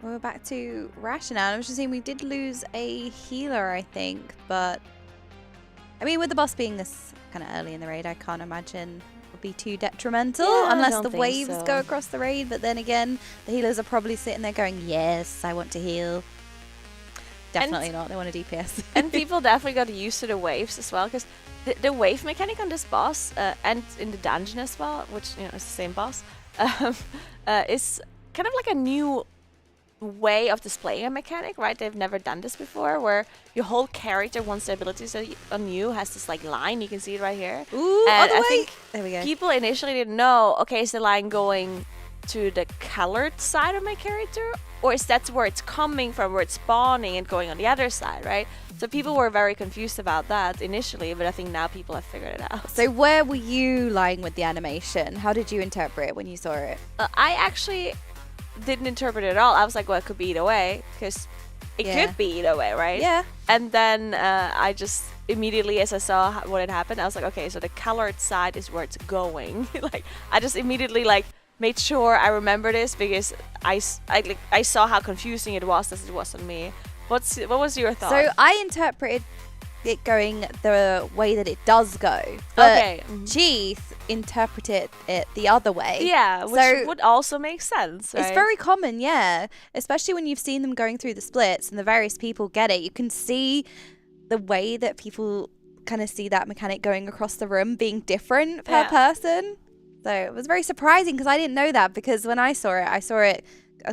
We're back to Rashan now. I was just saying we did lose a healer, I think, but I mean, with the boss being this kind of early in the raid, I can't imagine it would be too detrimental Yeah, I unless don't the think waves so. go across the raid. But then again, the healers are probably sitting there going, "Yes, I want to heal." Definitely not. They want a DPS. And people definitely got used to the waves as well, because the wave mechanic on this boss and in the dungeon as well, which is the same boss, is kind of like a new way of displaying a mechanic, right? They've never done this before, where your whole character, once the abilities on you, has this like line. You can see it right here. Ooh, and all the I way. think There we go. people initially didn't know, okay, is the line going to the colored side of my character, or is that where it's coming from, where it's spawning and going on the other side, right? So people were very confused about that initially, but I think now people have figured it out. So where were you lying with the animation? How did you interpret it when you saw it? I actually didn't interpret it at all. I was like, well, it could be either way, because it Yeah. could be either way, right? Yeah. And then I just immediately, as I saw what had happened, I was like, okay, so the colored side is where it's going. Like, I just immediately like made sure I remember this, because I saw how confusing it was as it was on me. What was your thought? So I interpreted it going the way that it does go, but Okay, mhm. Jeeth interpreted it the other way. Yeah, which So would also make sense, right? it's very common, yeah. Especially when you've seen them going through the splits and the various people get it. You can see the way that people kind of see that mechanic going across the room being different per Yeah. person. So it was very surprising because I didn't know that, because when I saw it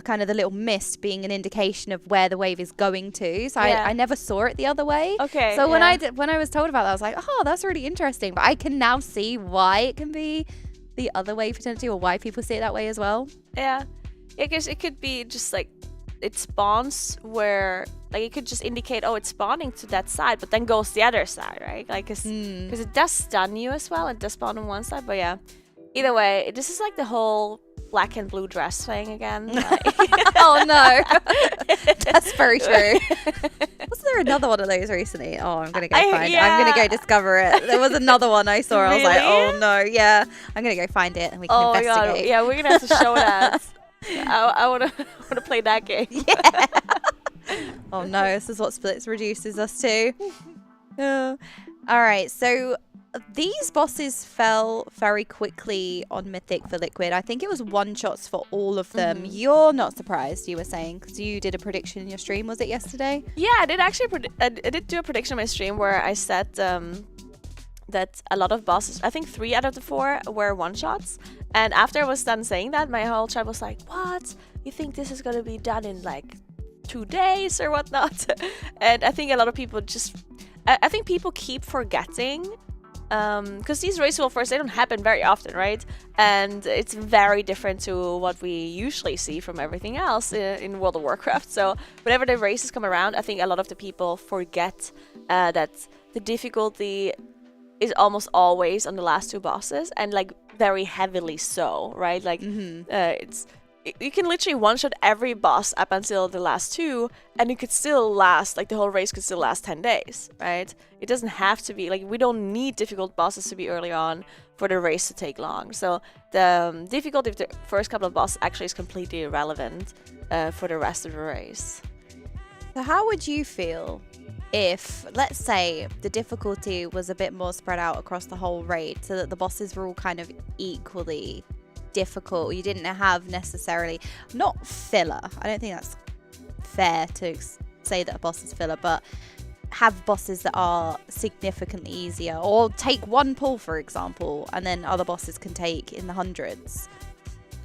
kind of the little mist being an indication of where the wave is going to. So Yeah. I never saw it the other way. Okay, So when yeah. when I was told about that, I was like, oh, that's really interesting. But I can now see why it can be the other way potentially, or why people see it that way as well. Yeah, because it could be just like it spawns where, like, it could just indicate, oh, it's spawning to that side, but then goes the other side, right? Like, because it does stun you as well. It does spawn on one side, but yeah. Either way, this is like the whole black and blue dress thing again. Like, Oh no, that's very true. Wasn't there another one of those recently? Oh, I'm gonna go find it. I'm gonna go discover it. There was another one I saw. I was like, Really? oh no, yeah. I'm gonna go find it and we can oh my god, investigate. yeah, we're gonna have to show that. I wanna play that game. Yeah. Oh no, this is what splits reduces us to. All right, so these bosses fell very quickly on Mythic for Liquid. I think it was one-shots for all of them. You're not surprised, you were saying, because you did a prediction in your stream. Was it yesterday? Yeah, I did actually. I did do a prediction on my stream where I said that a lot of bosses, I think 3 out of the 4 were one-shots. And after I was done saying that, my whole chat was like, what? You think this is going to be done in like 2 days or whatnot? And I think a lot of people just... I think people keep forgetting, because these raceable firsts, they don't happen very often, right? And it's very different to what we usually see from everything else in World of Warcraft. So whenever the races come around, I think a lot of the people forget that the difficulty is almost always on the last 2 bosses, and like very heavily so, right? Like you can literally one-shot every boss up until the last 2, and it could still last, like the whole race could still last 10 days, right? It doesn't have to be, like, we don't need difficult bosses to be early on for the race to take long. So the difficulty of the first couple of bosses actually is completely irrelevant for the rest of the race. So how would you feel if, let's say, the difficulty was a bit more spread out across the whole raid, so that the bosses were all kind of equally difficult? You didn't have necessarily, not filler, I don't think that's fair to say that a boss is filler, but have bosses that are significantly easier, or take 1 pull, for example, and then other bosses can take in the hundreds,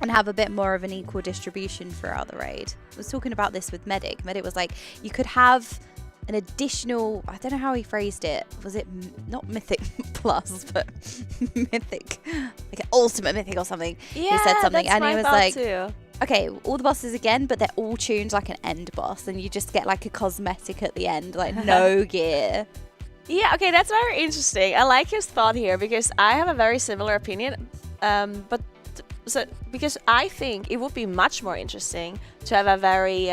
and have a bit more of an equal distribution throughout the raid. I was talking about this with Medic. Medic was like, you could have an additional, I don't know how he phrased it, was it not Mythic Plus, but Mythic, like an ultimate Mythic or something. Yeah, he said something, that's and he my was thought like, too. okay, all the bosses again, but they're all tuned like an end boss, and you just get like a cosmetic at the end, like no gear. Yeah, okay, that's very interesting. I like his thought here, because I have a very similar opinion, because I think it would be much more interesting to have a very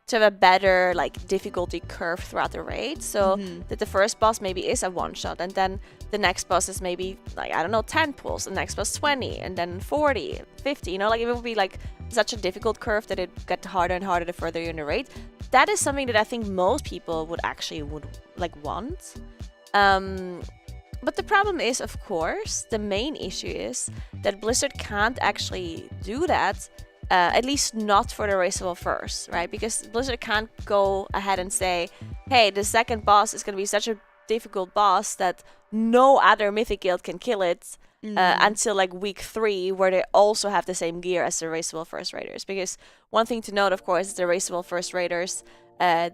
to have a better like difficulty curve throughout the raid, so that the first boss maybe is a one-shot, and then the next boss is maybe like, I don't know, 10 pulls, the next boss 20, and then 40, 50, you know, like it would be like such a difficult curve that it get harder and harder the further you're in the raid. That is something that I think most people would like want. But the problem is, of course, the main issue is that Blizzard can't actually do that, at least not for the raceable first, right? Because Blizzard can't go ahead and say, hey, the second boss is going to be such a difficult boss that no other Mythic guild can kill it until like week 3, where they also have the same gear as the raceable first raiders. Because one thing to note, of course, is the raceable first raiders, the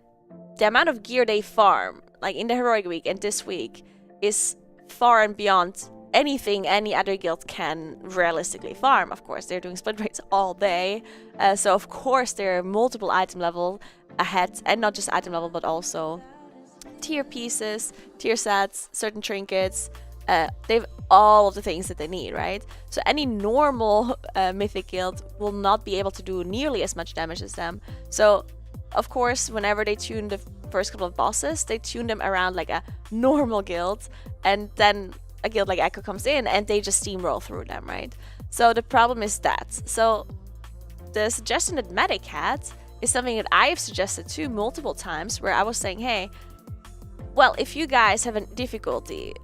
amount of gear they farm, like in the heroic week and this week, is far and beyond anything any other guild can realistically farm. Of course, they're doing split raids all day, so of course they're multiple item level ahead, and not just item level, but also tier pieces, tier sets, certain trinkets. They've all of the things that they need, right? So any normal Mythic guild will not be able to do nearly as much damage as them. So of course, whenever they tune the first couple of bosses, they tune them around like a normal guild, and then a guild like Echo comes in and they just steamroll through them, right? So the problem is that. So the suggestion that Medic had is something that I have suggested too multiple times, where I was saying, hey, well, if you guys have a difficulty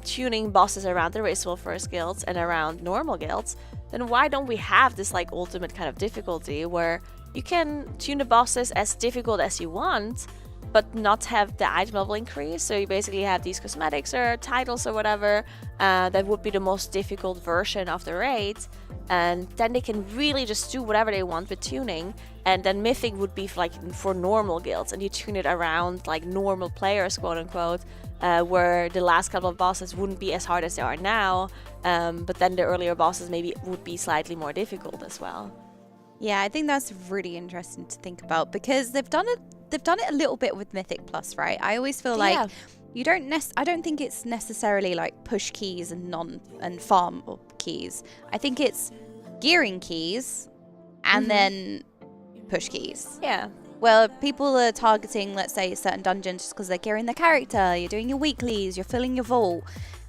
tuning bosses around the raceable first guilds and around normal guilds, then why don't we have this like ultimate kind of difficulty where you can tune the bosses as difficult as you want, but not have the item level increase. So you basically have these cosmetics or titles or whatever that would be the most difficult version of the raid, and then they can really just do whatever they want with tuning. And then Mythic would be for normal guilds, and you tune it around like normal players, quote unquote, where the last couple of bosses wouldn't be as hard as they are now, but then the earlier bosses maybe would be slightly more difficult as well. Yeah, I think that's really interesting to think about, because they've done it a little bit with Mythic Plus, right? I always feel like you don't I don't think it's necessarily like push keys and farm keys. I think it's gearing keys and then push keys. Yeah. Well, people are targeting, let's say, certain dungeons just because they're gearing their character, you're doing your weeklies, you're filling your vault,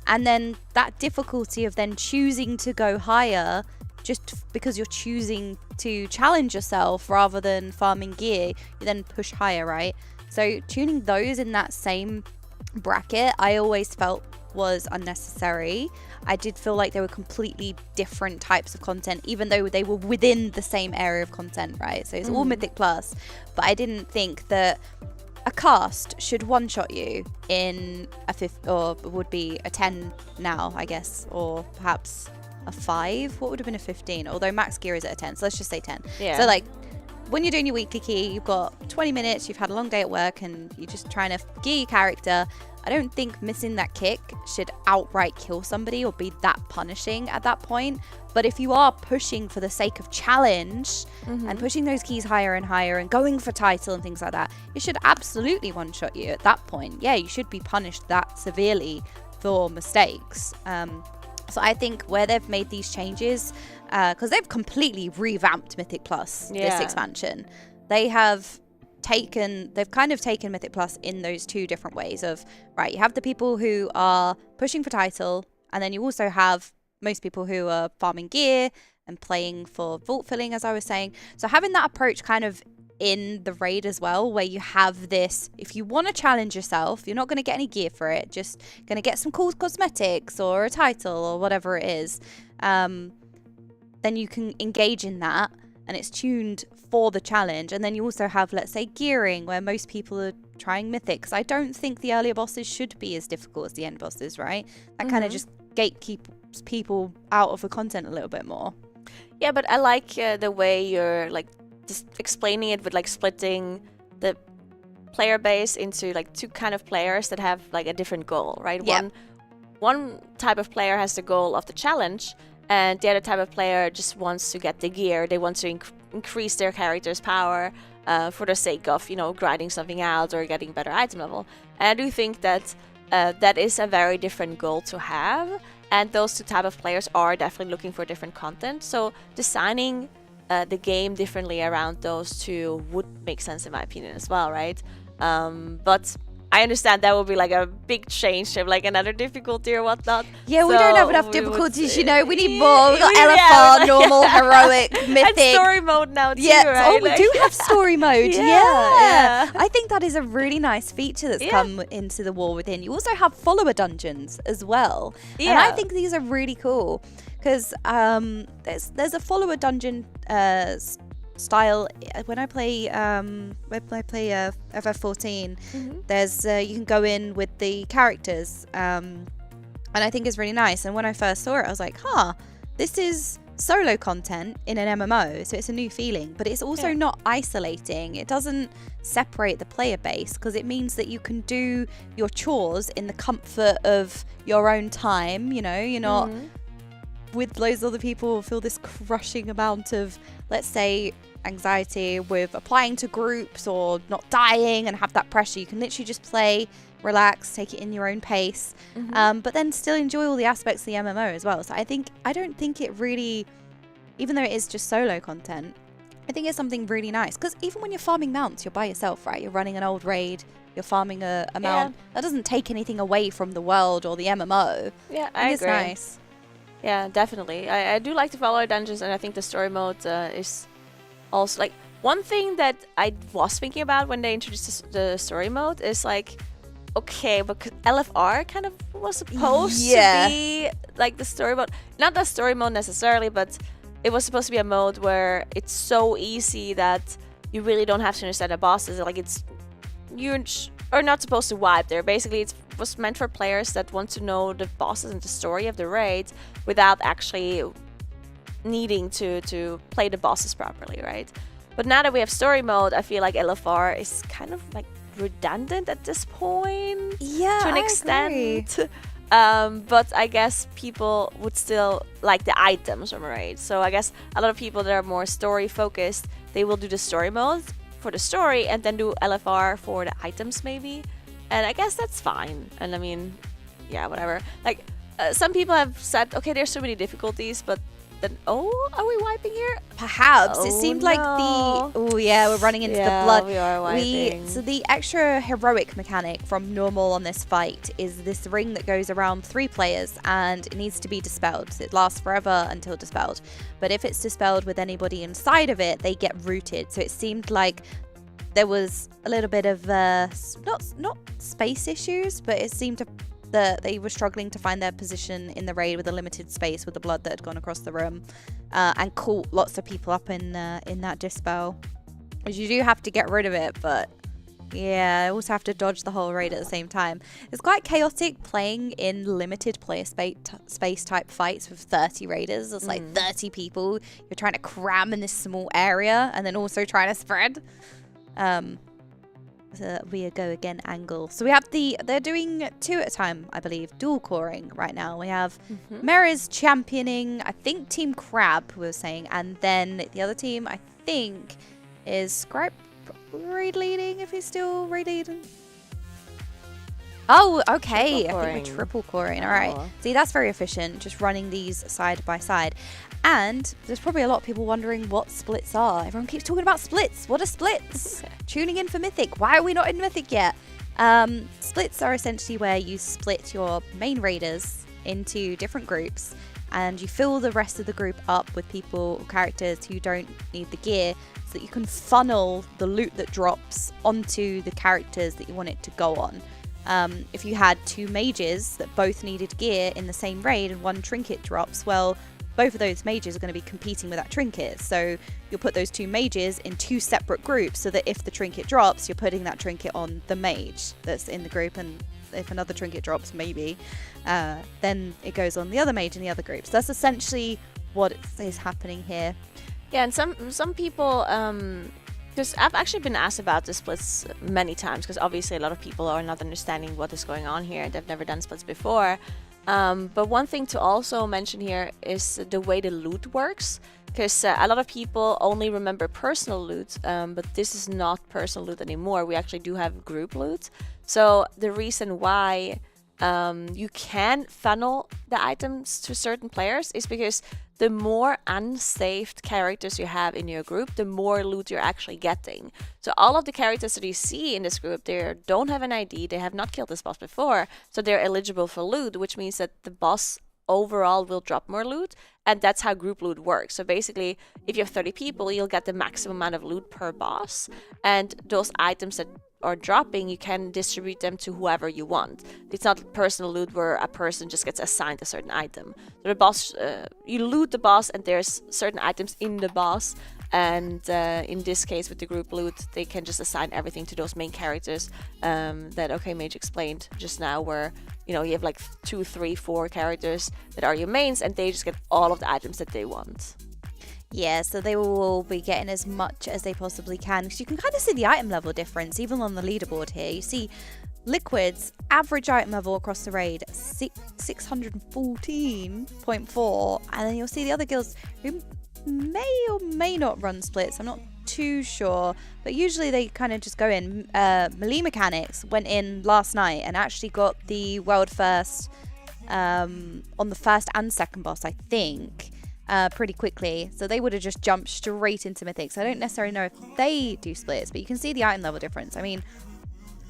and then that difficulty of then choosing to go higher just because you're choosing to challenge yourself rather than farming gear, you then push higher, right? So tuning those in that same bracket, I always felt was unnecessary. I did feel like they were completely different types of content, even though they were within the same area of content, right? So it's all Mythic Plus, but I didn't think that a cast should one-shot you in a 5, or would be a 10 now, I guess, or perhaps a 5. What would have been a 15? Although max gear is at a 10, so let's just say 10. Yeah. So like, when you're doing your weekly key, you've got 20 minutes, you've had a long day at work, and you're just trying to gear your character. I don't think missing that kick should outright kill somebody or be that punishing at that point. But if you are pushing for the sake of challenge and pushing those keys higher and higher and going for title and things like that, it should absolutely one-shot you at that point. Yeah, you should be punished that severely for mistakes. So I think where they've made these changes, because they've completely revamped Mythic Plus this expansion, they've kind of taken Mythic Plus in those two different ways of, right, you have the people who are pushing for title, and then you also have most people who are farming gear and playing for vault filling, as I was saying. So having that approach kind of in the raid as well, where you have this, if you want to challenge yourself, you're not going to get any gear for it, just going to get some cool cosmetics or a title or whatever it is, then you can engage in that, and it's tuned for the challenge. And then you also have, let's say, gearing, where most people are trying Mythic, because I don't think the earlier bosses should be as difficult as the end bosses, right? That kind of just gatekeeps people out of the content a little bit more. Yeah, but I like the way you're like just explaining it with like splitting the player base into like two kind of players that have like a different goal, right? Yeah. One type of player has the goal of the challenge, and the other type of player just wants to get the gear. They want to increase their character's power for the sake of, you know, grinding something out or getting better item level. And I do think that that is a very different goal to have, and those two type of players are definitely looking for different content. So designing the game differently around those two would make sense in my opinion as well, right? But I understand that would be like a big change of like another difficulty or whatnot. Yeah, we don't have enough difficulties, you know. We need more. We've got LFR, normal, heroic, mythic. And story mode now too, yeah. right? Oh, we do have story mode. Yeah. I think that is a really nice feature that's come into the War Within. You also have follower dungeons as well. And I think these are really cool, because there's a follower dungeon style when I play FF14. There's you can go in with the characters, and I think it's really nice. And when I first saw it, I was like, this is solo content in an MMO, so it's a new feeling, but it's also not isolating. It doesn't separate the player base, because it means that you can do your chores in the comfort of your own time. You know, you're not with loads of other people who feel this crushing amount of, let's say, anxiety with applying to groups or not dying and have that pressure. You can literally just play, relax, take it in your own pace, but then still enjoy all the aspects of the MMO as well. So I don't think it really, even though it is just solo content, I think it's something really nice, because even when you're farming mounts, you're by yourself, right? You're running an old raid, you're farming a mount. That doesn't take anything away from the world or the MMO. Yeah, I think agree. it's nice. Yeah, definitely. I do like the follower dungeons, and I think the story mode is also like one thing that I was thinking about when they introduced the story mode is like, okay, because LFR kind of was supposed to be like the story mode, not the story mode necessarily, but it was supposed to be a mode where it's so easy that you really don't have to understand the bosses. Like you are not supposed to wipe there. Basically, it was meant for players that want to know the bosses and the story of the raid without actually needing to play the bosses properly, right? But now that we have story mode, I feel like LFR is kind of like redundant at this point. Yeah, to an extent. But I guess people would still like the items from a raid. So I guess a lot of people that are more story focused, they will do the story mode for the story and then do LFR for the items maybe. And I guess that's fine. And I mean, yeah, whatever. Like some people have said, okay, there's so many difficulties, but then, are we wiping here? Perhaps. It seemed like we're running into the blood. We are wiping. So the extra heroic mechanic from normal on this fight is this ring that goes around 3 players, and it needs to be dispelled. So it lasts forever until dispelled. But if it's dispelled with anybody inside of it, they get rooted. So it seemed like there was a little bit of not space issues, but it seemed to that they were struggling to find their position in the raid with a limited space with the blood that had gone across the room, and caught lots of people up in that dispel. Because you do have to get rid of it, but yeah, I also have to dodge the whole raid at the same time. It's quite chaotic playing in limited player space type fights with 30 raiders. It's like 30 people you're trying to cram in this small area and then also trying to spread. So we go again angle. So we have they're doing 2 at a time, I believe, dual coring right now. We have Mera's championing, I think Team Crab was saying, and then the other team, I think, is Scribe raid leading, if he's still raid leading. Oh, okay. I think we're triple coring. All right. See, that's very efficient, just running these side by side. And there's probably a lot of people wondering what splits are. Everyone keeps talking about splits. What are splits? Tuning in for Mythic. Why are we not in Mythic yet? Splits are essentially where you split your main raiders into different groups and you fill the rest of the group up with people or characters who don't need the gear, so that you can funnel the loot that drops onto the characters that you want it to go on. If you had 2 mages that both needed gear in the same raid and 1 trinket drops, well, both of those mages are going to be competing with that trinket. So you'll put those 2 mages in 2 separate groups so that if the trinket drops, you're putting that trinket on the mage that's in the group, and if another trinket drops, maybe, then it goes on the other mage in the other group. So that's essentially what is happening here. Yeah, and some people, because I've actually been asked about the splits many times, because obviously a lot of people are not understanding what is going on here. They've never done splits before. But one thing to also mention here is the way the loot works, because a lot of people only remember personal loot, but this is not personal loot anymore. We actually do have group loot. So the reason why you can funnel the items to certain players is because the more unsaved characters you have in your group, the more loot you're actually getting. So all of the characters that you see in this group, they don't have an ID, they have not killed this boss before, so they're eligible for loot, which means that the boss overall will drop more loot, and that's how group loot works. So basically, if you have 30 people, you'll get the maximum amount of loot per boss, and those items that are dropping, you can distribute them to whoever you want. It's not personal loot where a person just gets assigned a certain item. So the boss, you loot the boss and there's certain items in the boss, and in this case with the group loot, they can just assign everything to those main characters that OK Mage explained just now, where you have like 2, 3, 4 characters that are your mains, and they just get all of the items that they want. Yeah, so they will be getting as much as they possibly can, because you can kind of see the item level difference even on the leaderboard here. You see Liquid's average item level across the raid 614.4, and then you'll see the other guilds who may or may not run splits. I'm not too sure, but usually they kind of just go in. Melee Mechanics went in last night and actually got the world first on the first and second boss, I think. Pretty quickly, so they would have just jumped straight into Mythic. So I don't necessarily know if they do splits, but you can see the item level difference. I mean,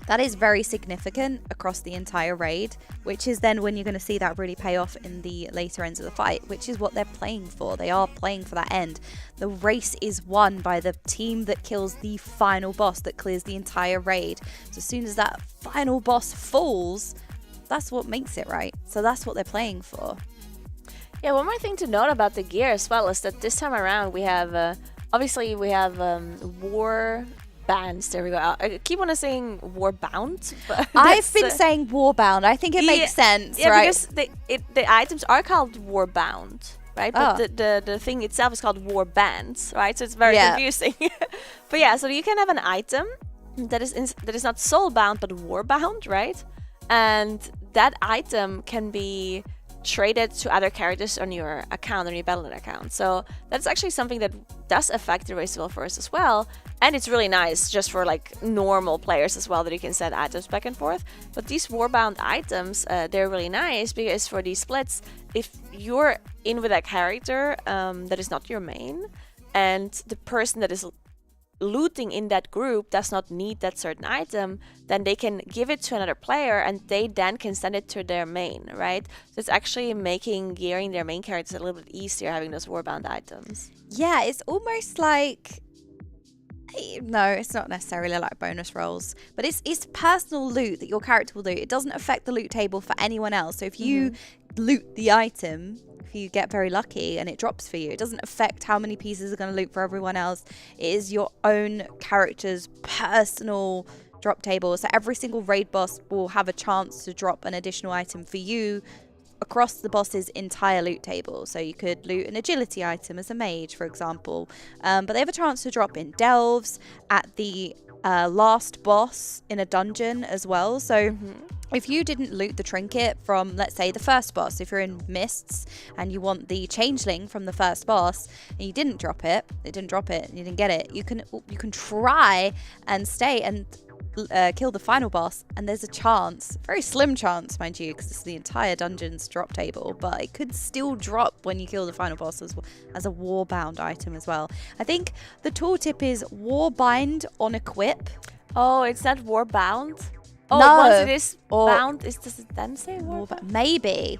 that is very significant across the entire raid, which is then when you're going to see that really pay off in the later ends of the fight, which is what they're playing for. They are playing for that end. The race is won by the team that kills the final boss that clears the entire raid. So as soon as that final boss falls, that's what makes it, right? So that's what they're playing for. Yeah, one more thing to note about the gear as well is that this time around we have, obviously we have war bands. There we go. I keep on saying war bound. But I've been saying war bound. I think it makes sense, right? Because the items are called war bound, right? But the thing itself is called war bands, right? So it's very confusing. But yeah, so you can have an item that is not soul bound but war bound, right? And that item can be traded to other characters on your account, on your Battle.net account. So that's actually something that does affect the raceable force as well, and it's really nice just for like normal players as well, that you can send items back and forth. But these warbound items, they're really nice because for these splits, if you're in with a character that is not your main, and the person that is looting in that group does not need that certain item, then they can give it to another player and they then can send it to their main, right? So it's actually making gearing their main characters a little bit easier, having those warbound items. Yeah, it's almost like No, it's not necessarily like bonus rolls, but it's personal loot that your character will loot. It doesn't affect the loot table for anyone else. So if you loot the item, if you get very lucky and it drops for you, it doesn't affect how many pieces are going to loot for everyone else. It is your own character's personal drop table. So every single raid boss will have a chance to drop an additional item for you across the boss's entire loot table. So you could loot an agility item as a mage, for example, but they have a chance to drop in delves at the last boss in a dungeon as well. So if you didn't loot the trinket from, let's say, the first boss, if you're in Mists and you want the changeling from the first boss and you didn't drop it, and you didn't get it, you can try and stay and kill the final boss, and there's a chance, very slim chance, mind you, because this is the entire dungeon's drop table, but it could still drop when you kill the final boss as a warbound item as well. I think the tooltip is warbind on equip. Oh, it's not warbound? Oh, no. Once it is bound, does it then say warbound? Maybe.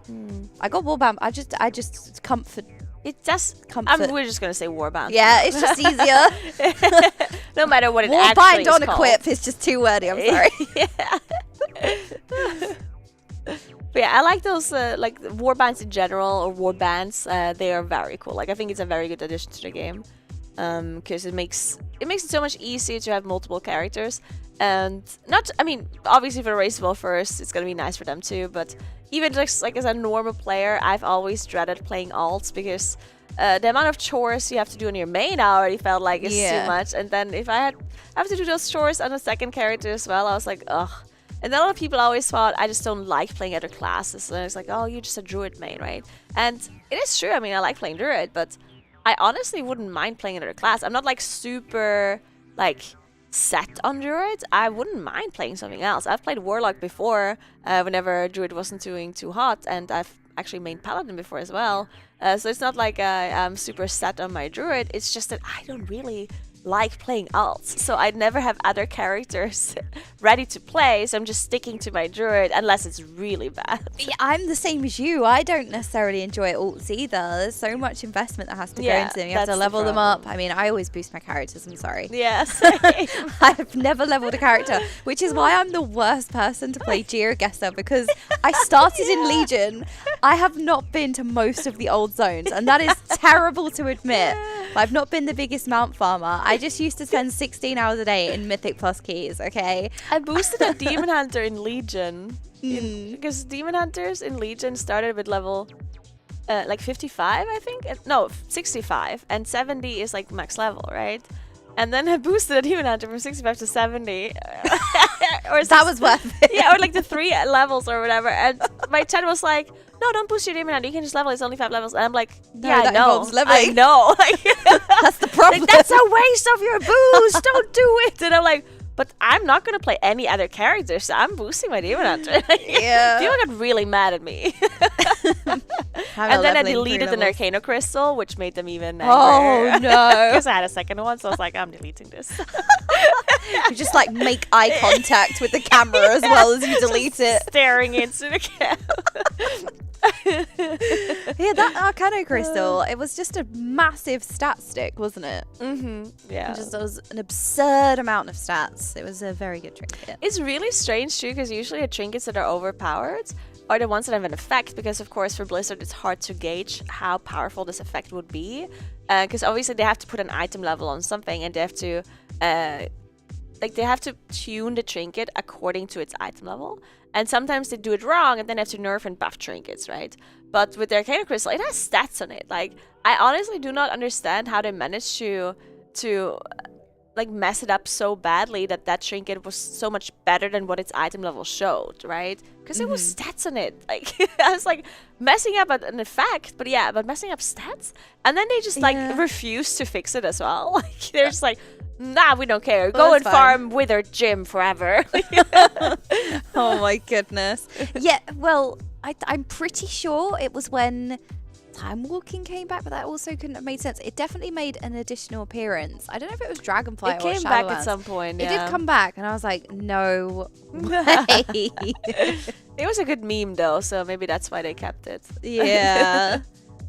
I got warbound. I just comfort. It just comfort. We're just gonna say warbound. Yeah, it's just easier. No matter what it warbind actually is on called. equip is just too wordy. I'm sorry. But yeah, I like those like warbinds in general, or warbands. They are very cool. Like I think it's a very good addition to the game, because it makes it so much easier to have multiple characters. And obviously for the race well first, it's gonna be nice for them too. But even just like as a normal player, I've always dreaded playing alts because the amount of chores you have to do on your main I already felt like is too much. And then if I have to do those chores on a second character as well, I was like, ugh. And then a lot of people always thought I just don't like playing other classes. And it's like, oh, you're just a druid main, right? And it is true. I mean, I like playing druid, but I honestly wouldn't mind playing another class. I'm not like super like set on druid. I wouldn't mind playing something else. I've played warlock before whenever druid wasn't doing too hot, and I've actually mained paladin before as well. So it's not like I'm super set on my druid. It's just that I don't really like playing alts, so I'd never have other characters ready to play, so I'm just sticking to my druid unless it's really bad. Yeah, I'm the same as you. I don't necessarily enjoy alts either. There's so much investment that has to go into them. You have to level them up. I mean, I always boost my characters, I'm sorry. Yes. I've never leveled a character, which is why I'm the worst person to play GeoGuessr, because I started in Legion. I have not been to most of the old zones, and that is terrible to admit. I've not been the biggest mount farmer. I just used to spend 16 hours a day in Mythic plus keys, okay? I boosted a Demon Hunter in Legion. Because Demon Hunters in Legion started with level like 55, I think? No, 65. And 70 is like max level, right? And then I boosted a Demon Hunter from 65 to 70. Or that was worth it. Yeah, or like the 3 levels or whatever. And my chat was like, no, don't boost your Demon Hunter. You can just level. It's only 5 levels. And I'm like, no, yeah, I know. I know. That's the problem. Like, that's a waste of your boost. Don't do it. And I'm like, but I'm not going to play any other characters, so I'm boosting my Demon Hunter. Yeah. People got really mad at me. And then I deleted an Arcano Crystal, which made them even angrier. Oh, no. Because I had a second one, so I was like, I'm deleting this. You just like make eye contact with the camera as well as you delete it. Staring into the camera. Yeah, that Arcano Crystal, it was just a massive stat stick, wasn't it? Yeah. It just was an absurd amount of stats. It was a very good trinket. It's really strange too, because usually the trinkets that are overpowered are the ones that have an effect, because of course for Blizzard it's hard to gauge how powerful this effect would be, because obviously they have to put an item level on something, and they have to tune the trinket according to its item level. And sometimes they do it wrong, and then they have to nerf and buff trinkets, right? But with the Arcano Crystal, it has stats on it. Like, I honestly do not understand how they managed to like mess it up so badly that trinket was so much better than what its item level showed, right? Because there was stats on it. Like, I was like messing up an effect, but messing up stats. And then they just refuse to fix it as well. Like, they're just like, nah, we don't care. Go and farm Wither Gym forever. Oh my goodness. Yeah, well, I'm pretty sure it was when Time Walking came back, but that also couldn't have made sense. It definitely made an additional appearance. I don't know if it was Dragonfly or It came back at some point, It did come back, and I was like, no way. It was a good meme, though, so maybe that's why they kept it. Yeah.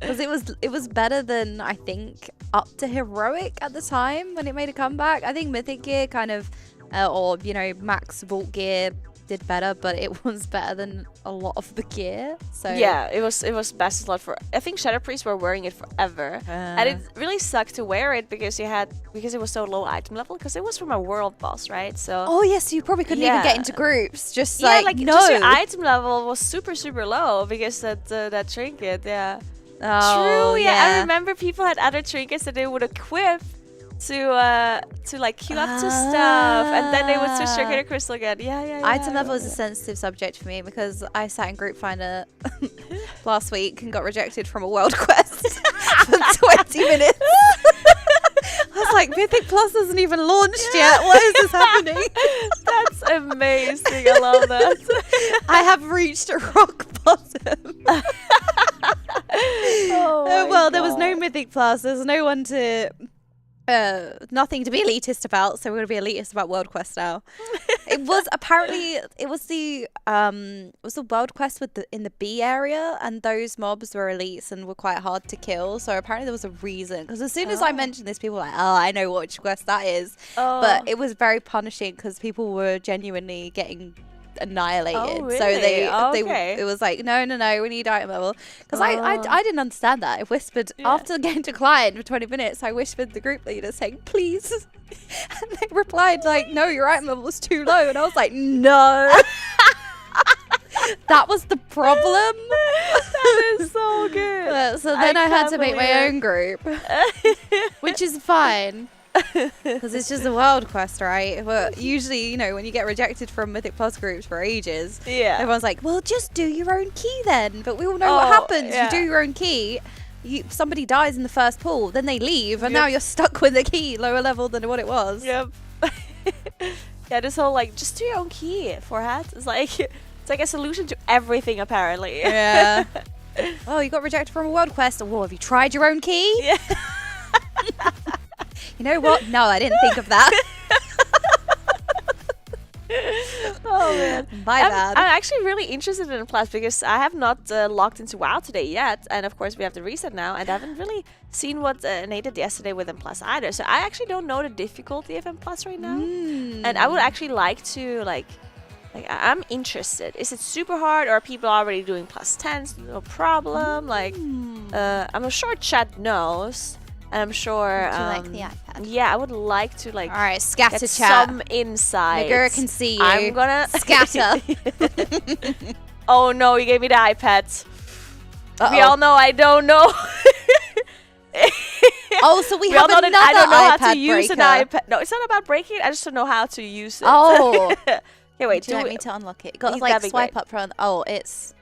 Because it was better than, I think, up to heroic at the time when it made a comeback. I think Mythic gear kind of, or max vault gear did better, but it was better than a lot of the gear. So yeah, it was best slot for. I think Shadow Priests were wearing it forever, and it really sucked to wear it because it was so low item level, because it was from a world boss, right? So oh yes, you probably couldn't even get into groups. Just no. Just your item level was super low because that trinket. Yeah. Oh, true. Yeah, I remember people had other trinkets that they would equip to like queue up to stuff, and then they would switch their Critter Crystal again. Yeah. Item level is a sensitive subject for me because I sat in Group Finder last week and got rejected from a world quest for 20 minutes. I was like, Mythic Plus hasn't even launched yet. Why is this happening? That's amazing. I love that. I have reached a rock bottom. Well, there was no Mythic Plus. There's no one to... nothing to be elitist about, so we're going to be elitist about World Quest now. It was the World Quest in the B area, and those mobs were elites and were quite hard to kill, so apparently there was a reason, because as soon as I mentioned this, people were like, oh, I know which quest that is. But it was very punishing because people were genuinely getting annihilated. Oh, really? So it was like, no, we need item level, because I didn't understand that. I whispered after getting declined for 20 minutes, I whispered the group leader saying, please, and they replied like, no, your item level was too low, and I was like, no. That was the problem. That is so good. So then I had to make my own group, which is fine. Because it's just a world quest, right? But usually, when you get rejected from Mythic Plus groups for ages, everyone's like, well, just do your own key then. But we all know what happens. You do your own key, somebody dies in the first pull, then they leave, and now you're stuck with a key lower level than what it was. Yep. Yeah, this whole just do your own key format. It's like a solution to everything, apparently. Yeah. Oh, you got rejected from a world quest. Well, have you tried your own key? Yeah. You know what? No, I didn't think of that. Oh man, my bad. I'm actually really interested in Plus because I have not logged into WoW today yet, and of course we have the reset now, and I haven't really seen what Nate did yesterday with M Plus either. So I actually don't know the difficulty of M Plus right now, and I would actually like to I'm interested. Is it super hard, or are people already doing +10s? No problem. I'm sure chat knows. And I'm sure. Would you like the iPad? Yeah, I would like to All right, scatter get chat. some insight. Nagura can see you. I'm gonna scatter. Oh no, you gave me the iPad. We all know I don't know. Oh, so we have another I don't know iPad how to use breaker. an iPad. No, it's not about breaking it. I just don't know how to use it. Oh. Okay, wait. Do you want me to unlock it? You got That'd be swipe great. up front. Oh, it's.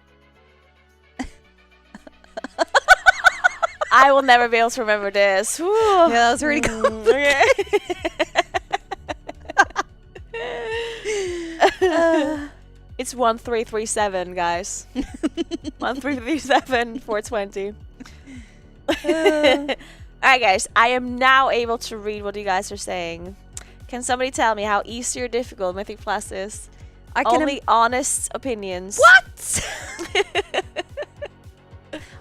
I will never be able to remember this. Whew. Yeah, that was really cool. Okay. It's 1337, guys. 1337 420. Alright, guys. I am now able to read what you guys are saying. Can somebody tell me how easy or difficult Mythic Plus is? Only honest opinions. What?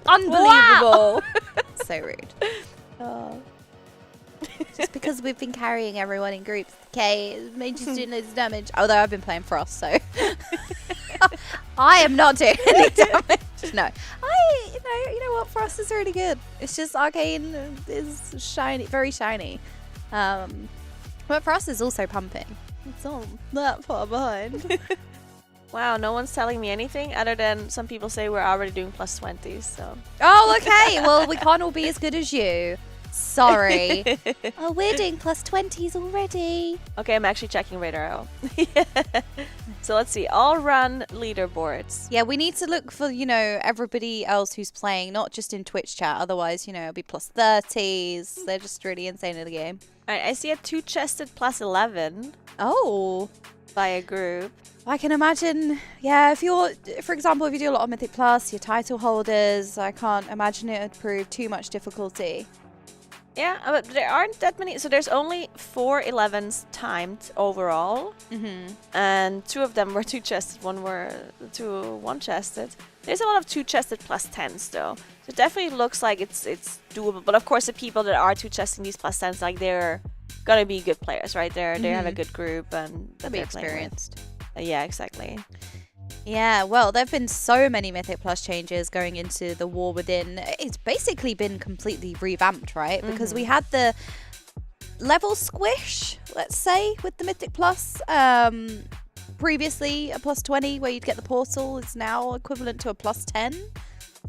Unbelievable. So rude. Just because we've been carrying everyone in groups, okay, it made you do loads of damage. Although I've been playing Frost, so I am not doing any damage. No, you know what? Frost is really good. It's just Arcane is shiny, very shiny. But Frost is also pumping. It's not that far behind. Wow, no one's telling me anything other than some people say we're already doing +20s, so. Oh, okay. Well, we can't all be as good as you. Sorry. Oh, we're doing +20s already. Okay, I'm actually checking Radar. So let's see. All run leaderboards. Yeah, we need to look for, everybody else who's playing, not just in Twitch chat. Otherwise, it'll be +30s. They're just really insane in the game. All right, I see a 2-chested +11. Oh. By a group. I can imagine, yeah, for example, if you do a lot of Mythic Plus, your title holders, I can't imagine it would prove too much difficulty. Yeah, but there aren't that many. So there's only 4 11s timed overall. And 2 of them were 2-chested, 1 were 1-chested. There's a lot of 2-chested +10s though. So it definitely looks like it's doable. But of course, the people that are 2-chesting these +10s, like they're gonna be good players, right? They have a good group and They'll be experienced. Yeah, exactly. Yeah, well, there have been so many Mythic Plus changes going into the War Within. It's basically been completely revamped, right? Because we had the level squish, let's say, with the Mythic Plus. Previously, a +20 where you'd get the portal is now equivalent to a +10. So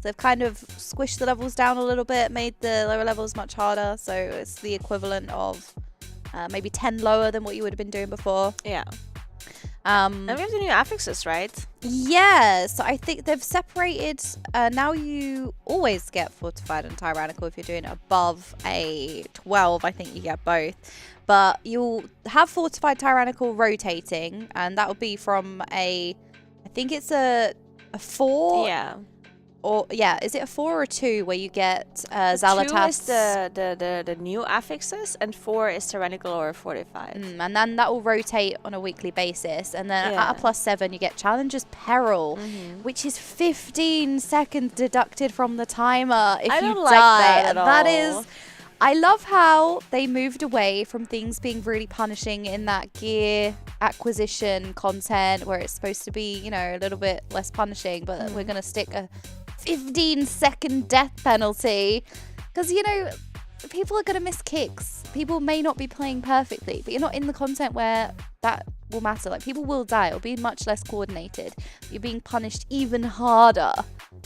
they've kind of squished the levels down a little bit, made the lower levels much harder. So it's the equivalent of maybe 10 lower than what you would have been doing before. Yeah. And we have the new affixes, right? Yeah, so I think they've separated. Now you always get fortified and tyrannical if you're doing it above a 12. I think you get both. But you'll have fortified tyrannical rotating, and that will be from I think it's a 4. Yeah. Or yeah, is it a 4 or a 2 where you get Zalatas? 2 is the new affixes, and 4 is tyrannical or 45. And then that will rotate on a weekly basis. And then at a +7, you get Challenger's Peril, which is 15 seconds deducted from the timer if I you don't die. like that at all. That is. I love how they moved away from things being really punishing in that gear acquisition content where it's supposed to be, you know, a little bit less punishing, but we're going to stick a 15-second death penalty because, you know, people are going to miss kicks. People may not be playing perfectly, but you're not in the content where that will matter. Like, people will die. It'll be much less coordinated. You're being punished even harder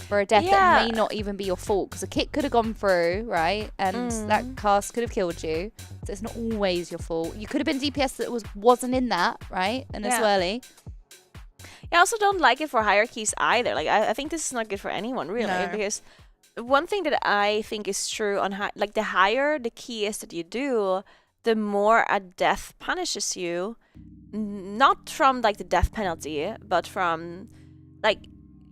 for a death that may not even be your fault because a kick could have gone through, right? And that cast could have killed you. So it's not always your fault. You could have been DPS that wasn't in that, right? And as early. I also don't like it for hierarchies either. Like, I think this is not good for anyone, really, because one thing that I think is true on like the higher the key is that you do, the more a death punishes you, not from like the death penalty, but from like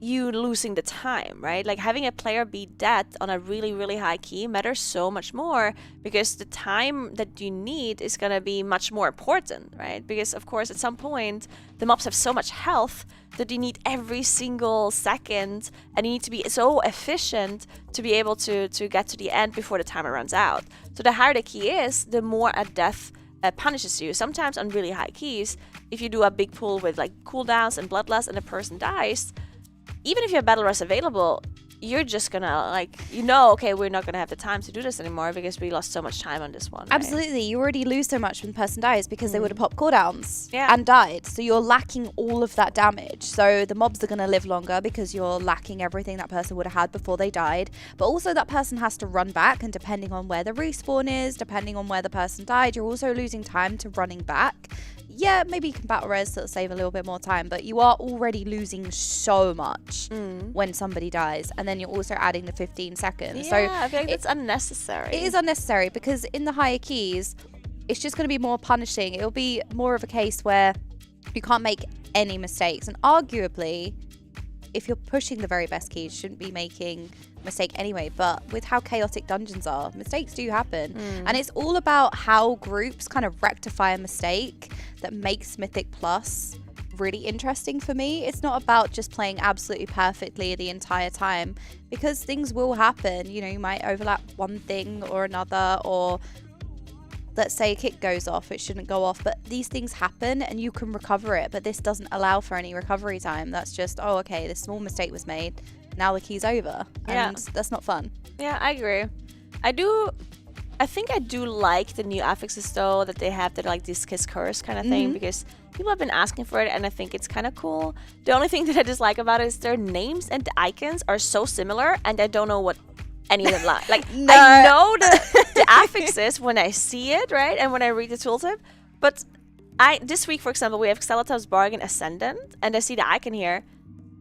you losing the time, right? Like having a player be dead on a really, really high key matters so much more because the time that you need is going to be much more important, right? Because of course at some point the mobs have so much health that you need every single second and you need to be so efficient to be able to get to the end before the timer runs out. So the higher the key is, the more a death punishes you. Sometimes on really high keys, if you do a big pull with like cooldowns and bloodlust and a person dies, even if you have battle rush available, you're just gonna like, okay, we're not gonna have the time to do this anymore because we lost so much time on this one. Right? Absolutely, you already lose so much when the person dies because they would have popped cooldowns and died. So you're lacking all of that damage. So the mobs are gonna live longer because you're lacking everything that person would have had before they died. But also that person has to run back, and depending on where the respawn is, depending on where the person died, you're also losing time to running back. Yeah, maybe you can battle res to save a little bit more time, but you are already losing so much when somebody dies, and then you're also adding the 15 seconds. Yeah, so I feel like it's unnecessary. It is unnecessary because in the higher keys, it's just going to be more punishing. It'll be more of a case where you can't make any mistakes, and arguably, if you're pushing the very best keys, you shouldn't be making a mistake anyway. But with how chaotic dungeons are, mistakes do happen. And it's all about how groups kind of rectify a mistake that makes Mythic Plus really interesting for me. It's not about just playing absolutely perfectly the entire time, because things will happen. You might overlap one thing or another, or let's say a kick goes off, it shouldn't go off, but these things happen and you can recover it. But this doesn't allow for any recovery time. That's just, oh, okay, this small mistake was made, now the key's over, and that's not fun. Yeah, I agree. I think I do like the new affixes though, that they have that like this kiss curse kind of thing, because people have been asking for it and I think it's kind of cool. The only thing that I dislike about it is their names and the icons are so similar and I don't know what any of them like. Like I know the affixes when I see it, right? And when I read the tooltip, but this week, for example, we have Xelotav's Bargain Ascendant and I see the icon here,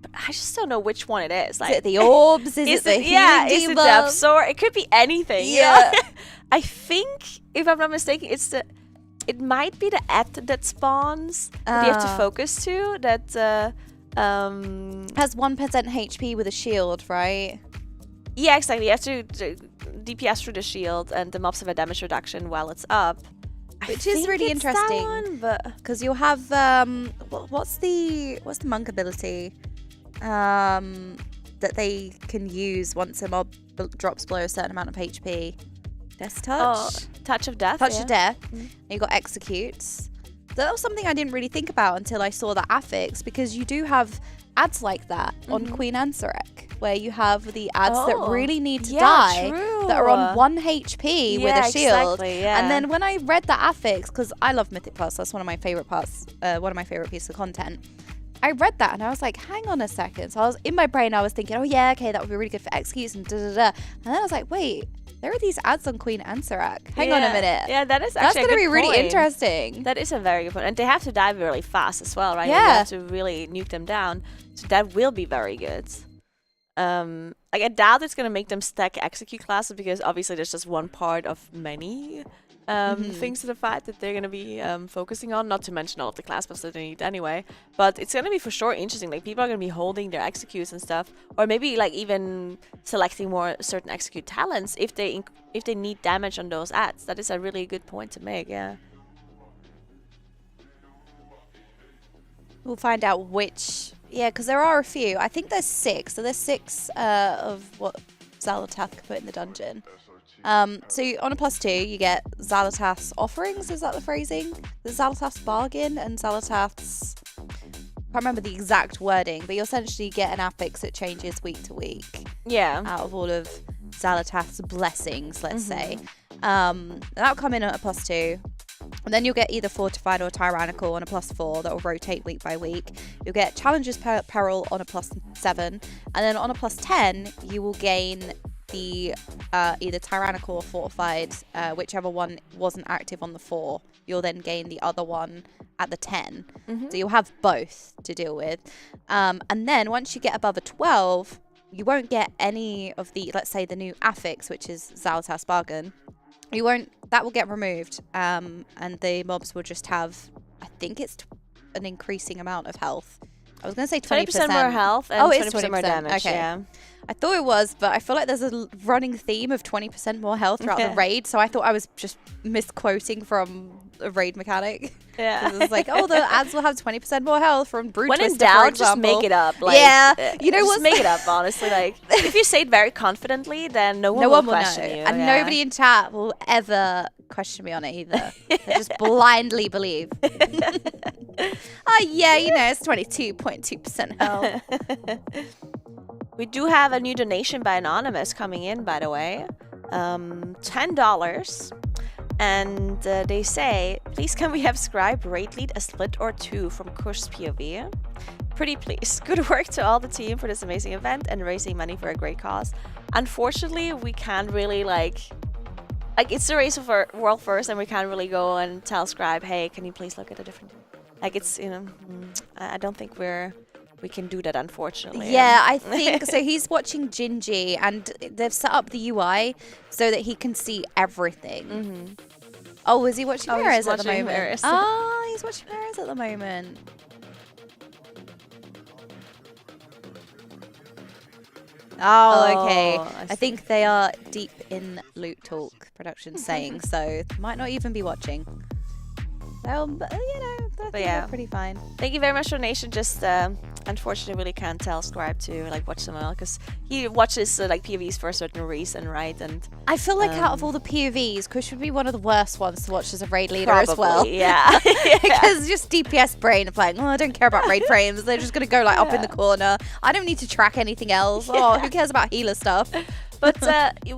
but I just don't know which one it is. Like, is it the orbs? Is it the healing is it the Absor? It could be anything. Yeah. I think, if I'm not mistaken, it might be the that spawns that you have to focus to. That has 1% HP with a shield, right? Yeah, exactly. You have to DPS through the shield, and the mobs have a damage reduction while it's up. Which is really interesting, because you'll have what's the monk ability? that they can use once a mob drops below a certain amount of HP. Death touch? Oh, touch of death. Touch of death. And you got executes. That was something I didn't really think about until I saw the affix, because you do have ads like that on Queen Ansarek, where you have the ads that really need to die that are on 1 HP with a shield. Exactly, And then when I read the affix, because I love Mythic Plus, that's one of my favorite parts, one of my favorite pieces of content. I read that and I was like, hang on a second. So I was in my brain, I was thinking, oh yeah, okay, that would be really good for executes and da-da-da. And then I was like, wait, there are these ads on Queen Ansarek. Hang on a minute. Yeah, that is That's actually going to be really point. interesting. That is a very good point. And they have to die really fast as well, right? Yeah. You have to really nuke them down. So that will be very good. Like I doubt it's going to make them stack execute classes, because obviously there's just one part of many things to the fight that they're going to be focusing on, not to mention all of the class buffs that they need anyway. But it's going to be for sure interesting. Like people are going to be holding their executes and stuff, or maybe like even selecting more certain execute talents if they need damage on those ads. That is a really good point to make. Yeah. We'll find out which. Yeah, because there are a few. I think there's 6. So there's 6 of what Xalatath put in the dungeon. So on a +2, you get Xalatath's offerings. Is that the phrasing? The Xalatath's bargain and Xalatath's... I can't remember the exact wording, but you essentially get an affix that changes week to week. Yeah. Out of all of Xalatath's blessings, let's say. That'll come in at a +2. And then you'll get either Fortified or Tyrannical on a +4 that will rotate week by week. You'll get Challenger's Peril on a +7. And then on a +10, you will gain the either Tyrannical or Fortified, whichever one wasn't active on the 4. You'll then gain the other one at the 10. So you'll have both to deal with. And then once you get above a 12, you won't get any of the, let's say, the new affix, which is Xalatath's bargain. That will get removed, and the mobs will just have, I think it's an increasing amount of health. I was going to say 20% more health and 20% more damage. Okay. Yeah. I thought it was, but I feel like there's a running theme of 20% more health throughout the raid, so I thought I was just misquoting from a raid mechanic. Yeah. It's like, oh, the ads will have 20% more health from Brute When Twister, in for doubt, example. just make it up. Like, yeah. You know what? Just make it up, honestly. Like, if you say it very confidently, then no one will question you. And nobody in chat will ever question me on it either. They just blindly believe. Oh, yeah, you know, it's 22.2% health. We do have a new donation by Anonymous coming in, by the way. $10. And they say, please can we have Scribe raid lead a split or 2 from Kush's POV? Pretty please. Good work to all the team for this amazing event and raising money for a great cause. Unfortunately, we can't really like it's the race for world first, and we can't really go and tell Scribe, hey, can you please look at a different... Like, it's, you know, I don't think we can do that, unfortunately. Yeah, I think so. He's watching Gingy, and they've set up the UI so that he can see everything. Oh, is he watching Mirrors at the moment? Mirrors. Oh, he's watching Mirrors at the moment. Oh, okay. I think they are deep in loot talk, production saying, so might not even be watching. Well, but, you know, I think they're pretty fine. Thank you very much for donation. Just unfortunately really can't tell Scribe to like watch them all, because he watches like POVs for a certain reason, right? And I feel like out of all the POVs, Kush would be one of the worst ones to watch as a raid leader as well. Yeah. Because just DPS brain of like, oh, I don't care about raid frames. They're just gonna go like up in the corner. I don't need to track anything else. Oh, who cares about healer stuff? But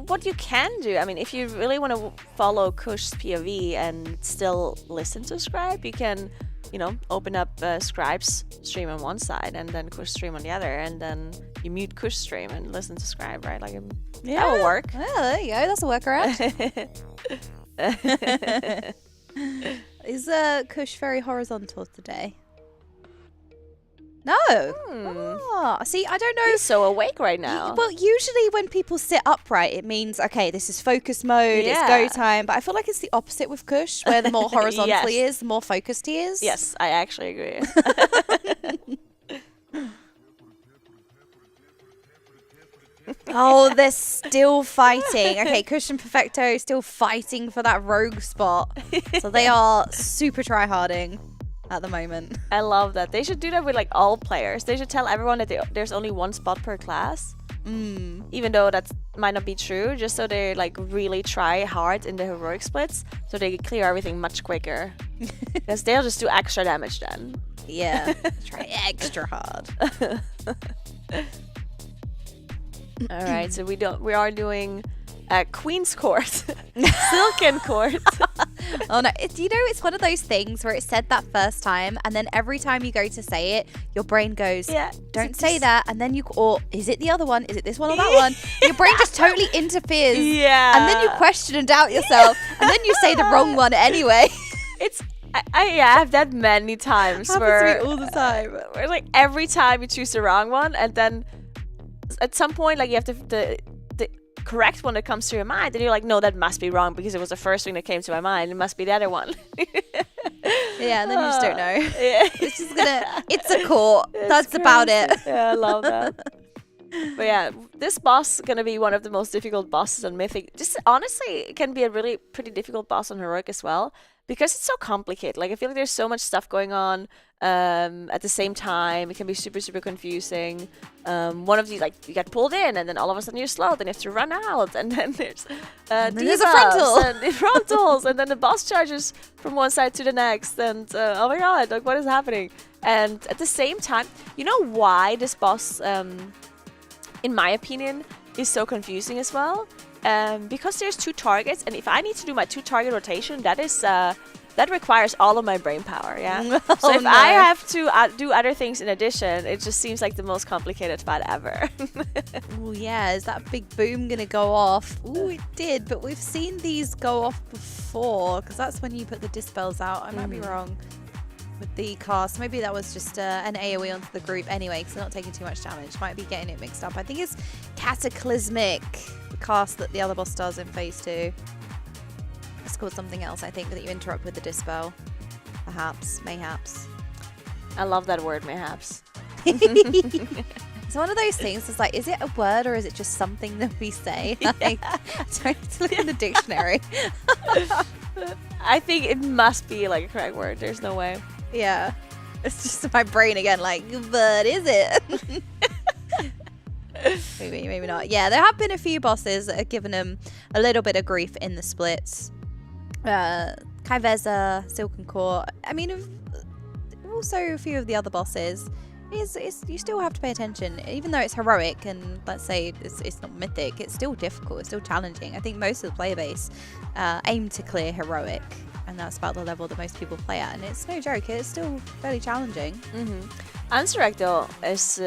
what you can do, I mean, if you really want to follow Kush's POV and still listen to Scribe, you can, you know, open up Scribe's stream on one side and then Kush's stream on the other, and then you mute Kush's stream and listen to Scribe, right? Like, that will work. Yeah, there you go. That's a workaround. Is Kush very horizontal today? No. Oh, see, I don't know. He's so awake right now. Well, usually when people sit upright, it means, okay, this is focus mode, it's go time. But I feel like it's the opposite with Kush, where the more horizontal he is, the more focused he is. Yes, I actually agree. Oh, they're still fighting. Okay, Kush and Perfecto still fighting for that rogue spot. So they are super tryharding. at the moment. I love that. They should do that with like all players. They should tell everyone that there's only one spot per class. Even though that might not be true, just so they like really try hard in the heroic splits, so they clear everything much quicker. Because they'll just do extra damage then. Yeah, try extra hard. All right, so we are doing Queen's Court, Silken Court. Oh no, it's one of those things where it's said that first time, and then every time you go to say it, your brain goes, don't say that, and then or is it the other one? Is it this one or that one? Your brain just totally interferes. Yeah. And then you question and doubt yourself, and then you say the wrong one anyway. I have that many times. Happens to me all the time. Where like every time you choose the wrong one, and then at some point like you have the correct one that comes to your mind, and you're like, no, that must be wrong because it was the first thing that came to my mind. It must be the other one. Yeah, and then you just don't know. It's just it's a court. That's crazy. About it. Yeah, I love that. But yeah, this boss is gonna be one of the most difficult bosses on Mythic. Just honestly, it can be a really pretty difficult boss on Heroic as well, because it's so complicated. Like I feel like there's so much stuff going on at the same time. It can be super, super confusing. One of these, like, you get pulled in, and then all of a sudden you're slow, then you have to run out, and then there's there's a frontal, and frontals, and then the boss charges from one side to the next, and oh my god, like what is happening? And at the same time, you know why this boss, in my opinion, is so confusing as well? Because there's 2 targets, and if I need to do my 2 target rotation, that is that requires all of my brain power. Yeah. So if I have to do other things in addition, it just seems like the most complicated fight ever. Oh yeah, is that big boom gonna go off? Ooh, it did, but we've seen these go off before, because that's when you put the dispels out. I might be wrong with the cast. Maybe that was just an AoE onto the group anyway, because they're not taking too much damage. Might be getting it mixed up. I think it's Cataclysmic, the cast that the other boss does in phase 2. It's called something else, I think, that you interrupt with the dispel. Perhaps, mayhaps. I love that word, mayhaps. It's one of those things. It's like, is it a word or is it just something that we say? Like, don't look in the dictionary. I think it must be like a correct word. There's no way. Yeah. It's just my brain again, like, but is it? Maybe not. Yeah, there have been a few bosses that have given them a little bit of grief in the splits. Kaiveza, Silken Court. I mean, also a few of the other bosses. You still have to pay attention, even though it's heroic and let's say it's not mythic. It's still difficult. It's still challenging. I think most of the player base aim to clear heroic, and that's about the level that most people play at. And it's no joke. It's still fairly challenging. Ansarak though is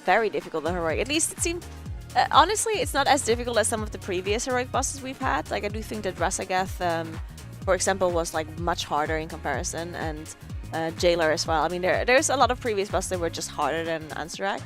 very difficult on heroic. At least it seemed. Honestly, it's not as difficult as some of the previous heroic bosses we've had. Like I do think that Rasagath, for example, was like much harder in comparison, and Jailer as well. I mean, there's a lot of previous bosses that were just harder than Ansarak.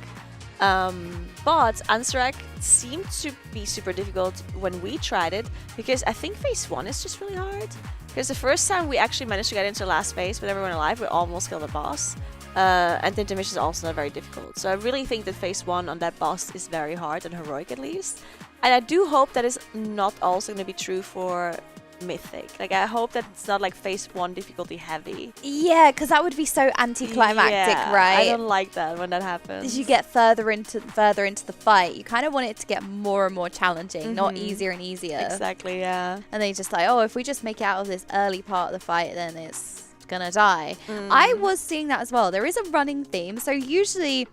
But Ansarak seemed to be super difficult when we tried it, because I think phase 1 is just really hard. Because the first time we actually managed to get into the last phase with everyone alive, we almost killed the boss. And the intermission is also not very difficult. So I really think that phase 1 on that boss is very hard, and heroic at least. And I do hope that is not also going to be true for Mythic. Like I hope that it's not like phase 1 difficulty heavy. Yeah, because that would be so anticlimactic, right? I don't like that when that happens. As you get further into the fight, you kind of want it to get more and more challenging, not easier and easier. Exactly, yeah. And then you're just like, oh, if we just make it out of this early part of the fight, then it's gonna die. I was seeing that as well. There is a running theme. So usually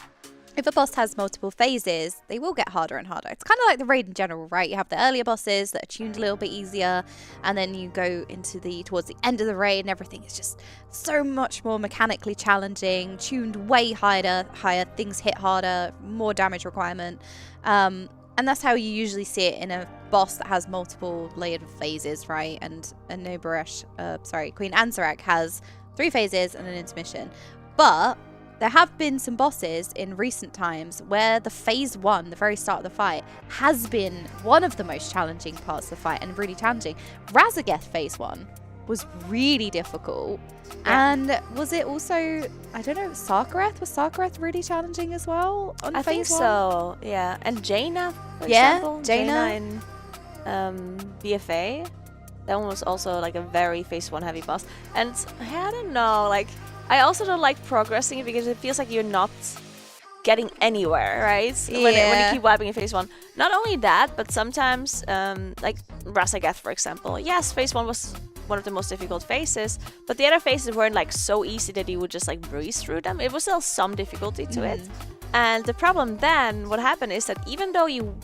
if a boss has multiple phases, they will get harder and harder. It's kind of like the raid in general, right? You have the earlier bosses that are tuned a little bit easier, and then you go into towards the end of the raid and everything is just so much more mechanically challenging, tuned way higher, things hit harder, more damage requirement. And that's how you usually see it in a boss that has multiple layered phases, right? And Queen Ansarak has 3 phases and an intermission. But there have been some bosses in recent times where the phase 1, the very start of the fight, has been one of the most challenging parts of the fight and really challenging. Rasagath phase 1 was really difficult. Yeah. And was it also, I don't know, Sarkarath? Was Sarkarath really challenging as well on phase 1? I think so, yeah. And Jaina, for example. Jaina in BFA. That one was also like a very phase 1 heavy boss. And I don't know, like I also don't like progressing it because it feels like you're not getting anywhere, right? When you keep wiping in phase 1. Not only that, but sometimes like Rashan, for example. Yes, phase 1 was one of the most difficult phases, but the other phases weren't like so easy that you would just like breeze through them. It was still some difficulty to it. And the problem then, what happened is that even though you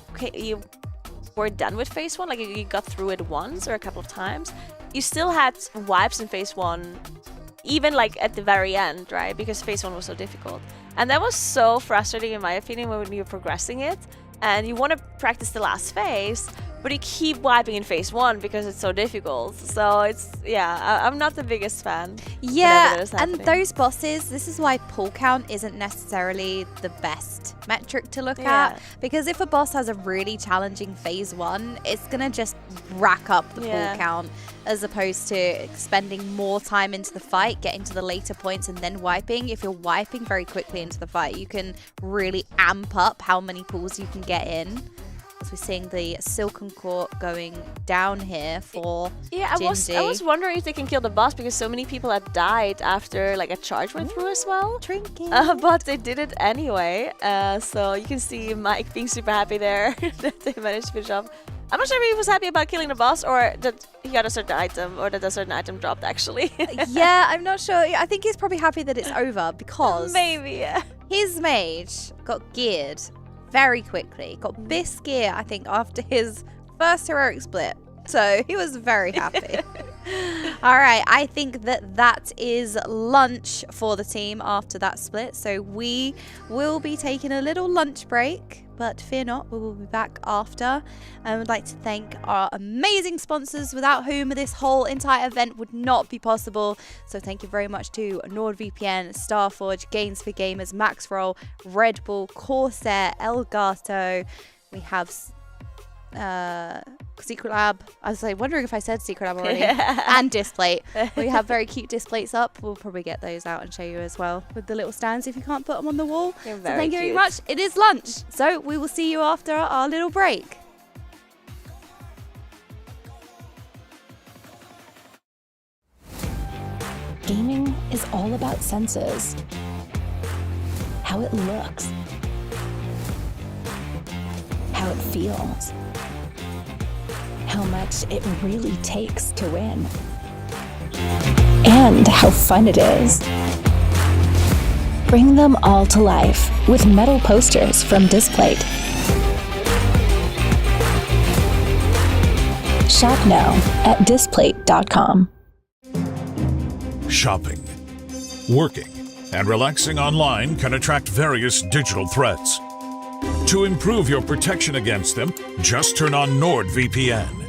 were done with phase 1, like you got through it once or a couple of times, you still had wipes in phase 1, even like at the very end, right? Because phase 1 was so difficult. And that was so frustrating in my opinion when you're progressing it and you want to practice the last phase, but you keep wiping in phase 1 because it's so difficult. So it's, I'm not the biggest fan. Yeah, and those bosses, this is why pull count isn't necessarily the best metric to look at. Because if a boss has a really challenging phase 1, it's going to just rack up the pull count, as opposed to spending more time into the fight, getting to the later points and then wiping. If you're wiping very quickly into the fight, you can really amp up how many pulls you can get in. So we're seeing the Silken Court going down here for I was wondering if they can kill the boss because so many people had died after like a charge went through as well. Drinking. But they did it anyway. So you can see Mike being super happy there that they managed to finish off. I'm not sure if he was happy about killing the boss or that he got a certain item or that a certain item dropped actually. Yeah, I'm not sure. I think he's probably happy that it's over because maybe his mage got geared very quickly. Got this gear, I think, after his first heroic split. So he was very happy. All right, I think that is lunch for the team after that split. So we will be taking a little lunch break, but fear not, we will be back after. I would like to thank our amazing sponsors without whom this whole entire event would not be possible. So thank you very much to NordVPN, Starforge, Gains for Gamers, Maxroll, Red Bull, Corsair, Elgato. We have Secret Lab. I was like wondering if I said Secret Lab already. And Displate. We have very cute displays up. We'll probably get those out and show you as well with the little stands if you can't put them on the wall. So thank you very much. It is lunch. So we will see you after our little break. Gaming is all about senses. How it looks. How it feels. How much it really takes to win. And how fun it is. Bring them all to life with metal posters from Displate. Shop now at displate.com. Shopping, working, and relaxing online can attract various digital threats. To improve your protection against them, just turn on NordVPN.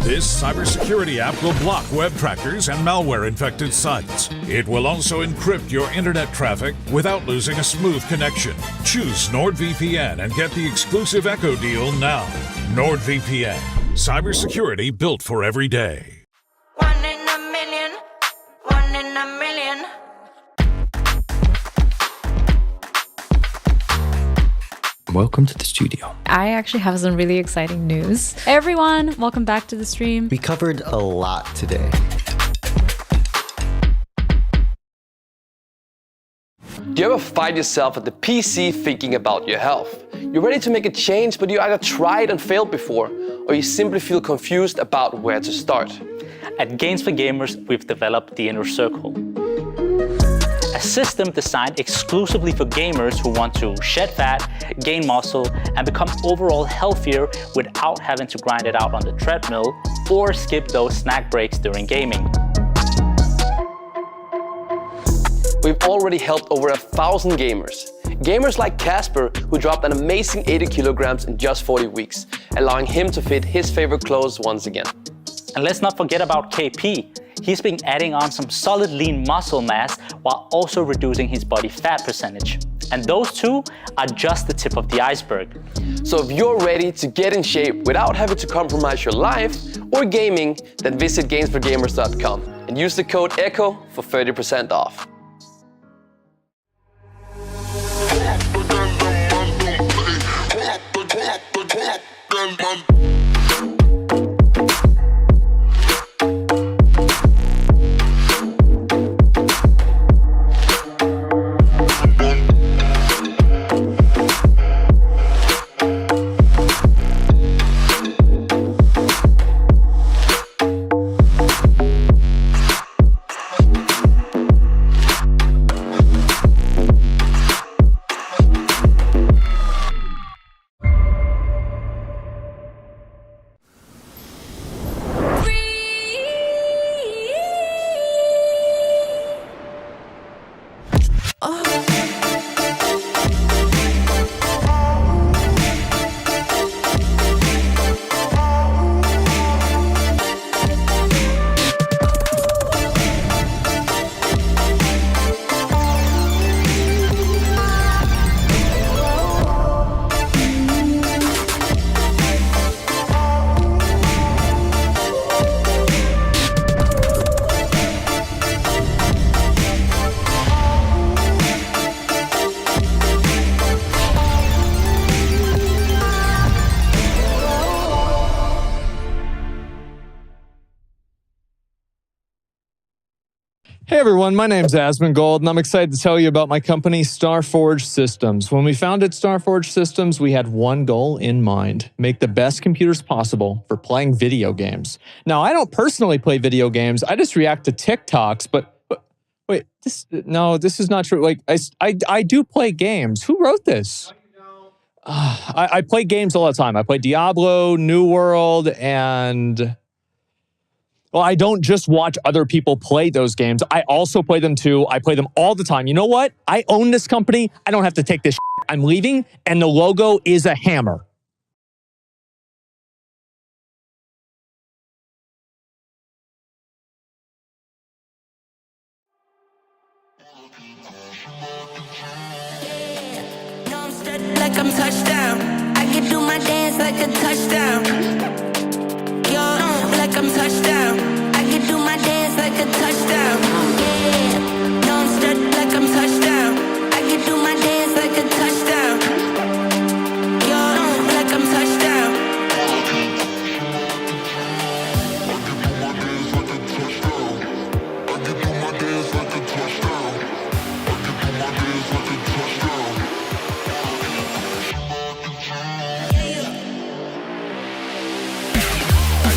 This cybersecurity app will block web trackers and malware-infected sites. It will also encrypt your internet traffic without losing a smooth connection. Choose NordVPN and get the exclusive Echo deal now. NordVPN, cybersecurity built for every day. One in a million. Welcome to the studio. I actually have some really exciting news. Hey everyone, welcome back to the stream. We covered a lot today. Do you ever find yourself at the PC thinking about your health? You're ready to make a change, but you either tried and failed before, or you simply feel confused about where to start. At Gains for Gamers, we've developed the Inner Circle, a system designed exclusively for gamers who want to shed fat, gain muscle, and become overall healthier without having to grind it out on the treadmill or skip those snack breaks during gaming. We've already helped over 1,000 gamers. Gamers like Casper, who dropped an amazing 80 kilograms in just 40 weeks, allowing him to fit his favorite clothes once again. And let's not forget about KP. He's been adding on some solid lean muscle mass while also reducing his body fat percentage. And those two are just the tip of the iceberg. So if you're ready to get in shape without having to compromise your life or gaming, then visit gainsforgamers.com and use the code ECHO for 30% off. Hey everyone, my name's Asmongold, and I'm excited to tell you about my company, Starforge Systems. When we founded Starforge Systems, we had one goal in mind: make the best computers possible for playing video games. Now, I don't personally play video games, I just react to TikToks, but wait, this is not true. Like, I do play games. Who wrote this? I play games all the time. I play Diablo, New World, and... Well, I don't just watch other people play those games. I also play them too. I play them all the time. You know what? I own this company. I don't have to take this shit. I'm leaving, and the logo is a hammer. Like I'm touchdown. I can do my dance like a touchdown. Yo, like I'm touchdown. I can do my dance like a touchdown. Yeah, no, I'm stuck like I'm touchdown. I can do my dance like a touchdown. Yo, like I'm touchdown. I can do my dance like a touchdown. I can do my dance like a touchdown. I can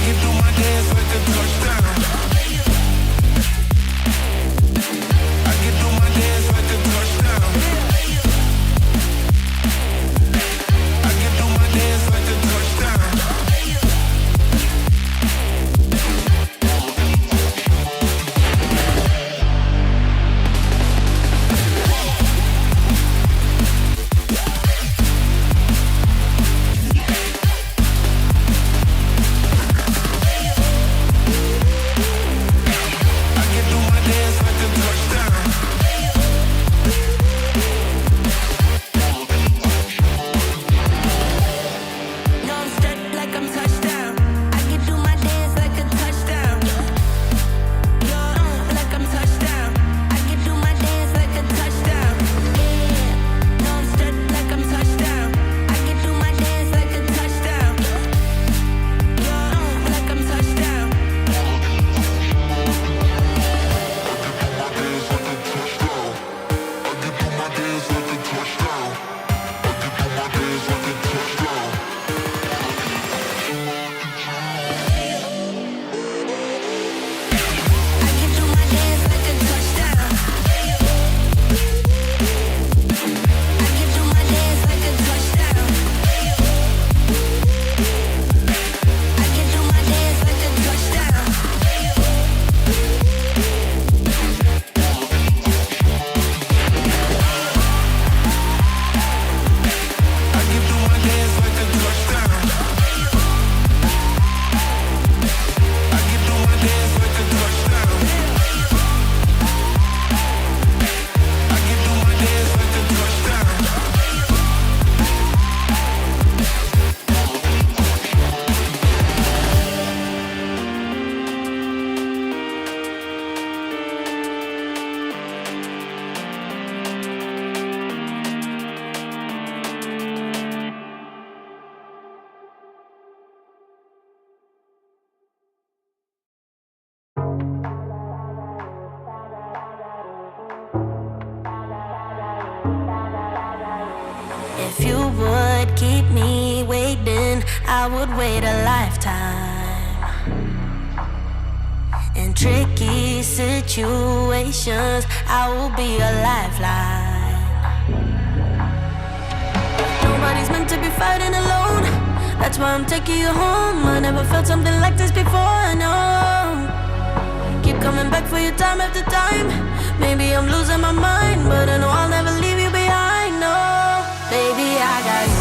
do my dance like a touchdown. Dance like a touchdown. I can do my dance like a touchdown. I can do my dance like a touchdown. If you would keep me waiting, I would wait a lifetime. In tricky situations, I will be a lifeline. Nobody's meant to be fighting alone. That's why I'm taking you home. I never felt something like this before, no. Keep coming back for you time after time. Maybe I'm losing my mind, but I know I'll never leave you behind, no. Baby, I got you.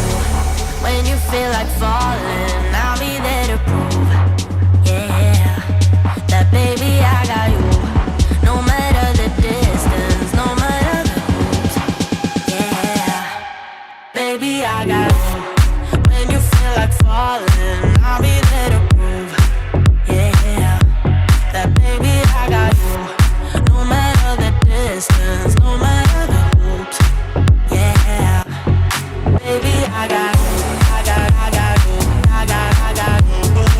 When you feel like falling, I'll be there to prove, yeah, that baby, I got you. No matter the distance, no matter the route, yeah, baby, I got you. When you feel like falling, I'll be there to prove, yeah, that baby, I got you. No matter the distance, no matter the route, yeah, baby, I got you. I got you. I got you.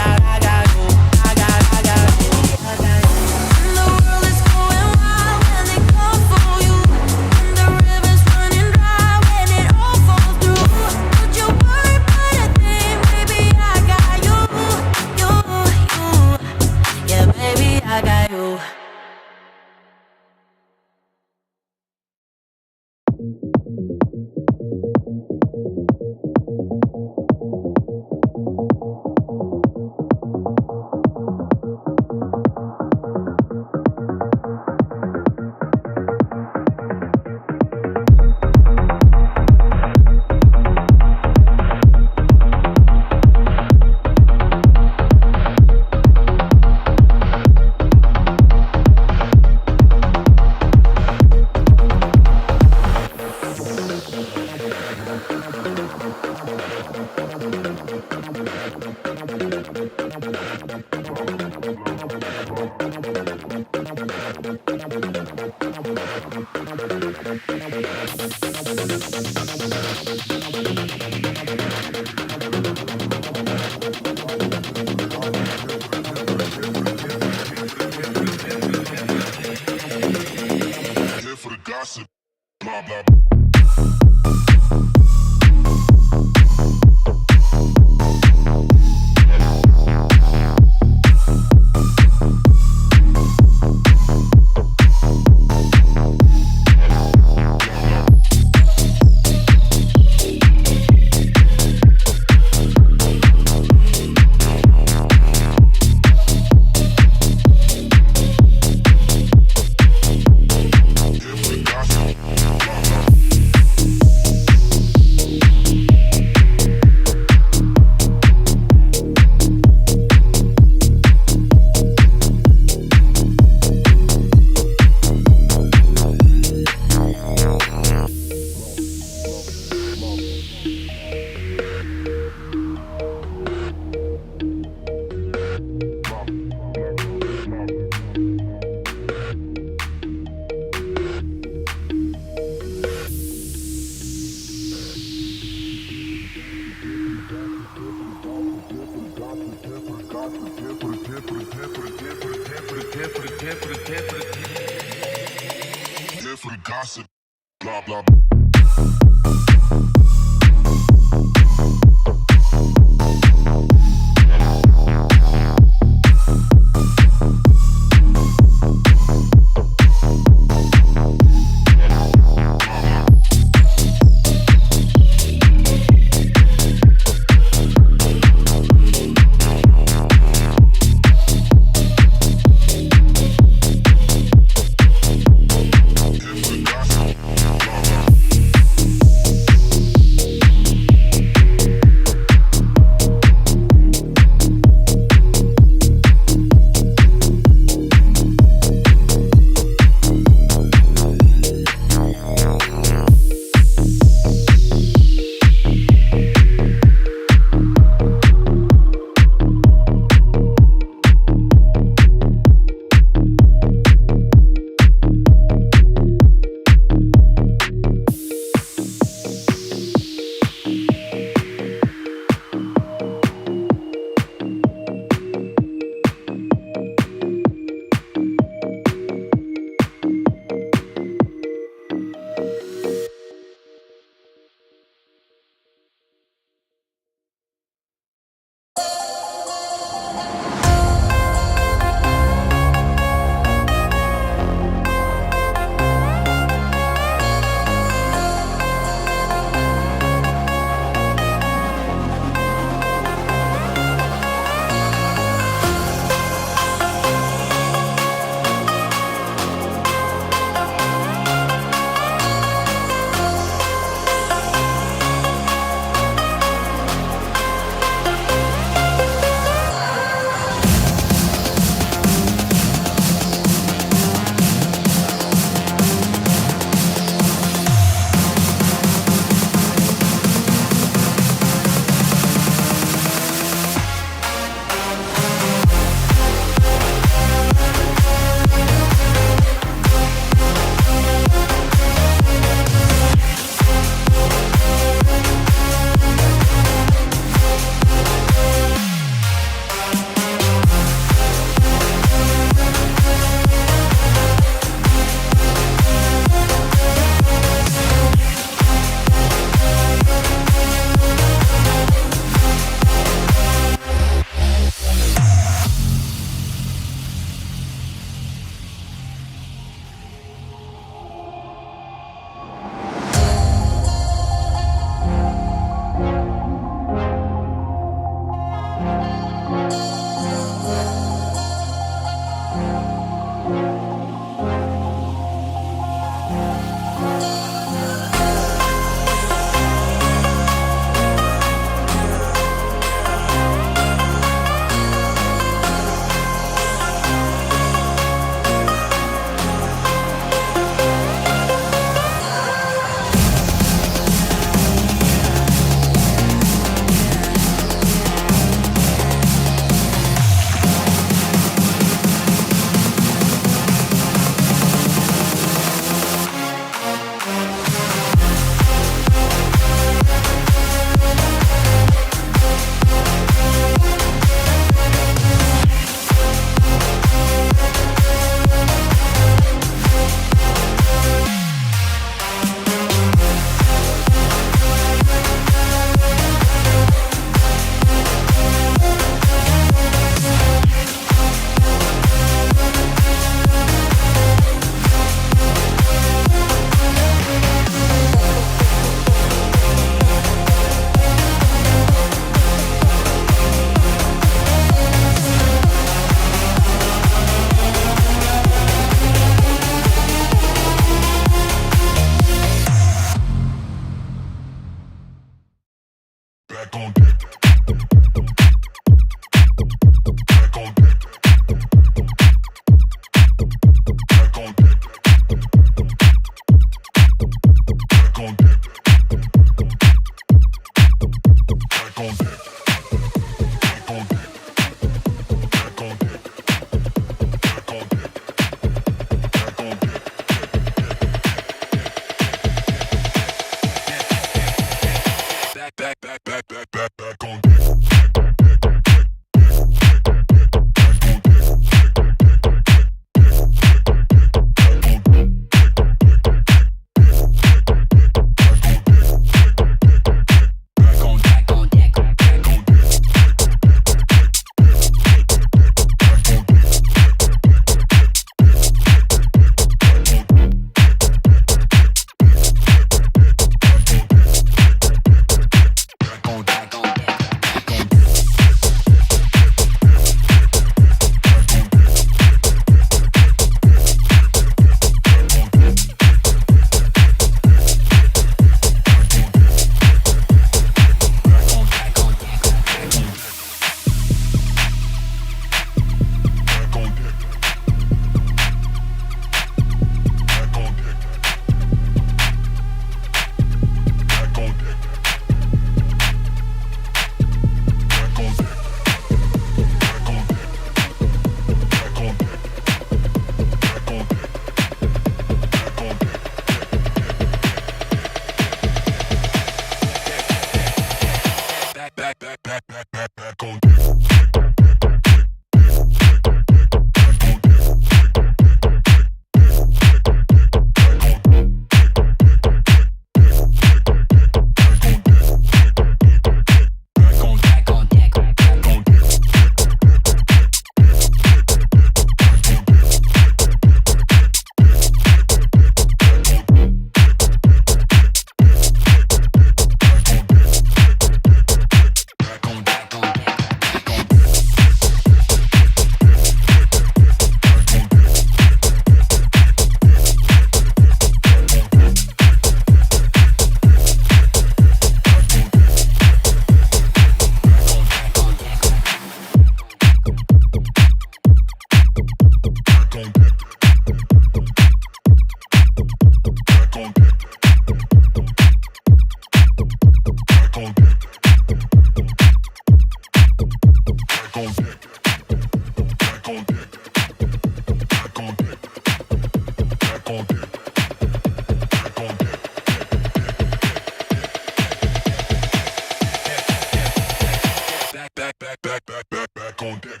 on deck.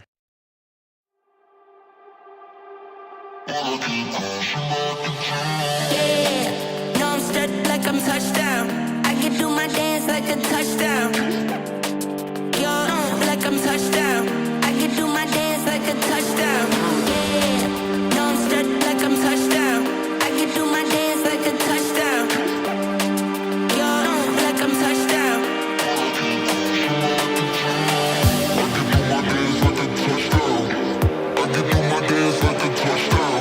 Yeah, no, I'm stuck like I'm touchdown. I can do my dance like a touchdown. Yo, like I'm touchdown. I can do my dance like a touchdown. Yeah, no, I'm stuck like I'm touchdown. I can do my dance like a touchdown. Yo, like I'm touchdown. I can do my dance like a touchdown. I can do my dance like a touchdown.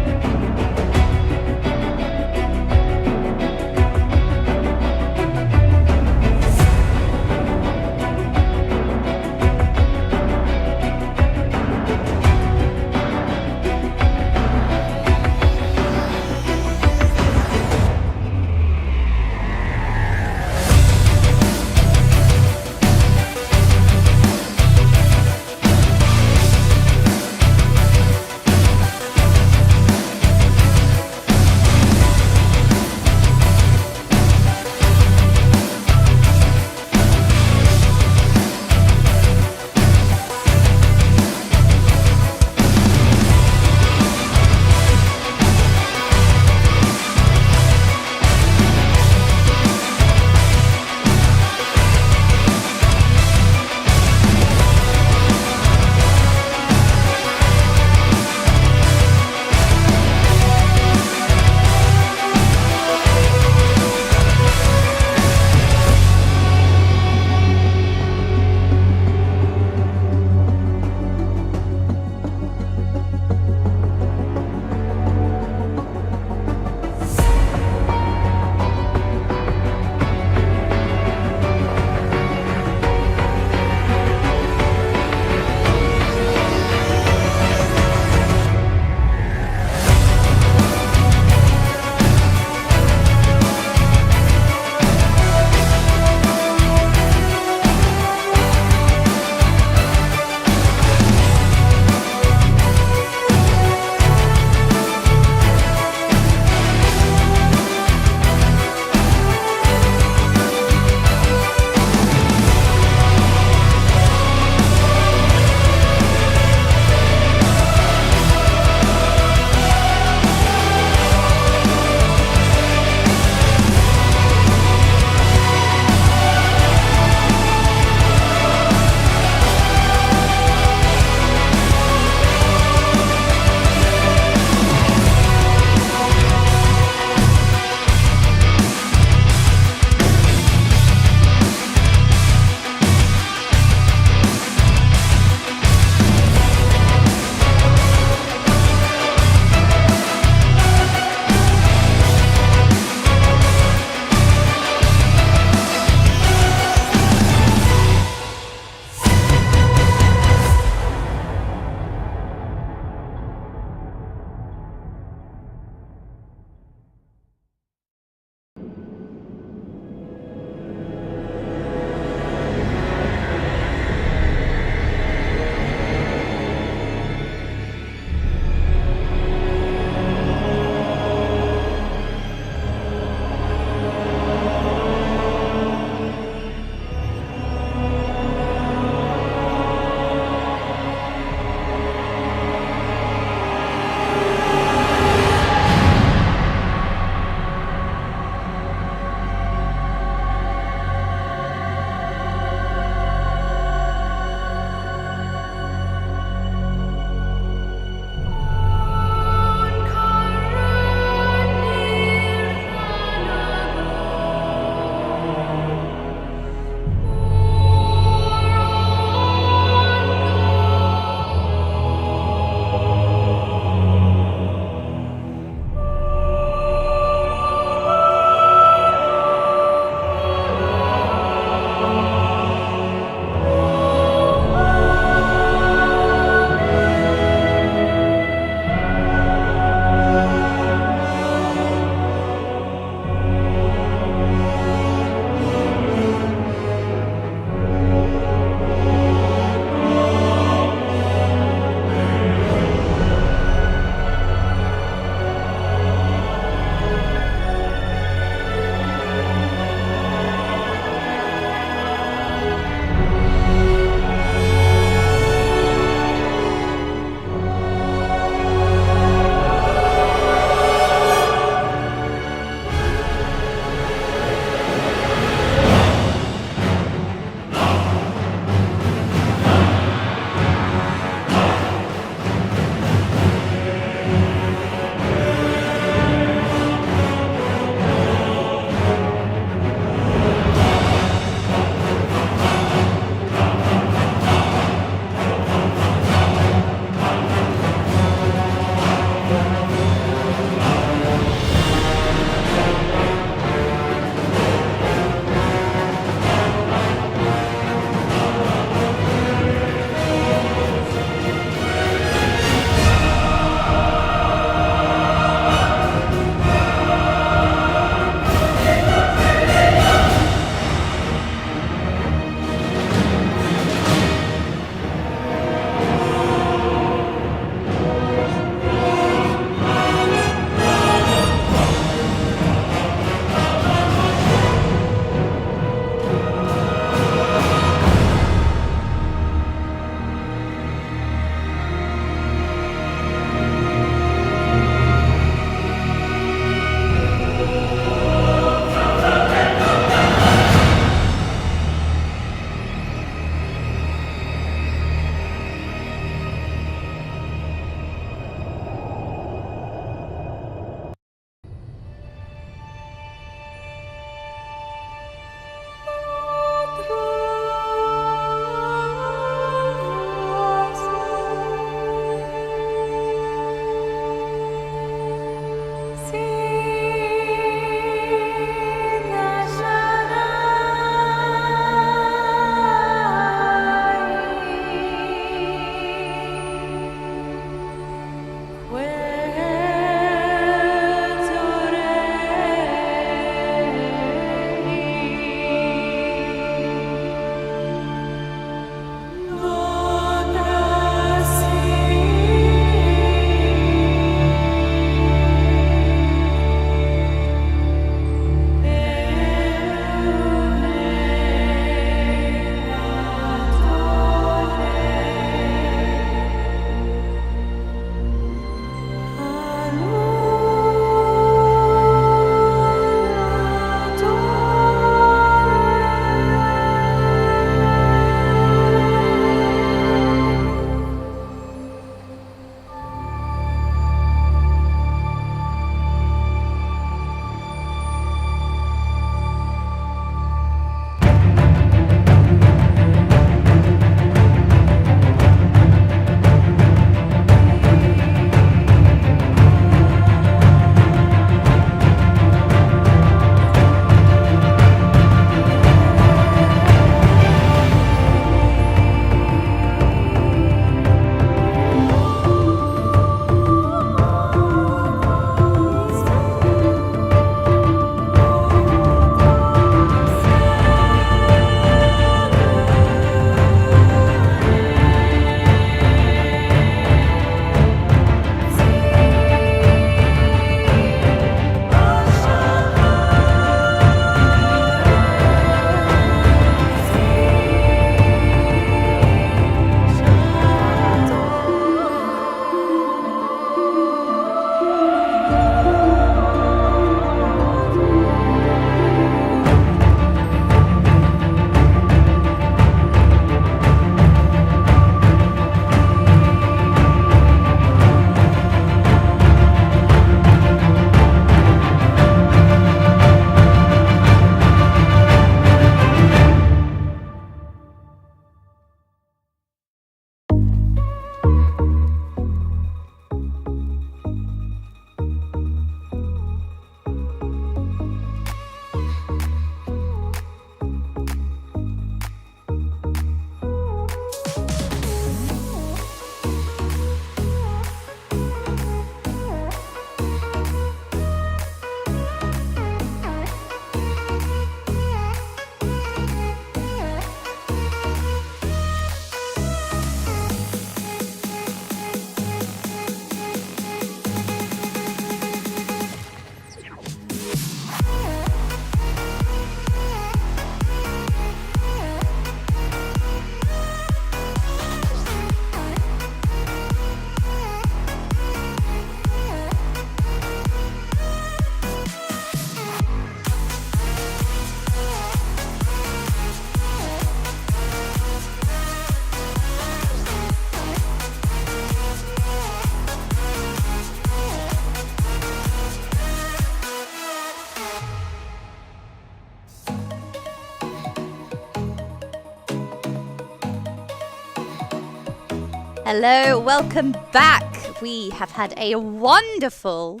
Hello, welcome back. We have had a wonderful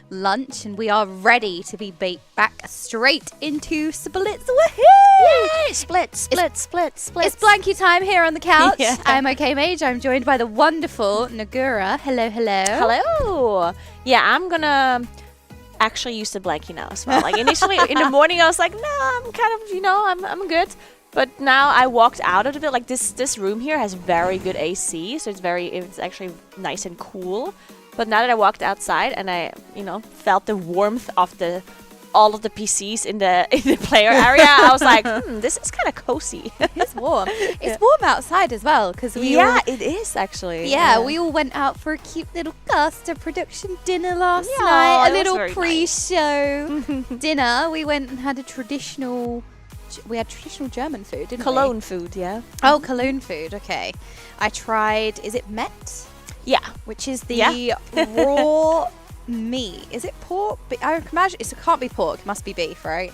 lunch and we are ready to be back straight into splits. Woohoo! Yay! Splits. It's Blanky time here on the couch. I'm OK Mage. I'm joined by the wonderful Nagura. Hello. Hello. Yeah, I'm gonna actually use the Blanky now as well. Like initially in the morning I was like, nah, I'm kind of, I'm good. But now I walked out of it. Like this room here has very good AC, so it's actually nice and cool. But now that I walked outside and I, felt the warmth of all of the PCs in the player area, I was like, this is kind of cozy. It's warm. It's warm outside as well because it is actually. Yeah, we all went out for a cute little Caster production dinner last night. A little pre-show dinner. We went and had traditional German food, didn't we? Cologne food, yeah. Oh, Cologne food. Okay. I tried. Is it Met? Yeah, which is the raw meat. Is it pork? I imagine it can't be pork. It must be beef, right?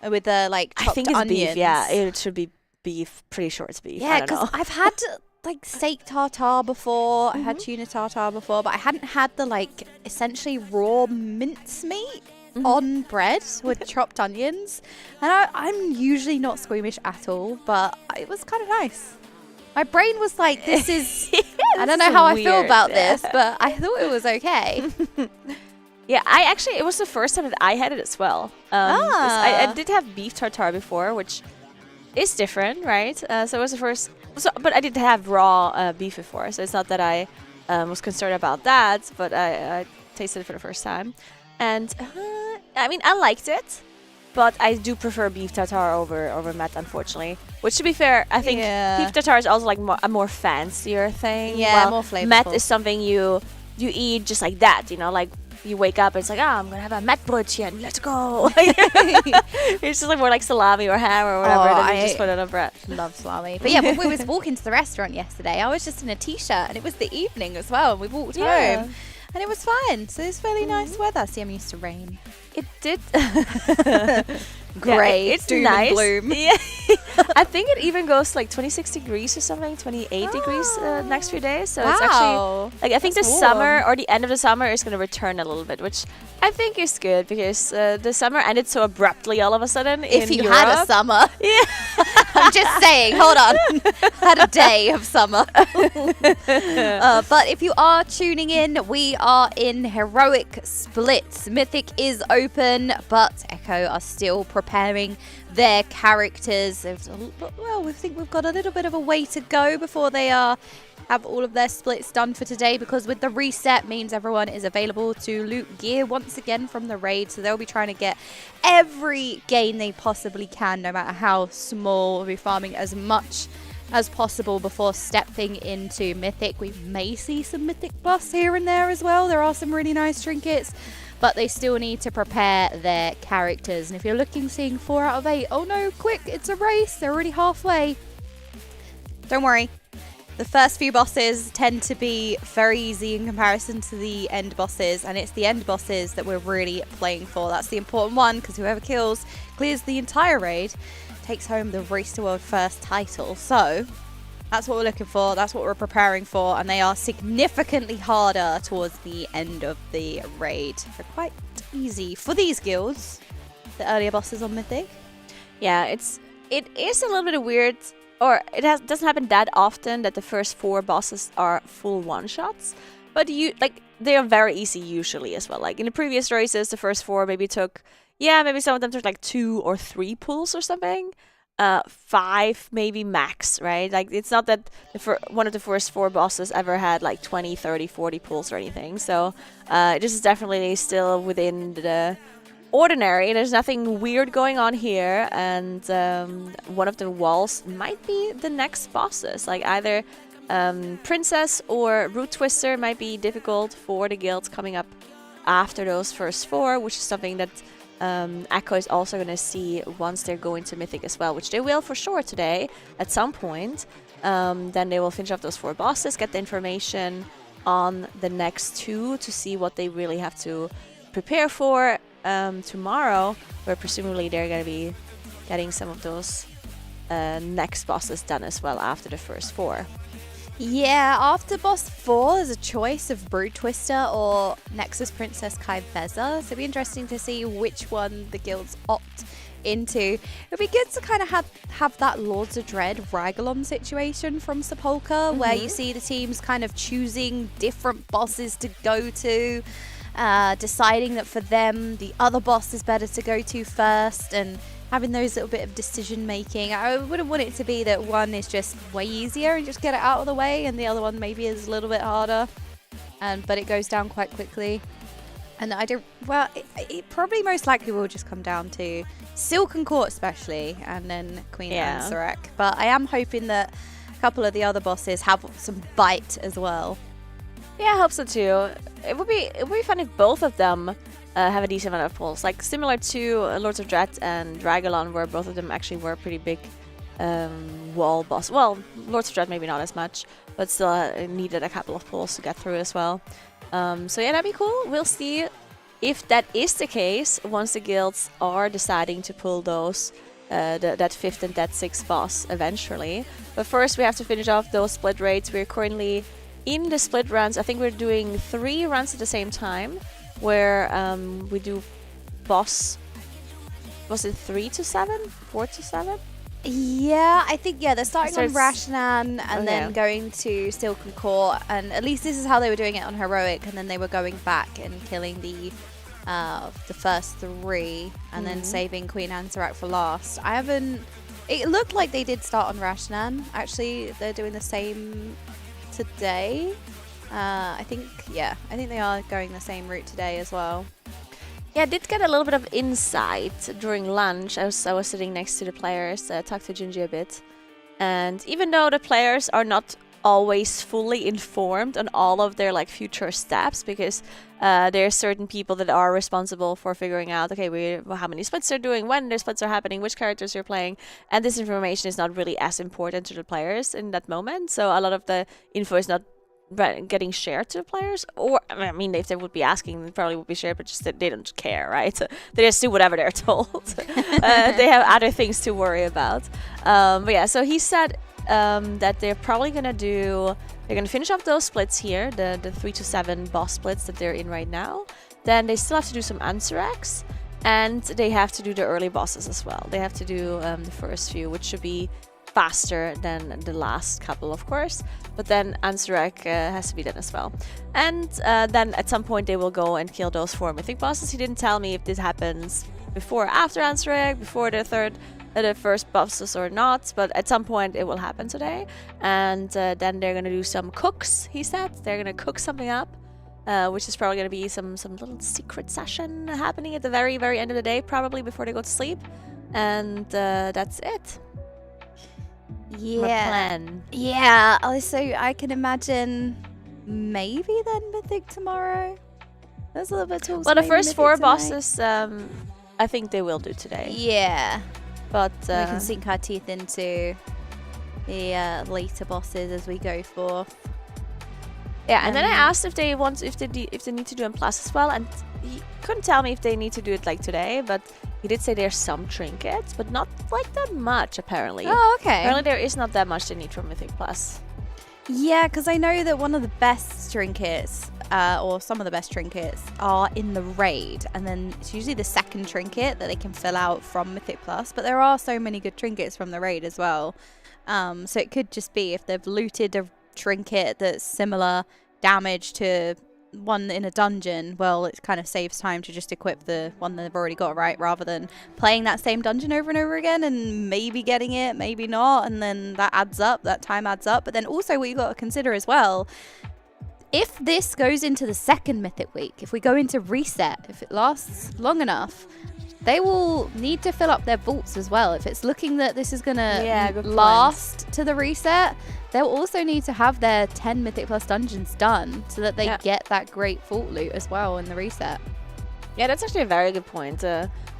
With the chopped I think it's onions. beef. Yeah, it should be beef. Pretty sure it's beef. Yeah, because I've had steak tartare before. I had tuna tartare before, but I hadn't had the essentially raw mincemeat on bread with chopped onions. And I'm usually not squeamish at all, but it was kind of nice. My brain was like, this is... I don't know how I feel about this, but I thought it was okay. Yeah, it was the first time that I had it as well. I did have beef tartare before, which is different, right? So it was the first... but I did have raw beef before, so it's not that I was concerned about that, but I tasted it for the first time. And, I liked it. But I do prefer beef tartare over Met, unfortunately. Which, to be fair, I think beef tartare is also a more fancier thing. Yeah, more flavorful. Met is something you eat just like that, like you wake up and it's like, I'm gonna have a Met brötchen, let's go. It's just more like salami or ham or whatever, and then you just put it on bread. Love salami. But yeah, when we was walking to the restaurant yesterday, I was just in a t-shirt and it was the evening as well, and we walked home. And it was fine. So it's fairly nice weather. See, I'm used to rain. It did. Great. It's doom nice. and gloom. Yeah. I think it even goes 26 degrees or something, 28 degrees next few days. So it's actually I think the summer or the end of the summer is going to return a little bit, which I think is good because the summer ended so abruptly all of a sudden. If in you Europe. had a summer. Yeah. I'm just saying, hold on. Had a day of summer. But if you are tuning in, we are in heroic splits. Mythic is open, but Echo are still preparing their characters. Well, we think we've got a little bit of a way to go before they have all of their splits done for today, because with the reset means everyone is available to loot gear once again from the raid, so they'll be trying to get every gain they possibly can, no matter how small. We'll be farming as much as possible before stepping into Mythic. We may see some Mythic buffs here and there as well. There are some really nice trinkets, but they still need to prepare their characters. And if you're seeing 4 out of 8, oh no, quick, it's a race. They're already halfway. Don't worry. The first few bosses tend to be very easy in comparison to the end bosses, and it's the end bosses that we're really playing for. That's the important one, because whoever clears the entire raid, takes home the Race to World First title. So that's what we're looking for, that's what we're preparing for, and they are significantly harder towards the end of the raid. They're quite easy for these guilds, the earlier bosses on Mythic. Yeah, it is a little bit weird. Or it doesn't happen that often that the first 4 bosses are full one-shots, but they are very easy usually as well. Like in the previous races, the first 4 maybe took, maybe some of them took 2 or 3 pulls or something. 5 maybe max, right? Like it's not that one of the first 4 bosses ever had 20, 30, 40 pulls or anything. So this is definitely still within the ordinary. There's nothing weird going on here, and one of the walls might be the next bosses, like either Princess or Root Twister might be difficult for the guilds coming up after those first 4, which is something that Echo is also going to see once they're going to Mythic as well, which they will for sure today at some point. Then they will finish off those 4 bosses, get the information on the next 2 to see what they really have to prepare for tomorrow, where presumably they're going to be getting some of those next bosses done as well after the first 4. Yeah, after boss 4, there's a choice of Brood Twister or Nexus Princess Kaiveza. So it'll be interesting to see which one the guilds opt into. It'd be good to kind of have that Lords of Dread Ragalon situation from Sepulchre, where you see the teams kind of choosing different bosses to go to, deciding that for them the other boss is better to go to first, and having those little bit of decision making. I wouldn't want it to be that one is just way easier and just get it out of the way, and the other one maybe is a little bit harder, but it goes down quite quickly. And I don't, well, it probably most likely will just come down to Silken Court especially, and then Queen Ansarek. But I am hoping that a couple of the other bosses have some bite as well. Yeah, I hope so too. It would be fun if both of them have a decent amount of pulls, like similar to Lords of Dread and Ragalon, where both of them actually were pretty big wall boss. Well, Lords of Dread maybe not as much, but still needed a couple of pulls to get through as well. So yeah, that'd be cool. We'll see if that is the case once the guilds are deciding to pull those that 5th and that 6th boss eventually. But first we have to finish off those split raids. We're currently in the split runs. I think we're doing 3 runs at the same time, where we do boss, was it 3 to 7? 4 to 7? Yeah, I think, they're starting on Rashan and then going to Silken Court, and at least this is how they were doing it on Heroic, and then they were going back and killing the first 3 and then saving Queen Ansarek for last. It looked like they did start on Rashan. Actually, they're doing the same today. I think they are going the same route today as well. Yeah, I did get a little bit of insight during lunch. I was sitting next to the players, talked to Gingy a bit. And even though the players are not always fully informed on all of their future steps, because there are certain people that are responsible for figuring out, okay, how many splits they're doing, when their splits are happening, which characters you're playing, and this information is not really as important to the players in that moment. So a lot of the info is not getting shared to the players, or I mean, if they would be asking, it probably would be shared, but just that they don't care, right? So they just do whatever they're told. They have other things to worry about. But yeah, so he said that they're probably gonna finish off those splits here, the 3 to 7 boss splits that they're in right now. Then they still have to do some Ansareks, and they have to do the early bosses as well. They have to do the first few, which should be faster than the last couple, of course, but then Ansarek has to be done as well. And then at some point they will go and kill those 4 mythic bosses. He didn't tell me if this happens before or after Ansarek, before the first bosses or not, but at some point it will happen today. And then they're gonna do some cooks, he said. They're gonna cook something up, which is probably gonna be some little secret session happening at the very, very end of the day, probably before they go to sleep. And that's it. Yeah, so I can imagine maybe then Mythic tomorrow. There's a little bit of talks. Well, the first 4 bosses, I think they will do today. Yeah, but we can sink our teeth into the later bosses as we go forth. Yeah, and then I asked if they need to do M+ as well, and he couldn't tell me if they need to do it today, but he did say there's some trinkets, but not that much apparently. Oh, okay. Apparently there is not that much they need from Mythic+. Yeah, because I know that one of the best trinkets, or some of the best trinkets, are in the raid, and then it's usually the second trinket that they can fill out from Mythic+, but there are so many good trinkets from the raid as well. So it could just be if they've looted a trinket that's similar damage to one in a dungeon, well, it kind of saves time to just equip the one that they've already got, right, rather than playing that same dungeon over and over again and maybe getting it, maybe not, and then that time adds up. But then also what you got to consider as well, if this goes into the second Mythic week, if we go into reset, if it lasts long enough, they will need to fill up their vaults as well. If it's looking that this is going to last to the reset, they'll also need to have their 10 Mythic Plus dungeons done so that they get that great vault loot as well in the reset. Yeah, that's actually a very good point.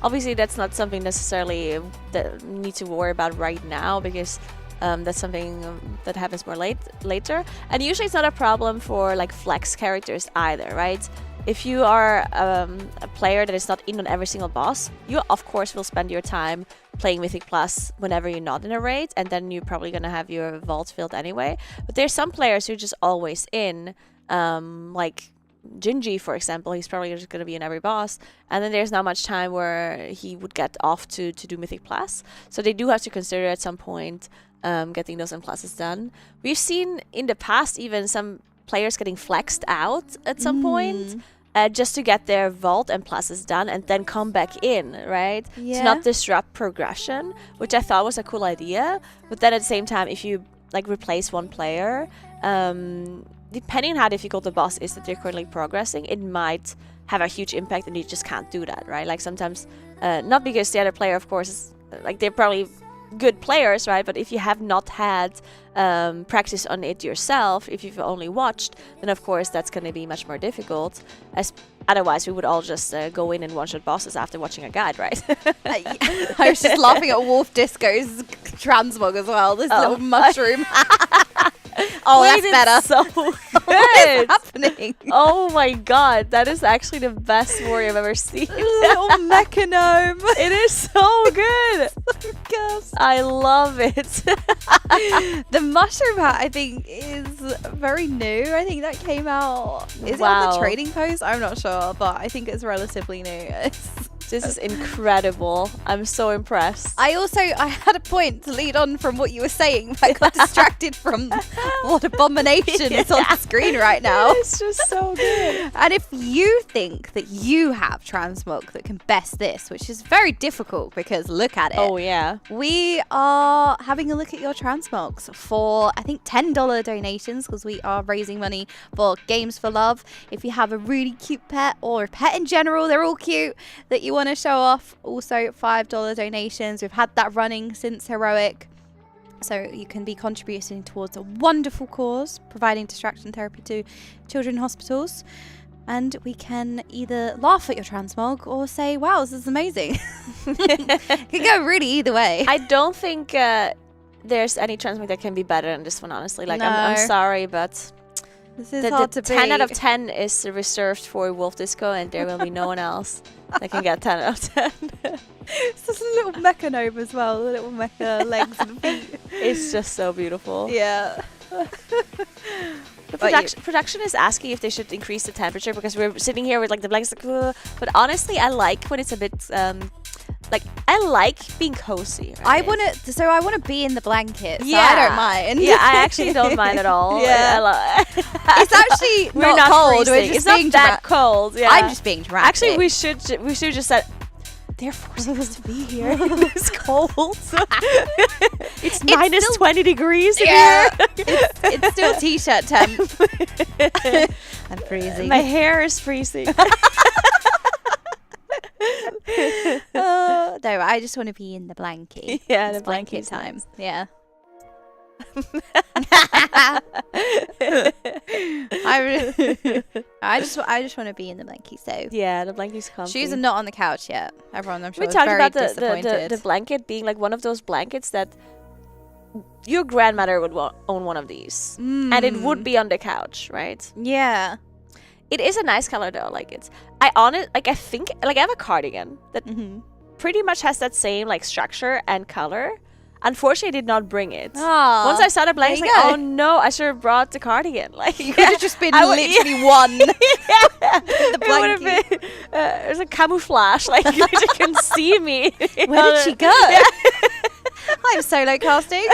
Obviously, that's not something necessarily that we need to worry about right now, because that's something that happens more later. And usually it's not a problem for flex characters either, right? If you are a player that is not in on every single boss, you of course will spend your time playing Mythic Plus whenever you're not in a raid, and then you're probably gonna have your vault filled anyway. But there's some players who are just always in, like Gingy, for example. He's probably just gonna be in every boss, and then there's not much time where he would get off to do Mythic Plus. So they do have to consider at some point getting those pluses done. We've seen in the past even some players getting flexed out at some point. Just to get their vault and pluses done and then come back in, right? Yeah. To not disrupt progression, which I thought was a cool idea. But then at the same time, if you like replace one player, depending on how difficult the boss is that they're currently progressing, it might have a huge impact and you just can't do that, right? Like sometimes, not because the other player, of course, is, like they're probably good players, right? But if you have not had practice on it yourself, if you've only watched, then of course that's going to be much more difficult. As otherwise, we would all just go in and one-shot bosses after watching a guide, right? I was just laughing at Wolf Disco's transmog as well. This little mushroom. Oh, Wait, that's better. So good. What is happening? Oh my god, that is actually the best warrior I've ever seen. Little mechanome. It is so good. I love it. The mushroom hat, I think, is very new. I think that came out. Is it on the trading post? I'm not sure, but I think it's relatively new. This is incredible. I'm so impressed. I had a point to lead on from what you were saying, but I got distracted from what abomination is on the screen right now. It's just so good. And if you think that you have Transmog that can best this, which is very difficult because look at it. Oh, yeah. We are having a look at your Transmogs for, I think, $10 donations because we are raising money for Games for Love. If you have a really cute pet or a pet in general, they're all cute, that you want to show off, also $5 donations. We've had that running since Heroic, so you can be contributing towards a wonderful cause, providing distraction therapy to children in hospitals, and we can either laugh at your transmog or say, wow, this is amazing. It can go really either way. I don't think there's any transmog that can be better than this one, honestly. Like, No. I'm sorry, but This is the hard to 10 out of beat. 10 is reserved for Wolf Disco, and there will be no one else that can get 10 out of 10. It's just a little mechanome as well, the little mecha legs and feet. It's just so beautiful. Yeah. The production is asking if they should increase the temperature because we're sitting here with like the blankets, like, but honestly, I like when it's a bit like I like being cozy. Right? I want to be in the blanket. So I don't mind. Yeah, I actually don't mind at all. Yeah. It's actually we're not cold. freezing. We're just it's not being that cold. Yeah. I'm just being dramatic. Actually, we should just say they're forcing us to be here. It's cold. It's minus still 20 degrees Yeah. here. It's still t-shirt temp. I'm freezing. My hair is freezing. No, I just want to be in the blanket. Yeah, It's the blanket time. Yeah. I just want to be in the blanket. So yeah, the blanket's comfy. shoes are not on the couch yet. Everyone, I'm sure, We is talked very about disappointed. the blanket being like one of those blankets that your grandmother would own one of these, and it would be on the couch, right? Yeah. It is a nice color though. Like I think I have a cardigan that pretty much has that same like structure and color. Unfortunately, I did not bring it. Aw, Once I saw the blanket, there like, you go. oh no, I should have brought the cardigan. Like You could have just been literally one. The blanket. It would have been there's a camouflage, like you can see me. Where did she go? I'm solo casting.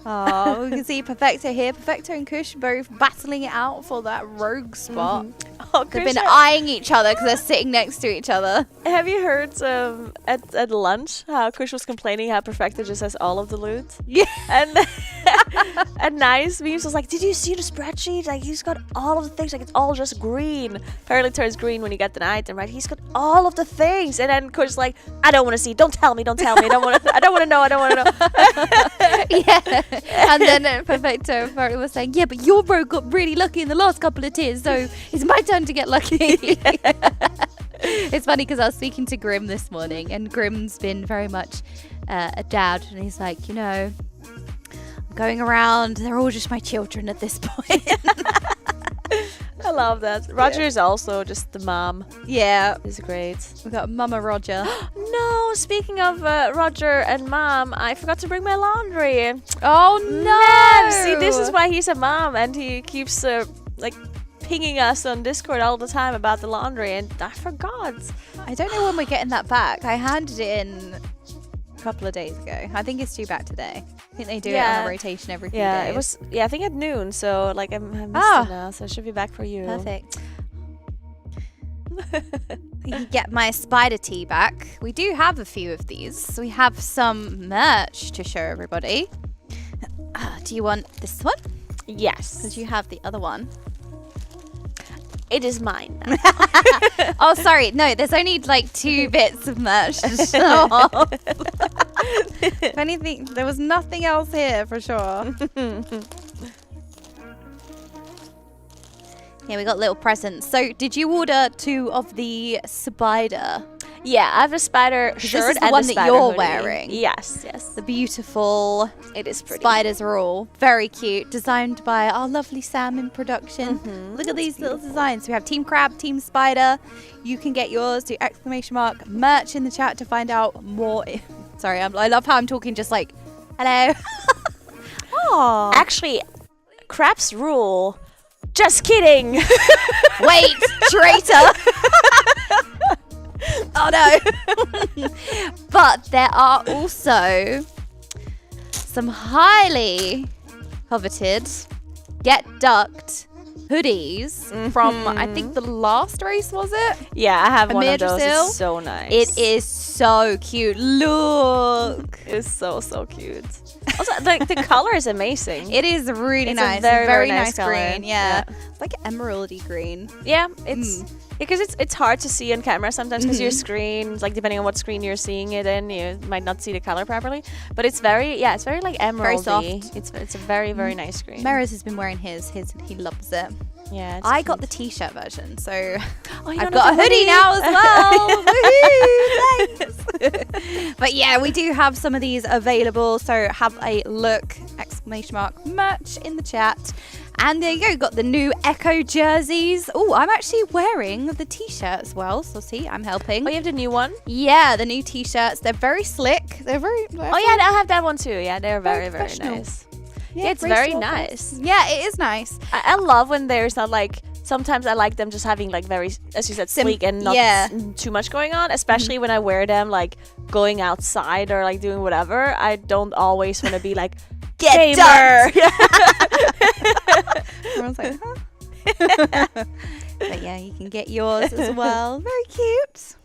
Oh, we can see Perfecto here. Perfecto and Kush both battling it out for that rogue spot. Oh, They've been Kush, eyeing each other because they're sitting next to each other. have you heard at lunch how Kush was complaining how Perfecto just has all of the loot? Yeah. And Nice Memes was like, did you see the spreadsheet? Like, he's got all of the things. Like, it's all just green. Apparently it turns green when you get an item, right? He's got all of the things. And then Kush's like, I don't want to see. Don't tell me. I don't want to know. I don't want to know. Yeah. And then Perfecto apparently was saying, yeah, but your rogue got really lucky in the last couple of tiers, so it's my turn to get lucky. It's funny because I was speaking to Grim this morning, and Grim's been very much a dad, and he's like, I'm going around, they're all just my children at this point. I love that. Roger is also just the mom. Yeah. He's great. We got Mama Roger. No, speaking of Roger and mom, I forgot to bring my laundry. Oh no! Man, see, this is why he's a mom, and he keeps like pinging us on Discord all the time about the laundry, and I forgot. I don't know when we're getting that back. I handed it in a couple of days ago. I think it's due back today. I think they do it on a rotation every few days. It was. Yeah, I think at noon. So like I missed it now, so it should be back for you. Perfect. You can get my spider tea back. We do have a few of these. We have some merch to show everybody. Do you want this one? Yes. Because you have the other one. It is mine. Oh, sorry. No, there's only like 2 bits of merch to show off. If anything, there was nothing else here for sure. Yeah, we got little presents. So, did you order 2 of the spider? Yeah, I have a spider shirt. This is the and one a that spider you're hoodie. wearing. Yes. The beautiful. It is pretty. Spiders are all very cute, designed by our lovely Sam in production. Look at these little designs. We have Team Crab, Team Spider. You can get yours. Do ! Merch in the chat to find out more. Sorry, I love how I'm talking just like, hello. Oh, actually, crabs rule. Just kidding. Wait, traitor. Oh no. But there are also some highly coveted Get Ducked hoodies from, I think, the last race, was it? Yeah, I have one of Amir those. Drasil. It's so nice. It is so cute. Look. It's so cute. Also, the color is amazing. It is really It's nice. a very, very very nice color. green. Yeah. It's like emeraldy green. Yeah, it's because it's hard to see on camera sometimes because your screen, like depending on what screen you're seeing it in, you might not see the color properly. But it's very like emeraldy. Very soft. It's a very, very nice screen. Meraz has been wearing his. He loves it. Yeah, I got the t-shirt version, so I've I've got a hoodie now as well. Woohoo! Thanks. But yeah, we do have some of these available, so have a look! ! Merch in the chat. And there you go, got the new Echo jerseys. Oh, I'm actually wearing the t-shirt as well, so see, I'm helping. Oh, you have the new one? Yeah, the new t-shirts. They're very slick. They're very. Oh yeah, I have that one too. Yeah, they're very, very professional. nice. Yeah, it's very nice. Yeah, it is nice. I love when there's not like. Sometimes I like them just having like very, as you said, sleek and not too much going on. Especially when I wear them like going outside or like doing whatever. I don't always want to be like Get gamer. Everyone's like, huh? But yeah, you can get yours as well. Very cute.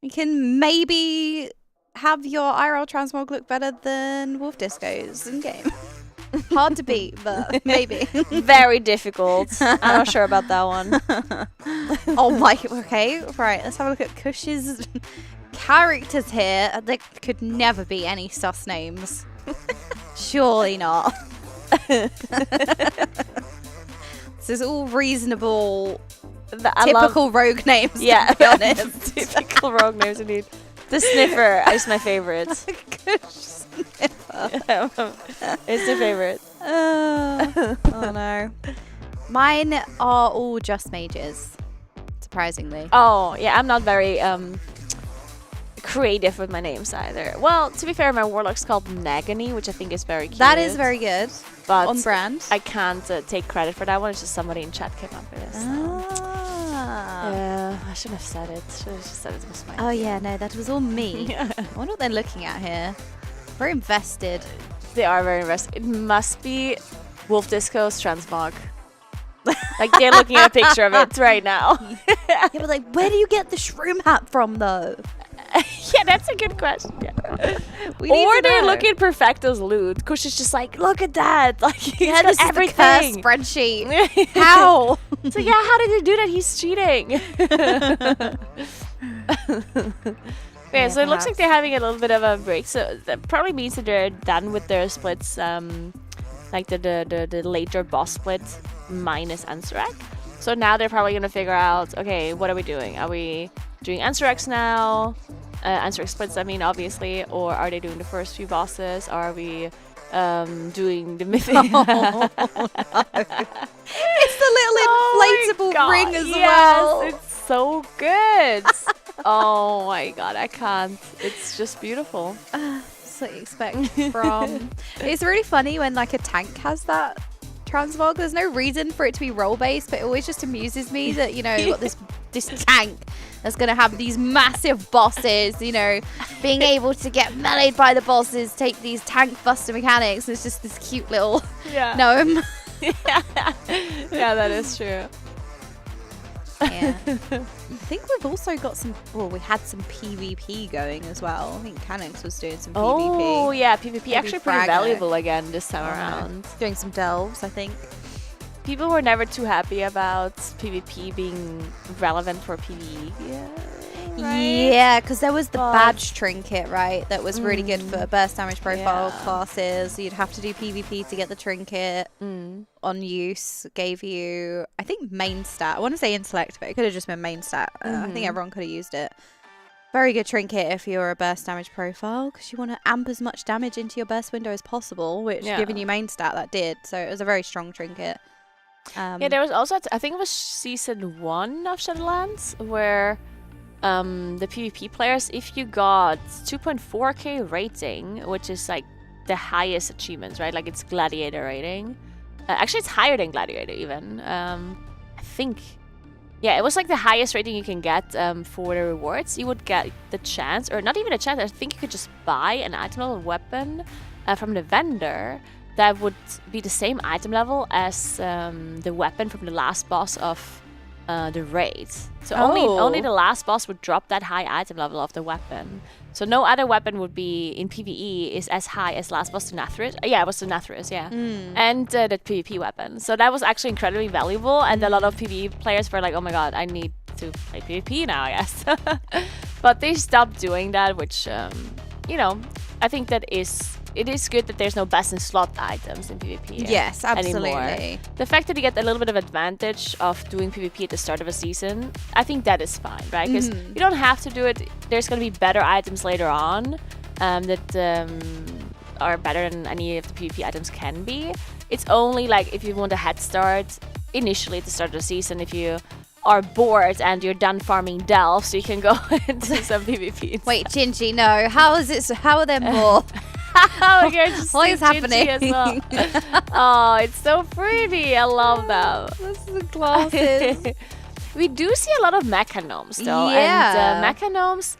You can maybe have your IRL Transmog look better than Wolf Disco's in game. Hard to beat, but maybe. Very difficult. I'm not sure about that one. Oh my, okay. Right, let's have a look at Kush's characters here. There could never be any sus names. Surely not. This is all reasonable, typical rogue names, yeah, to be honest. Typical rogue names indeed. The Sniffer is my favorite. Sniffer. It's the favorite. Oh no. Mine are all just mages, surprisingly. Oh, yeah, I'm not very creative with my names either. Well, to be fair, my warlock's called Nagany, which I think is very cute. That is very good. But on brand. I can't take credit for that one. It's just somebody in chat came up with it. So. Yeah, I shouldn't have said it. Should have just said it was my idea. Yeah, no, that was all me. I wonder what they're looking at here. Very invested. They are very invested. It must be Wolf Disco's Transmog. Like, they're looking at a picture of it right now. Yeah, but like, where do you get the shroom hat from, though? Yeah, that's a good question. Yeah. Or they're looking at Perfecto's loot. Kush is just like, look at that. Like, he's got this everything. Is the cursed spreadsheet. How? So yeah, how did he do that? He's cheating. Yeah, so it looks like they're having a little bit of a break. So that probably means that they're done with their splits, like the later boss split minus Ansarak. So now they're probably gonna figure out, okay, what are we doing? Are we doing Ansaraks now? Ansarak splits, I mean, obviously, or are they doing the first few bosses? Are we doing the Mythic? Oh, no. It's the little inflatable ring as well. It's so good. Oh my god, I can't. It's just beautiful. That's what you expect from. It's really funny when like a tank has that transmog. There's no reason for it to be role based, but it always just amuses me that you've got this tank that's gonna have these massive bosses. Being able to get meleeed by the bosses, take these tank buster mechanics. It's just this cute little gnome. Yeah, that is true. Yeah. I think we've also got we had some PvP going as well. I think Canix was doing some PvP. Oh, yeah, PvP Maybe actually pretty Fragger. valuable again this time around. Doing some delves, I think. People were never too happy about PvP being relevant for PvE. Yeah, because there was the badge trinket, right? That was really good for burst damage profile classes. You'd have to do PvP to get the trinket on use. Gave you, I think, main stat. I want to say intellect, but it could have just been main stat. I think everyone could have used it. Very good trinket if you're a burst damage profile, because you want to amp as much damage into your burst window as possible, which giving you main stat that did. So it was a very strong trinket. Yeah, there was also, I think it was season 1 of Shadowlands, where the PvP players, if you got 2.4k rating, which is like the highest achievements, right? Like it's gladiator rating. Actually, it's higher than gladiator even. I think. Yeah, it was like the highest rating you can get for the rewards. You would get the chance, or not even a chance, I think you could just buy an item level weapon from the vendor that would be the same item level as the weapon from the last boss of the raid. So only the last boss would drop that high item level of the weapon. So no other weapon would be in PvE is as high as last boss to Nathris. Yeah, it was the Nathris, yeah. And the PvP weapon. So that was actually incredibly valuable, and a lot of PvE players were like, oh my god, I need to play PvP now, I guess. But they stopped doing that, which, I think that it is good that there's no best in slot items in PvP. Yes, absolutely. Anymore. The fact that you get a little bit of advantage of doing PvP at the start of a season, I think that is fine, right? Because you don't have to do it. There's going to be better items later on that are better than any of the PvP items can be. It's only like if you want a head start initially at the start of the season, if you are bored and you're done farming delves, so you can go into some PvP. Wait, Gingy, no. How are there more? What is happening? As well. Oh, it's so pretty. I love them. This is the glasses. We do see a lot of mechanomes though. Yeah. And mechanomes,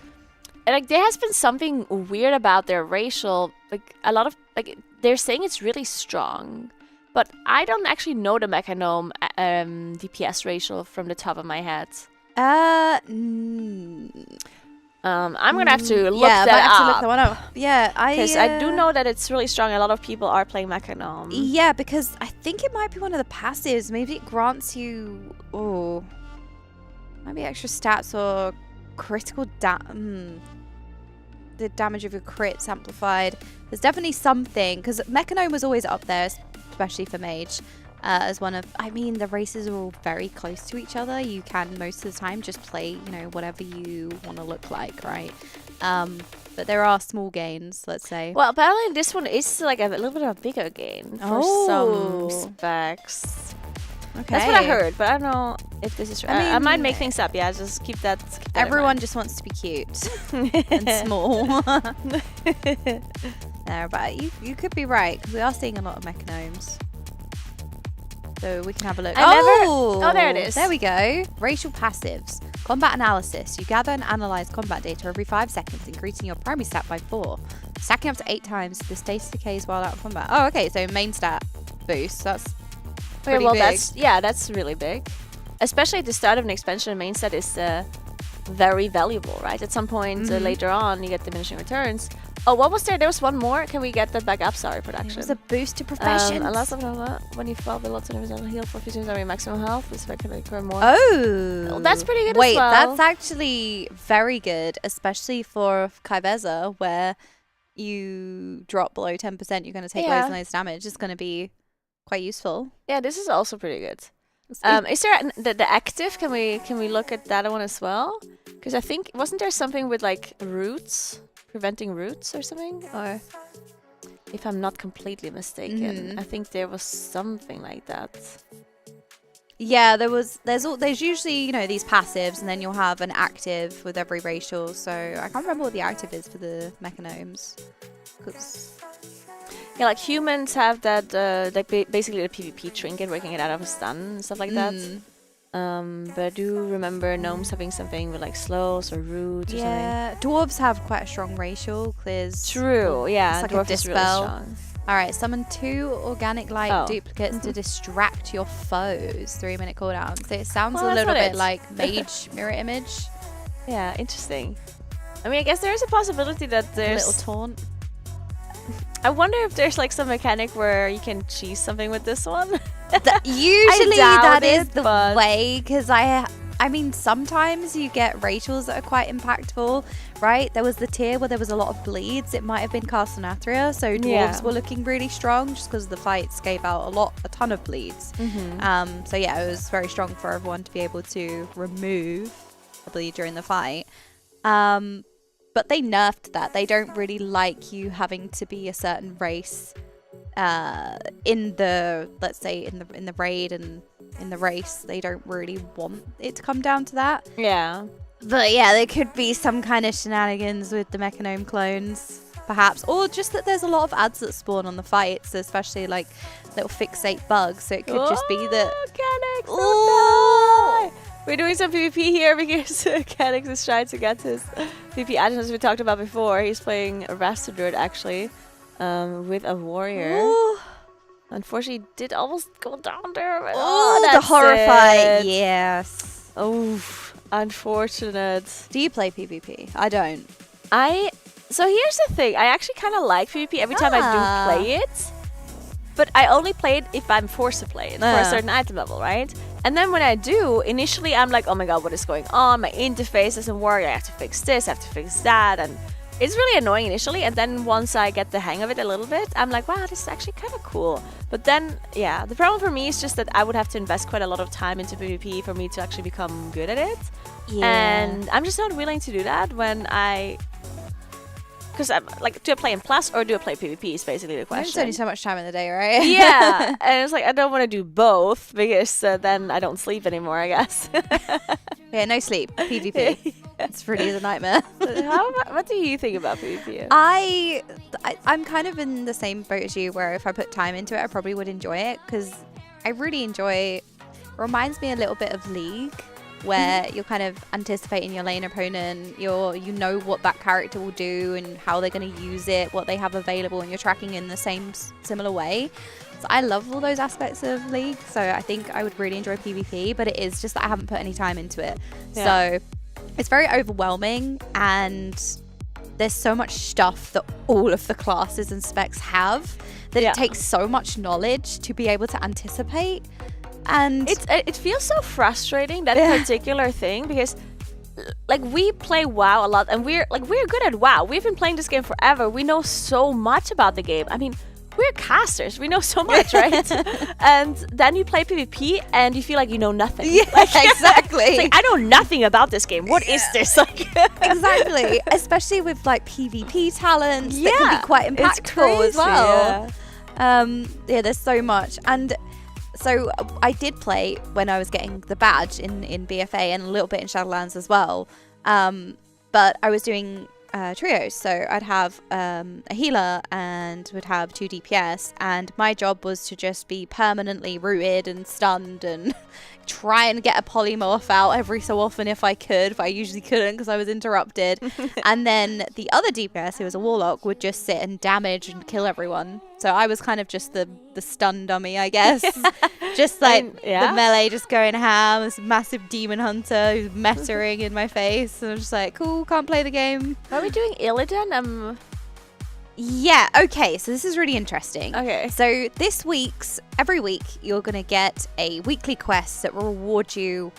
like there has been something weird about their racial, like a lot of, like they're saying it's really strong. But I don't actually know the mechanome DPS ratio from the top of my head. I'm gonna have to look that up. Have to look that one up. Yeah, because I do know that it's really strong. A lot of people are playing Mechanome. Yeah, because I think it might be one of the passives. Maybe it grants you, maybe extra stats or critical the damage of your crits amplified. There's definitely something, because Mechanome was always up there, especially for Mage. As one of, the races are all very close to each other. You can most of the time just play, whatever you want to look like, right? But there are small gains, let's say. Well, apparently this one is like a little bit of a bigger gain for some specs. Okay. That's what I heard, but I don't know if this is right. I might make things up. Yeah, just keep that. Everyone just wants to be cute and small. No, but you could be right, because we are seeing a lot of mechanomes. So we can have a look. Oh, there it is. There we go. Racial passives. Combat analysis. You gather and analyze combat data every 5 seconds, increasing your primary stat by 4. Stacking up to 8 times. The status decays while out of combat. Oh, okay. So main stat boost. That's pretty big. That's really big. Especially at the start of an expansion, main stat is very valuable, right? At some point later on, you get diminishing returns. Oh, what was there? There was one more. Can we get that back up? Sorry, production. It was a boost to professions. When you fall below 20% heal for 15 times your maximum health, this can occur more. Oh, that's pretty good Wait, as well. That's actually very good, especially for Kaiveza, where you drop below 10%, you're going to take loads and loads of damage. It's going to be quite useful. Yeah, this is also pretty good. Is there the active? Can we look at that one as well? Because I think wasn't there something with like roots? Preventing roots or something, or if I'm not completely mistaken, I think there was something like that. Yeah, there's usually, these passives, and then you'll have an active with every racial. So I can't remember what the active is for the mechanomes. Yeah, like humans have that, basically the PvP trinket where you can get out of a stun and stuff like that. But I do remember gnomes having something with like slows or roots or something. Yeah, dwarves have quite a strong racial. Clears. True, yeah, it's like dwarf a is dispel. really strong. Alright, summon 2 organic light duplicates to distract your foes. 3-minute cooldown. So it sounds a little bit like mage mirror image. Yeah, interesting. I mean, I guess there is a possibility that there's a little taunt. I wonder if there's like some mechanic where you can cheese something with this one. Usually that is the way, because I mean, sometimes you get racials that are quite impactful, right? There was the tier where there was a lot of bleeds. It might have been Castanatria, so dwarves were looking really strong just because the fights gave out a ton of bleeds. So yeah, it was very strong for everyone to be able to remove a bleed during the fight. But they nerfed that. They don't really like you having to be a certain race in the, let's say, in the raid and in the race. They don't really want it to come down to that. Yeah. But yeah, there could be some kind of shenanigans with the Mechanome clones, perhaps. Or just that there's a lot of ads that spawn on the fights, especially like little fixate bugs. So it could just be that... Canix, don't die! We're doing some PvP here because Canix is trying to get his PvP items we talked about before. He's playing a Rastadroid actually, with a warrior. Ooh. Unfortunately, did almost go down there. But the horror fight, yes. Oh, unfortunate. Do you play PvP? I don't. So here's the thing. I actually kind of like PvP every time I do play it. But I only play it if I'm forced to play it for a certain item level, right? And then when I do, initially I'm like, oh my god, what is going on? My interface doesn't work. I have to fix this, I have to fix that. And it's really annoying initially. And then once I get the hang of it a little bit, I'm like, wow, this is actually kind of cool. But then, yeah, the problem for me is just that I would have to invest quite a lot of time into PvP for me to actually become good at it. Yeah. And I'm just not willing to do that when because I'm like, do I play in Plus or do I play PvP is basically the question. There's only so much time in the day, right? Yeah. And it's like, I don't want to do both because then I don't sleep anymore, I guess. Yeah, no sleep. PvP. It's really a nightmare. What do you think about PvP? I'm kind of in the same boat as you, where if I put time into it, I probably would enjoy it, because I really enjoy it. Reminds me a little bit of League, where you're kind of anticipating your lane opponent, you know what that character will do and how they're going to use it, what they have available, and you're tracking in the similar way. So I love all those aspects of League, so I think I would really enjoy PvP, but it is just that I haven't put any time into it. Yeah. So it's very overwhelming, and there's so much stuff that all of the classes and specs have that it takes so much knowledge to be able to anticipate. And it feels so frustrating, that particular thing, because like we play WoW a lot, and we're good at WoW. We've been playing this game forever. We know so much about the game. I mean, we're casters. We know so much, right? And then you play PvP and you feel like you know nothing. Yeah, exactly. It's like, I know nothing about this game. What is this? Like, exactly. Especially with like PvP talents that can be quite impactful as well. Yeah, there's so much. And so I did play when I was getting the badge in BFA and a little bit in Shadowlands as well. But I was doing trios, so I'd have a healer and would have 2 DPS, and my job was to just be permanently rooted and stunned and try and get a polymorph out every so often if I could, but I usually couldn't because I was interrupted. And then the other DPS, who was a warlock, would just sit and damage and kill everyone. So I was kind of just the stun dummy, I guess. Just like the melee just going ham, this massive demon hunter who's messering in my face, and I'm just like, cool, can't play the game. Are we doing Illidan? Yeah, okay, so this is really interesting. Okay. So every week, you're going to get a weekly quest that will reward you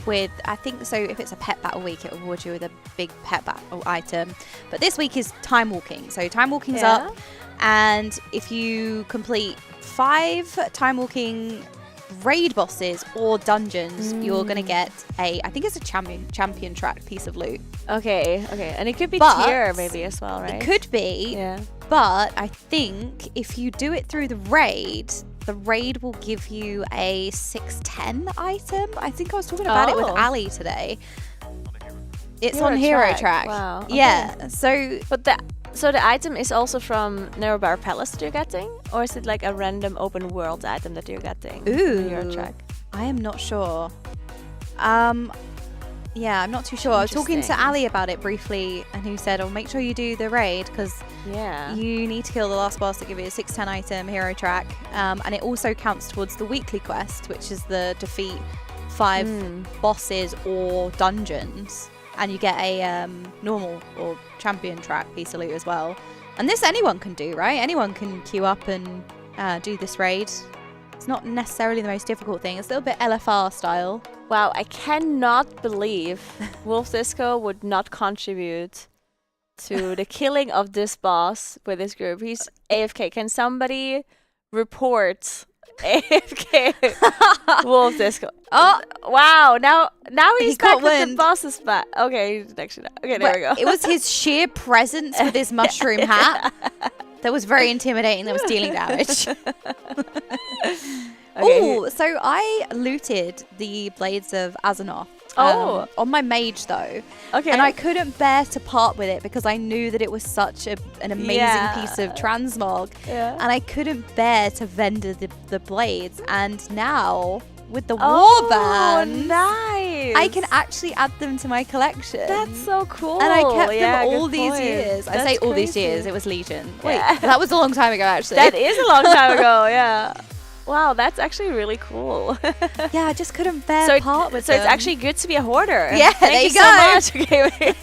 with, I think, so if it's a pet battle week, it will reward you with a big pet battle item. But this week is time walking. So time walking's up, and if you complete 5 time walking raid bosses or dungeons, you're going to get I think it's a champion track piece of loot. Okay. And it could be tier maybe as well, right? It could be. Yeah. But I think if you do it through the raid, the raid will give you a 610 item. I think I was talking about it with Ali today. It's on Hero Track. Wow. Okay. Yeah. So the item is also from Nerub-ar Palace that you're getting, or is it like a random open world item that you're getting? Ooh. On Hero Track. I am not sure. Yeah, I'm not too sure. I was talking to Ali about it briefly, and he said, "Oh, make sure you do the raid because you need to kill the last boss to give you a 610 item Hero Track, and it also counts towards the weekly quest, which is the defeat 5 bosses or dungeons, and you get a normal or champion track piece of loot as well. And this anyone can do, right? Anyone can queue up and do this raid. It's not necessarily the most difficult thing. It's a little bit LFR style." Wow, I cannot believe Wolf Disco would not contribute to the killing of this boss with this group. He's AFK. Can somebody report AFK Wolf Disco? Oh, wow. Now he's back with the boss's back. Okay, actually not. Okay, there we go. It was his sheer presence with his mushroom hat that was very intimidating, that was dealing damage. Oh, so I looted the Blades of Azanoth on my mage though. Okay. And I couldn't bear to part with it because I knew that it was such an amazing piece of transmog. Yeah. And I couldn't bear to vendor the blades. And now with the warband, nice. I can actually add them to my collection. That's so cool. And I kept them all these years. I say all these years, it was Legion. Wait, that was a long time ago actually. That is a long time ago, yeah. Wow, that's actually really cool. Yeah, I just couldn't bear part with them. So it's actually good to be a hoarder. Yeah, Thank you so much. Okay,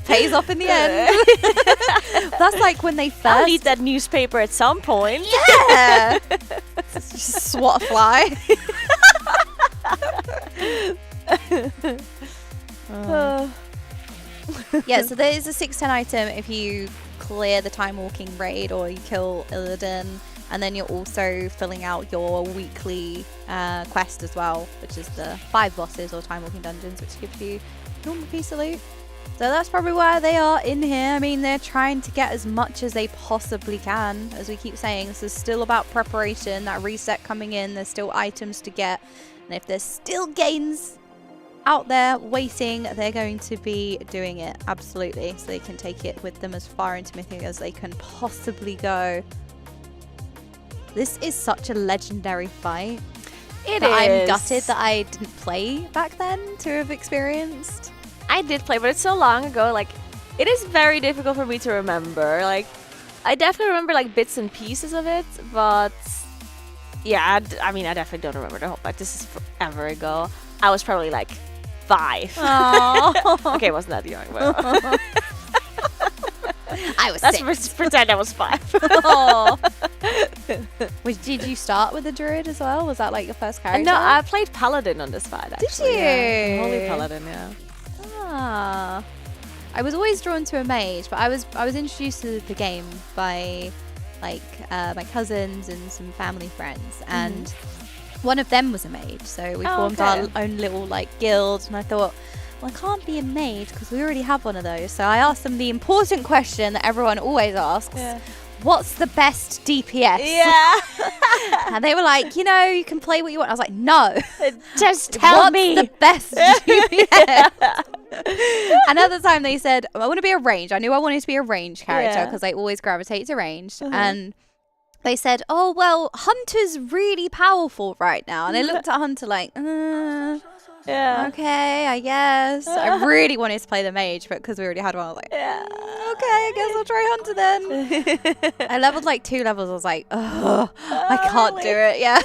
pays off in the end. That's like when they first... I'll need that newspaper at some point. Yeah! Just swat a fly. Yeah, so there is a 610 item if you clear the time walking raid or you kill Illidan. And then you're also filling out your weekly quest as well, which is the 5 bosses or time walking dungeons, which gives you a normal piece of loot. So that's probably why they are in here. I mean, they're trying to get as much as they possibly can. As we keep saying, this is still about preparation, that reset coming in. There's still items to get. And if there's still gains out there waiting, they're going to be doing it. Absolutely. So they can take it with them as far into Mythic as they can possibly go. This is such a legendary fight. It is. I'm gutted that I didn't play back then to have experienced. I did play, but it's so long ago. Like, it is very difficult for me to remember. Like, I definitely remember like bits and pieces of it, but yeah, I mean, I definitely don't remember the whole fight. This is forever ago. I was probably like 5. Okay, I wasn't that young, but I was 6. Let's pretend I was 5. Did you start with the druid as well? Was that like your first character? No, I played paladin on this fight. Actually. Did you? Yeah. Holy paladin, yeah. Ah, I was always drawn to a mage, but I was introduced to the game by like my cousins and some family friends, and one of them was a mage. So we formed our own little like guild, and I thought, well, I can't be a mage because we already have one of those. So I asked them the important question that everyone always asks. Yeah. What's the best DPS? Yeah. And they were like, you know, you can play what you want. I was like, no. Just tell me. What's the best DPS? And at the time they said, I want to be a range. I knew I wanted to be a range character because I always gravitate to ranged. And they said, oh, well, Hunter's really powerful right now. And I looked at Hunter like, yeah. Okay, I guess. I really wanted to play the mage, but because we already had one, I was like, yeah. Okay, I guess I'll try Hunter then. I leveled like 2 levels. I was like, oh, I can't do it. Yeah,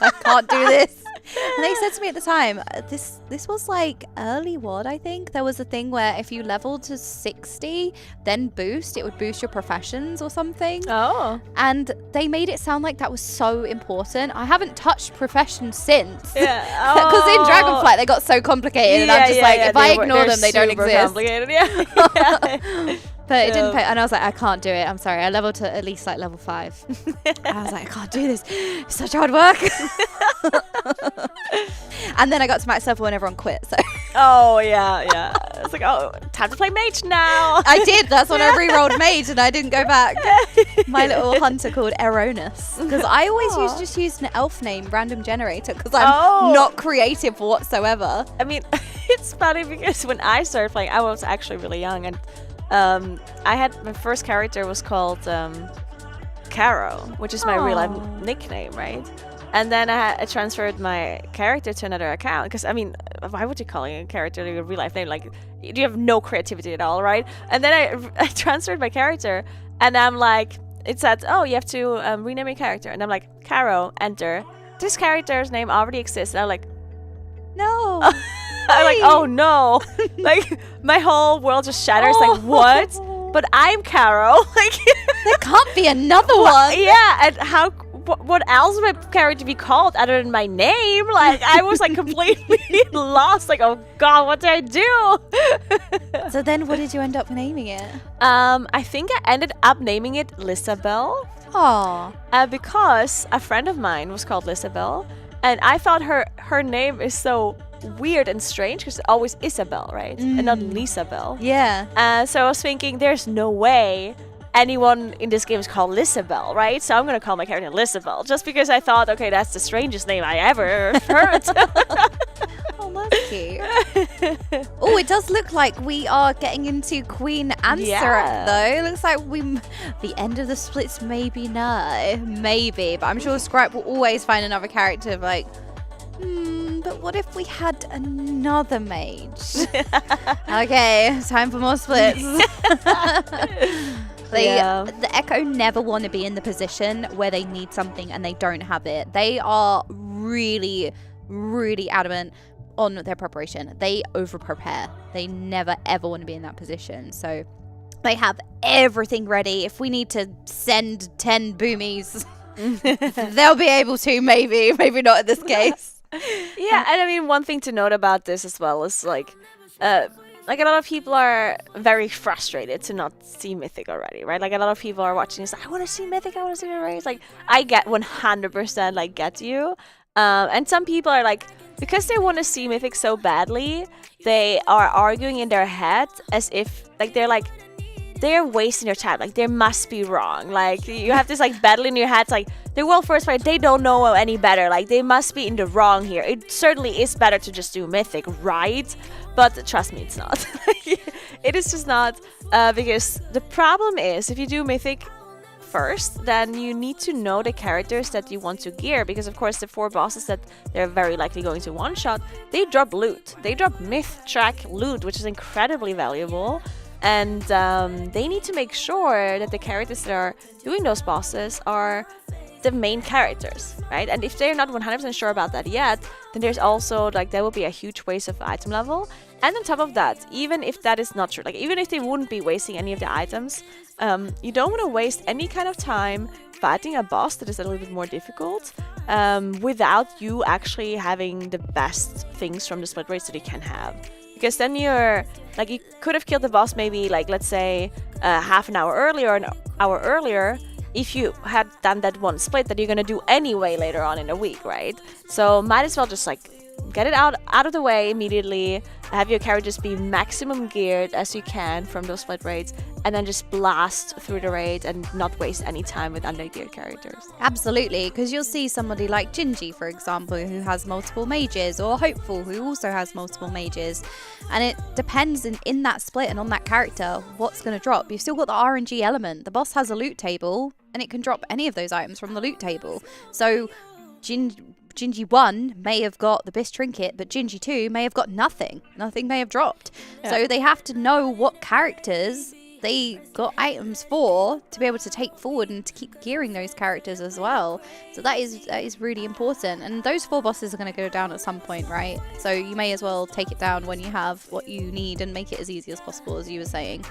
I can't do this. And they said to me at the time, this was like early WoD, I think. There was a thing where if you leveled to 60, then boost, it would boost your professions or something. Oh. And they made it sound like that was so important. I haven't touched professions since. Yeah. Because in Dragonflight, they got so complicated. And I'm just like, if I ignore them, they don't exist. Complicated, yeah. But it didn't pay. And I was like, I can't do it. I'm sorry. I leveled to at least like level 5. I was like, I can't do this. It's such hard work. And then I got to max level and everyone quit. So Oh, yeah. It's like, oh, time to play mage now. I did. That's when I re-rolled mage and I didn't go back. My little hunter called Eronus. Because I always just used an elf name, random generator, because I'm not creative whatsoever. I mean, it's funny because when I started playing, I was actually really young. And I had my first character was called Caro, which is my real life nickname, right? And then I transferred my character to another account because, I mean, why would you call a character your real life name? Like, you have no creativity at all, right? And then I transferred my character, and I'm like, it said, oh, you have to rename your character. And I'm like, Caro, enter. This character's name already exists. And I'm like, no. I'm like, oh no. Like, my whole world just shatters. Like, what? But I'm Caro. Like, there can't be another one. Yeah, and how... What else would my character be called other than my name? Like, I was like completely lost. Like, oh god, what did I do? So then what did you end up naming it? I think I ended up naming it Lisabel. Aww. Because a friend of mine was called Lisabel, and I thought her name is so weird and strange because it's always Isabel, right? And not Lisabel. Yeah. So I was thinking, there's no way anyone in this game is called Lisabel, right? So I'm gonna call my character Lisabel, just because I thought, okay, that's the strangest name I ever heard. Oh, that's cute. Oh, it does look like we are getting into Queen Anseret, though. It looks like the end of the splits maybe but I'm sure Scripe will always find another character like, but what if we had another mage? Okay, time for more splits. The Echo never want to be in the position where they need something and they don't have it. They are really, really adamant on their preparation. They over-prepare. They never, ever want to be in that position. So they have everything ready. If we need to send 10 boomies, they'll be able to, maybe not in this case. Yeah, and I mean, one thing to note about this as well is like a lot of people are very frustrated to not see Mythic already, right? Like, a lot of people are watching this, I want to see Mythic, I want to see it already. It's like, I get 100% like get you. And some people are like, because they want to see Mythic so badly, they are arguing in their head as if like they're wasting their time. Like, they must be wrong. Like, you have this like battle in your head. It's like, they're world first player, they don't know any better. Like, they must be in the wrong here. It certainly is better to just do Mythic, right? But trust me, it's not. It is just not. Because the problem is, if you do Mythic first, then you need to know the characters that you want to gear. Because, of course, the 4 bosses that they're very likely going to one-shot, they drop loot. They drop myth track loot, which is incredibly valuable. And they need to make sure that the characters that are doing those bosses are the main characters, right? And if they're not 100% sure about that yet, then there's also like, there will be a huge waste of item level. And on top of that, even if that is not true, like even if they wouldn't be wasting any of the items, you don't want to waste any kind of time fighting a boss that is a little bit more difficult without you actually having the best things from the split rates that you can have. Because then you're like, you could have killed the boss maybe like, let's say half an hour earlier or an hour earlier if you had done that one split that you're gonna do anyway later on in the week, right? So might as well just like get it out of the way immediately, have your characters be maximum geared as you can from those split raids, and then just blast through the raid and not waste any time with under-geared characters. Absolutely, because you'll see somebody like Gingy, for example, who has multiple mages, or Hopeful, who also has multiple mages, and it depends in that split and on that character what's going to drop. You've still got the RNG element. The boss has a loot table, and it can drop any of those items from the loot table. So Gingy 1 may have got the best trinket, but Gingy 2 may have got nothing. Nothing may have dropped. Yeah. So they have to know what characters they got items for to be able to take forward and to keep gearing those characters as well. So that is really important. And those 4 bosses are going to go down at some point, right? So you may as well take it down when you have what you need and make it as easy as possible, as you were saying.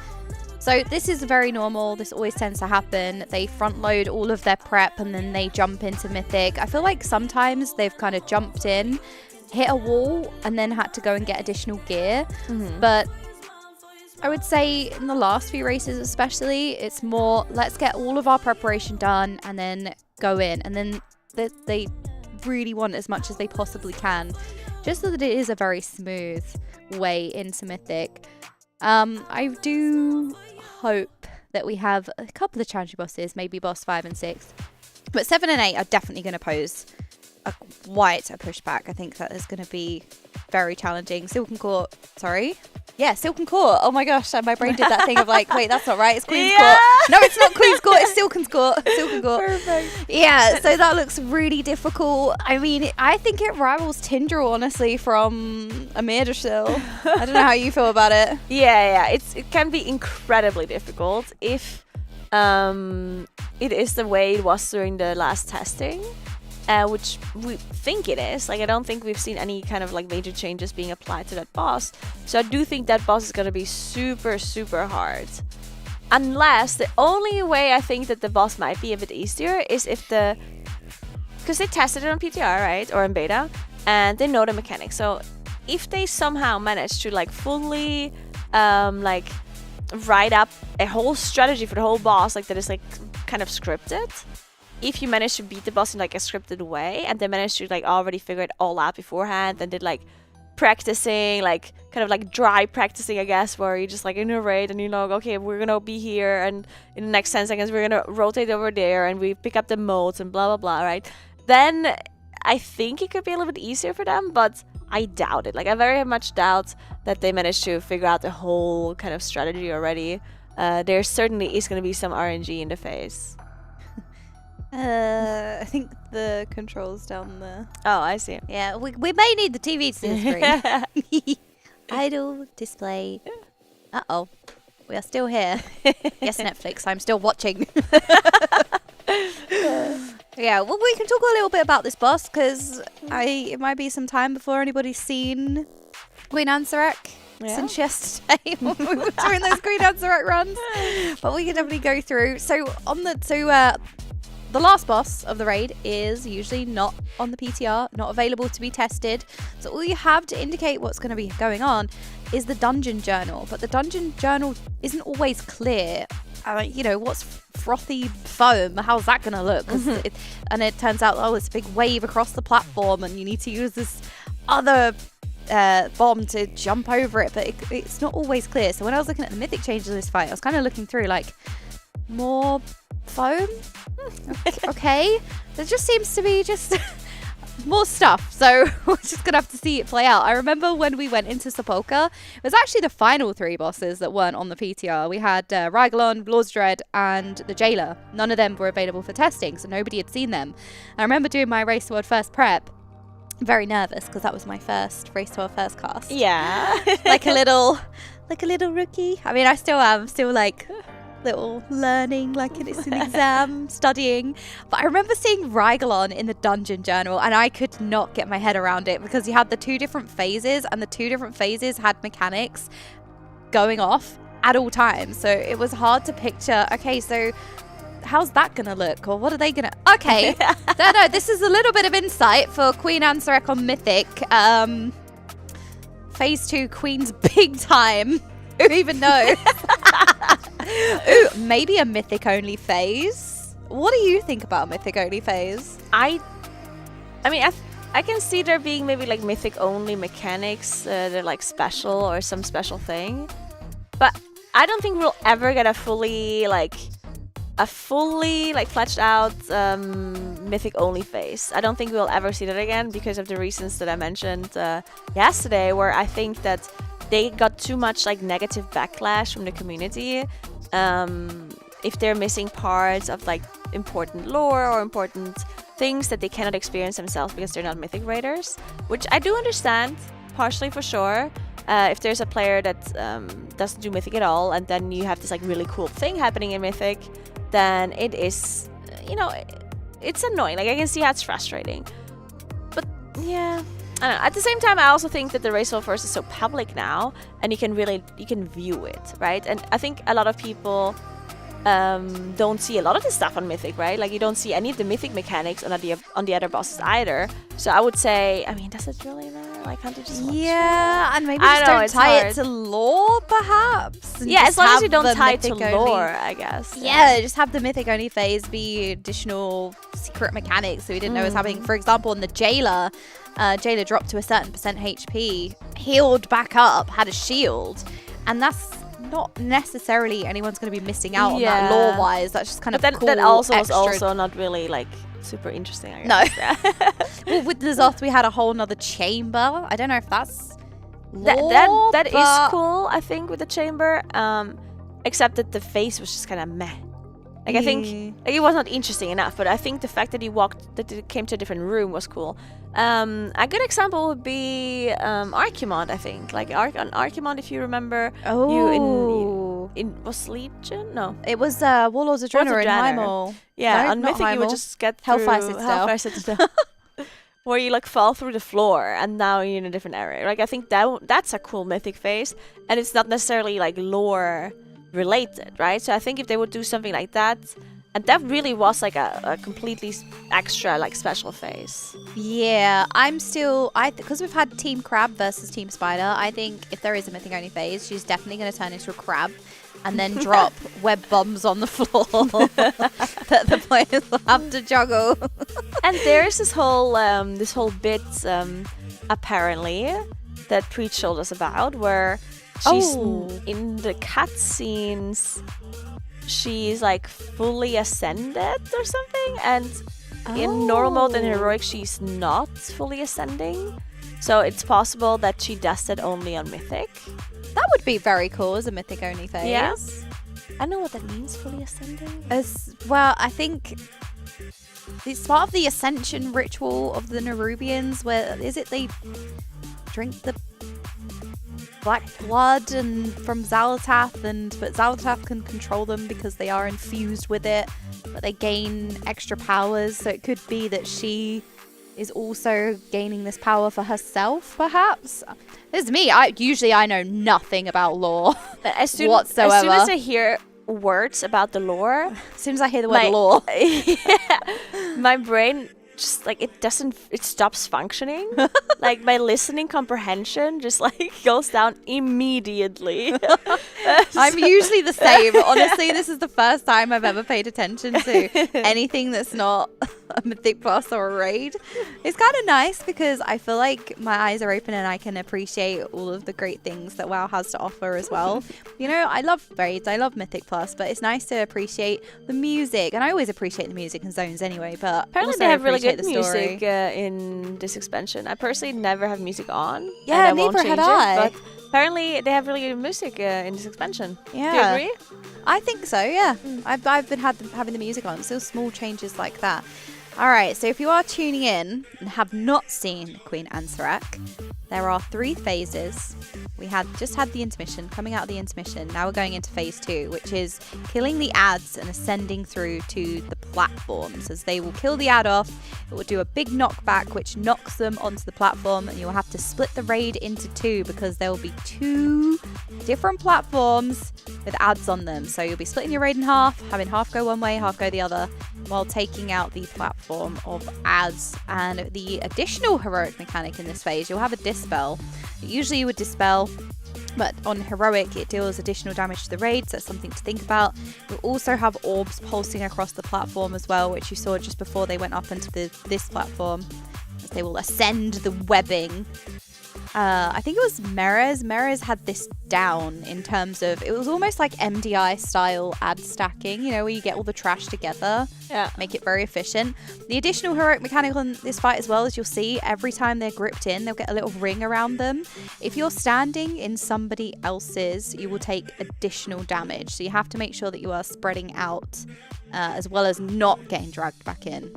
So this is very normal. This always tends to happen. They front load all of their prep and then they jump into Mythic. I feel like sometimes they've kind of jumped in, hit a wall, and then had to go and get additional gear. But I would say in the last few races especially, it's more, let's get all of our preparation done and then go in. And then they really want as much as they possibly can just so that it is a very smooth way into Mythic. I do hope that we have a couple of challenging bosses, maybe boss 5 and 6. But 7 and 8 are definitely going to pose quite a pushback. I think that is going to be very challenging. Silken Court, sorry. Yeah, Silken Court. Oh my gosh, my brain did that thing of like, wait, that's not right. It's Queen's Court. No, it's not Queen's Court. It's Silken Court. Silken Court. Perfect. Yeah, so that looks really difficult. I mean, I think it rivals Tindril, honestly, from Amirdasil. I don't know how you feel about it. Yeah. It can be incredibly difficult if it is the way it was during the last testing. Which we think it is. Like, I don't think we've seen any kind of like major changes being applied to that boss. So I do think that boss is going to be super, super hard. Unless the only way I think that the boss might be a bit easier is if because they tested it on PTR, right? Or in beta, and they know the mechanics. So if they somehow manage to like fully like write up a whole strategy for the whole boss, like that is like kind of scripted. If you manage to beat the boss in like a scripted way, and they manage to like already figure it all out beforehand, and did like practicing, like kind of like dry practicing, I guess, where you just like in a raid and you know, okay, we're gonna be here, and in the next 10 seconds we're gonna rotate over there, and we pick up the modes and blah blah blah, right? Then I think it could be a little bit easier for them, but I doubt it. Like, I very much doubt that they managed to figure out the whole kind of strategy already. There certainly is gonna be some RNG in the face. I think the controls down there. Oh, I see. Yeah, we may need the TV to see the screen. Idle display. Uh-oh. We are still here. Yes, Netflix, I'm still watching. Yeah, well, we can talk a little bit about this boss, because it might be some time before anybody's seen Queen Ansarak. Since yesterday when we were doing those Queen Ansarak runs. But we can definitely go through. So the last boss of the raid is usually not on the PTR, not available to be tested. So all you have to indicate what's going to be going on is the dungeon journal. But the dungeon journal isn't always clear. You know, what's frothy foam? How's that going to look? And it turns out, it's a big wave across the platform, and you need to use this other bomb to jump over it. But it's not always clear. So when I was looking at the Mythic changes in this fight, I was kind of looking through like more foam. Okay, there just seems to be just more stuff, so we're just gonna have to see it play out. I remember when we went into Sepulchre, it was actually the final 3 bosses that weren't on the PTR. We had Rygalon, Lord's Dread, and the Jailer. None of them were available for testing, so nobody had seen them. I remember doing my Race to World First prep, very nervous because that was my first Race to World First cast. Yeah. like a little rookie. I mean, I still am, still like little learning, like it's an exam, studying. But I remember seeing Rygalon in the dungeon journal, and I could not get my head around it, because you had the 2 different phases, and the 2 different phases had mechanics going off at all times. So it was hard to picture, okay, so how's that gonna look, or what are they gonna... Okay, no, this is a little bit of insight for Queen Ansarak on Mythic. Phase 2, Queen's big time. Who even knows? Ooh, maybe a Mythic only phase. What do you think about a Mythic only phase? I mean, I can see there being maybe like Mythic only mechanics. They're like special or some special thing. But I don't think we'll ever get a fully fleshed out Mythic only phase. I don't think we'll ever see that again, because of the reasons that I mentioned yesterday, where I think that they got too much like negative backlash from the community. If they're missing parts of like important lore or important things that they cannot experience themselves because they're not Mythic raiders, which I do understand partially, for sure. If there's a player that doesn't do Mythic at all, and then you have this like really cool thing happening in Mythic, then it is, you know, it's annoying. Like, I can see how it's frustrating. But yeah, I don't know. At the same time, I also think that the Race of First is so public now, and you can view it, right? And I think a lot of people don't see a lot of this stuff on Mythic, right? Like you don't see any of the Mythic mechanics on the other bosses either. So I would say, I mean, does it really matter? Like, can't you just watch and maybe I just know, don't it's tie hard. it to lore, perhaps. and Yeah, just as long as have you don't the tie it to Mythic only- lore, I guess. Yeah, just have the Mythic only phase be additional secret mechanics that we didn't know was happening. For example, in the Jailer, Jailer dropped to a certain percent HP, healed back up, had a shield, and that's not necessarily anyone's going to be missing out on that lore-wise. That's just kind of cool. That also was extra. also not really like super interesting, I guess. No. Well, with the Zoth, we had a whole nother chamber. I don't know if that's lore, that is but- cool, I think, with the chamber. Except that the face was just kind of meh. Like I think like, it was not interesting enough, but I think the fact that it came to a different room was cool. A good example would be Archimond, I think. Like on Archimond, if you remember, you in was Legion? No, it was Warlords of Draenor in Hymal. Yeah, No, on not Mythic you would Hymal. just get Hellfire through Citadel. Hellfire Citadel. Where you like fall through the floor and now you're in a different area. Like I think that's a cool Mythic phase, and it's not necessarily like lore related, right? So I think if they would do something like that, and that really was like a completely extra like special phase. Yeah, because we've had Team Crab versus Team Spider, I think if there is a Mythic only phase, she's definitely going to turn into a crab and then drop web bombs on the floor that the players will have to juggle. And there's this whole bit apparently that Preach told us about where she's in the cutscenes. She's like fully ascended or something, and in normal mode and heroic she's not fully ascending. So it's possible that she does it only on Mythic. That would be very cool as a Mythic only phase. Yeah. I don't know what that means, fully ascending. As well, I think it's part of the ascension ritual of the Nerubians, where they drink the black blood and from Xalatath, but Xalatath can control them because they are infused with it, but they gain extra powers. So it could be that she is also gaining this power for herself, perhaps. This is me. I know nothing about lore whatsoever. As soon as I hear words about the lore, as soon as I hear the word lore, my brain just like it stops functioning. Like my listening comprehension just like goes down immediately. I'm usually the same. Honestly, this is the first time I've ever paid attention to anything that's not a Mythic Plus or a raid. It's kind of nice because I feel like my eyes are open and I can appreciate all of the great things that WoW has to offer as well. You know, I love raids, I love Mythic Plus, but it's nice to appreciate the music, and I always appreciate the music in zones anyway, but apparently also they have really appreciate good the music story. in this expansion. I personally never have music on. Yeah, and I won't neither had change I. it, but apparently they have really good music in this expansion. Yeah. Do you agree? I think so, yeah. I've been having the music on. Still small changes like that. Alright, so if you are tuning in and have not seen Queen Ansarek, there are 3 phases. We just had the intermission, coming out of the intermission. Now we're going into phase 2, which is killing the ads and ascending through to the platforms. As they will kill the ad off, it will do a big knockback, which knocks them onto the platform, and you'll have to split the raid into 2 because there will be 2 different platforms with ads on them. So you'll be splitting your raid in half, having half go one way, half go the other, while taking out the platform of ads. And the additional heroic mechanic in this phase, you'll have a dispel. Usually you would dispel, but on heroic it deals additional damage to the raids. That's something to think about. You'll also have orbs pulsing across the platform as well, which you saw just before they went up into this platform, as they will ascend the webbing. I think it was Merez. Merez had this down in terms of, it was almost like MDI style ad stacking, you know, where you get all the trash together, make it very efficient. The additional heroic mechanic on this fight as well, as you'll see, every time they're gripped in, they'll get a little ring around them. If you're standing in somebody else's, you will take additional damage. So you have to make sure that you are spreading out as well as not getting dragged back in.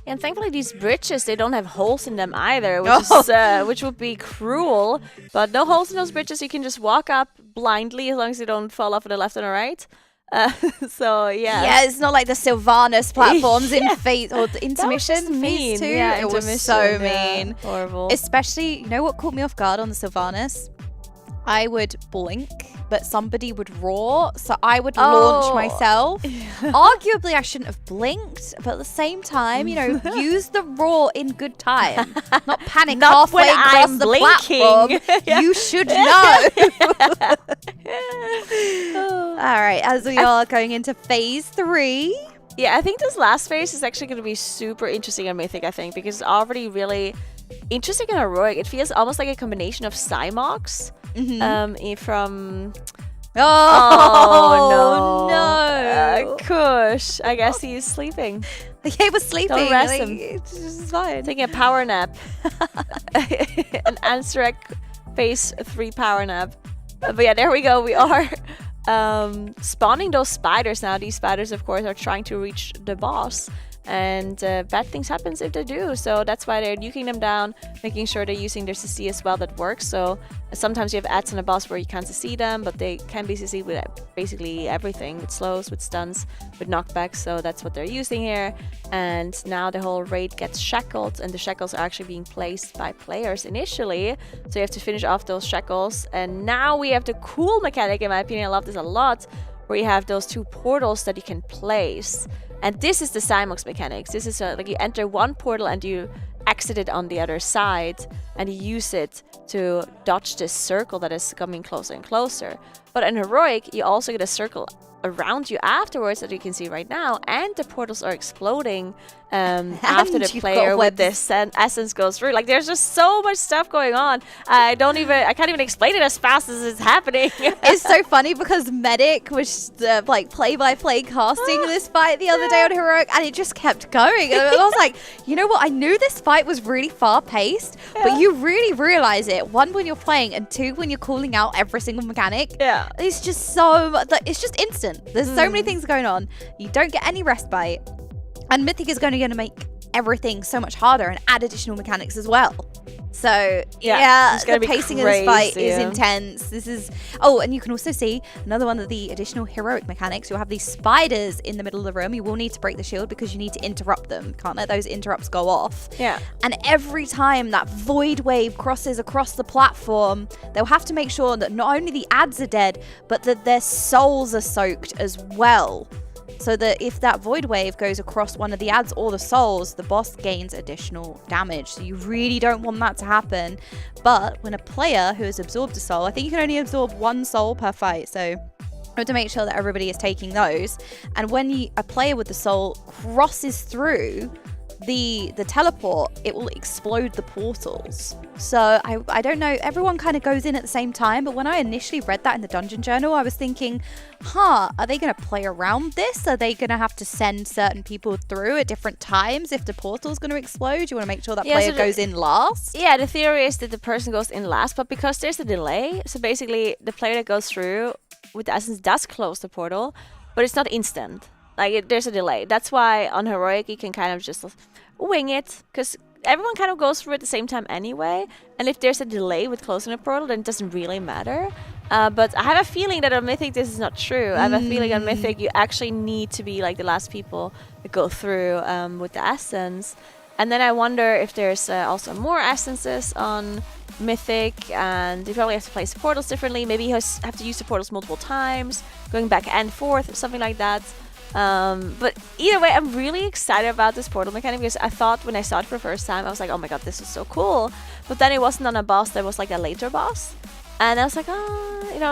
And thankfully these bridges, they don't have holes in them either, which would be cruel. But no holes in those bridges, you can just walk up blindly as long as you don't fall off to the left and the right. So yeah. Yeah, it's not like the Sylvanas platforms in phase or the intermission That was mean. phase 2. Yeah, it was intermission, so yeah. mean. Horrible. Especially, you know what caught me off guard on the Sylvanas? I would blink but somebody would roar, so I would launch myself. Arguably, I shouldn't have blinked, but at the same time, use the roar in good time. Not panic halfway across the platform. You should know. All right, as we are going into phase 3. Yeah, I think this last phase is actually going to be super interesting on Mythic, I think, because it's already really interesting and heroic. It feels almost like a combination of Cymox from... Oh, no. Kush. I guess he's sleeping. He was sleeping. Don't rest him. It's fine. Taking a power nap. An Ansrek phase 3 power nap. But yeah, there we go. We are spawning those spiders now. These spiders, of course, are trying to reach the boss. And bad things happen if they do. So that's why they're nuking them down, making sure they're using their CC as well that works. So sometimes you have ads on a boss where you can't CC them, but they can be CC with basically everything, with slows, with stuns, with knockbacks. So that's what they're using here. And now the whole raid gets shackled, and the shackles are actually being placed by players initially. So you have to finish off those shackles. And now we have the cool mechanic, in my opinion, I love this a lot, where you have those 2 portals that you can place. And this is the Cymox mechanics. This is like you enter one portal and you exit it on the other side, and you use it to dodge this circle that is coming closer and closer. But in Heroic, you also get a circle around you afterwards that you can see right now, and the portals are exploding after the player with this essence goes through. Like, there's just so much stuff going on. I can't even explain it as fast as it's happening. It's so funny because Medic was like play-by-play casting this fight the other day on Heroic, and it just kept going. And I was like, you know what? I knew this fight was really far-paced, but you really realize it, 1, when you're playing, and 2, when you're calling out every single mechanic. Yeah. It's just so, it's just instant. There's so many things going on. You don't get any respite. And Mythic is going to make everything so much harder and add additional mechanics as well. So, the pacing of this fight is intense. This is... Oh, and you can also see another one of the additional heroic mechanics. You'll have these spiders in the middle of the room. You will need to break the shield because you need to interrupt them. Can't let those interrupts go off. Yeah. And every time that void wave crosses across the platform, they'll have to make sure that not only the ads are dead, but that their souls are soaked as well. So that if that void wave goes across one of the ads or the souls, the boss gains additional damage. So you really don't want that to happen. But when a player who has absorbed a soul, I think you can only absorb 1 soul per fight. So you have to make sure that everybody is taking those. And when a player with the soul crosses through the teleport, it will explode the portals. So I don't know, everyone kind of goes in at the same time, but when I initially read that in the dungeon journal, I was thinking, are they going to play around this? Are they going to have to send certain people through at different times if the portal's going to explode? You want to make sure that player goes in last? Yeah, the theory is that the person goes in last, but because there's a delay, so basically the player that goes through with the essence does close the portal, but it's not instant. Like, there's a delay. That's why on Heroic you can kind of just wing it, because everyone kind of goes through at the same time anyway. And if there's a delay with closing the portal, then it doesn't really matter. But I have a feeling that on Mythic this is not true. I have a feeling on Mythic you actually need to be like the last people that go through with the essence. And then I wonder if there's also more essences on Mythic, and you probably have to place portals differently. Maybe you have to use the portals multiple times, going back and forth, something like that. But either way, I'm really excited about this portal mechanic, because I thought when I saw it for the first time, I was like, oh my god, this is so cool. But then it wasn't on a boss, there was like a later boss. And I was like,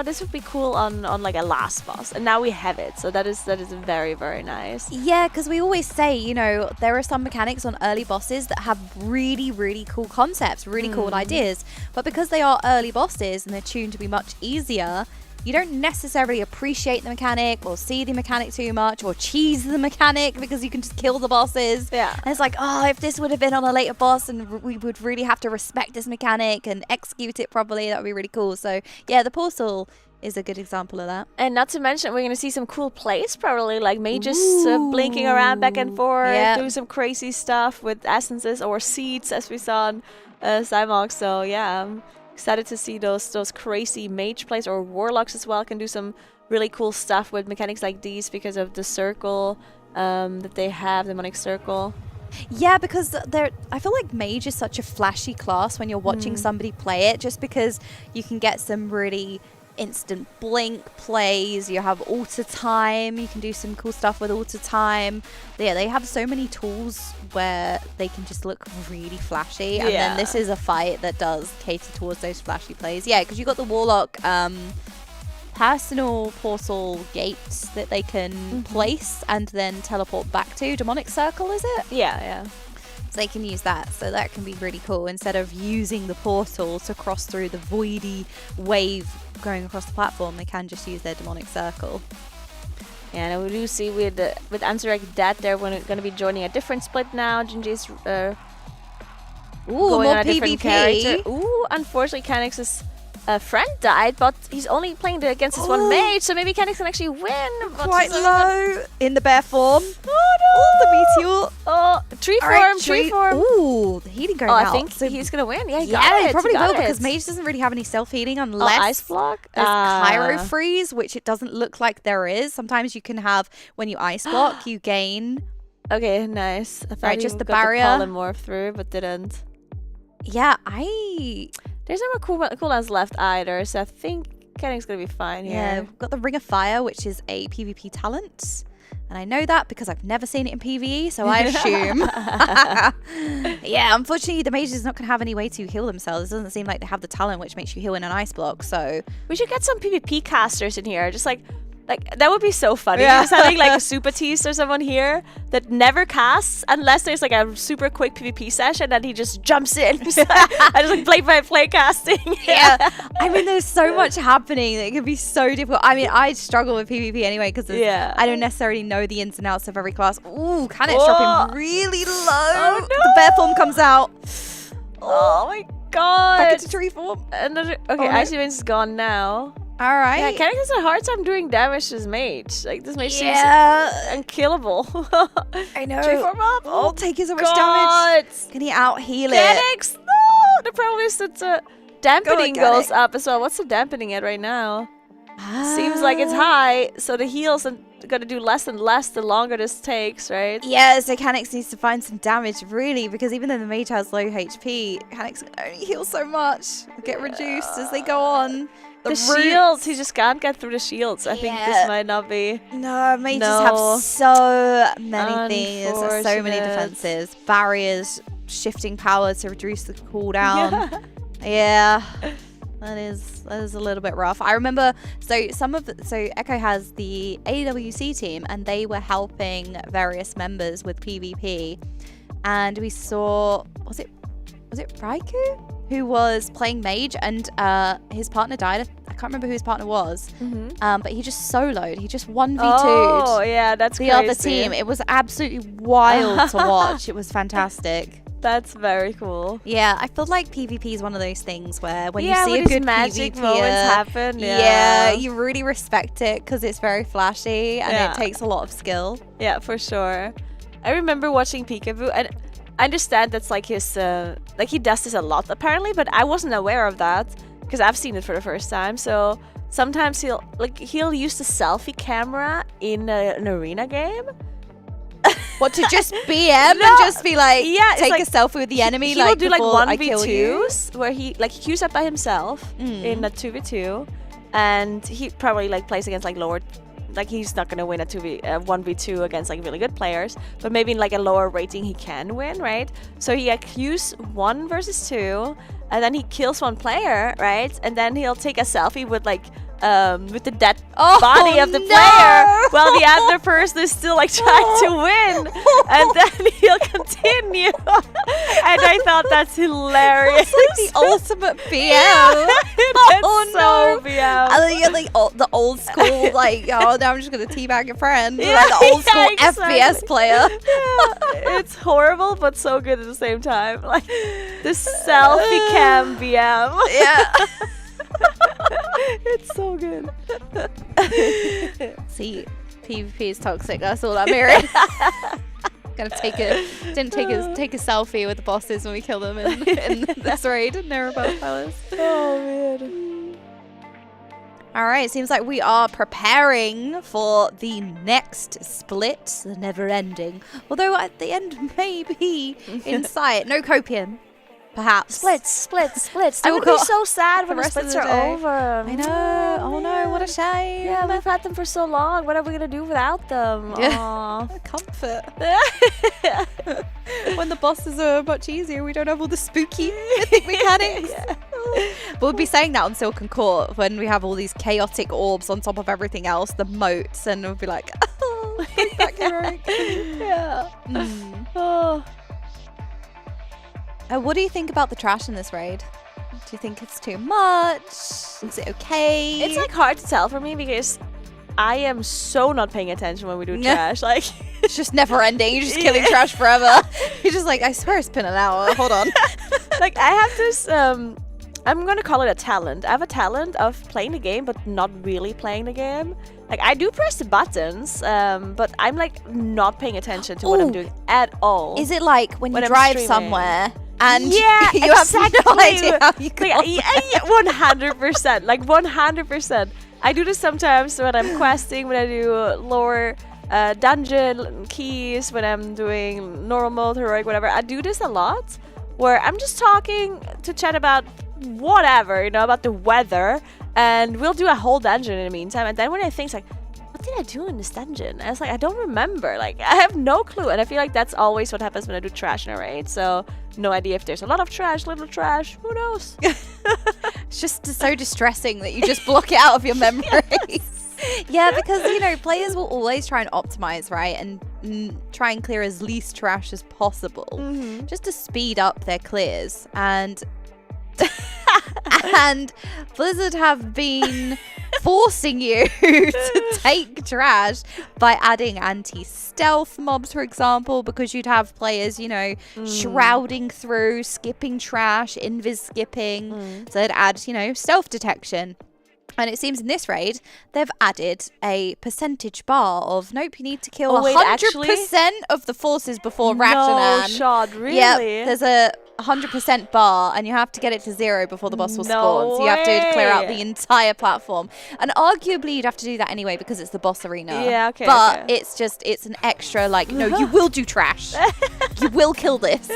this would be cool on like a last boss. And now we have it. So that is very, very nice. Yeah, because we always say, there are some mechanics on early bosses that have really, really cool concepts, really cool ideas. But because they are early bosses and they're tuned to be much easier, you don't necessarily appreciate the mechanic or see the mechanic too much or cheese the mechanic because you can just kill the bosses. Yeah. And it's like, if this would have been on a later boss and we would really have to respect this mechanic and execute it properly, that would be really cool. So yeah, the portal is a good example of that. And not to mention, we're going to see some cool plays probably, like mages blinking around back and forth, doing some crazy stuff with essences or seeds as we saw on Cymox. So yeah, excited to see those crazy mage plays, or warlocks as well can do some really cool stuff with mechanics like these because of the circle that they have, the demonic circle. Yeah, because I feel like mage is such a flashy class when you're watching somebody play it, just because you can get some really instant blink plays. You have alter time. You can do some cool stuff with alter time. Yeah, they have so many tools where they can just look really flashy. And then this is a fight that does cater towards those flashy plays. Yeah, because you got the Warlock personal portal gates that they can place and then teleport back to. Demonic Circle, is it? Yeah. So they can use that. So that can be really cool. Instead of using the portal to cross through the voidy wave going across the platform, they can just use their Demonic Circle. Yeah, and we do see with Ansurek that they're going to be joining a different split now. Jinji's more on a different PvP. character. Ooh, unfortunately, Canix's friend died, but he's only playing against his one mage, so maybe Canix can actually win. Quite low in the bear form. Oh no! The meteor. Oh, tree form. Ooh, the healing going out. I think he's gonna win. Yeah, he probably will because mage doesn't really have any self healing unless ice block. There's Pyro freeze, which it doesn't look like there is. Sometimes you can have when you ice block, you gain. Okay, nice. I thought just the got barrier. Polymorph through, but didn't. Yeah, There's no more cooldowns left either, so I think Kenning's gonna be fine here. Yeah, we've got the Ring of Fire, which is a PvP talent. And I know that because I've never seen it in PvE, so I assume. Yeah, unfortunately, the mage is not going to have any way to heal themselves. It doesn't seem like they have the talent which makes you heal in an ice block, so... We should get some PvP casters in here, just like that would be so funny. Just having like a Super Tease or someone here that never casts unless there's like a super quick PvP session and he just jumps in. I just like play casting. Yeah. I mean, there's so much happening that it can be so difficult. I mean, I struggle with PvP anyway because I don't necessarily know the ins and outs of every class. Ooh, can it dropping really low? Oh, no. The bear form comes out. Oh my god. Back into tree form. Okay, Icy Wings is gone now. All right. Yeah, Kennick has a hard time doing damage to his mage. Like, this mage seems unkillable. I know. Tree form up. Oh, taking so much damage. Can he out heal it? Kennick, no! The problem is that dampening goes up as well. What's the dampening at right now? Seems like it's high, so the heals are going to do less and less the longer this takes, right? Yeah, so Canix needs to find some damage, really, because even though the mage has low HP, Canix can only heal so much. Get reduced as they go on. The shields, he just can't get through the shields. I think this might not be. No, mages have so many things, so many defenses, barriers, shifting power to reduce the cooldown. Yeah. That is a little bit rough. I remember, so Echo has the AWC team, and they were helping various members with PvP, and we saw was it Raikou who was playing mage, and his partner died. I can't remember who his partner was, but he just soloed. He just 1v2'd. Oh yeah, that's the other team. It was absolutely wild to watch. It was fantastic. That's very cool. Yeah, I feel like PvP is one of those things where when you see when a good magic PvPer, moments happen, you really respect it because it's very flashy and it takes a lot of skill. Yeah, for sure. I remember watching Peekaboo, and I understand that's like his like he does this a lot apparently, but I wasn't aware of that because I've seen it for the first time. So sometimes he'll use the selfie camera in an arena game. What, to just BM and just be like, take a selfie with the enemy? He will do like 1v2s where he queues up by himself in a 2v2, and he probably like plays against like lower, like he's not gonna win a 1v2 against like really good players, but maybe in like a lower rating he can win, right? So he queues 1 versus 2, and then he kills one player, right? And then he'll take a selfie with like with the dead body of the player while the other person is still like trying to win, and then he'll continue. And I thought that's hilarious. That's like the ultimate BM. So BM. And then you get like the old school like, oh, now I'm just gonna teabag your friend. Like the old school FPS player. It's horrible but so good at the same time. Like the selfie cam BM. Yeah. It's so good. See, PvP is toxic. That's all I'm hearing. Gonna take a selfie with the bosses when we kill them in this raid. Nerub-ar Palace. Oh man. All right, seems like we are preparing for the next split, the never ending. Although at the end may be in sight. No copium. Perhaps. Splits. Still I'm gonna be got so sad when the the rest of splits the are day. over. I know. Oh no, what a shame. Yeah, we've had them for so long. What are we gonna do without them? Aw. Comfort. When the bosses are much easier, we don't have all the spooky mythic mechanics. We'll be saying that on Silken Court when we have all these chaotic orbs on top of everything else, the moats, and we'll be like, oh, bring back heroic. Yeah. Oh. What do you think about the trash in this raid? Do you think it's too much? Is it okay? It's like hard to tell for me because I am so not paying attention when we do trash. Like it's just never ending. You're just killing trash forever. You're just like, I swear it's been an hour. Hold on. Like I have this I'm gonna call it a talent. I have a talent of playing the game but not really playing the game. Like I do press the buttons, but I'm like not paying attention to what I'm doing at all. Is it like when you I'm drive streaming. somewhere and yeah, you exactly. have no idea how you go? Like, yeah, 100%. Like 100%. I do this sometimes when I'm questing, when I do lower dungeon keys, when I'm doing normal, heroic, whatever. I do this a lot where I'm just talking to chat about whatever, you know, about the weather, and we'll do a whole dungeon in the meantime. And then when I think, like, what did I do in this dungeon? And it's like, I don't remember. Like, I have no clue. And I feel like that's always what happens when I do trash in a raid. So, no idea if there's a lot of trash, little trash. Who knows? It's just so distressing that you just block it out of your memory. Yeah, because, you know, players will always try and optimize, right? And try and clear as least trash as possible. Just to speed up their clears. And Blizzard have been forcing you to take trash by adding anti-stealth mobs, for example, because you'd have players, you know, shrouding through, skipping trash, invis skipping. So they'd add, you know, stealth detection. And it seems in this raid, they've added a percentage bar of, nope, you need to kill 100% of the forces before Rashan. No shot, really? Yeah, there's a 100% bar, and you have to get it to 0 before the boss will spawn. So you have to clear out the entire platform. And arguably, you'd have to do that anyway because it's the boss arena. Yeah, okay. But it's an extra, like, no, you will do trash. You will kill this.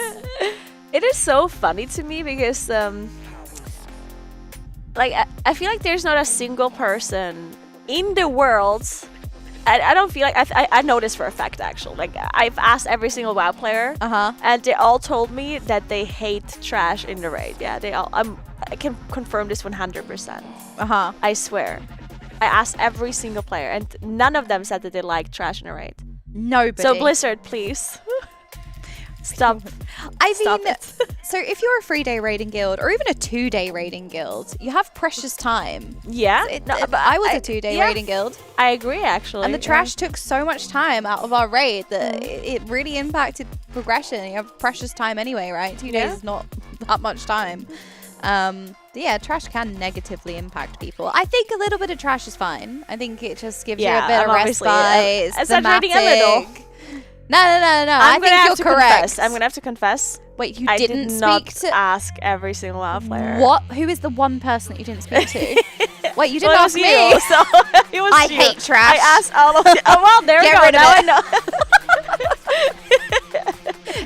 It is so funny to me because, like, I feel like there's not a single person in the world. I don't feel like I know this for a fact, actually. Like, I've asked every single WoW player, and they all told me that they hate trash in the raid. Yeah, they all. I can confirm this 100%. I swear. I asked every single player, and none of them said that they like trash in the raid. Nobody. So Blizzard, please. Stop. Stop it. So if you're a 3-day raiding guild or even a 2-day raiding guild, you have precious time. Yeah. But I was a 2-day raiding guild. I agree, actually. And the trash took so much time out of our raid that it really impacted progression. You have precious time anyway, right? 2 days is not that much time. Yeah, trash can negatively impact people. I think a little bit of trash is fine. I think it just gives you a bit of respite. It's thematic. A little. No. I think you're correct. I'm gonna have to confess. Wait, you I didn't did speak not to ask every single WoW player. What? Who is the one person that you didn't speak to? Wait, you didn't Well, ask me. you, so it was I you. hate trash. I asked all of you. Oh well, there we go. Now I know.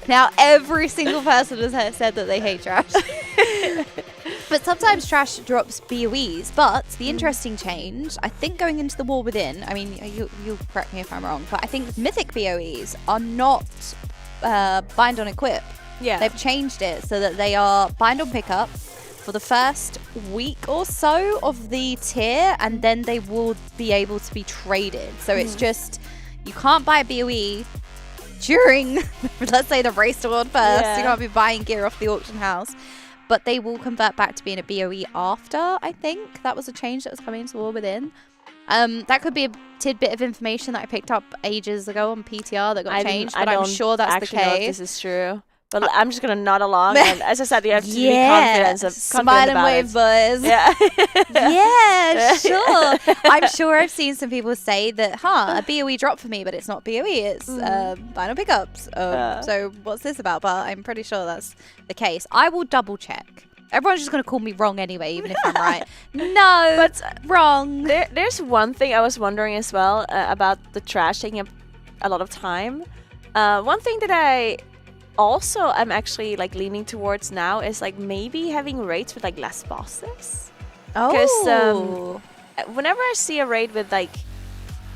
Now every single person has said that they hate trash. But sometimes trash drops BOEs. But the interesting change, I think, going into the War Within, I mean, you'll correct me if I'm wrong, but I think Mythic BOEs are not bind on equip. Yeah. They've changed it so that they are bind on pickup for the first week or so of the tier, and then they will be able to be traded. So it's just, you can't buy a BOE during, let's say, the race toward first. Yeah. You can't be buying gear off the auction house. But they will convert back to being a BOE after, I think. That was a change that was coming into War Within. That could be a tidbit of information that I picked up ages ago on PTR that got changed, but I'm sure that's the case. Know if this is true. But I'm just going to nod along. And as I said, you have to be confident Smile and wave, boys. Yeah. Yeah, sure. I'm sure I've seen some people say that, a BOE dropped for me, but it's not BOE. It's final pickups. So what's this about? But I'm pretty sure that's the case. I will double check. Everyone's just going to call me wrong anyway, even if I'm right. No, but wrong. There's one thing I was wondering as well about the trash taking up a lot of time. One thing that also I'm actually like leaning towards now is like maybe having raids with like less bosses. Because whenever I see a raid with like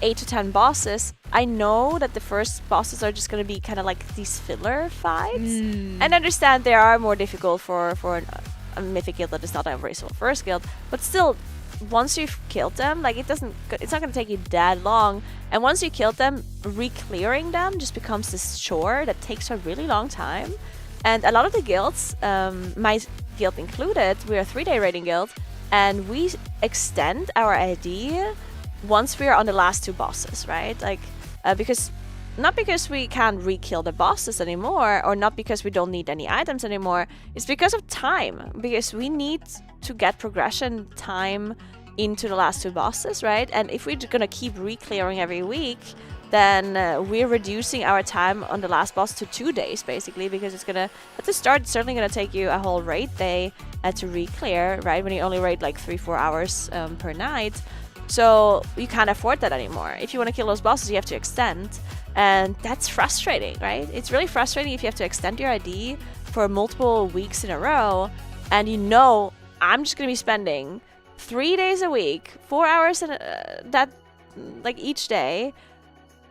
8 to 10 bosses, I know that the first bosses are just going to be kind of like these filler fights. And I understand they are more difficult for a mythic guild that is not a raceful first guild, but still, once you've killed them, like it's not going to take you that long. And once you killed them, re-clearing them just becomes this chore that takes a really long time. And a lot of the guilds, my guild included, we're a 3-day raiding guild, and we extend our ID once we are on the last 2 bosses, right? Like, not because we can't re-kill the bosses anymore, or not because we don't need any items anymore, it's because of time. Because we need to get progression time into the last 2 bosses, right? And if we're gonna keep re-clearing every week, then we're reducing our time on the last boss to 2 days, basically, because it's gonna, at the start, it's certainly gonna take you a whole raid day to re-clear, right? When you only raid like 3-4 hours per night. So you can't afford that anymore. If you want to kill those bosses, you have to extend. And that's frustrating, right? It's really frustrating if you have to extend your ID for multiple weeks in a row, and you know I'm just going to be spending 3 days a week, 4 hours in like each day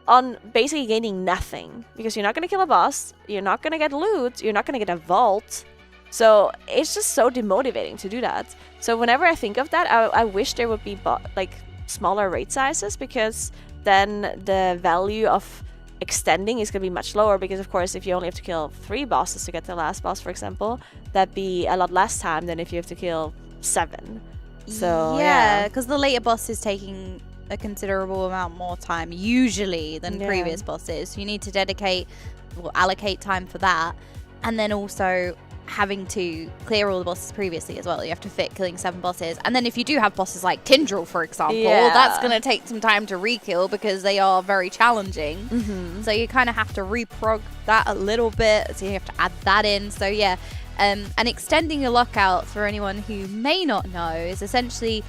on basically gaining nothing. Because you're not going to kill a boss, you're not going to get loot, you're not going to get a vault. So it's just so demotivating to do that. So whenever I think of that, I wish there would be like smaller raid sizes, because then the value of extending is going to be much lower. Because of course, if you only have to kill 3 bosses to get the last boss, for example, that'd be a lot less time than if you have to kill 7. So yeah, because the later boss is taking a considerable amount more time usually than previous bosses. So you need to allocate time for that, and then also having to clear all the bosses previously as well. You have to fit killing 7 bosses, and then if you do have bosses like Tindril, for example, that's going to take some time to re-kill because they are very challenging. So you kind of have to reprog that a little bit, so you have to add that in. So yeah, and extending your lockout, for anyone who may not know, is essentially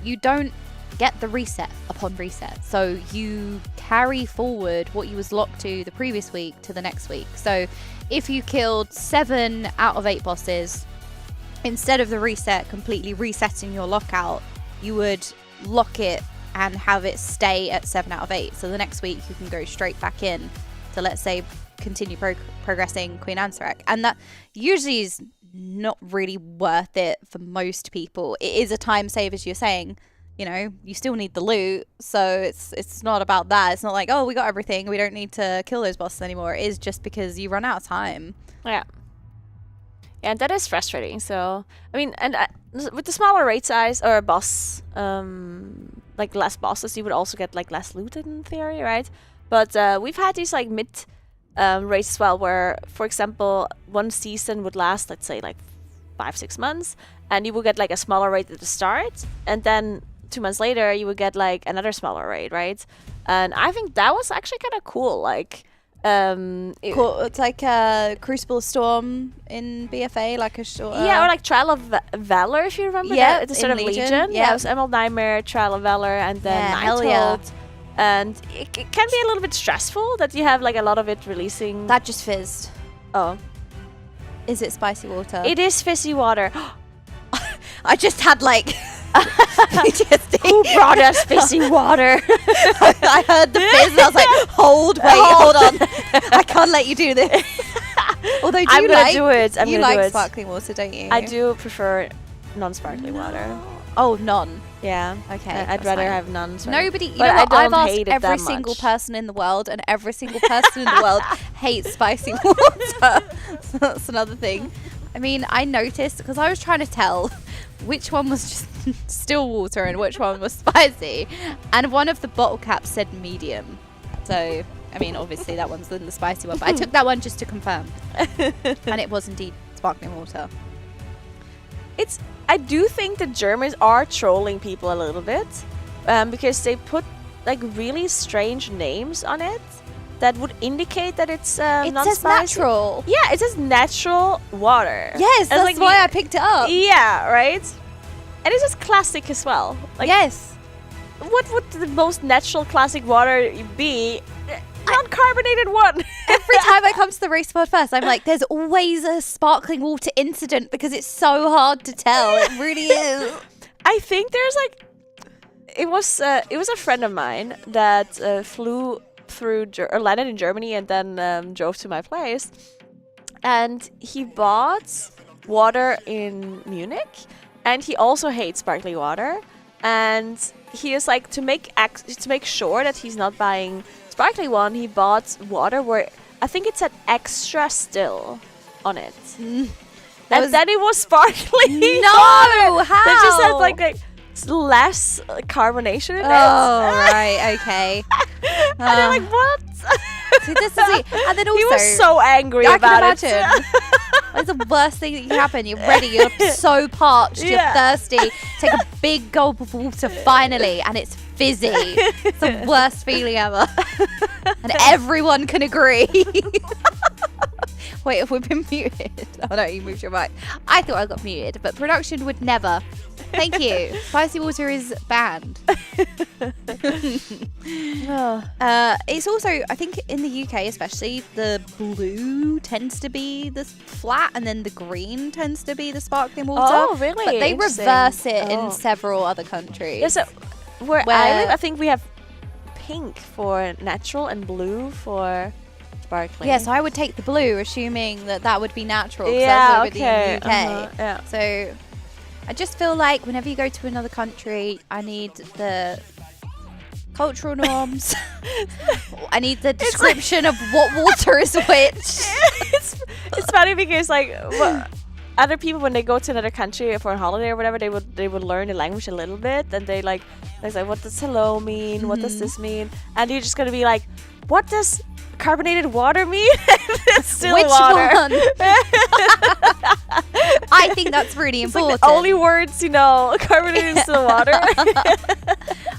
you don't get the reset upon reset. So you carry forward what you was locked to the previous week to the next week. So if you killed 7 out of 8 bosses, instead of the reset completely resetting your lockout, you would lock it and have it stay at 7 out of 8. So the next week you can go straight back in to, let's say, continue progressing Queen Ansarek. And that usually is not really worth it for most people. It is a time save, as you're saying. You know, you still need the loot, so it's not about that. It's not like, oh, we got everything, we don't need to kill those bosses anymore. It is just because you run out of time. Yeah, and that is frustrating. So, I mean, and with the smaller raid size or boss, like less bosses, you would also get like less loot in theory, right? But we've had these like mid raids as well, where, for example, one season would last, let's say, like 5-6 months, and you will get like a smaller raid at the start, and then 2 months later you would get like another smaller raid, right? And I think that was actually kind of cool. Like it's like a Crucible Storm in BFA, like a short or like Trial of Valor, if you remember. That at the start of Legion. Yeah, it was Emerald Nightmare, Trial of Valor, and then Nighthold. And it can be a little bit stressful that you have like a lot of it releasing. That just fizzed. Oh, is it spicy water? It is fizzy water. I just had like Who brought us fizzy water? I heard the fizz and I was like, hold on. I can't let you do this. Although I'm gonna do it. You like sparkling water, don't you? I do prefer non-sparkling water. Oh, none. Yeah. Okay. I'd rather have none. Nobody. You know what? I've asked every single person in the world, and every single person in the world hates spicy water. So that's another thing. I mean, I noticed because I was trying to tell which one was just still water and which one was spicy, and one of the bottle caps said medium. So, I mean, obviously that one's the spicy one, but I took that one just to confirm, and it was indeed sparkling water. I do think the Germans are trolling people a little bit, because they put like really strange names on it that would indicate that it's it says natural. Yeah, it says natural water. Yes, that's like why I picked it up. Yeah, right. And it's just classic as well. Like, yes. What would the most natural classic water be? non-carbonated one. Every time I come to the race pod first, I'm like, there's always a sparkling water incident because it's so hard to tell. It really is. I think there's like, it was a friend of mine that flew through or landed in Germany and then drove to my place, and he bought water in Munich, and he also hates sparkling water, and he is like to make sure that he's not buying sparkling one, he bought water where I think it said extra still on it. And then it was sparkling. No, water. how? They just had like less carbonation in it. Oh, right, okay. And they're like, what? See, this is it. And then also, he was so angry about it. It's the worst thing that can happen. You're ready. You're so parched. You're thirsty. Take a big gulp of water finally, and it's fizzy. It's the worst feeling ever. And everyone can agree. Wait, have we been muted? Oh no, you moved your mic. I thought I got muted, but production would never. Thank you. Spicy water is banned. It's also, I think in the UK especially, the blue tends to be the flat and then the green tends to be the sparkling water. Oh, really? But they reverse it in several other countries. Yeah, so where I live, I think we have pink for natural and blue for sparkling. Yeah, so I would take the blue, assuming that would be natural. Yeah, that's okay. In the UK. Yeah. So I just feel like whenever you go to another country, I need the cultural norms. I need the description of what water is which. It's funny because like other people, when they go to another country for a holiday or whatever, they would learn the language a little bit, and they're like, what does hello mean? What does this mean? And you're just gonna be like, what does carbonated water mean? Still Which water. one? I think that's really important. Like the only words you know, carbonated still water.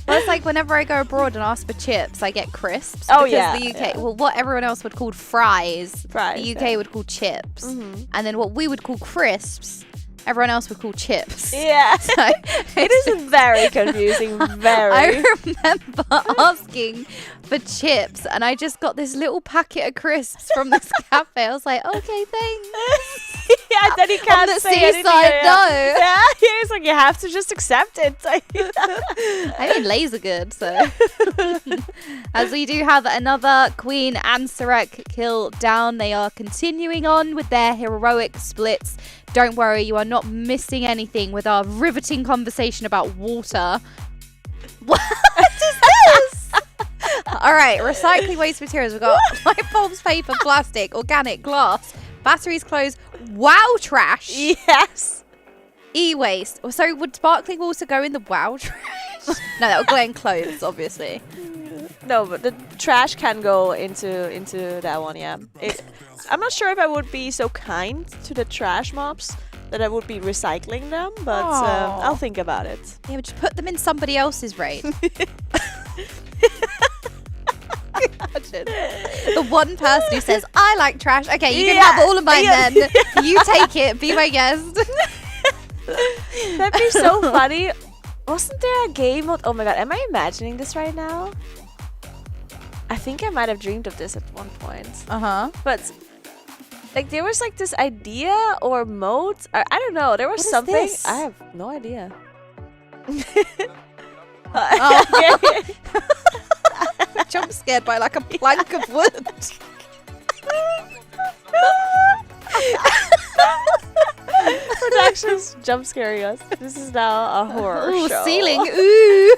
Well, it's like whenever I go abroad and ask for chips, I get crisps. Oh, because yeah, the UK, yeah. well, what everyone else would call fries, the UK yeah. would call chips. And then what we would call crisps, everyone else would call chips. Yeah. So it is very confusing. Very. I remember asking for chips, and I just got this little packet of crisps from this cafe. I was like, okay, thanks. Yeah, then you can't On the say anything. seaside, no. Yeah, it's like you have to just accept it. I mean, laser good, so. As we do have another Queen and Sarek kill down, they are continuing on with their heroic splits. Don't worry, you are not missing anything with our riveting conversation about water. What is this? All right, recycling waste materials. We've got light bulbs, paper, plastic, organic, glass, batteries, clothes, wow trash. Yes. E-waste. So would sparkling water go in the wow trash? No, that would go in clothes, obviously. No, but the trash can go into that one, yeah. I'm not sure if I would be so kind to the trash mobs that I would be recycling them, but I'll think about it. Yeah, but just put them in somebody else's raid. Imagine. The one person who says, I like trash. Okay, you can have all of mine then. You take it. Be my guest. That'd be so funny. Wasn't there a game mode? Oh my god, am I imagining this right now? I think I might have dreamed of this at one point. But like there was like this idea or mode. Or, I don't know. There was What something. is this? I have no idea. Jump scared by like a plank of wood. Production's jump scaring us. This is now a horror Ooh, show. ceiling. Ooh.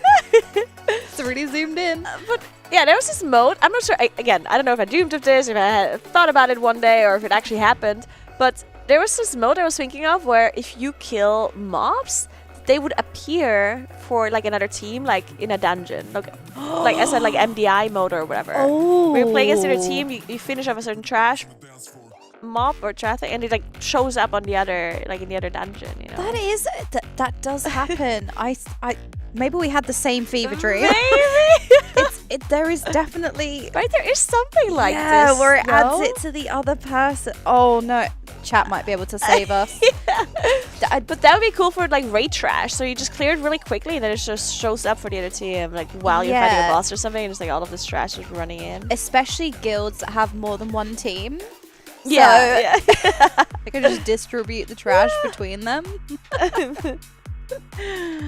It's really zoomed in. But yeah, there was this mode. I'm not sure. Again, I don't know if I dreamed of this, if I had thought about it one day, or if it actually happened. But there was this mode I was thinking of where if you kill mobs, they would appear for like another team, like in a dungeon, like as a like MDI mode or whatever. Oh. Where you play against another team, you finish off a certain trash mob or traffic, and it like shows up on the other, like in the other dungeon. You know. That is that does happen. I maybe we had the same fever dream. Maybe. There is definitely right. There is something like this, this where it adds it to the other person. Oh no. chat might be able to save us. But that would be cool for like raid trash. So you just clear it really quickly, and then it just shows up for the other team, like while you're fighting a boss or something, and just like all of this trash is running in. Especially guilds that have more than one team. Yeah, they can just distribute the trash between them.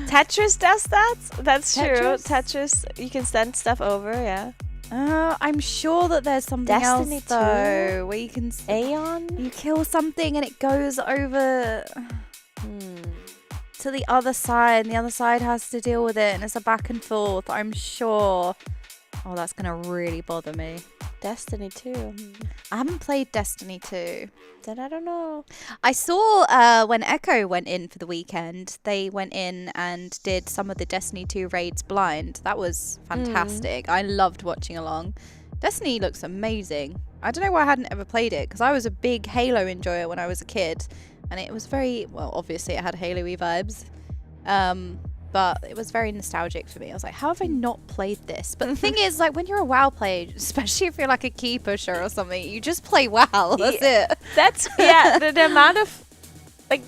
Tetris does that. That's true. Tetris, you can send stuff over. Yeah. I'm sure that there's something Destiny else though, where you can Aeon. You kill something and it goes over to the other side, and the other side has to deal with it, and it's a back and forth. I'm sure. Oh, that's gonna really bother me. Destiny 2. I haven't played Destiny 2. Then I don't know. I saw when Echo went in for the weekend, they went in and did some of the Destiny 2 raids blind. That was fantastic. I loved watching along. Destiny looks amazing. I don't know why I hadn't ever played it, because I was a big Halo enjoyer when I was a kid. And it was very, well, obviously it had Halo-y vibes. But it was very nostalgic for me. I was like, how have I not played this? But the thing is, like, when you're a WoW player, especially if you're like a key pusher or something, you just play WoW. That's it. That's, the amount of, like,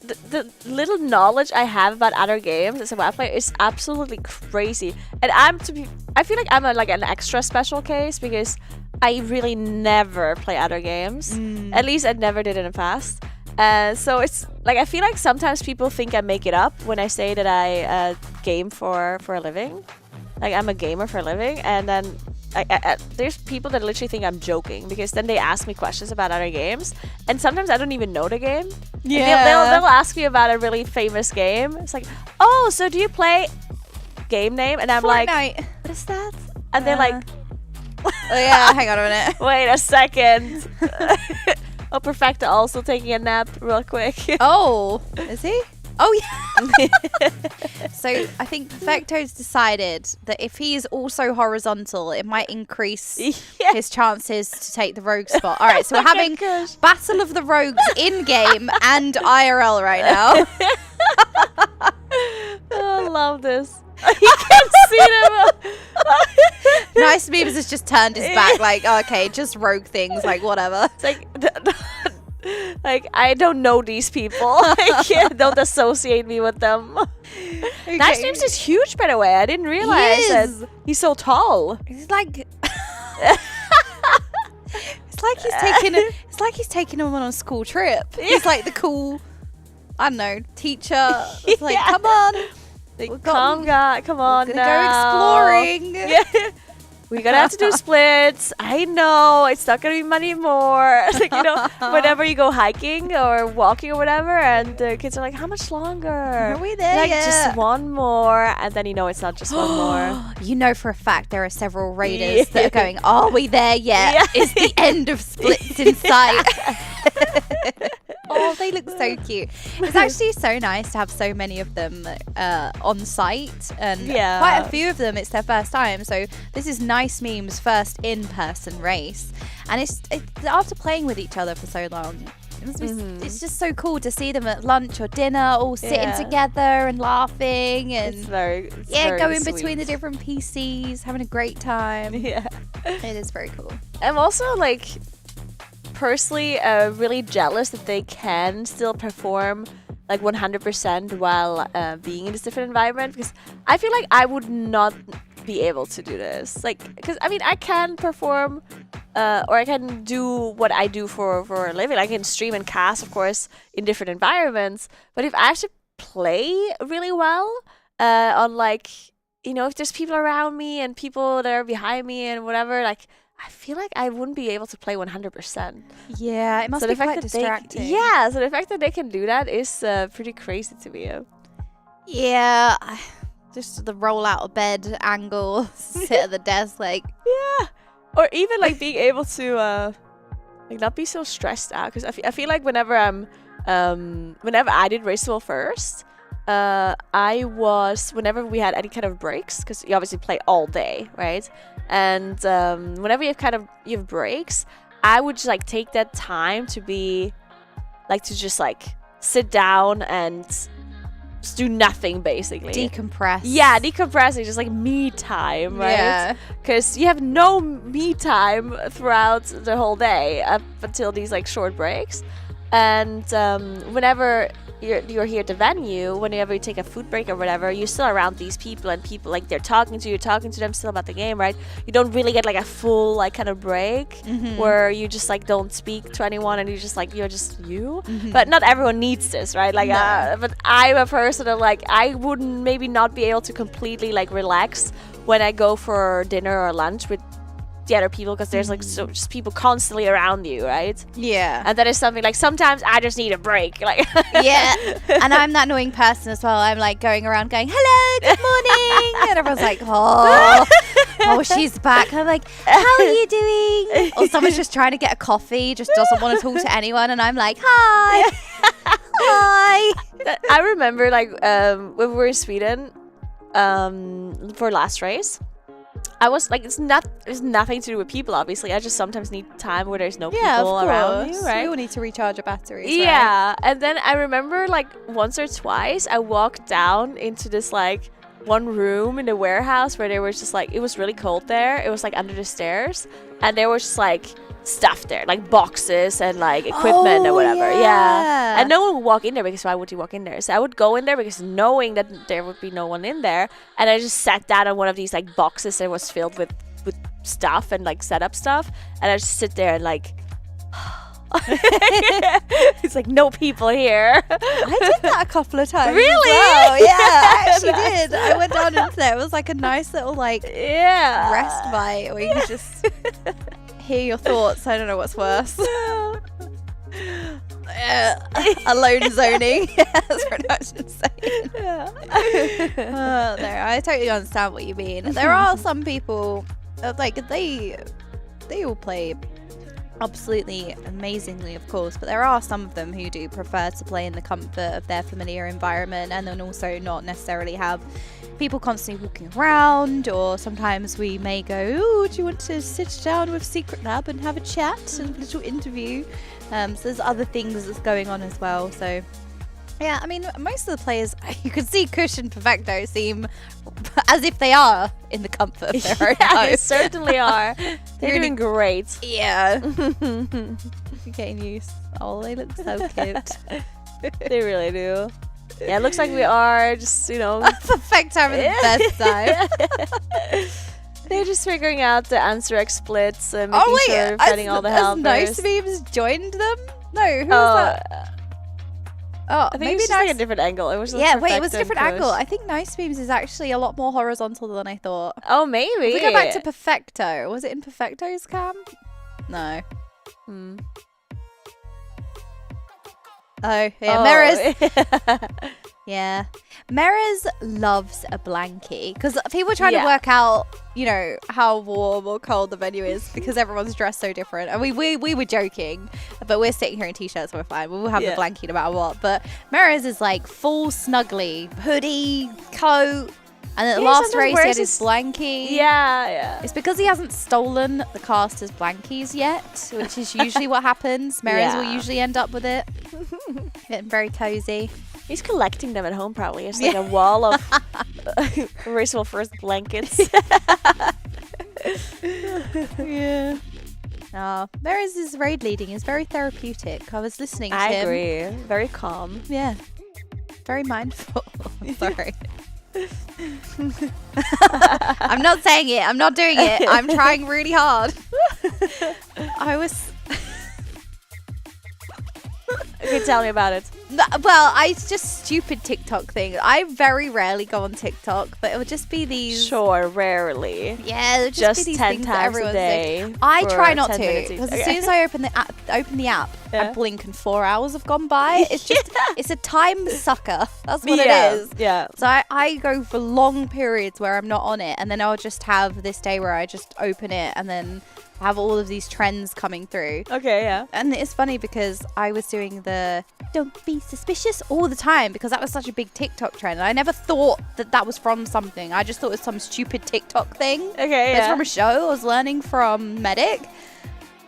the little knowledge I have about other games as a WoW player is absolutely crazy. And I feel like I'm like an extra special case, because I really never play other games. At least I never did in the past. So it's like, I feel like sometimes people think I make it up when I say that I game for a living. Like, I'm a gamer for a living, and then there's people that literally think I'm joking, because then they ask me questions about other games, and sometimes I don't even know the game. Yeah. They'll ask me about a really famous game. It's like, oh, so do you play game name? And I'm Fortnite. Like, what is that? And they're like, oh yeah, hang on a minute. Wait a second. Oh, Perfecta also taking a nap real quick. Oh, is he? Oh, yeah. So I think Perfecto's decided that if he's also horizontal, it might increase his chances to take the rogue spot. All right, so we're having Battle of the Rogues in-game and IRL right now. Oh, I love this. You can see them. Nice Memes has just turned his back, like, okay, just rogue things, like, whatever. It's like, I don't know these people. Don't associate me with them. Okay. Nice Memes is huge, by the way. I didn't realize that he's so tall. He's like... It's like he's taking him on a school trip. He's like the cool, I don't know, teacher. It's like, come on. Come on now. Go exploring. Yeah. We're gonna have to do splits. I know it's not gonna be money more. Like, you know, whenever you go hiking or walking or whatever, and the kids are like, "How much longer? Are we there like, yet? Just one more," and then you know it's not just one more. You know for a fact there are several raiders that are going, "Are we there yet? Yeah. Is the end of splits in sight?" Oh, they look so cute. It's actually so nice to have so many of them on site, and quite a few of them, it's their first time. So this is Nice Memes' first in-person race, and it's after playing with each other for so long. It's just so cool to see them at lunch or dinner, all sitting together and laughing, and it's very going sweet. between the different PCs, having a great time. Yeah, it is very cool. I'm also like, personally really jealous that they can still perform like 100% while being in this different environment, because I feel like I would not be able to do this. Like, because I mean, I can perform or I can do what I do for a living. I can stream and cast, of course, in different environments, but if I have to play really well on, like, you know, if there's people around me and people that are behind me and whatever, like, I feel like I wouldn't be able to play 100%. Yeah, it must be quite distracting. So the fact that they can do that is pretty crazy to me. Yeah, just the roll out of bed angle, sit at the desk, like... Yeah, or even like being able to like not be so stressed out, because I feel like whenever I did Racewell first, whenever we had any kind of breaks, because you obviously play all day, right? And whenever you have breaks, I would just like take that time to be like, to just like sit down and just do nothing, basically. Decompress. Yeah, decompressing, just like me time, right? Because you have no me time throughout the whole day up until these like short breaks. And whenever you're here at the venue, whenever you take a food break or whatever, you're still around these people, and people like they're talking to you, talking to them still about the game, right? You don't really get like a full like kind of break where you just like don't speak to anyone and you're just you. But not everyone needs this, right? Like, but I'm a person that like I wouldn't maybe not be able to completely like relax when I go for dinner or lunch with the other people, because there's like so just people constantly around you, right? Yeah. And that is something like sometimes I just need a break, like. Yeah. And I'm that annoying person as well. I'm like going around going, hello, good morning, and everyone's like, oh, she's back. And I'm like, how are you doing? Or someone's just trying to get a coffee, just doesn't want to talk to anyone, and I'm like, hi. Hi. I remember like when we were in Sweden for last race, I was like, it's nothing to do with people, obviously. I just sometimes need time where there's no people around you, right? You all need to recharge your batteries, yeah, right? And then I remember like once or twice I walked down into this like one room in the warehouse where there was just like, it was really cold there. It was like under the stairs, and there was just like stuff there, like boxes and like equipment or whatever. Yeah. And no one would walk in there, because why would you walk in there? So I would go in there because knowing that there would be no one in there, and I just sat down on one of these like boxes that was filled with stuff and like setup stuff, and I just sit there and like it's like no people here. I did that a couple of times. Really? Well. Yeah, I actually did. I went down into there. It was like a nice little like rest bite where you could just hear your thoughts. I don't know what's worse. Alone zoning. That's pretty much insane. No, I totally understand what you mean. There are some people like they all play absolutely amazingly, of course, but there are some of them who do prefer to play in the comfort of their familiar environment, and then also not necessarily have people constantly walking around. Or sometimes we may go, oh, do you want to sit down with Secret Lab and have a chat and a little interview? So there's other things that's going on as well. So yeah, I mean, most of the players, you can see Kush and Perfecto seem as if they are in the comfort of their own home. They certainly are. They're doing great. Yeah. Getting used. Oh, they look so cute. They really do. Yeah, it looks like we are just, Perfecto having the best time. They're just figuring out the Ansurek splits and making sure fighting all the helpers. Nice Memes joined them? No, who was that? Oh, I think maybe it was just like a different angle. It was it was a different angle. I think Nice Beams is actually a lot more horizontal than I thought. Oh, maybe. If we go back to Perfecto. Was it in Perfecto's cam? No. Oh, yeah, Mirrors. Yeah. Mirrors loves a blankie, because people are trying to work out, how warm or cold the venue is, because everyone's dressed so different. And we were joking, but we're sitting here in t-shirts, we're fine. We'll have the blankie no matter what. But Mirrors is like full snuggly, hoodie, coat. And at the last race, he had his blankie. Yeah. It's because he hasn't stolen the caster's blankies yet, which is usually what happens. Mirrors will usually end up with it. Getting very cozy. He's collecting them at home, probably. It's like a wall of Racewell First blankets. Yeah. Oh, Mirrors' raid leading is very therapeutic. I was listening to him. I agree. Very calm. Yeah. Very mindful. Sorry. I'm not saying it. I'm not doing it. I'm trying really hard. Okay, tell me about it. Well, it's just stupid TikTok thing. I very rarely go on TikTok, but it would just be these. Sure, rarely. Yeah, it would just be these 10 things that times a day. I try not to, because as soon as I open the app, I blink and 4 hours have gone by. It's just, it's a time sucker. That's what it is. Yeah. So I go for long periods where I'm not on it, and then I'll just have this day where I just open it and then have all of these trends coming through. Okay, yeah. And it's funny because I was doing the don't be suspicious all the time, because that was such a big TikTok trend. And I never thought that was from something. I just thought it was some stupid TikTok thing. Okay, It's from a show I was learning from Mythic.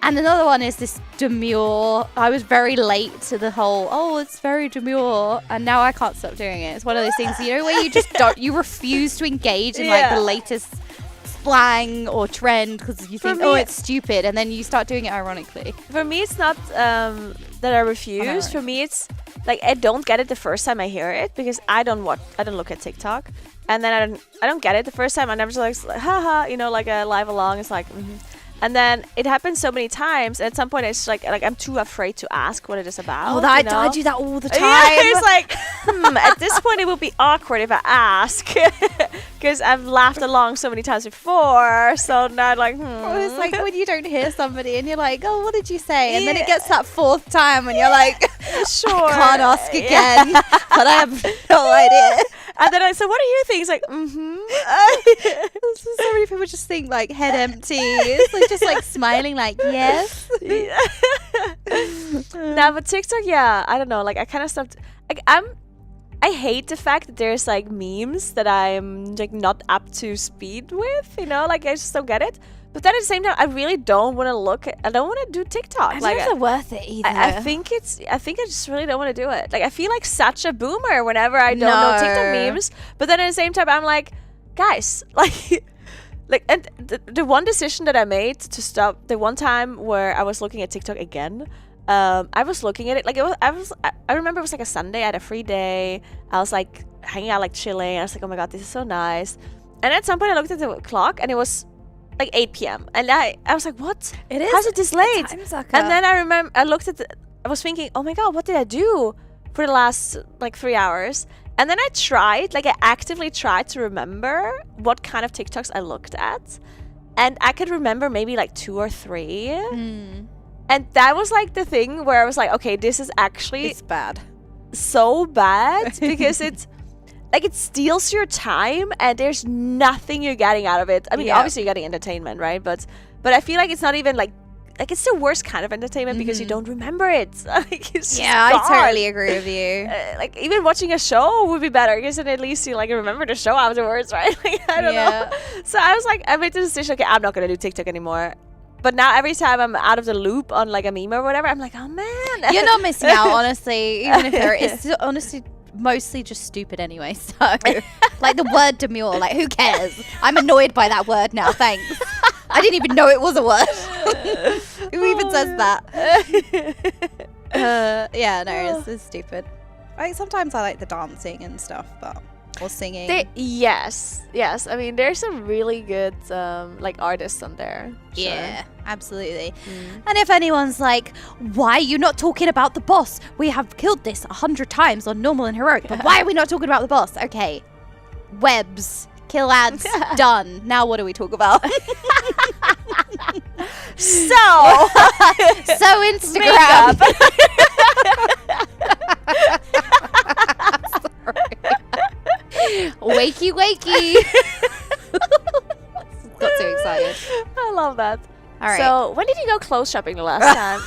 And another one is this demure. I was very late to the whole, it's very demure. And now I can't stop doing it. It's one of those things, where you just you refuse to engage in like the latest slang or trend because you think, oh, it's stupid, and then you start doing it ironically. For me, it's not that I refuse. For me, it's like I don't get it the first time I hear it because I don't look at TikTok, and then I don't get it the first time, and I'm just like haha, you know, like a live along. It's like. And then it happens so many times. And at some point, it's like I'm too afraid to ask what it is about. Oh, I do that all the time. Yeah, it's like, at this point, it would be awkward if I ask. Because I've laughed along so many times before. So now I'm like, Or it's like when you don't hear somebody and you're like, oh, what did you say? And then it gets that fourth time and you're like, sure. I can't ask again. But I have no idea. And then I said, what do you think? It's like, So many people just think like head empty. It's like just like smiling like, yes. Nah, but TikTok, yeah, I don't know. Like I kind of stopped. Like I hate the fact that there's like memes that I'm like not up to speed with. You know, like I just don't get it. But then at the same time, I really don't want to I don't want to do TikTok. I don't know if they're worth it either. I think I just really don't want to do it. Like I feel like such a boomer whenever I don't know TikTok memes. But then at the same time, I'm like, guys, and the one decision that I made to stop, the one time where I was looking at TikTok again, I was looking at it like I remember it was like a Sunday. I had a free day. I was like hanging out, like chilling. I was like, oh my god, this is so nice. And at some point, I looked at the clock and it was like 8 p.m. and I was like, what? It is. How's it this late? Time sucker. And then I remember I was thinking, oh my god, what did I do for the last like 3 hours? And then I actively tried to remember what kind of TikToks I looked at, and I could remember maybe like 2 or 3. And that was like the thing where I was like, okay, this is actually bad, so bad because it's. Like, it steals your time, and there's nothing you're getting out of it. I mean, obviously, you're getting entertainment, right? But I feel like it's not even, like it's the worst kind of entertainment because you don't remember it. Like, it's I totally agree with you. Like, even watching a show would be better because then at least you, like, remember the show afterwards, right? Like, I don't know. So I was like, I made the decision, okay, I'm not going to do TikTok anymore. But now every time I'm out of the loop on, like, a meme or whatever, I'm like, oh, man. You're not missing out, honestly. Even if it's honestly mostly just stupid anyway, so like the word demure, like who cares? I'm annoyed by that word now, thanks. I didn't even know it was a word. Who even says that? It's stupid. Like sometimes I like the dancing and stuff, or singing. Yes. I mean, there's some really good like artists on there. Yeah, absolutely. And if anyone's like, why are you not talking about the boss? We have killed this 100 times on normal and heroic, but why are we not talking about the boss? Okay, webs, kill ads, done. Now what do we talk about? So Instagram. Wakey. Got too excited. I love that. All right. So when did you go clothes shopping the last time?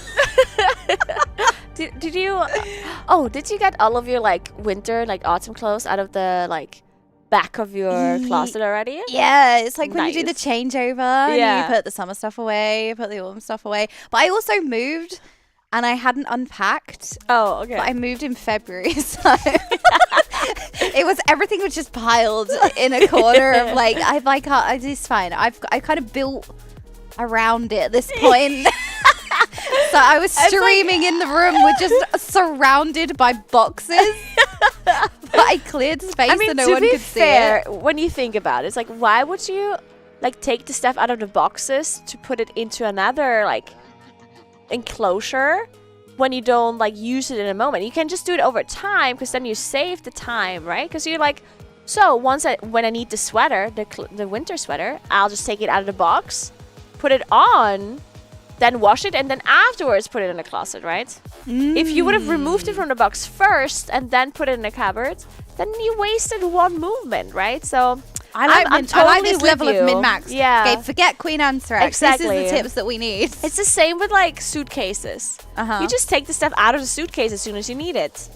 Did you? Oh, did you get all of your like winter, like autumn clothes out of the like back of your closet already? Yeah, it's like when you do the changeover. And you put the summer stuff away, put the autumn stuff away. But I also moved. And I hadn't unpacked. Oh, okay. But I moved in February, so everything was just piled in a corner of like it's fine. I kind of built around it at this point. So I was streaming in the room, with just surrounded by boxes. But I cleared space so no one could see it. When you think about it, it's like, why would you like take the stuff out of the boxes to put it into another like enclosure when you don't like use it in a moment? You can just do it over time because then you save the time, right? Because you're like, so when I need the sweater, the winter sweater, I'll just take it out of the box, put it on, then wash it, and then afterwards put it in the closet, right? If you would have removed it from the box first and then put it in the cupboard, then you wasted one movement, right? So I like this level of min-max. Yeah. Okay, forget Queen Anthrax. Exactly. This is the tips that we need. It's the same with like suitcases. You just take the stuff out of the suitcase as soon as you need it.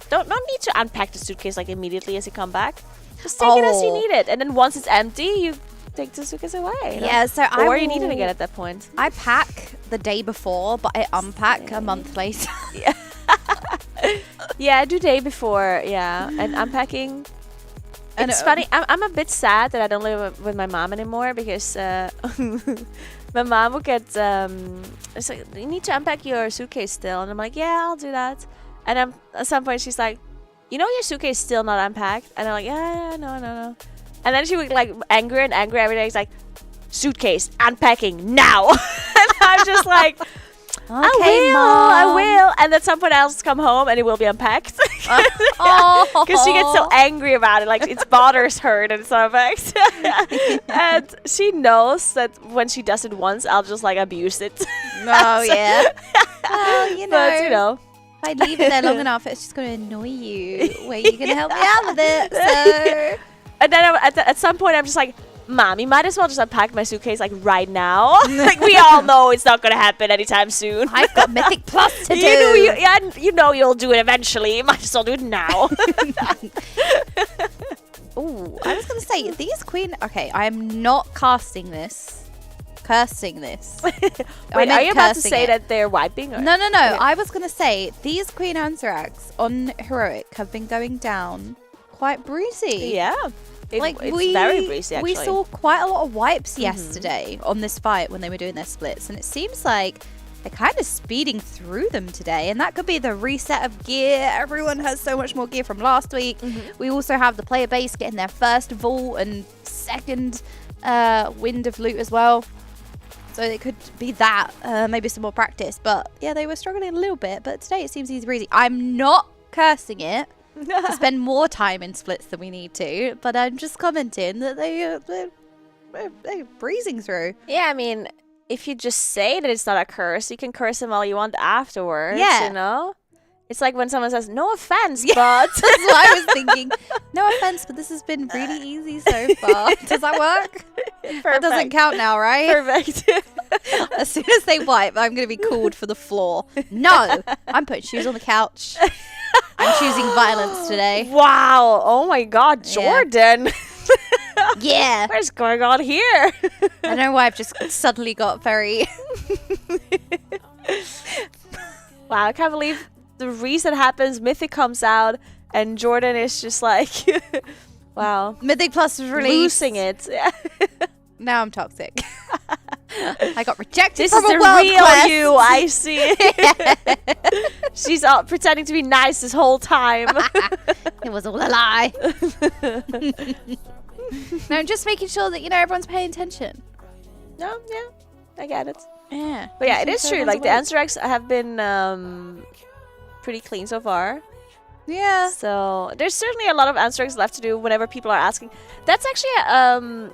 Don't need to unpack the suitcase like immediately as you come back. Just take it as you need it, and then once it's empty, you take the suitcase away. Yeah, so or you need it again at that point. I pack the day before, but I unpack a month later. Yeah, I do day before. Yeah, and unpacking. It's funny. I'm a bit sad that I don't live with my mom anymore because my mom would get it's like, you need to unpack your suitcase still, and I'm like, yeah, I'll do that. And at some point she's like, you know, your suitcase is still not unpacked, and I'm like, yeah, no. And then she would like angry every day. She's like, suitcase unpacking now, and I'm just like. Okay, I will. And then someone else come home and it will be unpacked. Because she gets so angry about it. Like, it bothers her that it's not unpacked. And she knows that when she does it once, I'll just, like, abuse it. Oh, yeah. Well, you know. But, you know. If I leave it there long enough, it's just going to annoy you. Where you going to help me out with it. So. And then at some point, I'm just like, Mom, you might as well just unpack my suitcase like right now. Like, we all know it's not gonna happen anytime soon. I've got Mythic Plus to do. You know you'll do it eventually. You might as well do it now. Ooh, I was gonna say these queen. Okay, I am not cursing this. Wait, are you about to say that they're wiping? Or? No. Yeah. I was gonna say these Queen Anthrax on Heroic have been going down quite breezy. Yeah. It's very breezy, actually. We saw quite a lot of wipes yesterday on this fight when they were doing their splits, and it seems like they're kind of speeding through them today, and that could be the reset of gear. Everyone has so much more gear from last week. We also have the player base getting their first vault and second wind of loot as well. So it could be that, maybe some more practice. But yeah, they were struggling a little bit, but today it seems easy breezy. I'm not cursing it. To spend more time in splits than we need to, but I'm just commenting that they're breezing through. Yeah, I mean, if you just say that it's not a curse, you can curse them all you want afterwards. Yeah, you know, it's like when someone says, "No offense, but." That's what I was thinking. No offense, but this has been really easy so far. Does that work? Perfect. That doesn't count now, right? Perfect. As soon as they wipe, I'm going to be called for the floor. No, I'm putting shoes on the couch. I'm choosing violence today. Wow. Oh my God, Jordan. Yeah. What is going on here? I don't know why I've just suddenly got very... Wow, I can't believe the reason happens. Mythic comes out and Jordan is just like... Wow. Mythic Plus was released. Losing it. Now I'm toxic. I got rejected This from is a the world real quest. you, I see. She's pretending to be nice this whole time. It was all a lie. No, I'm just making sure that, you know, everyone's paying attention. No, yeah, I get it. Yeah. But yeah, it is true. Like, the Anthrax have been pretty clean so far. Yeah. So there's certainly a lot of Anthrax left to do whenever people are asking. That's actually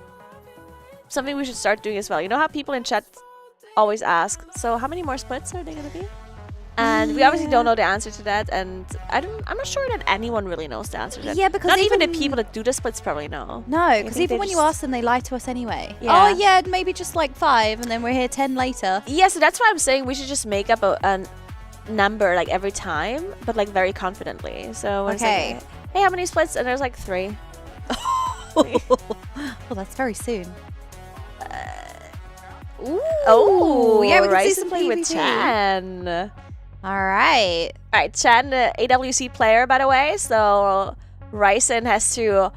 something we should start doing as well. You know how people in chat always ask, so how many more splits are they going to be? And we obviously don't know the answer to that, and I'm not sure that anyone really knows the answer to that. Yeah, because not even the people that do the splits probably know. No, because even when you ask them, they lie to us anyway. Yeah. Oh yeah, maybe just like 5, and then we're here 10 later. Yeah, so that's why I'm saying we should just make up a number like every time, but like very confidently. So when it's like, hey, how many splits? And there's like 3. Well, that's very soon. Oh, yeah, we can see Ryzen some playing with PvP. Chan. All right. All right, Chan, AWC player, by the way. So Ryzen has to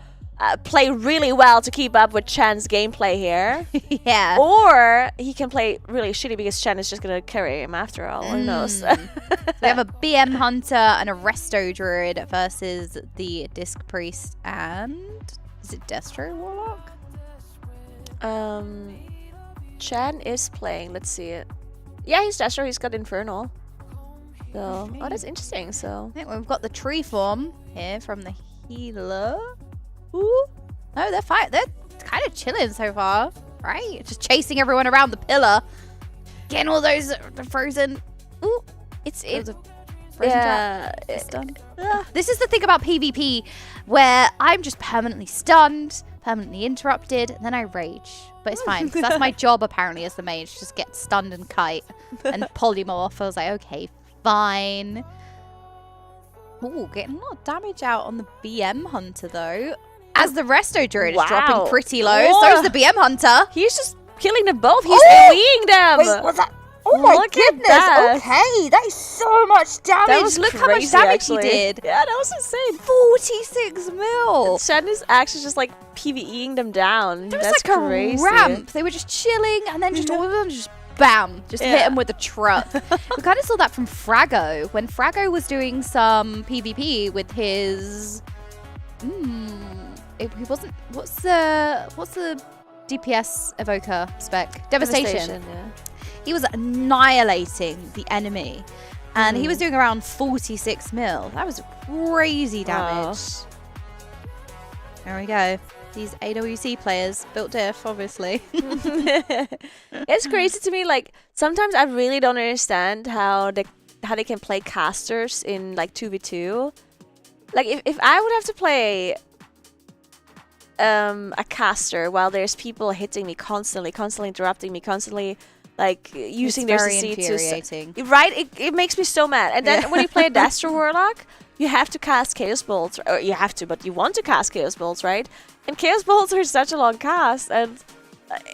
play really well to keep up with Chan's gameplay here. Yeah. Or he can play really shitty because Chan is just going to carry him after all. Who knows? We have a BM Hunter and a Resto Druid versus the Disc Priest and... Is it Destro Warlock? Chan is playing. Let's see it. Yeah, he's Destro. He's got Infernal. So, oh, that's interesting. So I think we've got the tree form here from the healer. Ooh. No, they're fine. They're kind of chilling so far, right? Just chasing everyone around the pillar, getting all those frozen. Ooh, it's yeah. It's done. This is the thing about PvP, where I'm just permanently stunned, permanently interrupted, and then I rage. But it's fine, because that's my job apparently as the mage, just get stunned and kite and polymorph. I was like, okay, fine. Ooh, getting a lot of damage out on the BM Hunter though. As the Resto Druid is dropping pretty low. So is the BM Hunter. He's just killing them both. He's AoEing them. Wait, what's that? Oh my Look at goodness! that. Okay, that is so much damage. That was Look how much crazy, damage actually. he did. Yeah, that was insane. 46 mil. Shen is actually just like PvEing them down. There was That's like crazy. a ramp. They were just chilling, and then just all of them just bam, just hit him with a truck. We kind of saw that from Frago when Frago was doing some PvP with his. He wasn't. What's the DPS evoker spec? Devastation. Yeah. He was annihilating the enemy, and he was doing around 46 mil. That was crazy damage. There we go. These AWC players built diff, obviously. It's crazy to me. Like sometimes I really don't understand how they can play casters in like 2v2. Like if I would have to play a caster while there's people hitting me constantly interrupting me, constantly like using their CC infuriating. Right? It makes me so mad. And then when you play a Dastro Warlock, you have to cast Chaos Bolts, or you have to, but you want to cast Chaos Bolts, right? And Chaos Bolts are such a long cast, and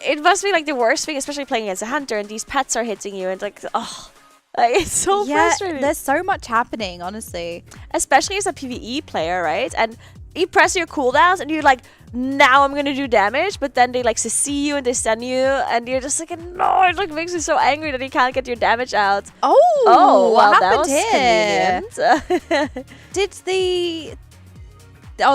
it must be like the worst thing, especially playing against a hunter, and these pets are hitting you, and like, oh, like, it's so frustrating. There's so much happening, honestly. Especially as a PvE player, right? And you press your cooldowns, and you're like, now I'm gonna do damage, but then they like CC you and they stun you, and you're just like, no, it like makes me so angry that you can't get your damage out. Oh, well, what that happened was here? convenient. Did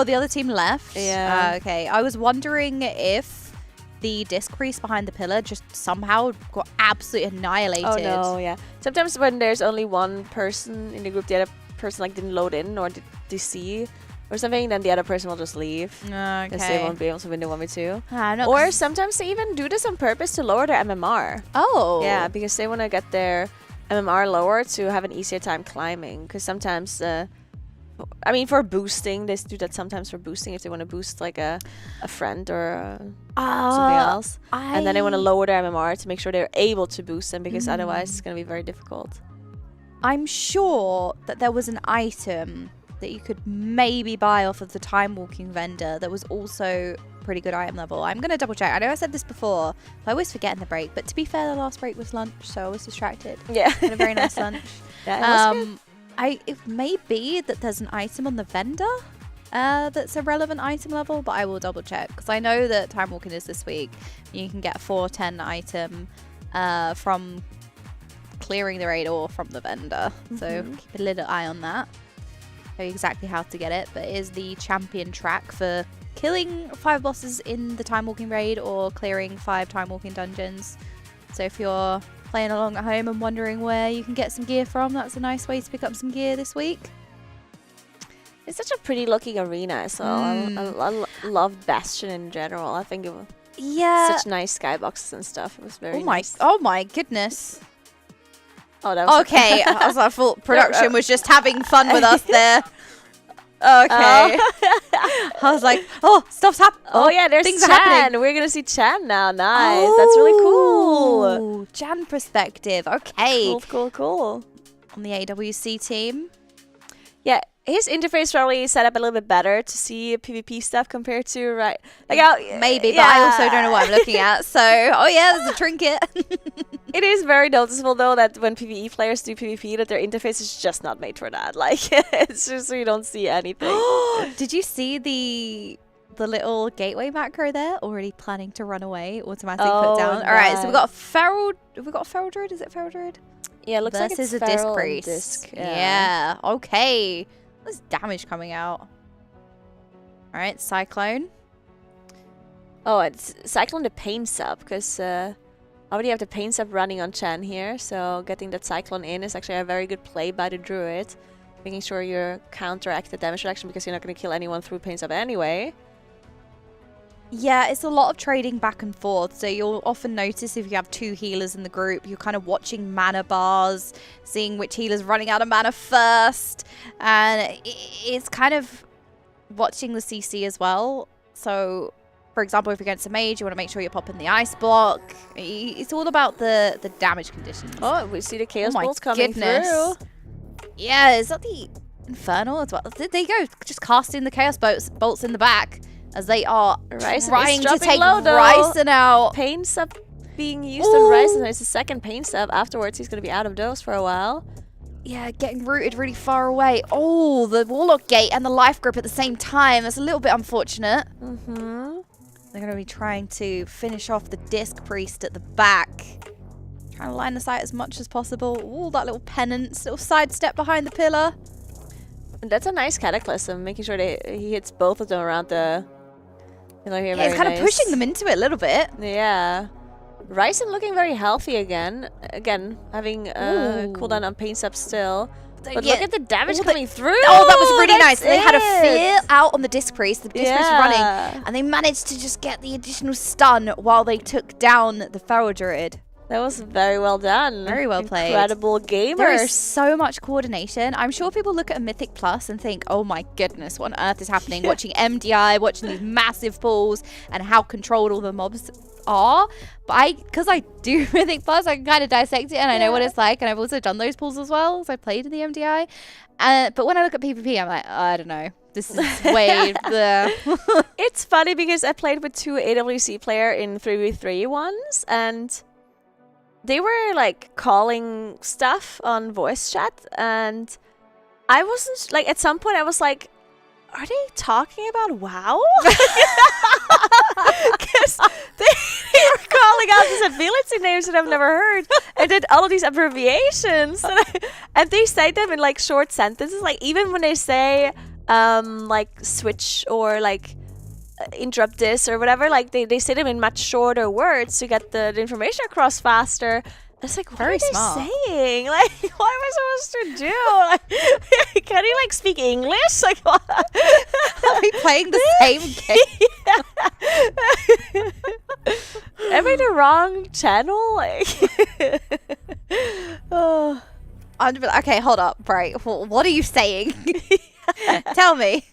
the other team left? Yeah. Okay, I was wondering if the disc crease behind the pillar just somehow got absolutely annihilated. Oh no, yeah. Sometimes when there's only one person in the group, the other person like didn't load in or did DC or something, then the other person will just leave. Okay. Because they won't be able to win the 1v2. No, or sometimes they even do this on purpose to lower their MMR. Oh. Yeah, because they want to get their MMR lower to have an easier time climbing. Because sometimes, I mean, for boosting, they do that sometimes for boosting if they want to boost like a friend or something else. And then they want to lower their MMR to make sure they're able to boost them, because otherwise it's going to be very difficult. I'm sure that there was an item that you could maybe buy off of the time walking vendor that was also pretty good item level. I'm going to double check. I know I said this before, but I always forget in the break. But to be fair, the last break was lunch, so I was distracted. Yeah. Had a very nice lunch. Yeah, it was good. It may be that there's an item on the vendor that's a relevant item level, but I will double check, because I know that time walking is this week. You can get a 410 item from clearing the raid or from the vendor. So keep a little eye on that. Know exactly how to get it, but it is the champion track for killing 5 bosses in the time walking raid or clearing 5 time walking dungeons. So if you're playing along at home and wondering where you can get some gear from, that's a nice way to pick up some gear this week. It's such a pretty looking arena as well. I love Bastion in general. I think it was such nice skyboxes and stuff. It was very nice. Oh my goodness. Oh, that was okay. I thought production was just having fun with us there. Okay. I was like, oh, stuff's happening. Oh yeah, there's things Chan. are happening. We're gonna see Chan now. Nice. That's really cool. Chan perspective. Okay. Cool. On the AWC team. Yeah, his interface probably set up a little bit better to see PvP stuff compared to maybe, but I also don't know what I'm looking at. So, oh yeah, there's a trinket. It is very noticeable though that when PvE players do PvP, that their interface is just not made for that. Like, it's just so you don't see anything. Did you see the little gateway macro there? Already planning to run away, automatic put down. All right, so we've got a feral. Have we got a feral druid? Is it feral druid? Yeah, it looks like it's a disc feral priest. Disc. Yeah. Okay. There's damage coming out. All right, Cyclone. Oh, it's Cyclone the Pain sub, because I already have the Pain sub running on Chan here, so getting that Cyclone in is actually a very good play by the druid. Making sure you counteract the damage reduction, because you're not going to kill anyone through Pain sub anyway. Yeah, it's a lot of trading back and forth. So you'll often notice if you have 2 healers in the group, you're kind of watching mana bars, seeing which healer's running out of mana first. And it's kind of watching the CC as well. So, for example, if you're against a mage, you want to make sure you're popping the ice block. It's all about the damage conditions. Oh, we see the Chaos Bolts coming through. Yeah, is that the Infernal as well? There you go, just casting the Chaos bolts in the back. As they are trying to take Ryzen out. Pain sub. being used on Ryzen. It's the second pain step. Afterwards, he's going to be out of dose for a while. Yeah, getting rooted really far away. Oh, the Warlock Gate and the Life Grip at the same time. That's a little bit unfortunate. Mm-hmm. They're going to be trying to finish off the Disc Priest at the back. Trying to line the sight as much as possible. Ooh, that little penance, little sidestep behind the pillar. And that's a nice Cataclysm, making sure he hits both of them around the... here, Yeah, it's kind of pushing them into it a little bit. Yeah. Ryzen looking very healthy again. Again, having cooldown on pain step still. But look at the damage coming through. Oh, that was really nice. That's They had a it. fear out on the Disc Priest. The Disc Priest was running. And they managed to just get the additional stun while they took down the Feral Druid. That was very well done. Very well played. Incredible gamers. There is so much coordination. I'm sure people look at a Mythic Plus and think, oh my goodness, what on earth is happening? Watching MDI, watching these massive pulls and how controlled all the mobs are. But because I do Mythic Plus, I can kind of dissect it and I know what it's like. And I've also done those pulls as well, as I played in the MDI. But when I look at PvP, I'm like, I don't know. This is way It's funny because I played with 2 AWC player in 3v3 ones, and they were like calling stuff on voice chat, and I wasn't like, at some point I was like, are they talking about WoW? Because they were calling out these ability names that I've never heard, and then all of these abbreviations, and they say them in like short sentences. Like even when they say like switch or like interrupt this or whatever, like they say them in much shorter words to get the information across faster. It's like, what are they saying? Like, what am I supposed to do? Like, can he like speak English? Like, what? Are we playing the same game? Am I the wrong channel? Like, oh. Okay, hold up. Right, what are you saying? Tell me.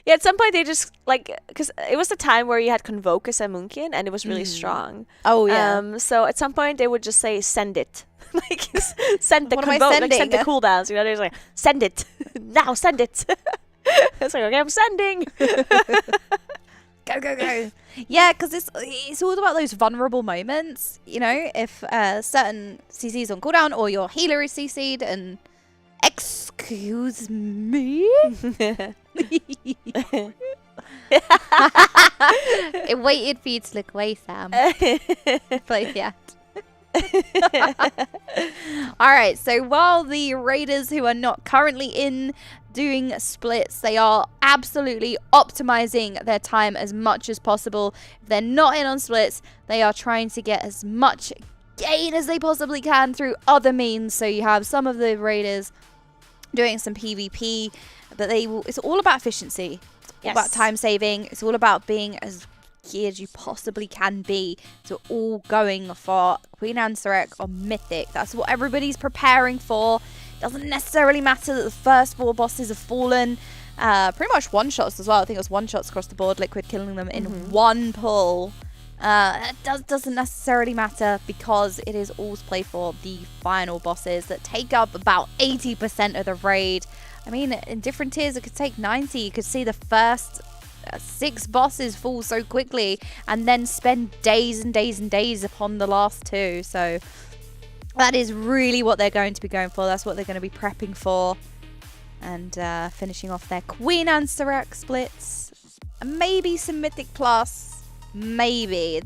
Yeah, at some point they just, like, because it was the time where you had Convoke as a Moonkin, and it was really strong. Oh, yeah. So at some point they would just say, send it. Like, send the What am I Convoke, like, send the sending? cooldowns. You know, they're just like, send it. Now, send it. It's like, okay, I'm sending. Go. Yeah, because it's all about those vulnerable moments. You know, if certain CC's on cooldown or your healer is CC'd and... Excuse me? It waited for you to look away, Sam. Play that. Alright, so while the raiders who are not currently in doing splits, they are absolutely optimizing their time as much as possible. If they're not in on splits, they are trying to get as much gain as they possibly can through other means. So you have some of the raiders doing some PvP, but it's all about efficiency. It's all about time saving. It's all about being as key as you possibly can be. So all going for Queen Ansarek or Mythic. That's what everybody's preparing for. Doesn't necessarily matter that the first 4 bosses have fallen. Pretty much one-shots as well. I think it was one-shots across the board. Liquid killing them in one pull. It doesn't necessarily matter because it is always played for the final bosses that take up about 80% of the raid. I mean, in different tiers, it could take 90. You could see the first 6 bosses fall so quickly and then spend days and days and days upon the last 2. So that is really what they're going to be going for. That's what they're going to be prepping for. And finishing off their Queen Ansarek splits. And maybe some Mythic Plus. Maybe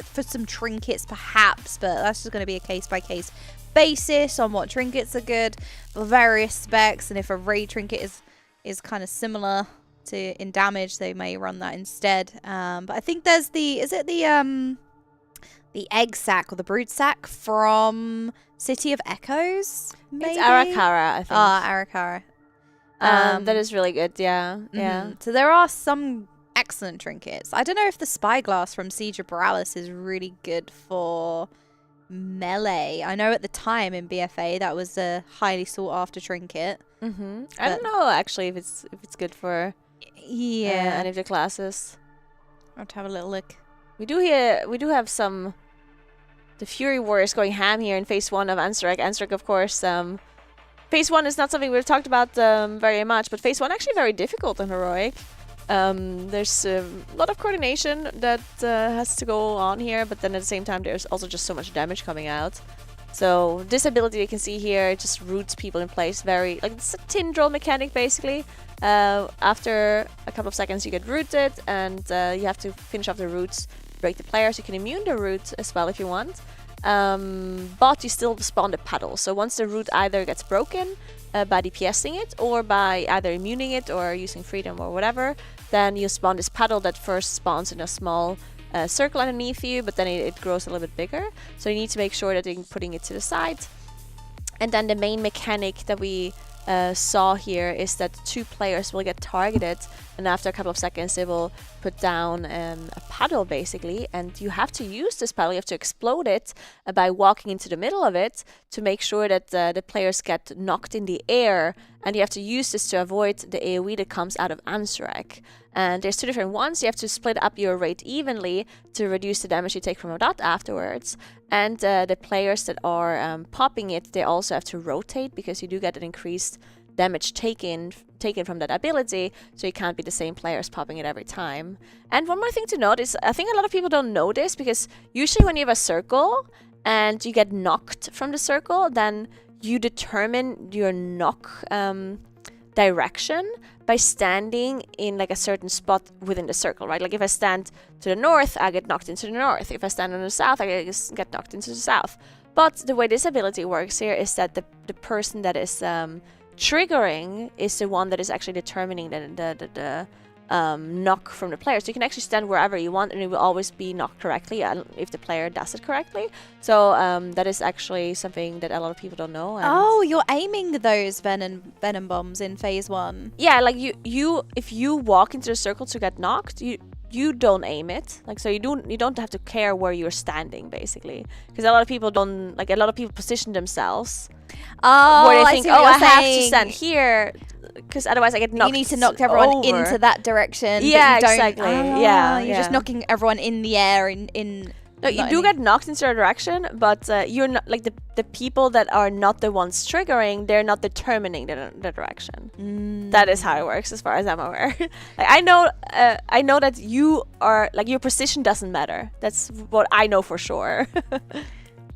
for some trinkets perhaps, but that's just going to be a case-by-case basis on what trinkets are good for various specs, and if a raid trinket is kind of similar to in damage, they may run that instead. But I think there's the egg sack or the brood sack from City of Echoes, maybe? It's Arakara, I think. Arakara. That is really good, yeah. Yeah. So there are some excellent trinkets. I don't know if the Spyglass from Siege of Borealis is really good for melee. I know at the time in BFA that was a highly sought after trinket. I don't know actually if it's good for any of the classes. I'll have to have a little look. We do have some the Fury Warriors going ham here in phase 1 of Ansarek. Ansarek, of course, phase 1 is not something we've talked about very much, but phase 1 actually very difficult on Heroic. There's a lot of coordination that has to go on here, but then at the same time there's also just so much damage coming out. So this ability you can see here just roots people in place very, like it's a Tindril mechanic basically. After a couple of seconds you get rooted, and you have to finish off the roots, break the player, so you can immune the root as well if you want. But you still spawn the paddle, so once the root either gets broken by DPSing it, or by either immuning it or using freedom or whatever, then you spawn this paddle that first spawns in a small circle underneath you, but then it grows a little bit bigger, so you need to make sure that you're putting it to the side. And then the main mechanic that we saw here is that 2 players will get targeted, and after a couple of seconds they will put down a paddle basically, and you have to use this paddle, you have to explode it by walking into the middle of it to make sure that the players get knocked in the air, and you have to use this to avoid the AoE that comes out of Ansurek. And there's 2 different ones. You have to split up your rate evenly to reduce the damage you take from that afterwards. And the players that are popping it, they also have to rotate, because you do get an increased damage taken from that ability, so you can't be the same players popping it every time. And one more thing to note is, I think a lot of people don't know this, because usually when you have a circle and you get knocked from the circle, then you determine your knock direction by standing in like a certain spot within the circle, right? Like if I stand to the north, I get knocked into the north. If I stand on the south, I get knocked into the south. But the way this ability works here is that the person that is triggering is the one that is actually determining the knock from the player. So you can actually stand wherever you want, and it will always be knocked correctly if the player does it correctly. So that is actually something that a lot of people don't know. Oh, you're aiming those venom bombs in phase 1. Yeah, like you if you walk into the circle to get knocked, you don't aim it, like, so you don't have to care where you're standing basically, because a lot of people don't, like, a lot of people position themselves where they think, I have to stand here because otherwise I get knocked. You need to knock everyone over into that direction. Yeah, but you don't, exactly. You're just knocking everyone in the air in No, you do get knocked into a direction, but you're not, like, the people that are not the ones triggering, they're not determining the direction. That is how it works, as far as I'm aware. Like, I know that you are, like, your position doesn't matter. That's what I know for sure.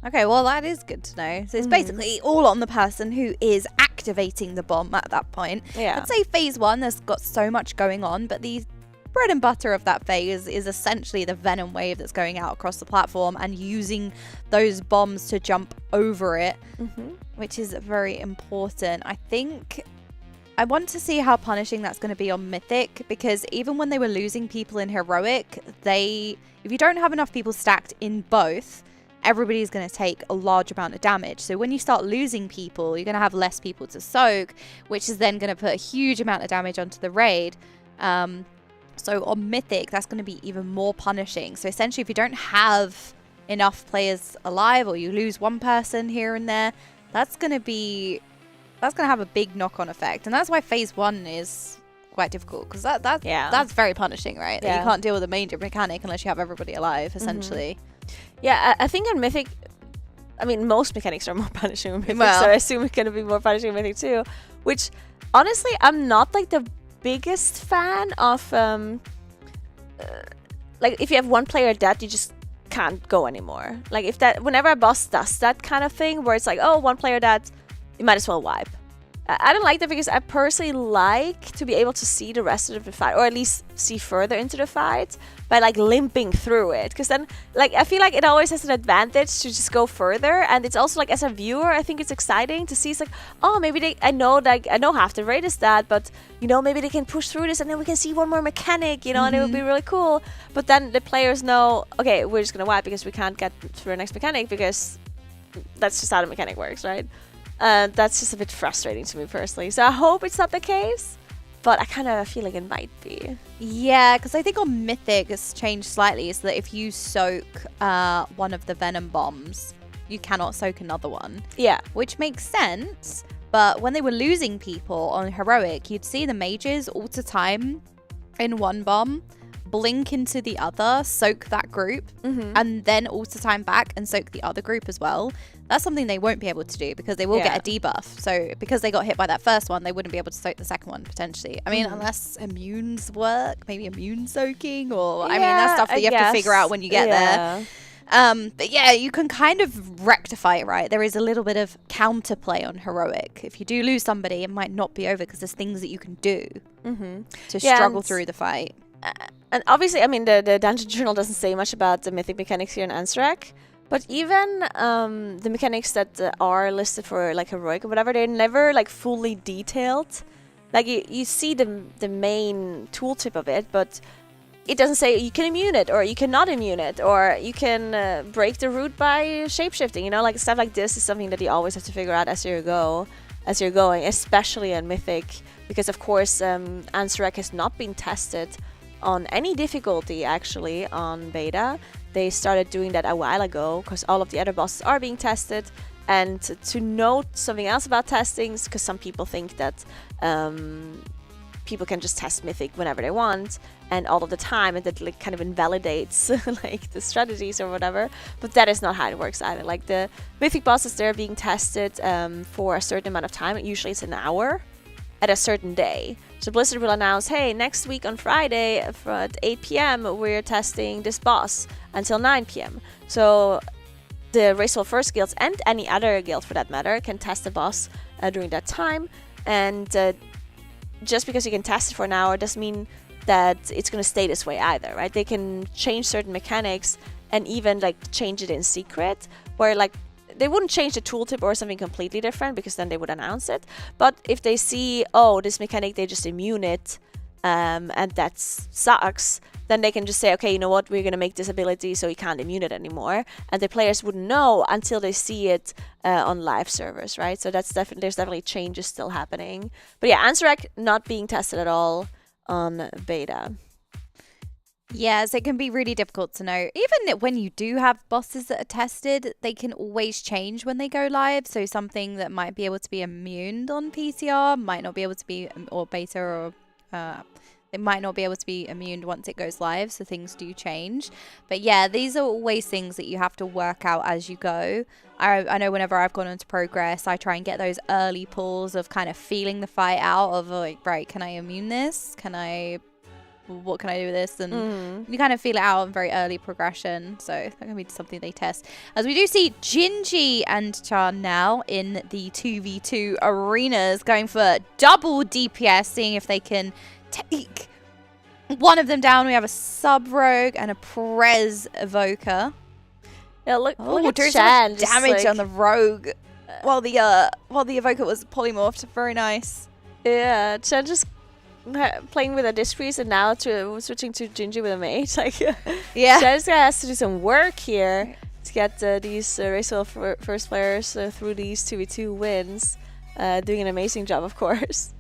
Okay, well, that is good to know. So it's basically all on the person who is activating the bomb at that point. Yeah. I'd say phase 1 has got so much going on, but the bread and butter of that phase is essentially the venom wave that's going out across the platform and using those bombs to jump over it, which is very important. I think I want to see how punishing that's going to be on Mythic, because even when they were losing people in Heroic, if you don't have enough people stacked in both, everybody's going to take a large amount of damage. So when you start losing people, you're going to have less people to soak, which is then going to put a huge amount of damage onto the raid. So on Mythic, that's going to be even more punishing. So essentially, if you don't have enough players alive, or you lose one person here and there, that's going to have a big knock-on effect. And that's why phase 1 is quite difficult, because that's very punishing, right? Yeah. You can't deal with a major mechanic unless you have everybody alive, essentially. Yeah, I think on Mythic, I mean, most mechanics are more punishing on Mythic, Well. so I assume it's going to be more punishing on Mythic too. Which, honestly, I'm not, like, the biggest fan of, like, if you have one player dead, you just can't go anymore. Like, whenever a boss does that kind of thing, where it's like, oh, one player dead, you might as well wipe. I don't like that, because I personally like to be able to see the rest of the fight, or at least see further into the fight by, like, limping through it. Because then, like, I feel like it always has an advantage to just go further, and it's also, like, as a viewer, I think it's exciting to see. It's like, oh, maybe I know half the raid is that, but, you know, maybe they can push through this, and then we can see one more mechanic, you know, and it would be really cool. But then the players know, okay, we're just gonna wipe because we can't get through the next mechanic, because that's just how the mechanic works, right? That's just a bit frustrating to me personally. So I hope it's not the case, but I kind of feel like it might be. Yeah, because I think on Mythic it's changed slightly, is that if you soak one of the venom bombs, you cannot soak another one. Yeah. Which makes sense, but when they were losing people on Heroic, you'd see the mages all the time in one bomb blink into the other, soak that group, and then auto time back and soak the other group as well, that's something they won't be able to do because they will get a debuff. So because they got hit by that first one, they wouldn't be able to soak the second one potentially. I mean, unless immunes work, maybe immune soaking, or I mean, that's stuff that you have to figure out when you get there. But yeah, you can kind of rectify it, right? There is a little bit of counterplay on heroic. If you do lose somebody, it might not be over because there's things that you can do to struggle through the fight. And obviously, I mean, the Dungeon Journal doesn't say much about the mythic mechanics here in Ansarak, but even the mechanics that are listed for like heroic or whatever, they're never like fully detailed. Like you see the main tooltip of it, but it doesn't say you can immune it or you cannot immune it or you can break the root by shapeshifting. You know, like stuff like this is something that you always have to figure out as you're going, especially in Mythic, because of course Ansarak has not been tested on any difficulty actually on beta. They started doing that a while ago because all of the other bosses are being tested. And to note something else about testings, because some people think that people can just test Mythic whenever they want and all of the time, and that like kind of invalidates like the strategies or whatever. But that is not how it works either. Like the Mythic bosses, they're being tested for a certain amount of time. Usually it's an hour at a certain day. So Blizzard will announce, hey, next week on Friday at 8 p.m. we're testing this boss until 9 p.m. So the Raceful First guilds and any other guild for that matter can test the boss during that time. And just because you can test it for an hour doesn't mean that it's going to stay this way either, right? They can change certain mechanics and even like change it in secret, where like they wouldn't change the tooltip or something completely different because then they would announce it. But if they see, oh, this mechanic, they just immune it, and that sucks, then they can just say, okay, you know what, we're going to make this ability so you can't immune it anymore. And the players wouldn't know until they see it on live servers, right? So that's there's definitely changes still happening. But yeah, Ansarak not being tested at all on beta. Yes, it can be really difficult to know. Even when you do have bosses that are tested, they can always change when they go live. So something that might be able to be immuned on PTR might not be able to be, or beta, or it might not be able to be immuned once it goes live. So things do change. But yeah, these are always things that you have to work out as you go. I know whenever I've gone into progress, I try and get those early pulls of kind of feeling the fight out of like, right, can I immune this? What can I do with this? And you kind of feel it out in very early progression. So that can be something they test. As we do see Gingy and Chan now in the 2v2 arenas going for double DPS, seeing if they can take one of them down. We have a sub-rogue and a Prez evoker. Yeah, look at doing Chan, so much damage on the rogue while the evoker was polymorphed. Very nice. Yeah, Chan just playing with a disc priest and now switching to Gingy with a mage. Like, yeah, Chan just has to do some work here to get these Racewell first players through these 2v2 wins. Doing an amazing job, of course.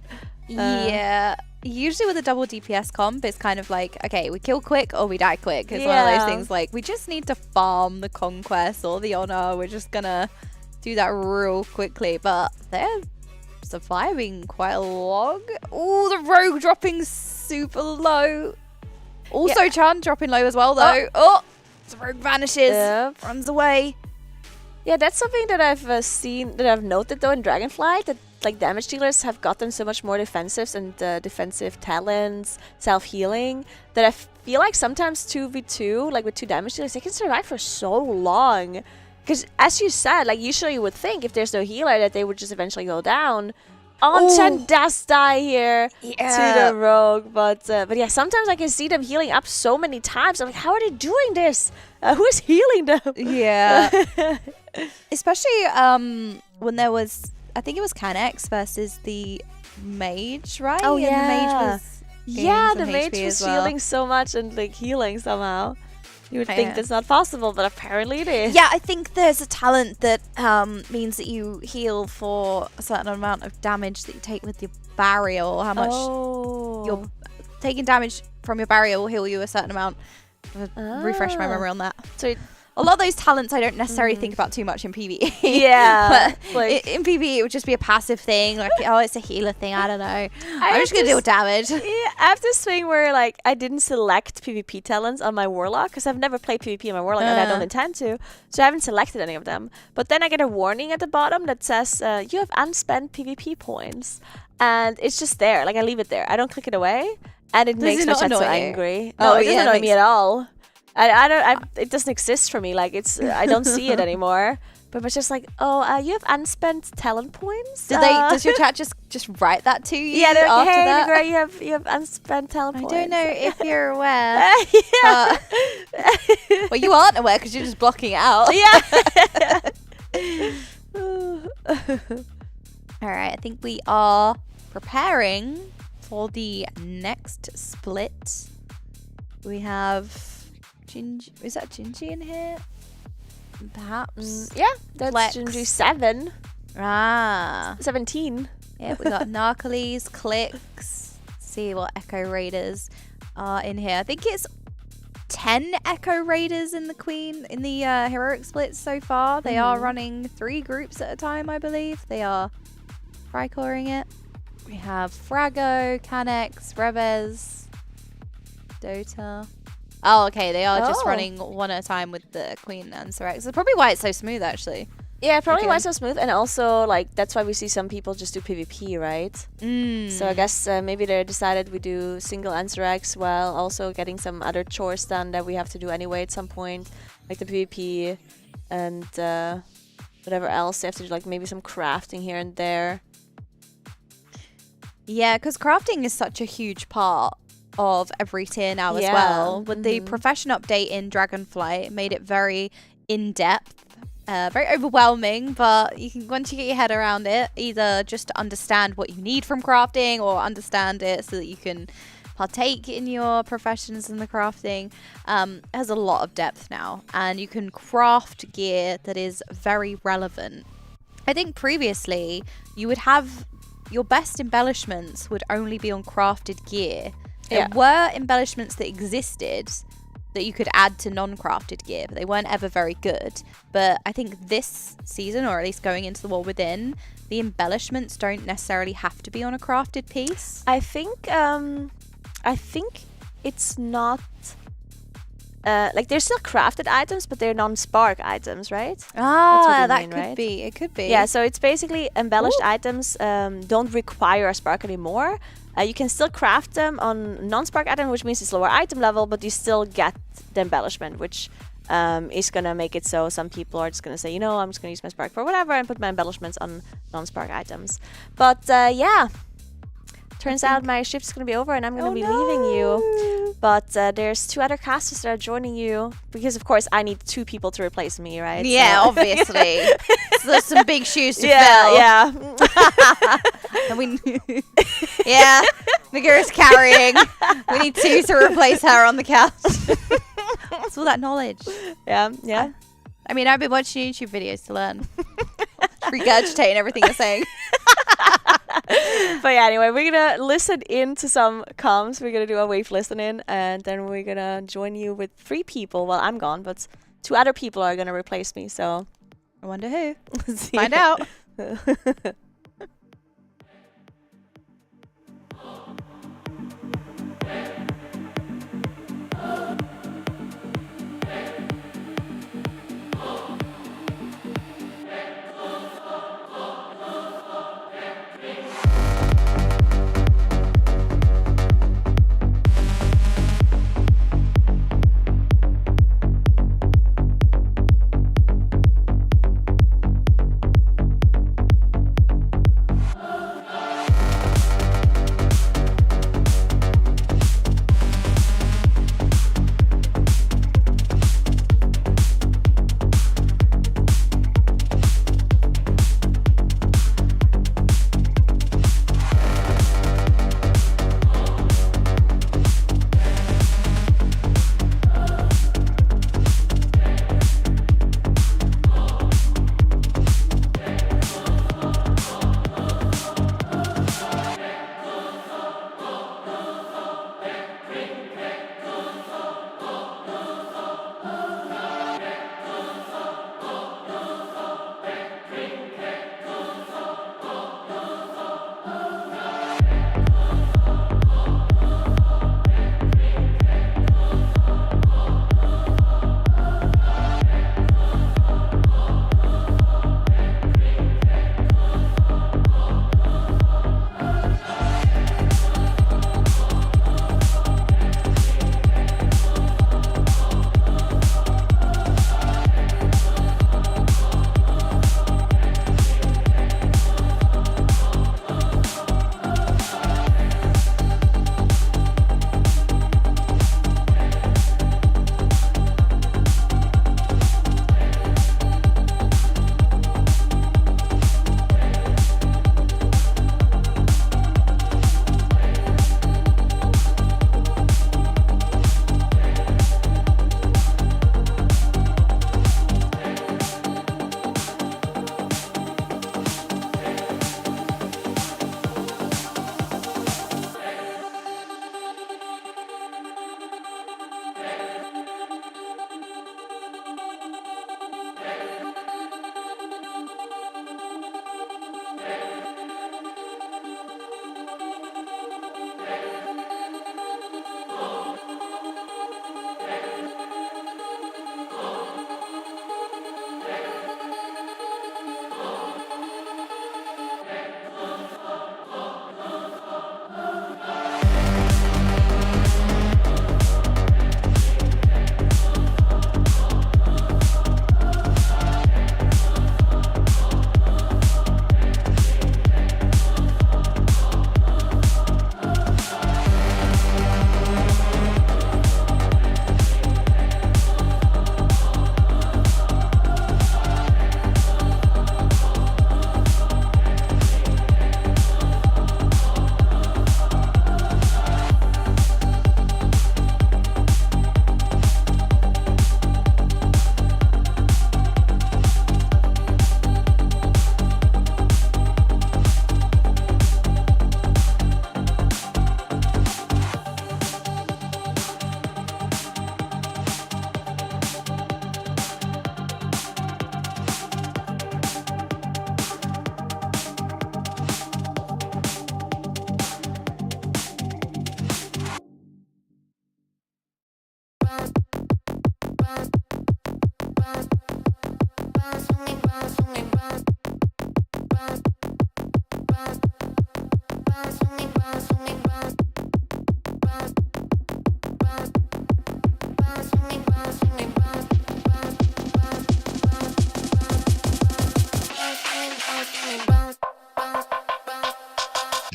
Yeah. Usually with a double DPS comp, it's kind of like, okay, we kill quick or we die quick. It's one of those things like, we just need to farm the conquest or the honor. We're just gonna do that real quickly. But they're surviving quite long. Oh, the rogue dropping super low. Also, Chan dropping low as well, though. Oh, the rogue vanishes, runs away. Yeah, that's something that I've seen, that I've noted though in Dragonflight, that like damage dealers have gotten so much more defensives and defensive talents, self-healing, that I feel like sometimes 2v2, like with 2 damage dealers, they can survive for so long. Because as you said, like usually you would think if there's no healer that they would just eventually go down. Chan does die here to the rogue, but yeah, sometimes I can see them healing up so many times. I'm like, how are they doing this? Who is healing them? Yeah. Especially when there was, I think it was Canex versus the mage, right? Oh, yeah. And the mage was the mage was healing so much and like healing somehow. You would think that's not possible, but apparently it is. Yeah, I think there's a talent that means that you heal for a certain amount of damage that you take with your barrier, or how much you're taking damage from your barrier will heal you a certain amount. Refresh my memory on that. So a lot of those talents I don't necessarily think about too much in PvE. Yeah. But in PvE, it would just be a passive thing. Like, oh, it's a healer thing. I don't know. I'm just going to deal damage. Yeah, I have this thing where, like, I didn't select PvP talents on my Warlock because I've never played PvP on my Warlock and I don't intend to. So I haven't selected any of them. But then I get a warning at the bottom that says, you have unspent PvP points. And it's just there. Like, I leave it there. I don't click it away. And it makes my chat so angry. No, it doesn't annoy me at all. It doesn't exist for me. Like, I don't see it anymore. But it's just like, oh, you have unspent talent points. Does your chat just write that to you? Yeah, they're like, after hey, that? Girl, you have unspent talent points. I don't know if you're aware. Well, you aren't aware because you're just blocking it out. Yeah. All right, I think we are preparing for the next split. We have Gingy. Is that Gingy in here? Perhaps. Yeah, that's Gingy 7. 17. Yeah, we got Narcoles, Clicks. See what Echo Raiders are in here. I think it's 10 Echo Raiders in the heroic split so far. They are running 3 groups at a time, I believe. They are fry-coring it. We have Frago, Canex, Reves, Dota. Oh, okay. They are just running one at a time with the Queen and Serex. That's probably why it's so smooth, actually. Yeah, probably why it's so smooth. And also, like, that's why we see some people just do PvP, right? So I guess maybe they decided we do single Anthrax while also getting some other chores done that we have to do anyway at some point. Like the PvP and whatever else. They have to do, like, maybe some crafting here and there. Yeah, because crafting is such a huge part of every tier now as well. With the profession update in Dragonflight, it made it very in-depth, very overwhelming, but you can, once you get your head around it, either just understand what you need from crafting or understand it so that you can partake in your professions in the crafting. It has a lot of depth now, and you can craft gear that is very relevant. I think previously you would have your best embellishments would only be on crafted gear. There were embellishments that existed that you could add to non-crafted gear, but they weren't ever very good. But I think this season, or at least going into the War Within, the embellishments don't necessarily have to be on a crafted piece. I think it's not like they're still crafted items, but they're non-spark items, right? That could be. It could be. Yeah, so it's basically embellished items don't require a spark anymore. You can still craft them on non-spark item, which means it's lower item level, but you still get the embellishment, which is going to make it so some people are just going to say, you know, I'm just going to use my spark for whatever and put my embellishments on non-spark items. But yeah, turns out my shift's going to be over and I'm going to be leaving you. But there's 2 other casters that are joining you because, of course, I need 2 people to replace me, right? Yeah, so. Obviously. So there's some big shoes to fill. Yeah. And Megura's carrying. We need 2 to replace her on the couch. It's all that knowledge. Yeah. I mean, I've been watching YouTube videos to learn. Regurgitating everything you're saying. But yeah, anyway, we're gonna listen in to some comms. We're gonna do a wave listening, and then we're gonna join you with 3 people. Well, I'm gone, but 2 other people are gonna replace me. So I wonder who. Find out.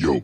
Yo.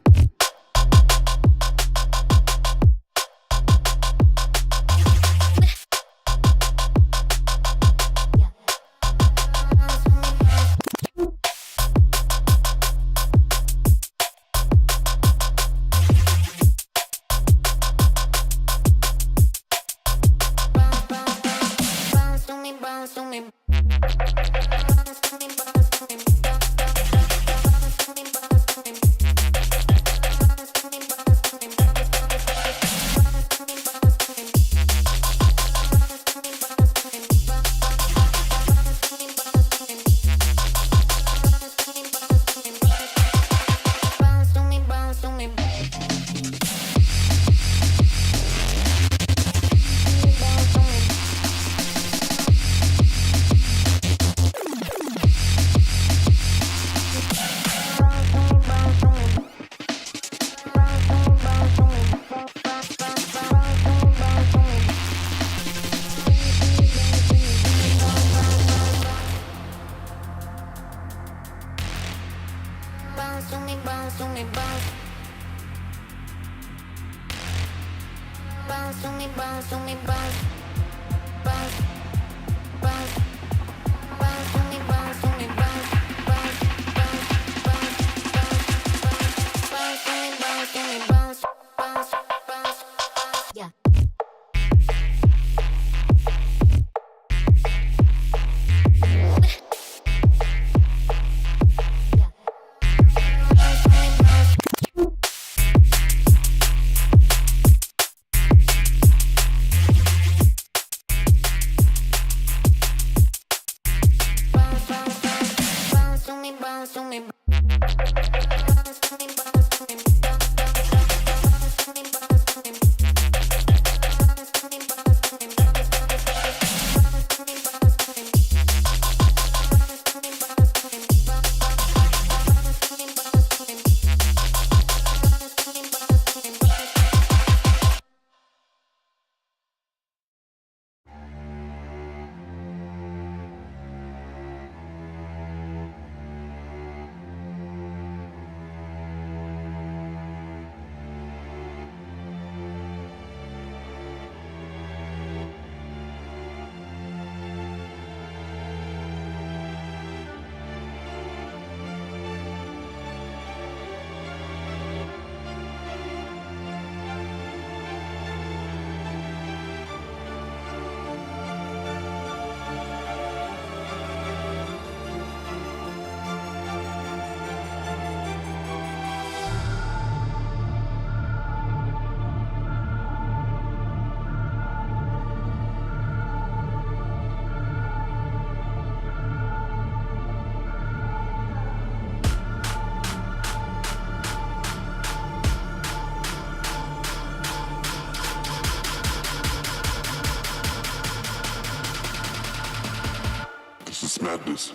This is madness.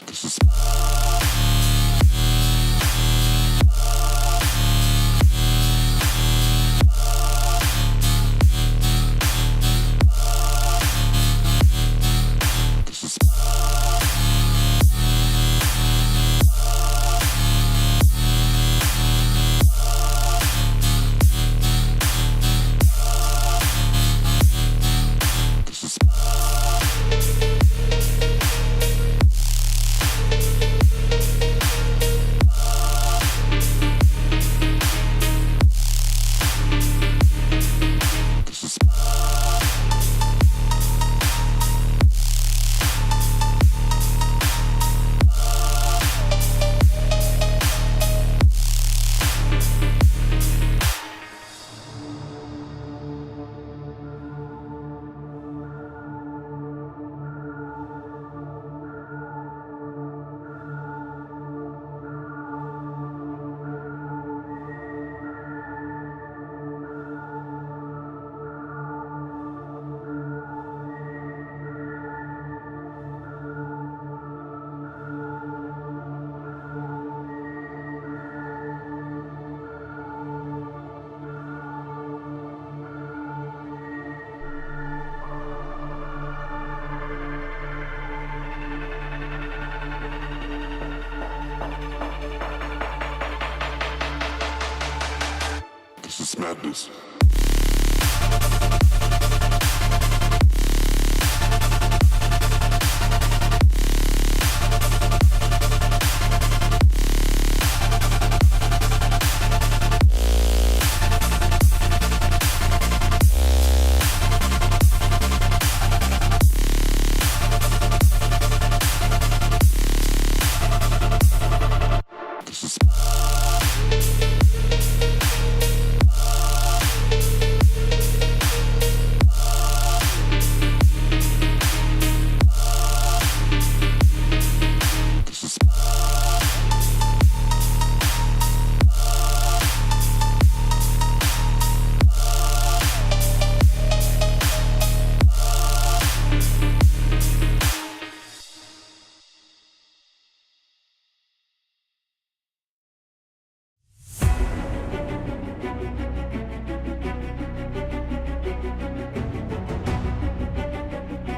This is... It's madness.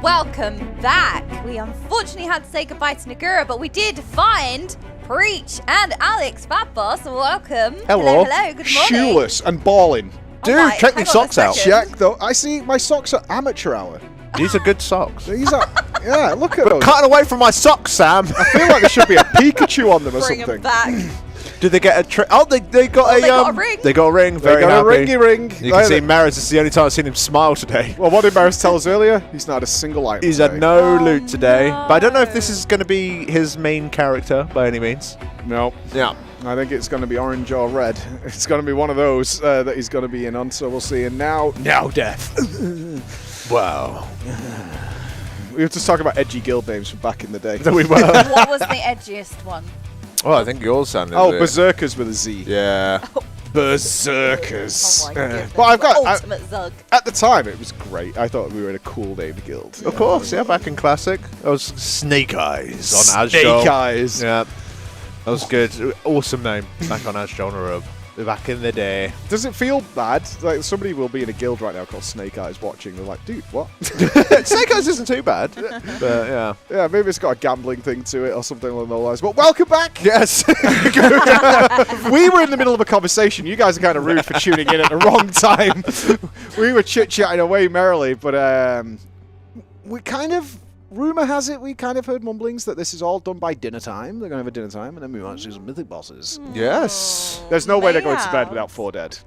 Welcome back. We unfortunately had to say goodbye to Nagura, but we did find Preach and Alex, Fat Boss. Welcome. Hello. Hello. Good morning. Shoeless and balling. Dude, check these socks out. Check though. I see my socks are amateur hour. These are good socks. These are, yeah, look at those. Cutting away from my socks, Sam. I feel like there should be a Pikachu on them or Bring something. them back. Did they get a oh, they got they got a ring. They got a ring. Very got happy. a ring. You can see Maris. This is the only time I've seen him smile today. Well, what did Maris tell us earlier? He's not had a single item. He's today. had no loot today. But I don't know if this is going to be his main character by any means. No. Yeah. I think it's going to be orange or red. It's going to be one of those that he's going to be in on. So we'll see. And now death. Wow. We were just talking about edgy guild names from back in the day. We were. What was the edgiest one? Oh, I think yours sounded. Berserkers with a Z. Yeah. Berserkers. Oh my goodness. But I've got Ultimate Zug. at the time it was great. I thought we were in a cool named guild. Of course, yeah. Back in Classic, that was Snake Eyes on Asjol. Snake Eyes. Yeah. That was good. Awesome name. Back on Asjol Nerub. Back in the day. Does it feel bad? Like somebody will be in a guild right now called Snake Eyes watching. They're like, dude, what? Snake Eyes isn't too bad. But yeah. Yeah, maybe it's got a gambling thing to it or something along those lines. But welcome back. Yes. We were in the middle of a conversation. You guys are kind of rude for tuning in at the wrong time. We were chit-chatting away merrily, but we kind of... Rumor has it, we kind of heard mumblings that this is all done by dinner time. They're going to have a dinner time, and then we might do some mythic bosses. Yes. There's no way they're going to bed without 4 Dead.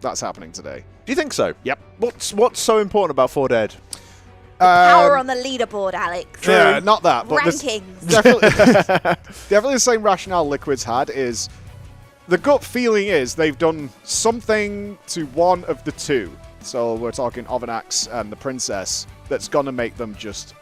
That's happening today. Do you think so? Yep. What's so important about 4 Dead? Power on the leaderboard, Alex. Yeah, not that. But Rankings. Definitely the same rationale Liquid's had is the gut feeling is they've done something to one of the two. So we're talking Ovanax and the Princess that's going to make them just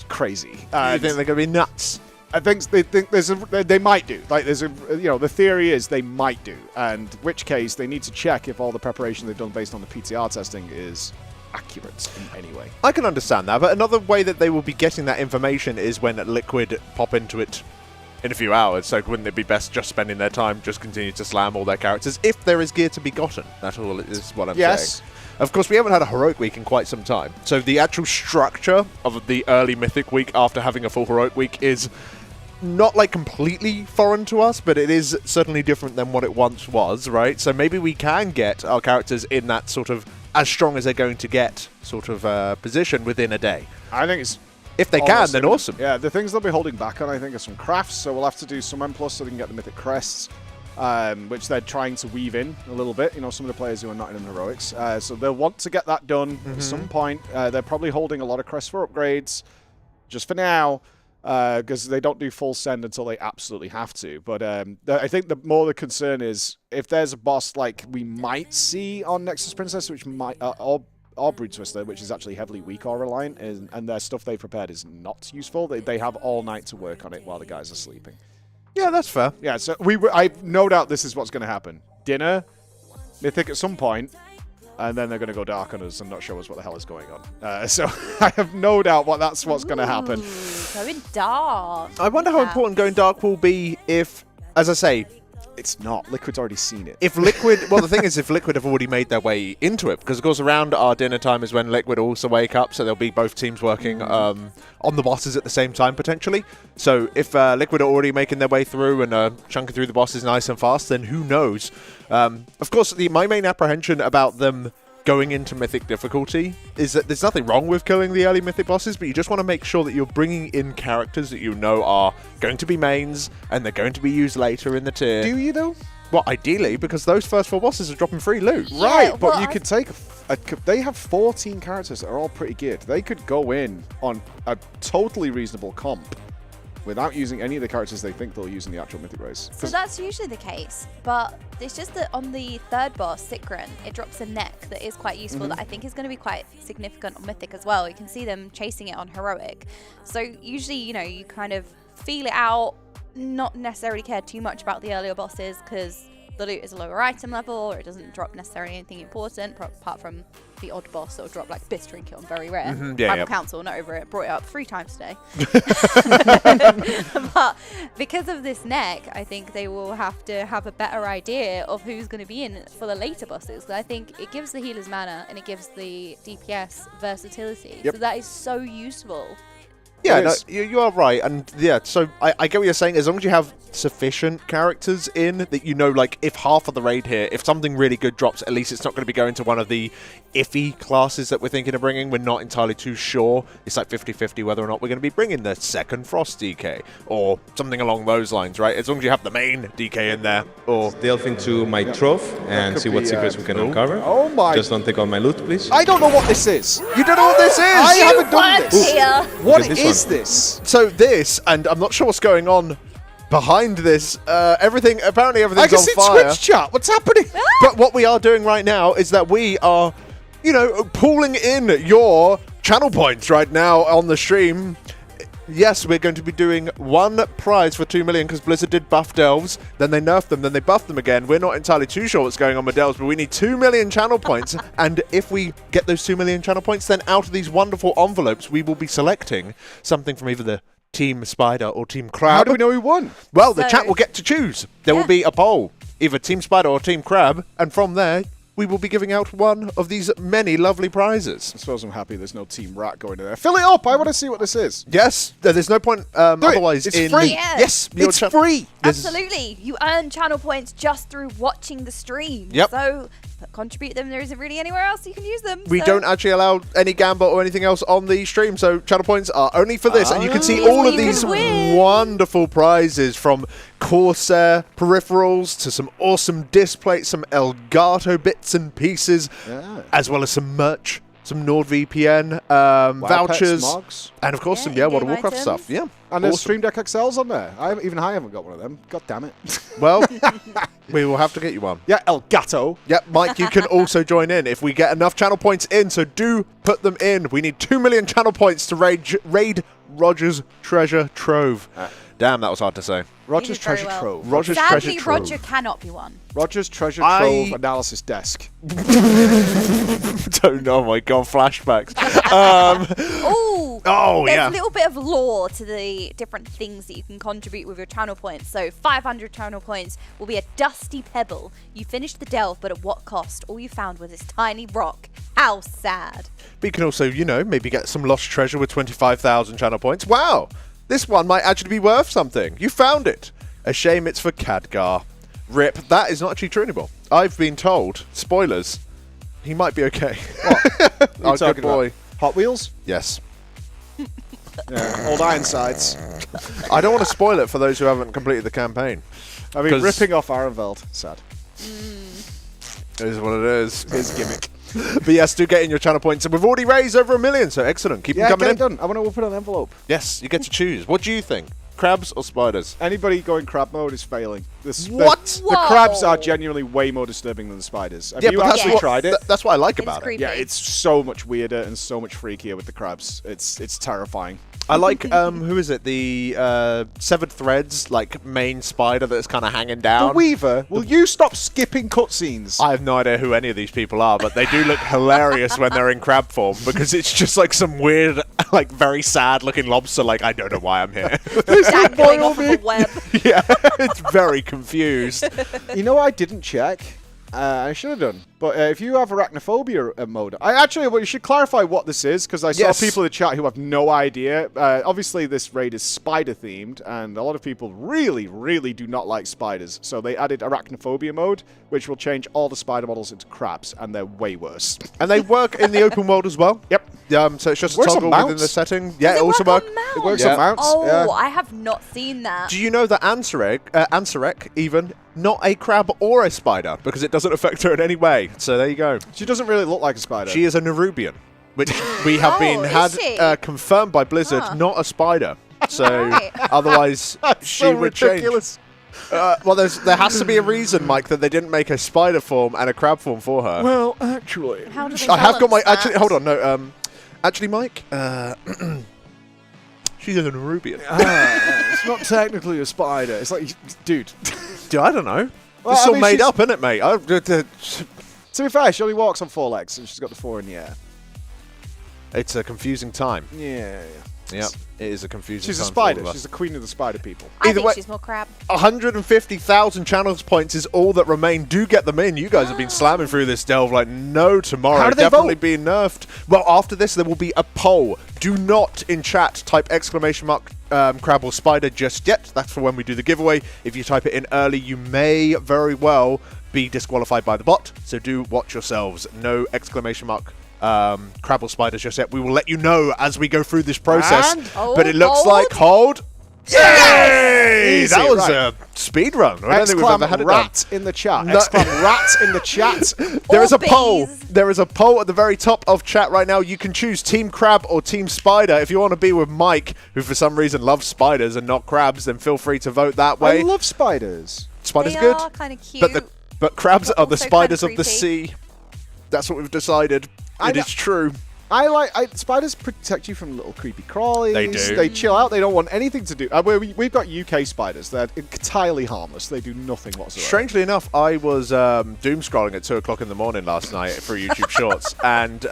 crazy. You think they're going to be nuts? I think they might do. Like there's a the theory is they might do, and which case they need to check if all the preparation they've done based on the PTR testing is accurate in any way. I can understand that, but another way that they will be getting that information is when Liquid pop into it in a few hours. So wouldn't it be best just spending their time just continue to slam all their characters if there is gear to be gotten? That's all is what I'm saying. Of course, we haven't had a Heroic Week in quite some time. So the actual structure of the early Mythic Week after having a full Heroic Week is not like completely foreign to us, but it is certainly different than what it once was, right? So maybe we can get our characters in that sort of as strong as they're going to get sort of position within a day. I think it's... If they can, then awesome. Yeah, the things they'll be holding back on, I think, are some crafts. So we'll have to do some M+ so they can get the Mythic Crests. Which they're trying to weave in a little bit, some of the players who are not in the Heroics. So they'll want to get that done at some point. They're probably holding a lot of crests for upgrades, just for now, because they don't do full send until they absolutely have to. But I think the concern is if there's a boss like we might see on Nexus Princess, which might, or Brood Twister, which is actually heavily weak or reliant, and their stuff they've prepared is not useful. They have all night to work on it while the guys are sleeping. Yeah, that's fair. Yeah, so I've no doubt this is what's going to happen. Dinner, Mythic at some point, and then they're going to go dark on us and not show us what the hell is going on. So I have no doubt that's what's going to happen. Going dark. I wonder how important going dark will be if, as I say, it's not. Liquid's already seen it. If Liquid, well, the thing is, if Liquid have already made their way into it, because of course around our dinner time is when Liquid also wake up, so there'll be both teams working on the bosses at the same time potentially. So if Liquid are already making their way through and chunking through the bosses nice and fast, then who knows? Of course, my main apprehension about them going into Mythic difficulty is that there's nothing wrong with killing the early Mythic bosses, but you just want to make sure that you're bringing in characters that you know are going to be mains and they're going to be used later in the tier. Do you though? Well, ideally, because those first 4 bosses are dropping free loot. Yeah, right, but you could take... they have 14 characters that are all pretty good. They could go in on a totally reasonable comp without using any of the characters they think they'll use in the actual Mythic race. So that's usually the case, but it's just that on the third boss, Sikran, it drops a neck that is quite useful that I think is going to be quite significant on Mythic as well. You can see them chasing it on Heroic. So usually, you know, you kind of feel it out, not necessarily care too much about the earlier bosses because the loot is a lower item level or it doesn't drop necessarily anything important apart from the odd boss that will drop like Biss Trinket on very rare. Rival Council, not over it, brought it up 3 times today. But because of this neck, I think they will have to have a better idea of who's going to be in for the later bosses. I think it gives the healers mana and it gives the DPS versatility. So that is so useful. Yeah, no, you are right, and yeah, so I get what you're saying. As long as you have sufficient characters in that, you know, like if half of the raid here, if something really good drops, at least it's not going to be going to one of the iffy classes that we're thinking of bringing. We're not entirely too sure. It's like 50-50 whether or not we're going to be bringing the second Frost DK or something along those lines, right? As long as you have the main DK in there. Or delve into my trove and see what secrets we can uncover. Oh my! Just don't take all my loot, please. I don't know what this is. You don't know what this is? I haven't done this. What is this? So this, and I'm not sure what's going on behind this. Apparently everything's I can on see fire. Twitch chat. What's happening? But what we are doing right now is that we are, you know, pooling in your channel points right now on the stream. Yes, we're going to be doing 1 prize for 2 million because Blizzard did buff Delves, then they nerfed them, then they buffed them again. We're not entirely too sure what's going on with Delves, but we need 2 million channel points. And if we get those 2 million channel points, then out of these wonderful envelopes, we will be selecting something from either the Team Spider or Team Crab. How do we know who won? Well, the chat will get to choose. There will be a poll, either Team Spider or Team Crab, and from there, we will be giving out one of these many lovely prizes. I suppose I'm happy there's no Team Rat going in there. Fill it up! I want to see what this is. Yes, there's no point otherwise it's in... free! Yes, it's free! Absolutely. You earn channel points just through watching the stream. Yep. So contribute them. There isn't really anywhere else you can use them. We don't actually allow any gambit or anything else on the stream, so channel points are only for this. And you can see all of these wonderful prizes from Corsair peripherals to some awesome displays, some Elgato bits and pieces, as well as some merch, some NordVPN vouchers, Smogs. and of course some World of Warcraft stuff. Yeah, and there's Stream Deck XLs on there. I haven't got one of them. God damn it. Well, we will have to get you one. Yeah, Elgato. Yep, Mike, you can also join in if we get enough channel points in, so do put them in. We need 2 million channel points to raid Roger's treasure trove. Damn, that was hard to say. Roger's treasure trove. Roger's Sadly, treasure trove. Roger cannot be one. Roger's treasure trove analysis desk. Don't know, my God, flashbacks. There's a little bit of lore to the different things that you can contribute with your channel points. So 500 channel points will be a dusty pebble. You finished the delve, but at what cost? All you found was this tiny rock. How sad. But you can also, you know, maybe get some lost treasure with 25,000 channel points. Wow, this one might actually be worth something. You found it. A shame it's for Khadgar. Rip, that is not actually true anymore. I've been told, spoilers, he might be okay. What? Our good boy. Hot Wheels? Yes. Yeah, old Ironsides. I don't want to spoil it for those who haven't completed the campaign. I mean, ripping off Arenveld. Sad. It is what it is. His gimmick. But yes, do get in your channel points. And we've already raised over 1 million, so excellent. Keep them coming in. Done. I want to open an envelope. Yes, you get to choose. What do you think? Crabs or spiders? Anybody going crab mode is failing. What? The crabs are genuinely way more disturbing than the spiders. Have you actually tried it? That's what I like about it. Yeah, it's so much weirder and so much freakier with the crabs. It's terrifying. I like, who is it? The Severed Threads, like, main spider that's kind of hanging down. The Weaver, will you stop skipping cutscenes? I have no idea who any of these people are, but they do look hilarious when they're in crab form, because it's just like some weird, like, very sad-looking lobster, like, I don't know why I'm here. Dangling off of a web. Yeah, it's very confused. You know what I didn't check? I should have done. But if you have Arachnophobia mode, we should clarify what this is, because I saw people in the chat who have no idea. Obviously, this raid is spider-themed, and a lot of people really, really do not like spiders. So they added Arachnophobia mode, which will change all the spider models into crabs, and they're way worse. And they work in the open world as well? Yep. So it's just a toggle within the setting. Yeah, it also works. It works on mounts. Oh, I have not seen that. Do you know that Ansarek, even, not a crab or a spider, because it doesn't affect her in any way. So there you go. She doesn't really look like a spider. She is a Nerubian, which we have confirmed by Blizzard, not a spider. So otherwise, she would ridiculous. Change. Well, there has to be a reason, Mike, that they didn't make a spider form and a crab form for her. Well, actually, how do they I have got my balance that? hold on, no, actually, Mike, she's a Nerubian. It's not technically a spider. It's like, dude, I don't know. Well, It's all made up, isn't it, mate? To be fair, she only walks on 4 legs, and she's got the 4 in the air. It's a confusing time. Yeah. Yep, it is a confusing She's time a spider. for all of us. She's the queen of the spider people. I Either think way- she's more crab. 150,000 channels points is all that remain. Do get them in. You guys have been slamming through this delve like no tomorrow. How do they Definitely vote? being nerfed. Well, after this, there will be a poll. Do not in chat type ! Crab or spider just yet. That's for when we do the giveaway. If you type it in early, you may very well be disqualified by the bot. So do watch yourselves. No ! Crab or spider just yet. We will let you know as we go through this process. And but it looks like hold. Yay! Easy, That was right. a speed run. I don't think we've ever had it done. rat in the chat. Exclam rat in the chat. There is a poll. There is a poll at the very top of chat right now. You can choose Team Crab or Team Spider. If you want to be with Mike, who for some reason loves spiders and not crabs, then feel free to vote that way. I love spiders. Spiders They good. are kind of cute. But crabs but are the also spiders kinda of the creepy. sea. That's what we've decided. It is true. Spiders protect you from little creepy crawlies. They do. They chill out. They don't want anything to do. We've got UK spiders. They're entirely harmless. They do nothing whatsoever. Strangely enough, I was doom scrolling at 2 o'clock in the morning last night through YouTube Shorts, and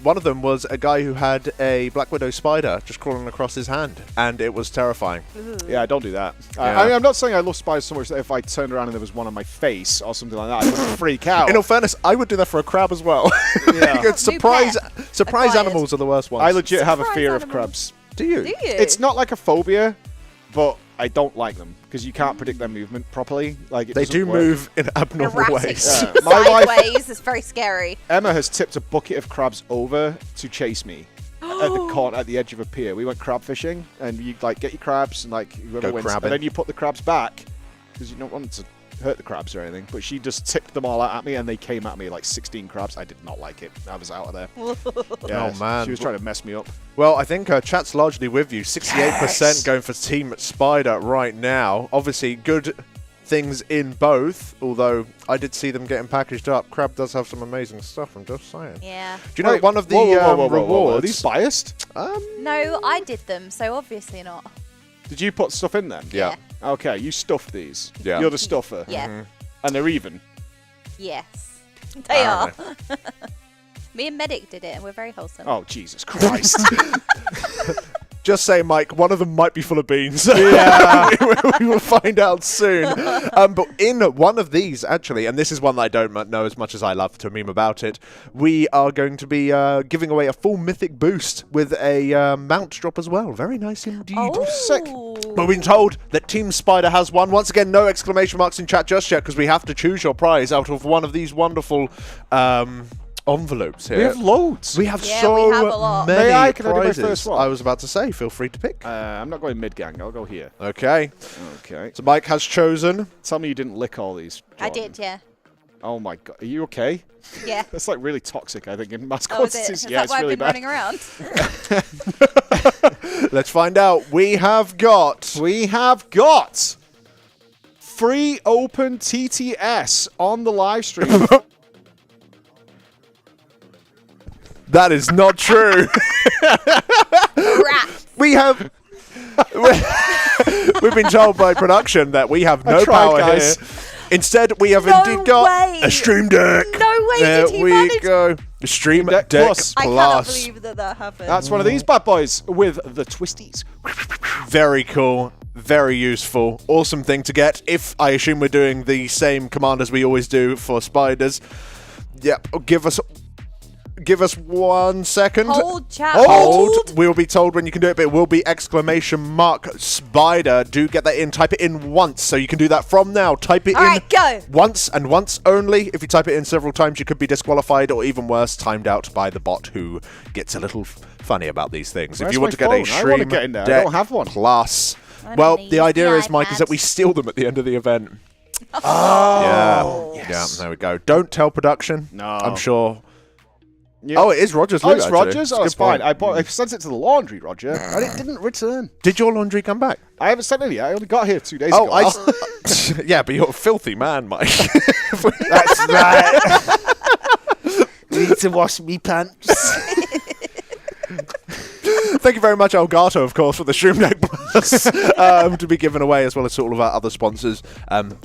one of them was a guy who had a Black Widow spider just crawling across his hand, and it was terrifying. Yeah, don't do that. Yeah. I mean, I'm not saying I love spiders so much that if I turned around and there was one on my face or something like that, I would freak out. In all fairness, I would do that for a crab as well. Yeah. surprise animals are the worst ones. I legit have a fear of crabs. Do you? Do you? It's not like a phobia, but I don't like them because you can't predict their movement properly. Like They do move in abnormal Erratic. ways. Yeah. My wife Sideways. It's very scary. Emma has tipped a bucket of crabs over to chase me at the edge of a pier. We went crab fishing, and you like get your crabs and like whoever Go wins, crabbing. and then you put the crabs back because you don't want to hurt the crabs or anything. But she just tipped them all out at me, and they came at me like 16 crabs. I did not like it. I was out of there. Yeah, Oh, man. she was trying to mess me up. Well, I think chat's largely with you. 68% going for Team Spider right now. Obviously, good things in both, although I did see them getting packaged up. Crab does have some amazing stuff, I'm just saying. Yeah. Do you know one of the rewards... Are these biased? No, I did them, so obviously not. Did you put stuff in them? Yeah. Okay, you stuffed these. Yeah. You're the stuffer. Yeah. And they're even. Yes. They are. Me and Medic did it, and we're very wholesome. Oh, Jesus Christ. Just say, Mike, one of them might be full of beans. Yeah. we will find out soon. But in one of these, actually, and this is one that I don't know as much as I love to meme about it, we are going to be giving away a full Mythic boost with a mount drop as well. Very nice indeed. Oh. Sick. But we've been told that Team Spider has won. Once again, no exclamation marks in chat just yet, because we have to choose your prize out of one of these wonderful... envelopes here. We have loads. We have Yeah, so we have a lot. many May I? Can I do my prizes. first one? I was about to say, feel free to pick. I'm not going mid-gang. I'll go here. Okay. Okay. So Mike has chosen. Tell me you didn't lick all these. I Jordan. did, yeah. Oh my god. Are you okay? Yeah. That's like really toxic, I think, in mass Oh, is it? quantities. Is Yeah, that it's why really I've been bad. running around? Let's find out. We have got free open TTS on the live stream. That is not true. We have... We've been told by production that we have no power guys. here. Instead, we have indeed got a Stream Deck. No way There did he we manage. go. A Stream Deck Plus. I cannot believe that happened. That's one of these bad boys with the twisties. Very cool. Very useful. Awesome thing to get. If I assume we're doing the same command as we always do for spiders. Yep. Give us 1 second. Hold, chat. Hold. We'll be told when you can do it, but it will be !spider. Do get that in. Type it in once, so you can do that from now. Type it All in right, go. once and once only. If you type it in several times, you could be disqualified, or even worse, timed out by the bot, who gets a little funny about these things. Where's if you want my to get a phone? I wanna Stream get in there. I Deck don't have one. Plus, I well, don't the use idea the is, Mike, is that iPad. we steal them at the end of the event. Oh. Yeah, there we go. Don't tell production. No. I'm sure. Yeah. Oh, it is Roger's Oh, loot, it's actually. Roger's? It's a Oh, good it's fine. point. I sent it to the laundry, Roger, and it didn't return. Did your laundry come back? I haven't sent it yet. I only got here 2 days Oh, ago. yeah, but you're a filthy man, Mike. That's right. Need to wash me pants. Thank you very much, Elgato, of course, for the Stream Deck Plus to be given away, as well as all of our other sponsors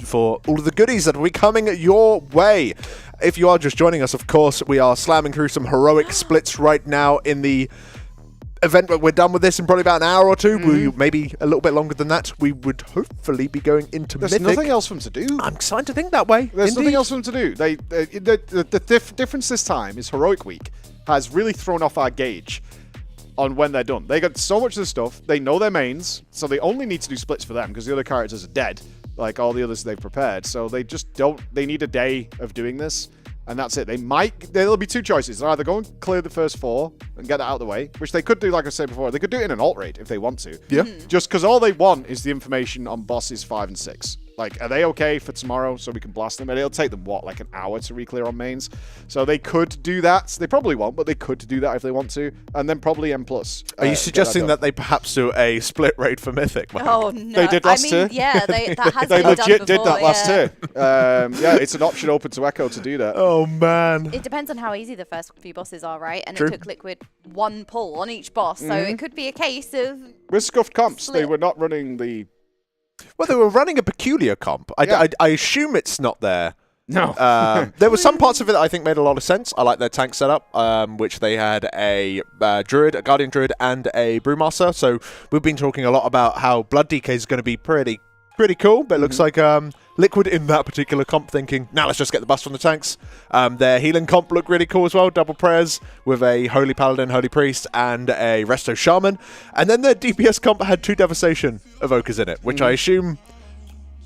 for all of the goodies that will be coming your way. If you are just joining us, of course, we are slamming through some heroic splits right now in the event. We're done with this in probably about an hour or two, maybe a little bit longer than that. We would hopefully be going into There's Mythic. nothing else for them to do. I'm starting to think that way. There's Indeed. nothing else for them to do. The difference this time is Heroic Week has really thrown off our gauge on when they're done. They got so much of the stuff. They know their mains, so they only need to do splits for them because the other characters are dead, like all the others they've prepared. So they just don't. They need a day of doing this, and that's it. There'll be two choices. They'll either go and clear the first 4 and get that out of the way, which they could do, like I said before. They could do it in an alt raid if they want to. Yeah. Just because all they want is the information on bosses 5 and 6. Like, are they okay for tomorrow so we can blast them? And it'll take them, what, like an hour to re-clear on mains? So they could do that. They probably won't, but they could do that if they want to. And then probably M+. Are you suggesting that they perhaps do a split raid for Mythic, Mike? Oh, no. They did last I mean, tier. yeah, that has They been legit done did that before, last yeah. tier. Yeah, it's an option open to Echo to do that. Oh, man. It depends on how easy the first few bosses are, right? And True. it took Liquid 1 pull on each boss, so it could be a case of... With scuffed comps, Split. they were not running the... Well, they were running a peculiar comp. I assume it's not there. No. There were some parts of it that I think made a lot of sense. I like their tank setup, which they had a druid, a guardian druid, and a brewmaster. So we've been talking a lot about how blood DK is going to be pretty cool. But it looks like Liquid in that particular comp thinking, now let's just get the bust from the tanks. Their healing comp looked really cool as well. Double prayers with a holy paladin, holy priest, and a resto shaman. And then their DPS comp had 2 devastation evokers in it, which I assume...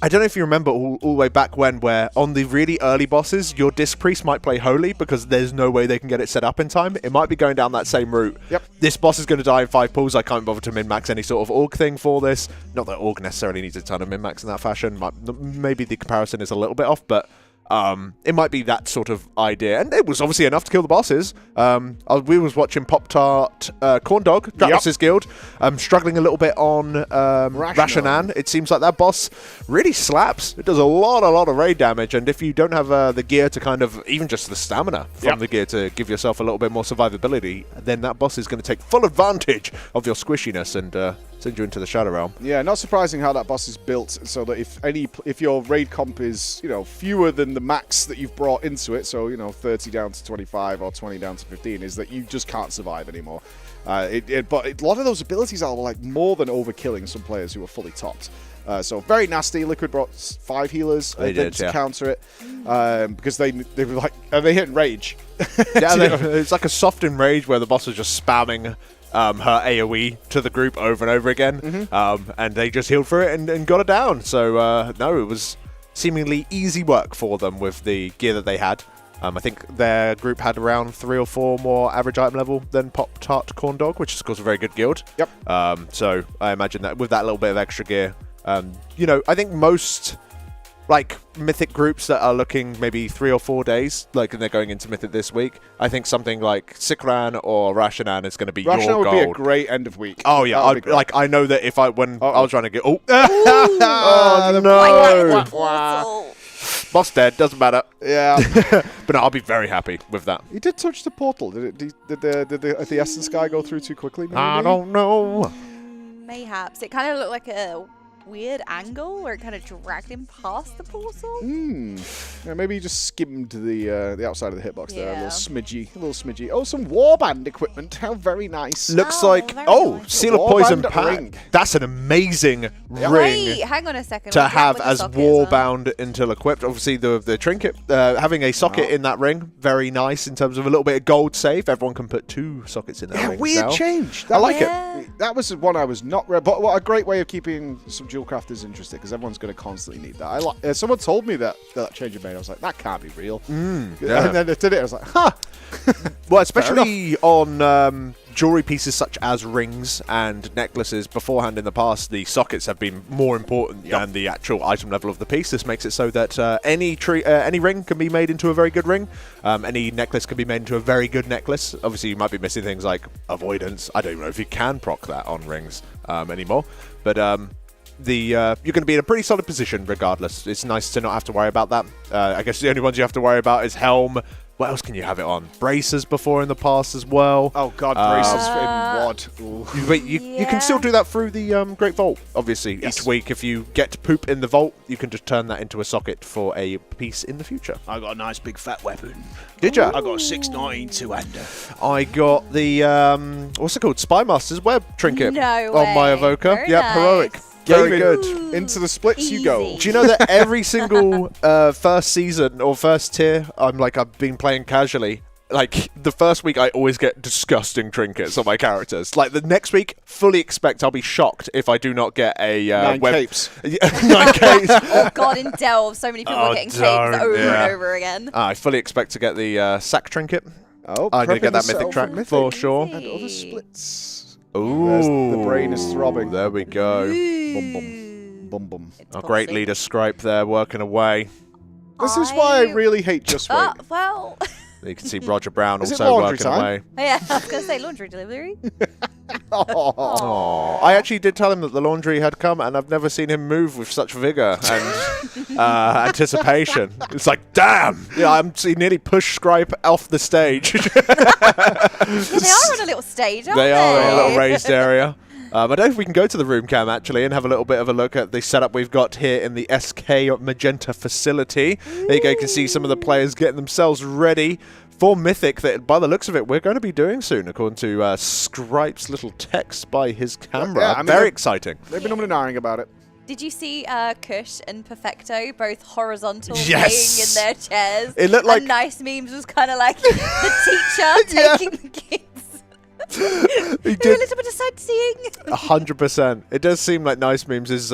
I don't know if you remember all the way back when, where on the really early bosses, your Disc Priest might play Holy because there's no way they can get it set up in time. It might be going down that same route. Yep. This boss is going to die in 5 pulls. I can't bother to min-max any sort of Org thing for this. Not that Org necessarily needs a ton of min-max in that fashion. Maybe the comparison is a little bit off, but it might be that sort of idea. And it was obviously enough to kill the bosses. We was watching Pop-Tart Corn Dog, Dratus's guild, struggling a little bit on Rashan. It seems like that boss really slaps. It does a lot of raid damage, and if you don't have the gear to kind of, even just the stamina from the gear to give yourself a little bit more survivability, then that boss is going to take full advantage of your squishiness and send you into the Shadow Realm. Yeah, not surprising how that boss is built, so that if your raid comp is fewer than the max that you've brought into it, so 30 down to 25 or 20 down to 15, is that you just can't survive anymore. But a lot of those abilities are like more than overkilling some players who are fully topped. So very nasty. Liquid brought 5 healers to counter it because they were like, are they hitting rage? Yeah, it's like a soft enrage where the boss is just spamming her AoE to the group over and over again, and they just healed for it and got it down. So no, it was seemingly easy work for them with the gear that they had. I think their group had around 3 or 4 more average item level than Pop-Tart Corn Dog, which is of course a very good guild. Yep. So I imagine that with that little bit of extra gear, I think most like Mythic groups that are looking maybe 3 or 4 days, like and they're going into Mythic this week, I think something like Sikran or Rashan is going to be your gold. Rashan would be a great end of week. Oh yeah, I know that if I was trying to get no, boss dead, doesn't matter. Yeah, but no, I'll be very happy with that. He did touch the portal. Did the Essence guy go through too quickly? Maybe? I don't know. Mayhaps. It kind of looked like a weird angle where it kind of dragged him past the portal. Yeah, maybe he just skimmed the outside of the hitbox there, a little smidgy. Oh, some warband equipment. How very nice. Looks like seal of poison pack. That's an amazing ring. Wait, hang on a second. To have as warbound until equipped. Obviously, the trinket having a socket in that ring, very nice in terms of a little bit of gold save. Everyone can put 2 sockets in their rings weird now. change. I like it. That was one I was not. But what a great way of keeping some dual crafters interested, because everyone's going to constantly need that. Someone told me that change had made. I was like, that can't be real. Yeah. And then they did it. I was like, huh. Well, especially on jewelry pieces such as rings and necklaces. Beforehand in the past, the sockets have been more important than the actual item level of the piece. This makes it so that any ring can be made into a very good ring. Any necklace can be made into a very good necklace. Obviously, you might be missing things like avoidance. I don't even know if you can proc that on rings anymore. But you're going to be in a pretty solid position regardless. It's nice to not have to worry about that. I guess the only ones you have to worry about is helm. What else can you have it on? Braces before in the past as well. Oh god, braces in WoD. You can still do that through the Great Vault, obviously. Yes. Each week, if you get to poop in the vault, you can just turn that into a socket for a piece in the future. I got a nice big fat weapon. Did ya? I got a 6.9 two-hander. I got the, what's it called? Spymaster's web trinket No on my evoker. Very yep, nice. heroic. Very good. Into the splits you go. Do you know that every single first season or first tier, I've been playing casually. Like, the first week I always get disgusting trinkets on my characters. Like, the next week, fully expect I'll be shocked if I do not get a 9 capes. 9 capes. Oh god, in Delve, so many people are getting capes over and over again. I fully expect to get the sack trinket. Oh, I'm going to get that prepping mythic track yourself for sure. And other splits. Ooh. The brain is throbbing. There we go. Bum bum. Bum bum. Our great leader Scripe there working away. This is why I really hate Just Wait. Well. You can see Roger Brown Is it also laundry working time? away. Yeah, I was going to say laundry delivery. Aww. I actually did tell him that the laundry had come, and I've never seen him move with such vigor and anticipation. It's like, damn! Yeah, he nearly pushed Scripe off the stage. Well, they are on a little stage, aren't they? They are in a little raised area. I don't know if we can go to the room cam actually and have a little bit of a look at the setup we've got here in the SK Magenta facility. There you go, you can see some of the players getting themselves ready for Mythic that, by the looks of it, we're going to be doing soon, according to Scripe's little text by his camera. Yeah, I mean, very exciting. They've been umming about it. Did you see Kush and Perfecto both horizontal Yes. playing in their chairs? It looked like- And Nice Memes was kind of like the teacher taking the kids. He They're a did little bit of sightseeing. 100%. It does seem like Nice Memes is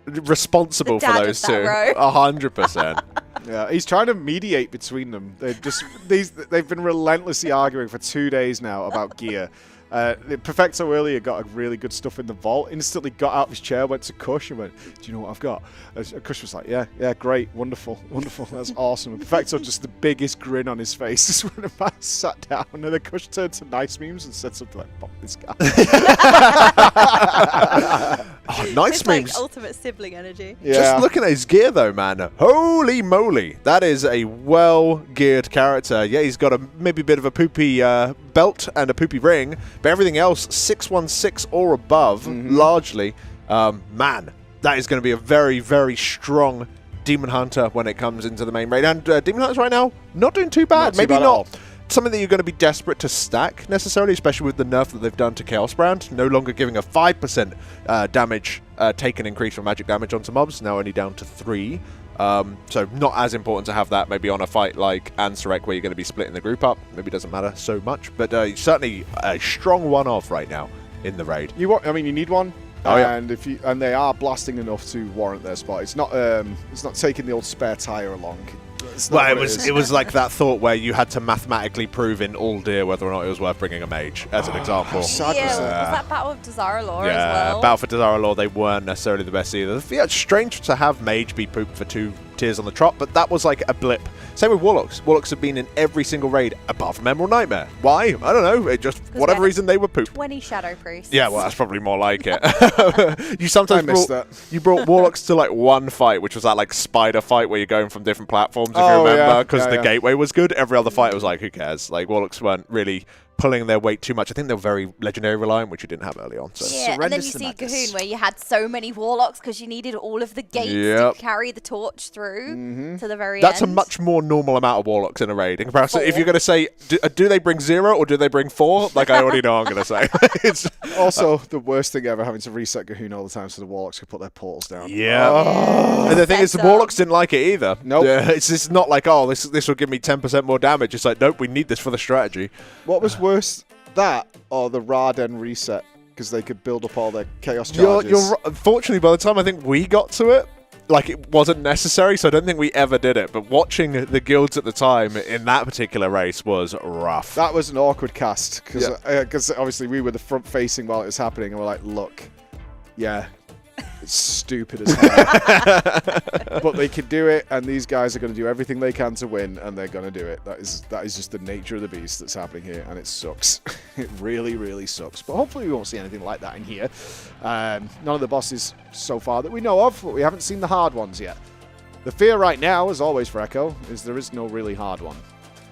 responsible The for dad of those that two. row. 100%. Yeah, he's trying to mediate between them. They've been relentlessly arguing for 2 days now about gear. Perfecto earlier got a really good stuff in the vault. Instantly got out of his chair, went to Kush and went, "Do you know what I've got?" And Kush was like, "Yeah, great, wonderful, that's awesome." And Perfecto just the biggest grin on his face just when the man sat down, and then Kush turned to Nice Memes and said something like, "Fuck this guy." Nice It's Memes. like ultimate sibling energy. Yeah. Just looking at his gear though, man. Holy moly. That is a well-geared character. Yeah, he's got maybe a bit of a poopy belt and a poopy ring, but everything else 616 or above, largely. Man, that is going to be a very, very strong Demon Hunter when it comes into the main raid. And Demon Hunters right now, not doing too bad. Not too maybe bad at not all. something that you're going to be desperate to stack necessarily, especially with the nerf that they've done to Chaos Brand. No longer giving a 5% damage taken increase for magic damage onto mobs, now only down to 3. So not as important to have that maybe on a fight like Ansurek where you're going to be splitting the group up. Maybe it doesn't matter so much, but certainly a strong one-off right now in the raid. You need one. Oh, yeah. And they are blasting enough to warrant their spot. It's not taking the old spare tire along. Well, it was like that thought where you had to mathematically prove in Uldir whether or not it was worth bringing a mage, as an example. Was that Battle of Dazar'alor as well? Battle for Dazar'alor, they weren't necessarily the best either. Yeah, it's strange to have mage be pooped for 2 tiers on the trot, but that was like a blip. Same with Warlocks. Warlocks have been in every single raid, apart from Emerald Nightmare. Why? I don't know. It just, whatever reason, they were pooped. 20 Shadow Priests. Yeah, well, that's probably more like it. You sometimes you brought Warlocks to like one fight, which was that like spider fight where you're going from different platforms, if you remember, because the gateway was good. Every other fight was like, who cares? Like, Warlocks weren't really pulling their weight too much. I think they're very legendary reliant, which you didn't have early on. So. Yeah, and then you see Cahoon, where you had so many warlocks because you needed all of the gates to carry the torch through to the very end. That's a much more normal amount of warlocks in a raid. In comparison, if you're going to say, do they bring 0 or do they bring 4? Like, I already know I'm going to say. It's also the worst thing ever, having to reset Cahoon all the time so the warlocks could put their portals down. Yeah. And the thing is, the warlocks didn't like it either. Nope. It's not like, oh, this will give me 10% more damage. It's like, nope, we need this for the strategy. What was worse, that or the Raden reset? Because they could build up all their chaos charges. Unfortunately, by the time I think we got to it, like, it wasn't necessary, so I don't think we ever did it. But watching the guilds at the time in that particular race was rough. That was an awkward cast, because obviously we were the front-facing while it was happening, and we're like, look, yeah, it's stupid as hell. But they can do it, and these guys are going to do everything they can to win, and they're going to do it. That is just the nature of the beast that's happening here, and it sucks. It really, really sucks. But hopefully we won't see anything like that in here. None of the bosses so far that we know of, but we haven't seen the hard ones yet. The fear right now, as always for Echo, is there is no really hard one.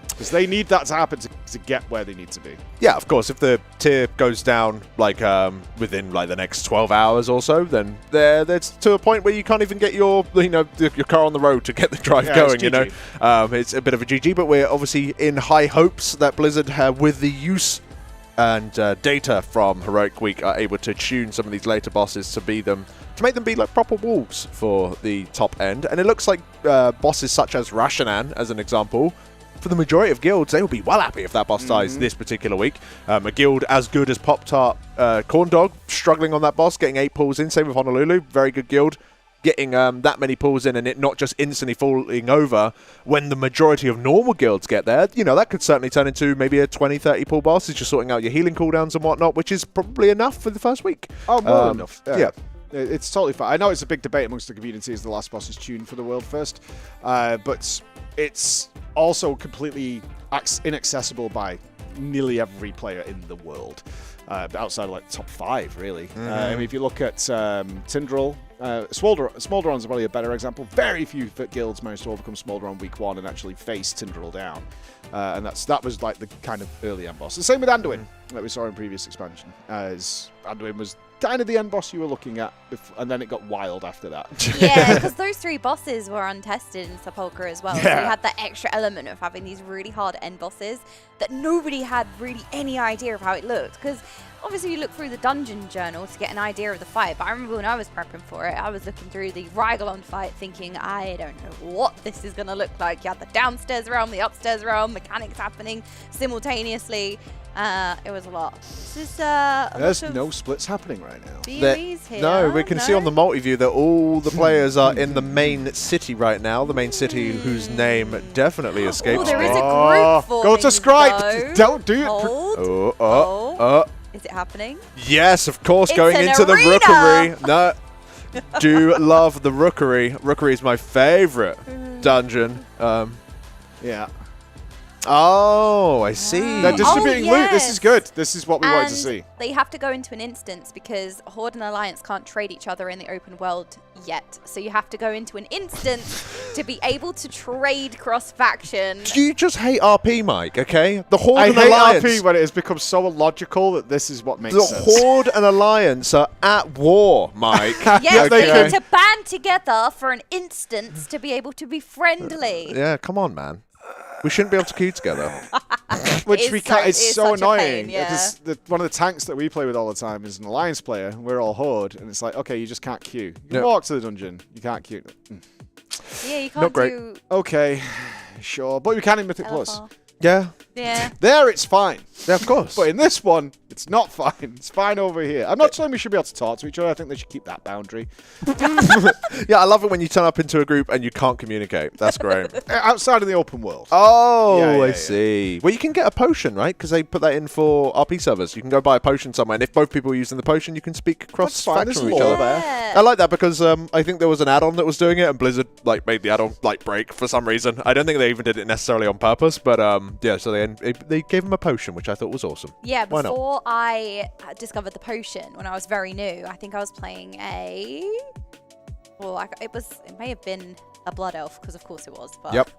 Because they need that to happen to get where they need to be. Yeah, of course. If the tier goes down like within like the next 12 hours or so, then that's to a point where you can't even get your car on the road to get the drive going. It's a bit of a GG. But we're obviously in high hopes that Blizzard, with the use and data from Heroic Week, are able to tune some of these later bosses to make them be like proper wolves for the top end. And it looks like bosses such as Rashan, as an example. For the majority of guilds, they will be well happy if that boss dies this particular week. A guild as good as Pop-Tart Corn Dog, struggling on that boss, getting 8 pulls in. Same with Honolulu, very good guild. Getting that many pulls in and it not just instantly falling over when the majority of normal guilds get there. That could certainly turn into maybe a 20-30 pull boss. It's just sorting out your healing cooldowns and whatnot, which is probably enough for the first week. Oh, more than enough. Yeah. It's totally fine. I know it's a big debate amongst the community as the last boss is tuned for the world first, but it's also completely inaccessible by nearly every player in the world, outside of like the top 5, really. I mean, if you look at Tindral, Smolderon's probably a better example. Very few guilds managed to overcome Smolderon week 1 and actually face Tindral down. And that was like the kind of early end boss. The same with Anduin that we saw in previous expansion, as Anduin was kind of the end boss you were looking at, and then it got wild after that. Yeah, because those 3 bosses were untested in Sepulchre as well. Yeah. So you had that extra element of having these really hard end bosses that nobody had really any idea of how it looked. Because obviously you look through the dungeon journal to get an idea of the fight, but I remember when I was prepping for it, I was looking through the Rigalon fight thinking, I don't know what this is going to look like. You had the downstairs realm, the upstairs realm, mechanics happening simultaneously. It was a lot. There's no splits happening right now. Here, no, we can see on the multi-view that all the players are in the main city right now. The main city whose name definitely escapes me. There is a group forming, go to Scribe! Don't do it! Is it happening? Yes, of course, it's going into arena. The Rookery. No, do love the Rookery. Rookery is my favorite dungeon. Yeah. Oh, I see. They're distributing loot. This is good. This is what we wanted to see. They have to go into an instance because Horde and Alliance can't trade each other in the open world yet. So you have to go into an instance to be able to trade cross-faction. You just hate RP, Mike, okay? The Horde and Alliance. I hate Alliance. RP when it has become so illogical that this is what makes sense. The Horde and Alliance are at war, Mike. Yes, they need to band together for an instance to be able to be friendly. Yeah, come on, man. We shouldn't be able to queue together. Which we can't. It's so annoying. Pain, yeah. Because one of the tanks that we play with all the time is an Alliance player. We're all Horde, and it's like, okay, you just can't queue. You can walk to the dungeon. You can't queue. Yeah, you can't Not great. do... Okay, sure. But we can in Mythic Plus. Yeah. Yeah. There, it's fine. Yeah, of course. But in this one, it's not fine. It's fine over here. I'm not saying we should be able to talk to each other. I think they should keep that boundary. Yeah, I love it when you turn up into a group and you can't communicate. That's great. Outside of the open world. Oh, I see. Well, you can get a potion, right? Because they put that in for RP servers. You can go buy a potion somewhere, and if both people are using the potion, you can speak cross-faction with each other. I like that because I think there was an add-on that was doing it, and Blizzard made the add-on break for some reason. I don't think they even did it necessarily on purpose, but yeah, so they gave him a potion, which I thought was awesome. Yeah, before I discovered the potion, when I was very new, I think I was playing it may have been a Blood Elf, because of course it was. But yep.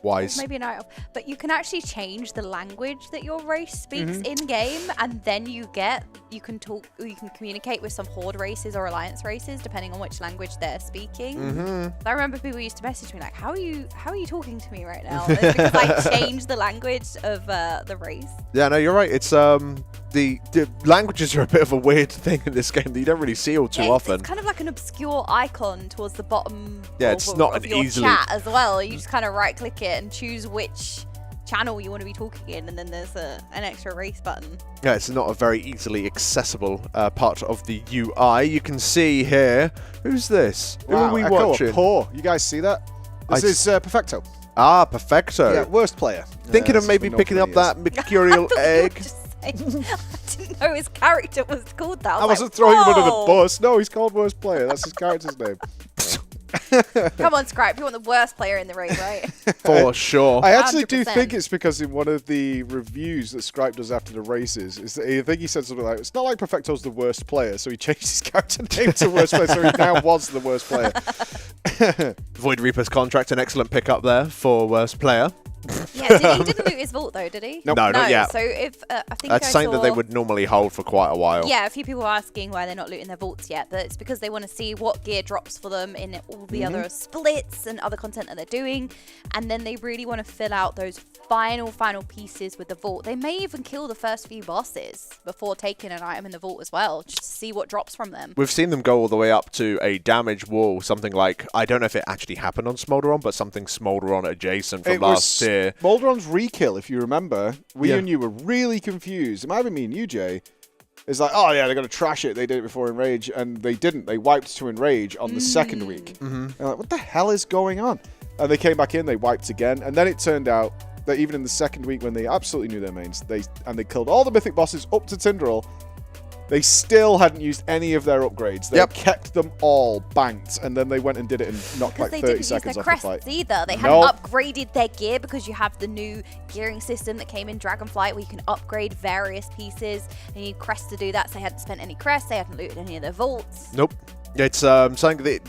Wise. Maybe a night off. But you can actually change the language that your race speaks in game, and then you can talk, or you can communicate with some horde races or alliance races depending on which language they're speaking. I remember people used to message me like, "How are you talking to me right now?" It's because I changed the language of the race. Yeah, no, you're right. It's the languages are a bit of a weird thing in this game that you don't really see all too often. It's kind of like an obscure icon towards the bottom. Yeah, it's not of an your easily chat as well. You just kind of right click it and choose which channel you want to be talking in, and then there's an extra race button. Yeah, it's not a very easily accessible part of the UI. You can see here, who's this? Who are we watching? Poor. You guys see that? This is Perfecto. Ah, Perfecto. Yeah, worst player. Thinking of maybe picking up that mercurial egg. I didn't know his character was called that. I wasn't throwing him under the bus. No, he's called worst player. That's his character's name. Come on, Scribe. You want the worst player in the raid, right? For sure. I actually do 100%. think it's because in one of the reviews that Scribe does after the races, I think he said something like, "It's not like Perfecto's the worst player," so he changed his character name to worst player, so he now was the worst player. Void Reaper's contract, an excellent pickup there for worst player. Yeah, he didn't loot his vault though, did he? Nope. No, not yet. So if I think That's something that they would normally hold for quite a while. Yeah, a few people are asking why they're not looting their vaults yet, but it's because they want to see what gear drops for them in all the other splits and other content that they're doing, and then they really want to fill out those final pieces with the vault. They may even kill the first few bosses before taking an item in the vault as well, just to see what drops from them. We've seen them go all the way up to a damage wall, something like, I don't know if it actually happened on Smolderon, but something Smolderon adjacent from last year. Smolderon's rekill, if you remember, we and you were really confused. It might have been me and you, Jay. It's like, oh yeah, they're going to trash it. They did it before Enrage, and they didn't. They wiped to Enrage on the second week. And like, what the hell is going on? And they came back in, they wiped again, and then it turned out that even in the second week when they absolutely knew their mains, they killed all the mythic bosses up to Tindral, they still hadn't used any of their upgrades. They kept them all banked, and then they went and did it and knocked like 30 seconds off the fight. Either. They hadn't upgraded their gear because you have the new gearing system that came in Dragonflight where you can upgrade various pieces, and you need crests to do that, so they hadn't spent any crests, they hadn't looted any of their vaults. Nope. It's something that...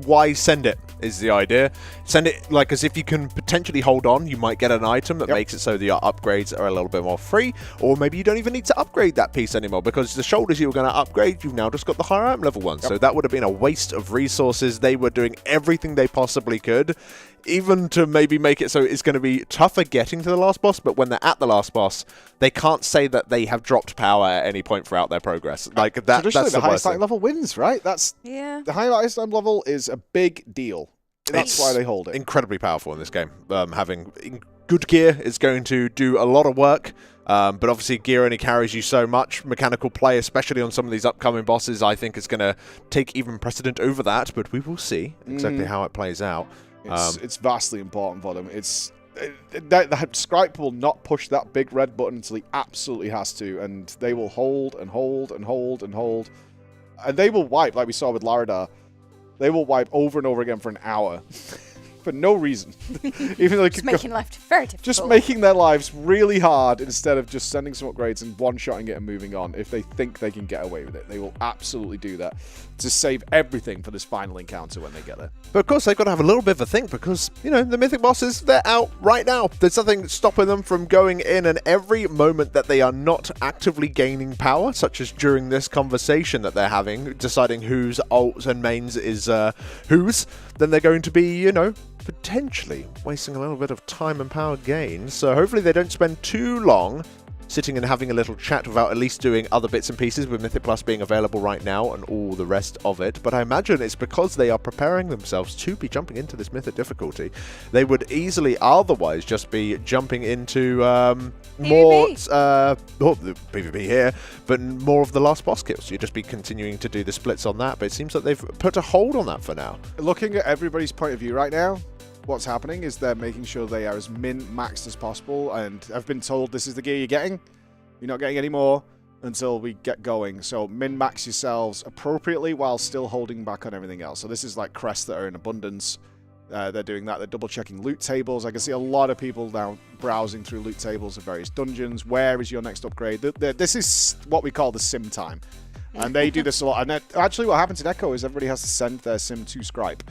Why send it is the idea. Send it like as if you can potentially hold on. You might get an item that makes it so the upgrades are a little bit more free, or maybe you don't even need to upgrade that piece anymore because the shoulders you were going to upgrade, you've now just got the higher item level one. So that would have been a waste of resources. They were doing everything they possibly could, even to maybe make it so it's going to be tougher getting to the last boss, but when they're at the last boss, they can't say that they have dropped power at any point throughout their progress. Like that. Traditionally, that's the highest thing. item level wins, right? That's the highest item level is a big deal. That's why they hold it. Incredibly powerful in this game. Having good gear is going to do a lot of work. But obviously gear only carries you so much. Mechanical play, especially on some of these upcoming bosses, I think is going to take even precedent over that, but we will see exactly how it plays out. It's vastly important for them. The Scribe will not push that big red button until he absolutely has to, and they will hold and hold and hold and hold. And they will wipe, like we saw with Laradar. They will wipe over and over again for an hour. For no reason. Even though just making life very difficult. Just making their lives really hard instead of just sending some upgrades and one-shotting it and moving on. If they think they can get away with it, they will absolutely do that to save everything for this final encounter when they get there. But of course, they've got to have a little bit of a think because, you know, the mythic bosses, they're out right now. There's nothing stopping them from going in, and every moment that they are not actively gaining power, such as during this conversation that they're having, deciding whose ults and mains is whose, then they're going to be, you know, potentially wasting a little bit of time and power gain. So hopefully they don't spend too long sitting and having a little chat without at least doing other bits and pieces, with Mythic Plus being available right now and all the rest of it. But I imagine it's because they are preparing themselves to be jumping into this Mythic difficulty. They would easily otherwise just be jumping into more the PvP here, but more of the last boss kills. You'd just be continuing to do the splits on that, but it seems that they've put a hold on that for now. Looking at everybody's point of view right now, what's happening is they're making sure they are as min-maxed as possible, and I've been told this is the gear you're getting. You're not getting any more until we get going. So min-max yourselves appropriately while still holding back on everything else. So this is like crests that are in abundance. They're doing that. They're double-checking loot tables. I can see a lot of people now browsing through loot tables of various dungeons. Where is your next upgrade? This is what we call the sim time. And they do this a lot. And actually what happens in Echo is everybody has to send their sim to Scribe.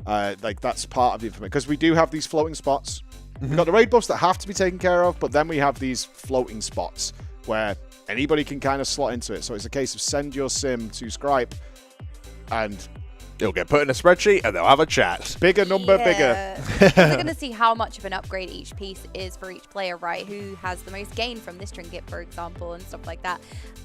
Like that's part of the information, because we do have these floating spots We've got the raid buffs that have to be taken care of, but then we have these floating spots where anybody can kind of slot into it. So it's a case of send your sim to Scripe and it'll get put in a spreadsheet and they'll have a chat. Bigger number, bigger. We're going to see how much of an upgrade each piece is for each player, right? Who has the most gain from this trinket, for example, and stuff like that.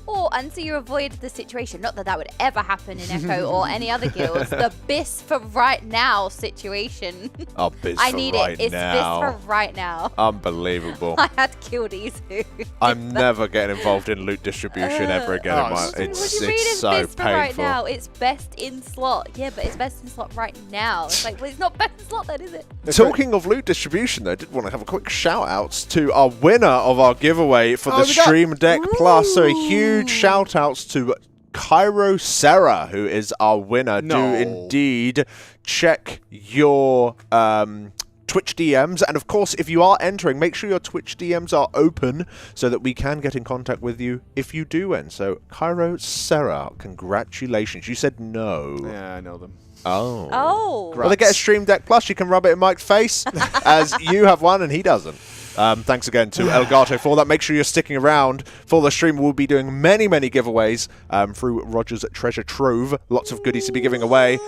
And so you avoid the situation, not that that would ever happen in Echo or any other guilds, the BIS for right now situation. Oh, BIS I for need right it. It's now. BIS for right now. Unbelievable. I had killed Izu. I'm never getting involved in loot distribution ever again. It's so BIS for right painful. now? It's best in slot. Yeah, but it's best in slot right now. It's like, well, it's not best in slot then, is it? Talking of loot distribution, though, I did want to have a quick shout-outs to our winner of our giveaway for the Stream Deck Plus. So a huge shout-outs to Cairo Serra, who is our winner. Do indeed check your Twitch DMs. And, of course, if you are entering, make sure your Twitch DMs are open so that we can get in contact with you if you do win. So, Cairo Serra, congratulations. You said no. Yeah, I know them. Oh. Well, they get a Stream Deck Plus. You can rub it in Mike's face as you have one and he doesn't. Thanks again to Elgato for that. Make sure you're sticking around for the stream. We'll be doing many, many giveaways through Roger's Treasure Trove. Lots of goodies to be giving away.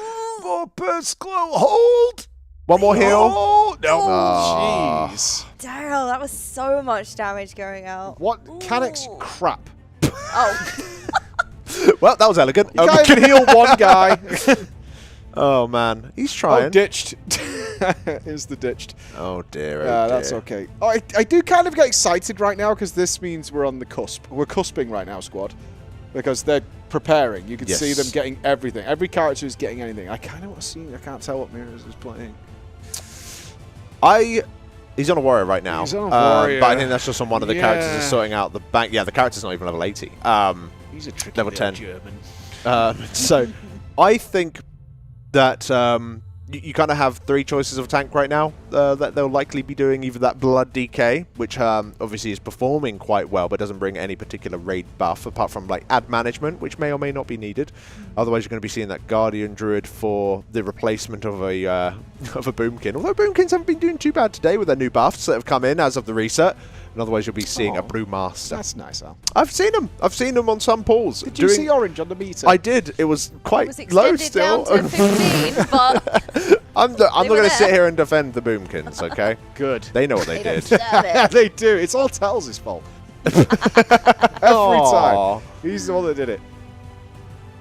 More burst glow. Hold. One more heal. Oh, no. Jeez. Daryl, that was so much damage going out. What? Canic's crap. Well, that was elegant. You can't even heal one guy. Oh, man. He's trying. Oh, ditched. Here's the ditched. Oh, dear. That's okay. Oh, I do kind of get excited right now because this means we're on the cusp. We're cusping right now, squad. Because they're preparing. You can see them getting everything. Every character is getting anything. I kind of want to see. I can't tell what Mirrors is playing. He's on a warrior right now. He's on a warrior. But I think that's just on one of the characters is sorting out the bank. Yeah, the character's not even level 80. He's a tricky level 10. German. So I think that you kind of have three choices of tank right now that they'll likely be doing. Either that Blood DK, which obviously is performing quite well, but doesn't bring any particular raid buff, apart from like ad management, which may or may not be needed. Otherwise, you're going to be seeing that Guardian Druid for the replacement of a Boomkin. Although Boomkins haven't been doing too bad today with their new buffs that have come in as of the reset. And otherwise, you'll be seeing a Brewmaster. That's nice, Al. I've seen them. I've seen them on some pools. Did you see orange on the meter? I did. It was quite low still. Down to 15, but I'm not going to sit here and defend the Boomkins, okay? Good. They know what they did. They do. It's all Tells' fault. Every time. He's the one that did it.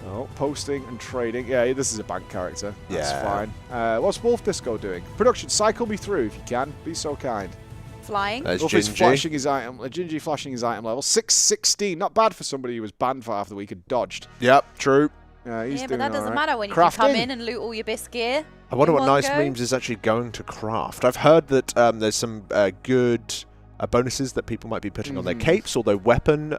Oh, posting and trading. Yeah, this is a bank character. That's fine. What's Wolf Disco doing? Production, cycle me through if you can. Be so kind. Flying. Wolf flashing his item. Gingy flashing his item level. 616. Not bad for somebody who was banned for half the week and dodged. Yep, true. He's but that doesn't matter when you Crafting. can come in and loot all your BIS gear. I wonder what Nice go. Memes is actually going to craft. I've heard that there's some good bonuses that people might be putting on their capes, although weapon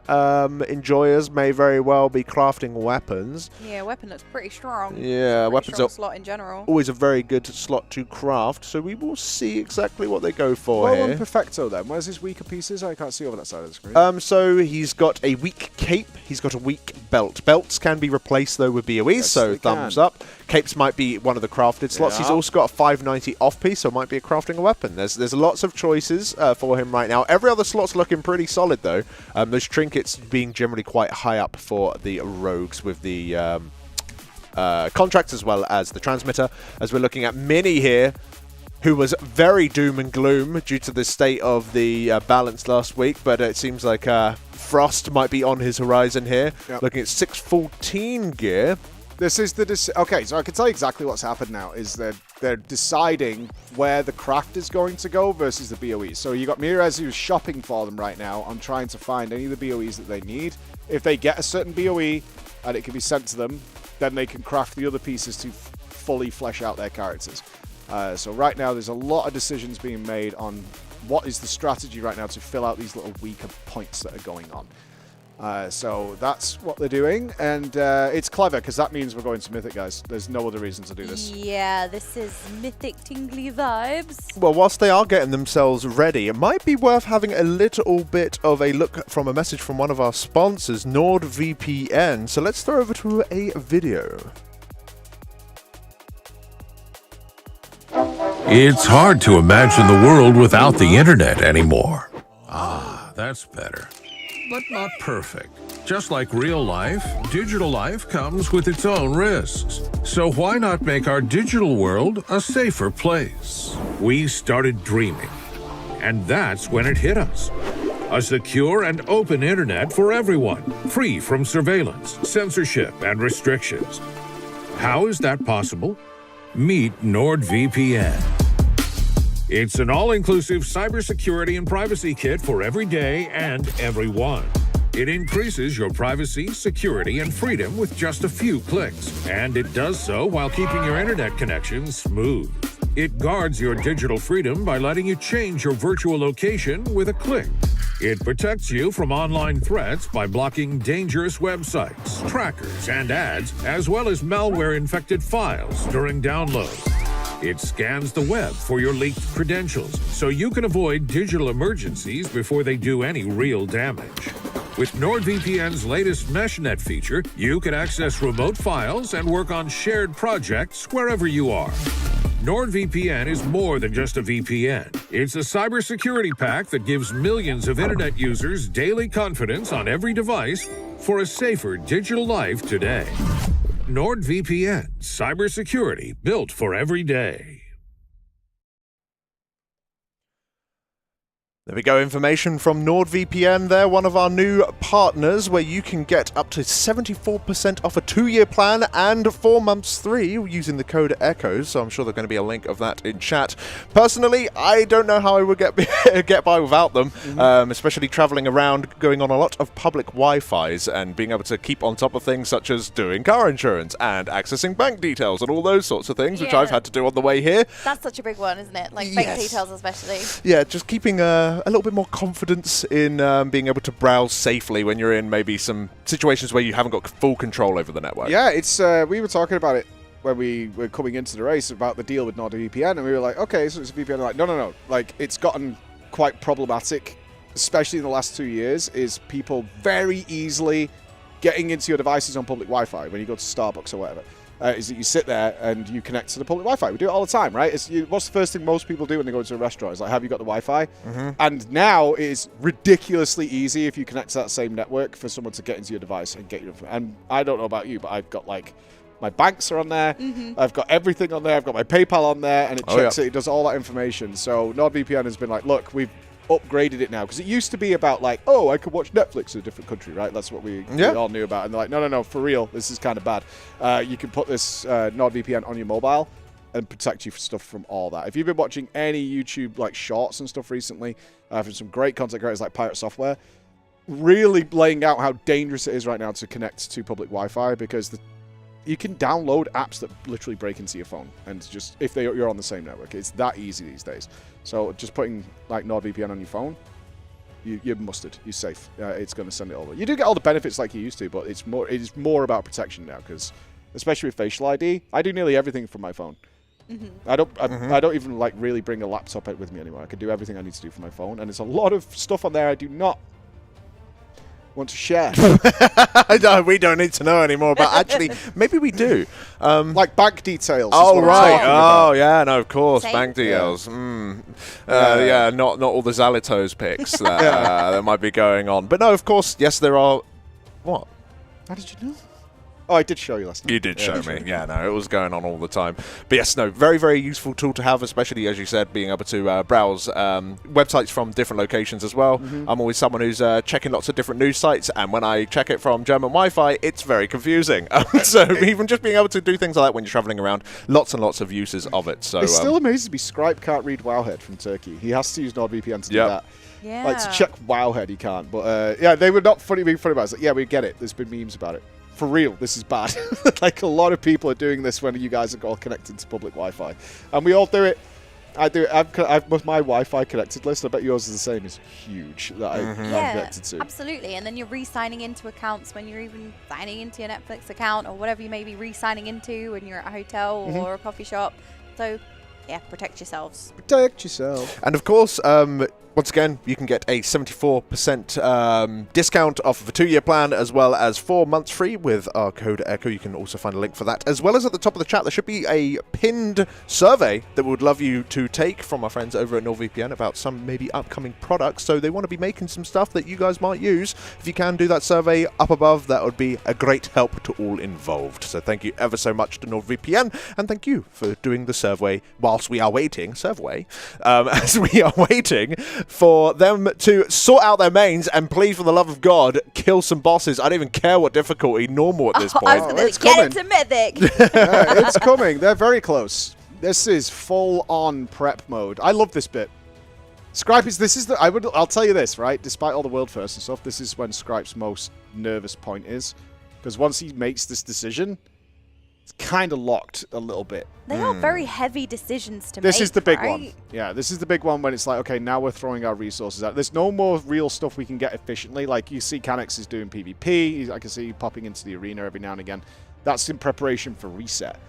enjoyers may very well be crafting weapons. Yeah, weapon looks pretty strong. Yeah, weapons are slot in general. always a very good slot to craft, so we will see exactly what they go for Well, here. on Perfecto then. Where's his weaker pieces? I can't see over that side of the screen. So he's got a weak cape, he's got a weak belt. Belts can be replaced though with BOEs, Yes, so they thumbs can. up. Capes might be one of the crafted slots. He's also got a 590 off piece, so it might be a crafting a weapon. There's lots of choices for him right now. Every other slot's looking pretty solid though. Those trinkets being generally quite high up for the rogues with the contracts as well as the transmitter. As we're looking at Mini here, who was very doom and gloom due to the state of the balance last week, but it seems like Frost might be on his horizon here. Yep. Looking at 614 gear. This is the okay, so I can tell you exactly what's happened now is that they're deciding where the craft is going to go versus the BOEs. So you got Mirez who's shopping for them right now on trying to find any of the BOEs that they need. If they get a certain BOE and it can be sent to them, then they can craft the other pieces to fully flesh out their characters. So right now there's a lot of decisions being made on what is the strategy right now to fill out these little weaker points that are going on. So that's what they're doing, and it's clever because that means we're going to Mythic, guys. There's no other reason to do this. Yeah, this is Mythic tingly vibes. Well, whilst they are getting themselves ready, it might be worth having a little bit of a look from a message from one of our sponsors, NordVPN. So let's throw over to a video. It's hard to imagine the world without the internet anymore. Ah, that's better. But not perfect. Just like real life, digital life comes with its own risks. So why not make our digital world a safer place? We started dreaming. And that's when it hit us. A secure and open internet for everyone, free from surveillance, censorship, and restrictions. How is that possible? Meet NordVPN. It's an all-inclusive cybersecurity and privacy kit for every day and everyone. It increases your privacy, security, and freedom with just a few clicks. And it does so while keeping your internet connection smooth. It guards your digital freedom by letting you change your virtual location with a click. It protects you from online threats by blocking dangerous websites, trackers, and ads, as well as malware-infected files during download. It scans the web for your leaked credentials, so you can avoid digital emergencies before they do any real damage. With NordVPN's latest MeshNet feature, you can access remote files and work on shared projects wherever you are. NordVPN is more than just a VPN. It's a cybersecurity pack that gives millions of internet users daily confidence on every device for a safer digital life today. NordVPN, cybersecurity built for every day. There we go, information from NordVPN. They're one of our new partners where you can get up to 74% off a 2-year plan and 4 months free using the code ECHOES, so I'm sure there's going to be a link of that in chat. Personally, I don't know how I would get by without them, especially traveling around, going on a lot of public Wi-Fis and being able to keep on top of things such as doing car insurance and accessing bank details and all those sorts of things, which I've had to do on the way here. That's such a big one, isn't it? Like bank details especially. Yeah, just keeping a little bit more confidence in being able to browse safely when you're in maybe some situations where you haven't got full control over the network. Yeah, it's we were talking about it when we were coming into the race about the deal with NordVPN, and we were like, okay, so it's a VPN. Like, no. Like, it's gotten quite problematic, especially in the last 2 years, is people very easily getting into your devices on public Wi-Fi when you go to Starbucks or whatever. Is that you sit there and you connect to the public Wi-Fi. We do it all the time, right? What's the first thing most people do when they go into a restaurant? It's like, have you got the Wi-Fi? And now it is ridiculously easy if you connect to that same network for someone to get into your device and get you. And I don't know about you, but I've got like my banks are on there. I've got everything on there. I've got my PayPal on there, and it checks it. It does all that information. So NordVPN has been like, look, we've upgraded it now, because it used to be about like, oh, I could watch Netflix in a different country, right? That's what we all knew about. And they're like, no, for real, this is kind of bad. You can put this NordVPN on your mobile and protect you for stuff from all that. If you've been watching any YouTube like shorts and stuff recently, from some great content creators like Pirate Software, really laying out how dangerous it is right now to connect to public Wi-Fi, because you can download apps that literally break into your phone, and just if you're on the same network, it's that easy these days. So just putting like NordVPN on your phone, you're mustard. You're safe. It's going to send it over. You do get all the benefits like you used to, but it is more about protection now, because especially with facial ID, I do nearly everything from my phone. I don't even like really bring a laptop out with me anymore. I can do everything I need to do from my phone, and there's a lot of stuff on there I do not want to share. We don't need to know anymore, but actually maybe we do. Like bank details. Oh right. Oh yeah, no, of course. Same. Bank details. Not all the Zalitos pics that might be going on. But no, of course, yes, there are. What? How did you know? Oh, I did show you last time. You did show me. Yeah, no, it was going on all the time. But yes, no, very, very useful tool to have, especially, as you said, being able to browse websites from different locations as well. I'm always someone who's checking lots of different news sites, and when I check it from German Wi-Fi, it's very confusing. So even just being able to do things like that when you're traveling around, lots and lots of uses of it. So it still amazes me. Scribe can't read Wowhead from Turkey. He has to use NordVPN to do that. Yeah. Like to check Wowhead, he can't. But yeah, they were not being funny about it. Like, yeah, we get it. There's been memes about it. For real, this is bad. Like, a lot of people are doing this when you guys are all connected to public Wi-Fi. And we all do it. I do it. I've with my Wi-Fi connected list. I bet yours is the same. It's huge that I'm connected to. Absolutely. And then you're re-signing into accounts when you're even signing into your Netflix account or whatever you may be re-signing into when you're at a hotel or a coffee shop. So yeah, protect yourselves. Protect yourself. And of course, once again, you can get a 74% discount off of a 2-year plan, as well as 4 months free with our code ECHO. You can also find a link for that. As well as at the top of the chat, there should be a pinned survey that we would love you to take from our friends over at NordVPN about some maybe upcoming products. So they want to be making some stuff that you guys might use. If you can do that survey up above, that would be a great help to all involved. So thank you ever so much to NordVPN, and thank you for doing the survey whilst we are waiting, as we are waiting for them to sort out their mains and please, for the love of God, kill some bosses. I don't even care what difficulty, normal at this point. I was going to get into Mythic. Yeah, it's coming. They're very close. This is full-on prep mode. I love this bit. I'll tell you this, right? Despite all the world first and stuff, this is when Scripe's most nervous point is. Because once he makes this decision, it's kind of locked a little bit. They are very heavy decisions to make. This is the big right? one. Yeah, this is the big one when it's like, okay, now we're throwing our resources out. There's no more real stuff we can get efficiently. Like, you see Canix is doing PvP. I can see you popping into the arena every now and again. That's in preparation for reset.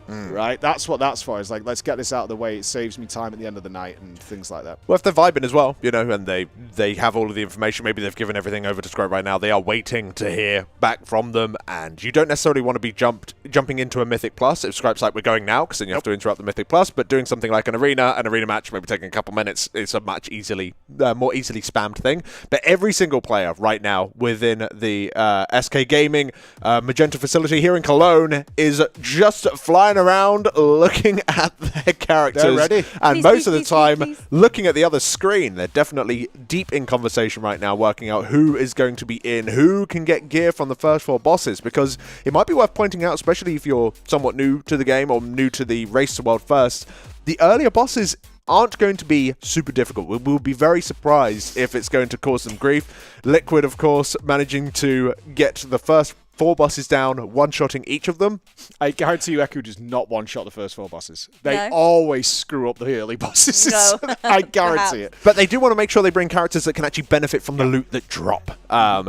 Right? That's what that's for. It's like, let's get this out of the way. It saves me time at the end of the night and things like that. Well, if they're vibing as well, you know, and they have all of the information, maybe they've given everything over to Scribe right now, they are waiting to hear back from them, and you don't necessarily want to be jumping into a Mythic Plus if Scribe's like, we're going now, because then you have to interrupt the Mythic Plus, but doing something like an arena match, maybe taking a couple minutes, it's a much more easily spammed thing. But every single player right now within the SK Gaming Magenta facility here in Cologne is just flying around looking at their characters. They're ready. And most of the time looking at the other screen. They're definitely deep in conversation right now, working out who is going to be in, who can get gear from the first 4 bosses, because it might be worth pointing out, especially if you're somewhat new to the game or new to the race to world first, the earlier bosses aren't going to be super difficult. We'll be very surprised if it's going to cause some grief. Liquid, of course, managing to get the first 4 bosses down, one-shotting each of them. I guarantee you Echo does not one-shot the first 4 bosses. They always screw up the early bosses. No. I guarantee it. But they do want to make sure they bring characters that can actually benefit from the loot that drop.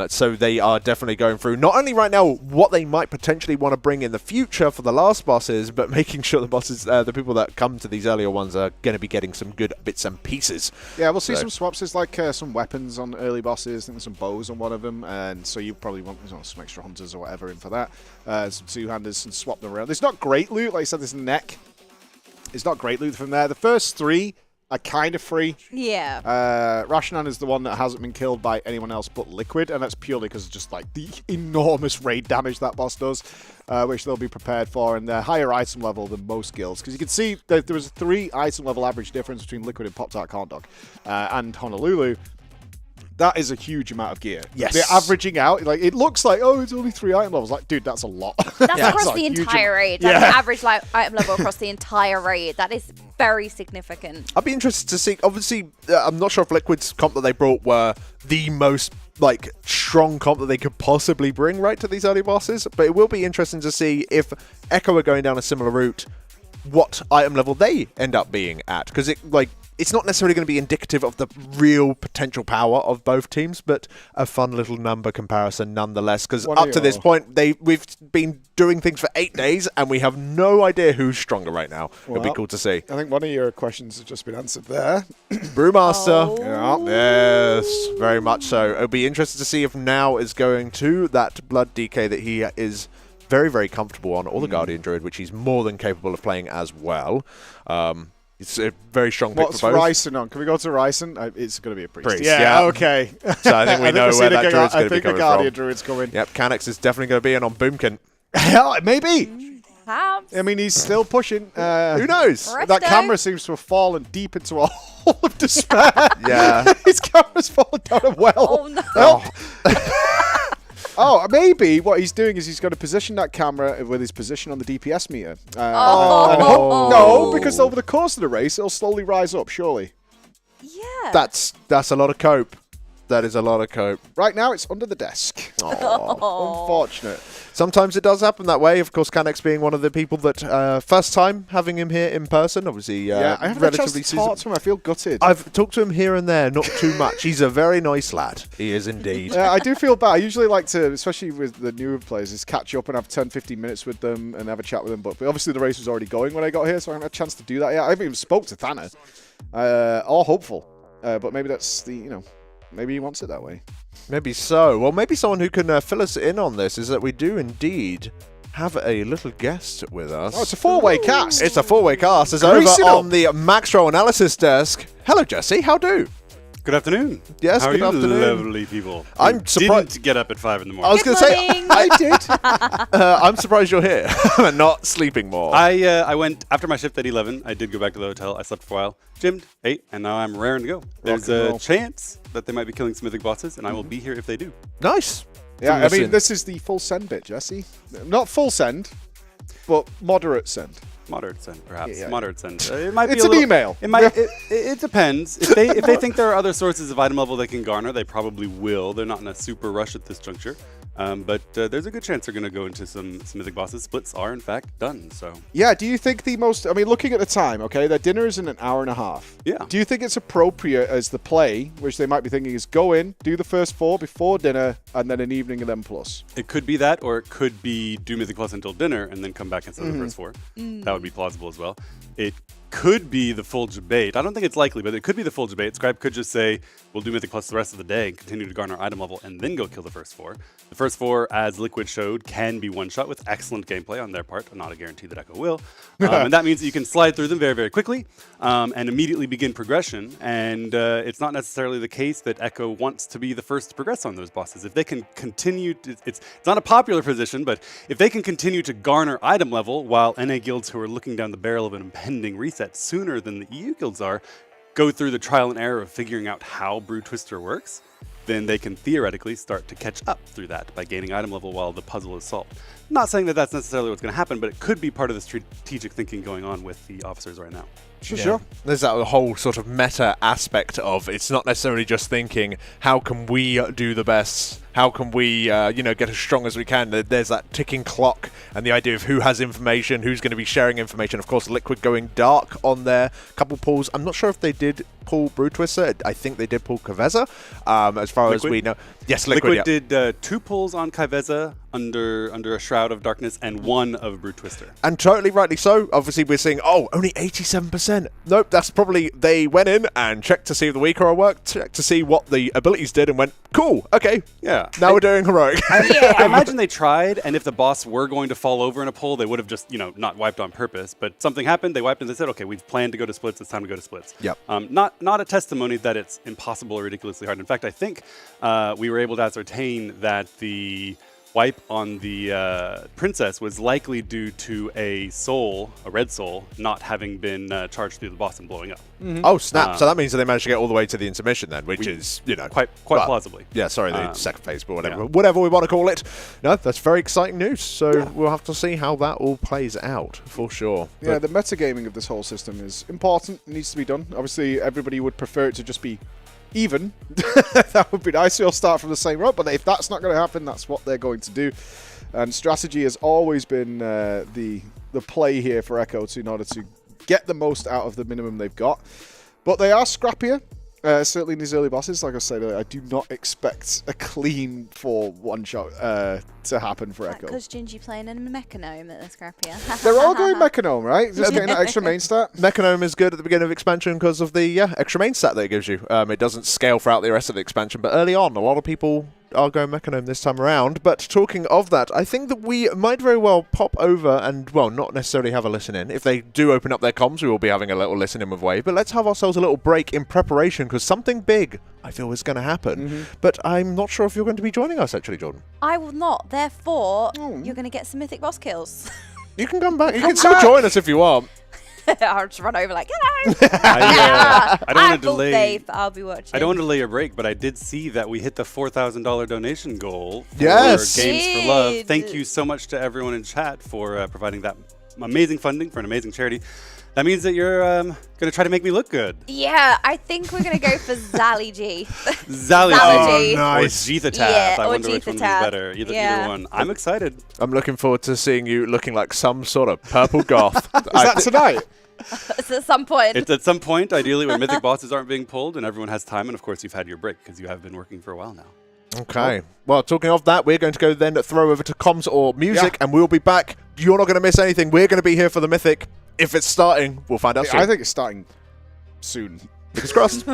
So they are definitely going through, not only right now, what they might potentially want to bring in the future for the last bosses, but making sure the bosses, the people that come to these earlier ones are going to be getting some good bits and pieces. Yeah, we'll see some swaps. There's like some weapons on early bosses. I think there's some bows on one of them. And so you probably want some extra hunters or whatever in for that. Some two-handers and swap them around. There's not great loot. Like I said, there's neck. It's not great loot from there. The first 3 are kind of free. Yeah. Rashan is the one that hasn't been killed by anyone else but Liquid, and that's purely because of just like the enormous raid damage that boss does, which they'll be prepared for, and they're higher item level than most guilds. Because you can see that there was a 3 item level average difference between Liquid and Pop-Tart Corn Dog and Honolulu. That is a huge amount of gear. Yes. They're averaging out. Like, it looks like, oh, it's only 3 item levels. Like, dude, that's a lot. That's across the entire raid. That's the average item level across the entire raid. That is very significant. I'd be interested to see. Obviously, I'm not sure if Liquid's comp that they brought were the most like strong comp that they could possibly bring right to these early bosses, but it will be interesting to see if Echo are going down a similar route, what item level they end up being at, because it's not necessarily going to be indicative of the real potential power of both teams, but a fun little number comparison nonetheless, because up to this point, we've been doing things for 8 days, and we have no idea who's stronger right now. It'll be cool to see. I think one of your questions has just been answered there. Brewmaster. Yes, very much so. It'll be interesting to see if now is going to that blood DK that he is very, very comfortable on, or the Guardian Druid, which he's more than capable of playing as well. It's a very strong pick for both. What's Ryson on? Can we go to Ryson? It's going to be a priest. Yeah, okay. So I think we know where that Druid's going to be coming from. I think the Guardian Druid's coming. Yep, Canix is definitely going to be in on Boomkin. Maybe. I mean, he's still pushing. Who knows? That camera seems to have fallen deep into a hole of despair. Yeah. His camera's fallen down a well. Oh, no. Oh, maybe what he's doing is he's going to position that camera with his position on the DPS meter. No, because over the course of the race, it'll slowly rise up, surely. Yeah. That's a lot of cope. That is a lot of cope. Right now, it's under the desk. Unfortunate. Sometimes it does happen that way. Of course, Canex being one of the people that first time having him here in person, obviously. I haven't had a chance to talk to him. I feel gutted. I've talked to him here and there, not too much. He's a very nice lad. He is indeed. I do feel bad. I usually like to, especially with the newer players, is catch up and have 10, 15 minutes with them and have a chat with them. But obviously the race was already going when I got here, so I haven't had a chance to do that yet. I haven't even spoke to Thana. Or Hopeful. But maybe that's the, maybe he wants it that way. Maybe so. Well, maybe someone who can fill us in on this is that we do indeed have a little guest with us. Oh, it's a four-way cast. It's a four-way cast. It's over on the Maxroll analysis desk. Hello, Jesse. How do? Good afternoon. Yes, How good are you afternoon. Lovely people. I'm surprised. Didn't get up at 5 in the morning. I was going to say, I did. I'm surprised you're here and not sleeping more. I went, after my shift at 11, I did go back to the hotel. I slept for a while, gymmed, ate, and now I'm raring to go. There's a chance that they might be killing some mythic bosses, and I will be here if they do. Nice. Yeah, I mean, this is the full send bit, Jesse. Not full send, but moderate send. Moderate send, perhaps. Yeah. Moderate send. It might It's be an email. It might. It depends. If they think there are other sources of item level they can garner, they probably will. They're not in a super rush at this juncture. But there's a good chance they're going to go into some mythic bosses. Splits are, in fact, done. So yeah, do you think looking at the time, okay, their dinner is in an hour and a half. Yeah. Do you think it's appropriate as the play, which they might be thinking is go in, do the first 4 before dinner, and then an evening of them plus? It could be that, or it could be do mythic plus until dinner and then come back and send the first 4. That would be plausible as well. It could be the full debate. I don't think it's likely, but it could be the full debate. Scribe could just say, we'll do Mythic Plus the rest of the day and continue to garner item level and then go kill the first 4. The first 4, as Liquid showed, can be one-shot with excellent gameplay on their part. Not a guarantee that Echo will. And that means that you can slide through them very, very quickly and immediately begin progression. And it's not necessarily the case that Echo wants to be the first to progress on those bosses. If they can continue, it's not a popular position, but if they can continue to garner item level while NA guilds who are looking down the barrel of an impending reset sooner than the EU guilds are, go through the trial and error of figuring out how Brew Twister works, then they can theoretically start to catch up through that by gaining item level while the puzzle is solved. I'm not saying that that's necessarily what's going to happen, but it could be part of the strategic thinking going on with the officers right now. Sure. There's that whole sort of meta aspect of it's not necessarily just thinking, how can we do the best? How can we, get as strong as we can? There's that ticking clock and the idea of who has information, who's going to be sharing information. Of course, Liquid going dark on their couple pulls. I'm not sure if they did pull Brew Twister. I think they did pull Kaveza, as far as we know. Yes, Liquid did 2 pulls on Kaveza under a shroud of darkness and 1 of Brew Twister. And totally rightly so. Obviously, we're seeing, only 87%. Nope, that's probably they went in and checked to see if the weaker worked, checked to see what the abilities did, and went, cool, okay. Yeah. Now we're doing heroic. I imagine they tried, and if the boss were going to fall over in a pull, they would have just, not wiped on purpose. But something happened, they wiped, and they said, okay, we've planned to go to splits, it's time to go to splits. Yep. Not a testimony that it's impossible or ridiculously hard. In fact, I think we were able to ascertain that the wipe on the princess was likely due to a red soul, not having been charged through the boss and blowing up. Oh, snap. So that means that they managed to get all the way to the intermission then, which is, quite plausibly. Yeah, sorry, the second phase, but whatever we want to call it. No, that's very exciting news. So we'll have to see how that all plays out, for sure. Yeah, the metagaming of this whole system is important. It needs to be done. Obviously, everybody would prefer it to just be even. That would be nice. We'll start from the same route, but if that's not going to happen, that's what they're going to do. And strategy has always been the play here for Echo in order to get the most out of the minimum they've got. But they are scrappier. Certainly in these early bosses, like I said earlier, I do not expect a clean for one-shot to happen for Echo. Because Gingy playing in a Mechanome at the scrappier. They're all going Mechanome, right? Just getting that extra main stat. Mechanome is good at the beginning of expansion because of the extra main stat that it gives you. It doesn't scale throughout the rest of the expansion, but early on, a lot of people are going Mechanome this time around. But talking of that, I think that we might very well pop over and, well, not necessarily have a listen in. If they do open up their comms, we will be having a little listen in with Wave. But let's have ourselves a little break in preparation because something big, I feel, is going to happen. But I'm not sure if you're going to be joining us, actually, Jordan. I will not. Therefore, you're going to get some mythic boss kills. You can come back. You can still join us if you want. I'll just run over like, hello. I don't want to delay. Faith, I'll be watching. I don't want to delay your break, but I did see that we hit the $4,000 donation goal for Yes. Games for Love. Thank you so much to everyone in chat for providing that amazing funding for an amazing charity. That means that you're going to try to make me look good. Yeah, I think we're going to go for Zally G. Zally G. Nice. Or Jeetha Yeah, I or wonder which one's Jeetha better. Either one. I'm excited. I'm looking forward to seeing you looking like some sort of purple goth. Is that tonight? It's at some point. It's at some point, ideally, when Mythic bosses aren't being pulled and everyone has time. And, of course, you've had your break because you have been working for a while now. Okay. Well, talking of that, we're going to go then throw over to comms or music, and we'll be back. You're not going to miss anything. We're going to be here for the Mythic. If it's starting, we'll find out soon. I think it's starting soon. Fingers crossed.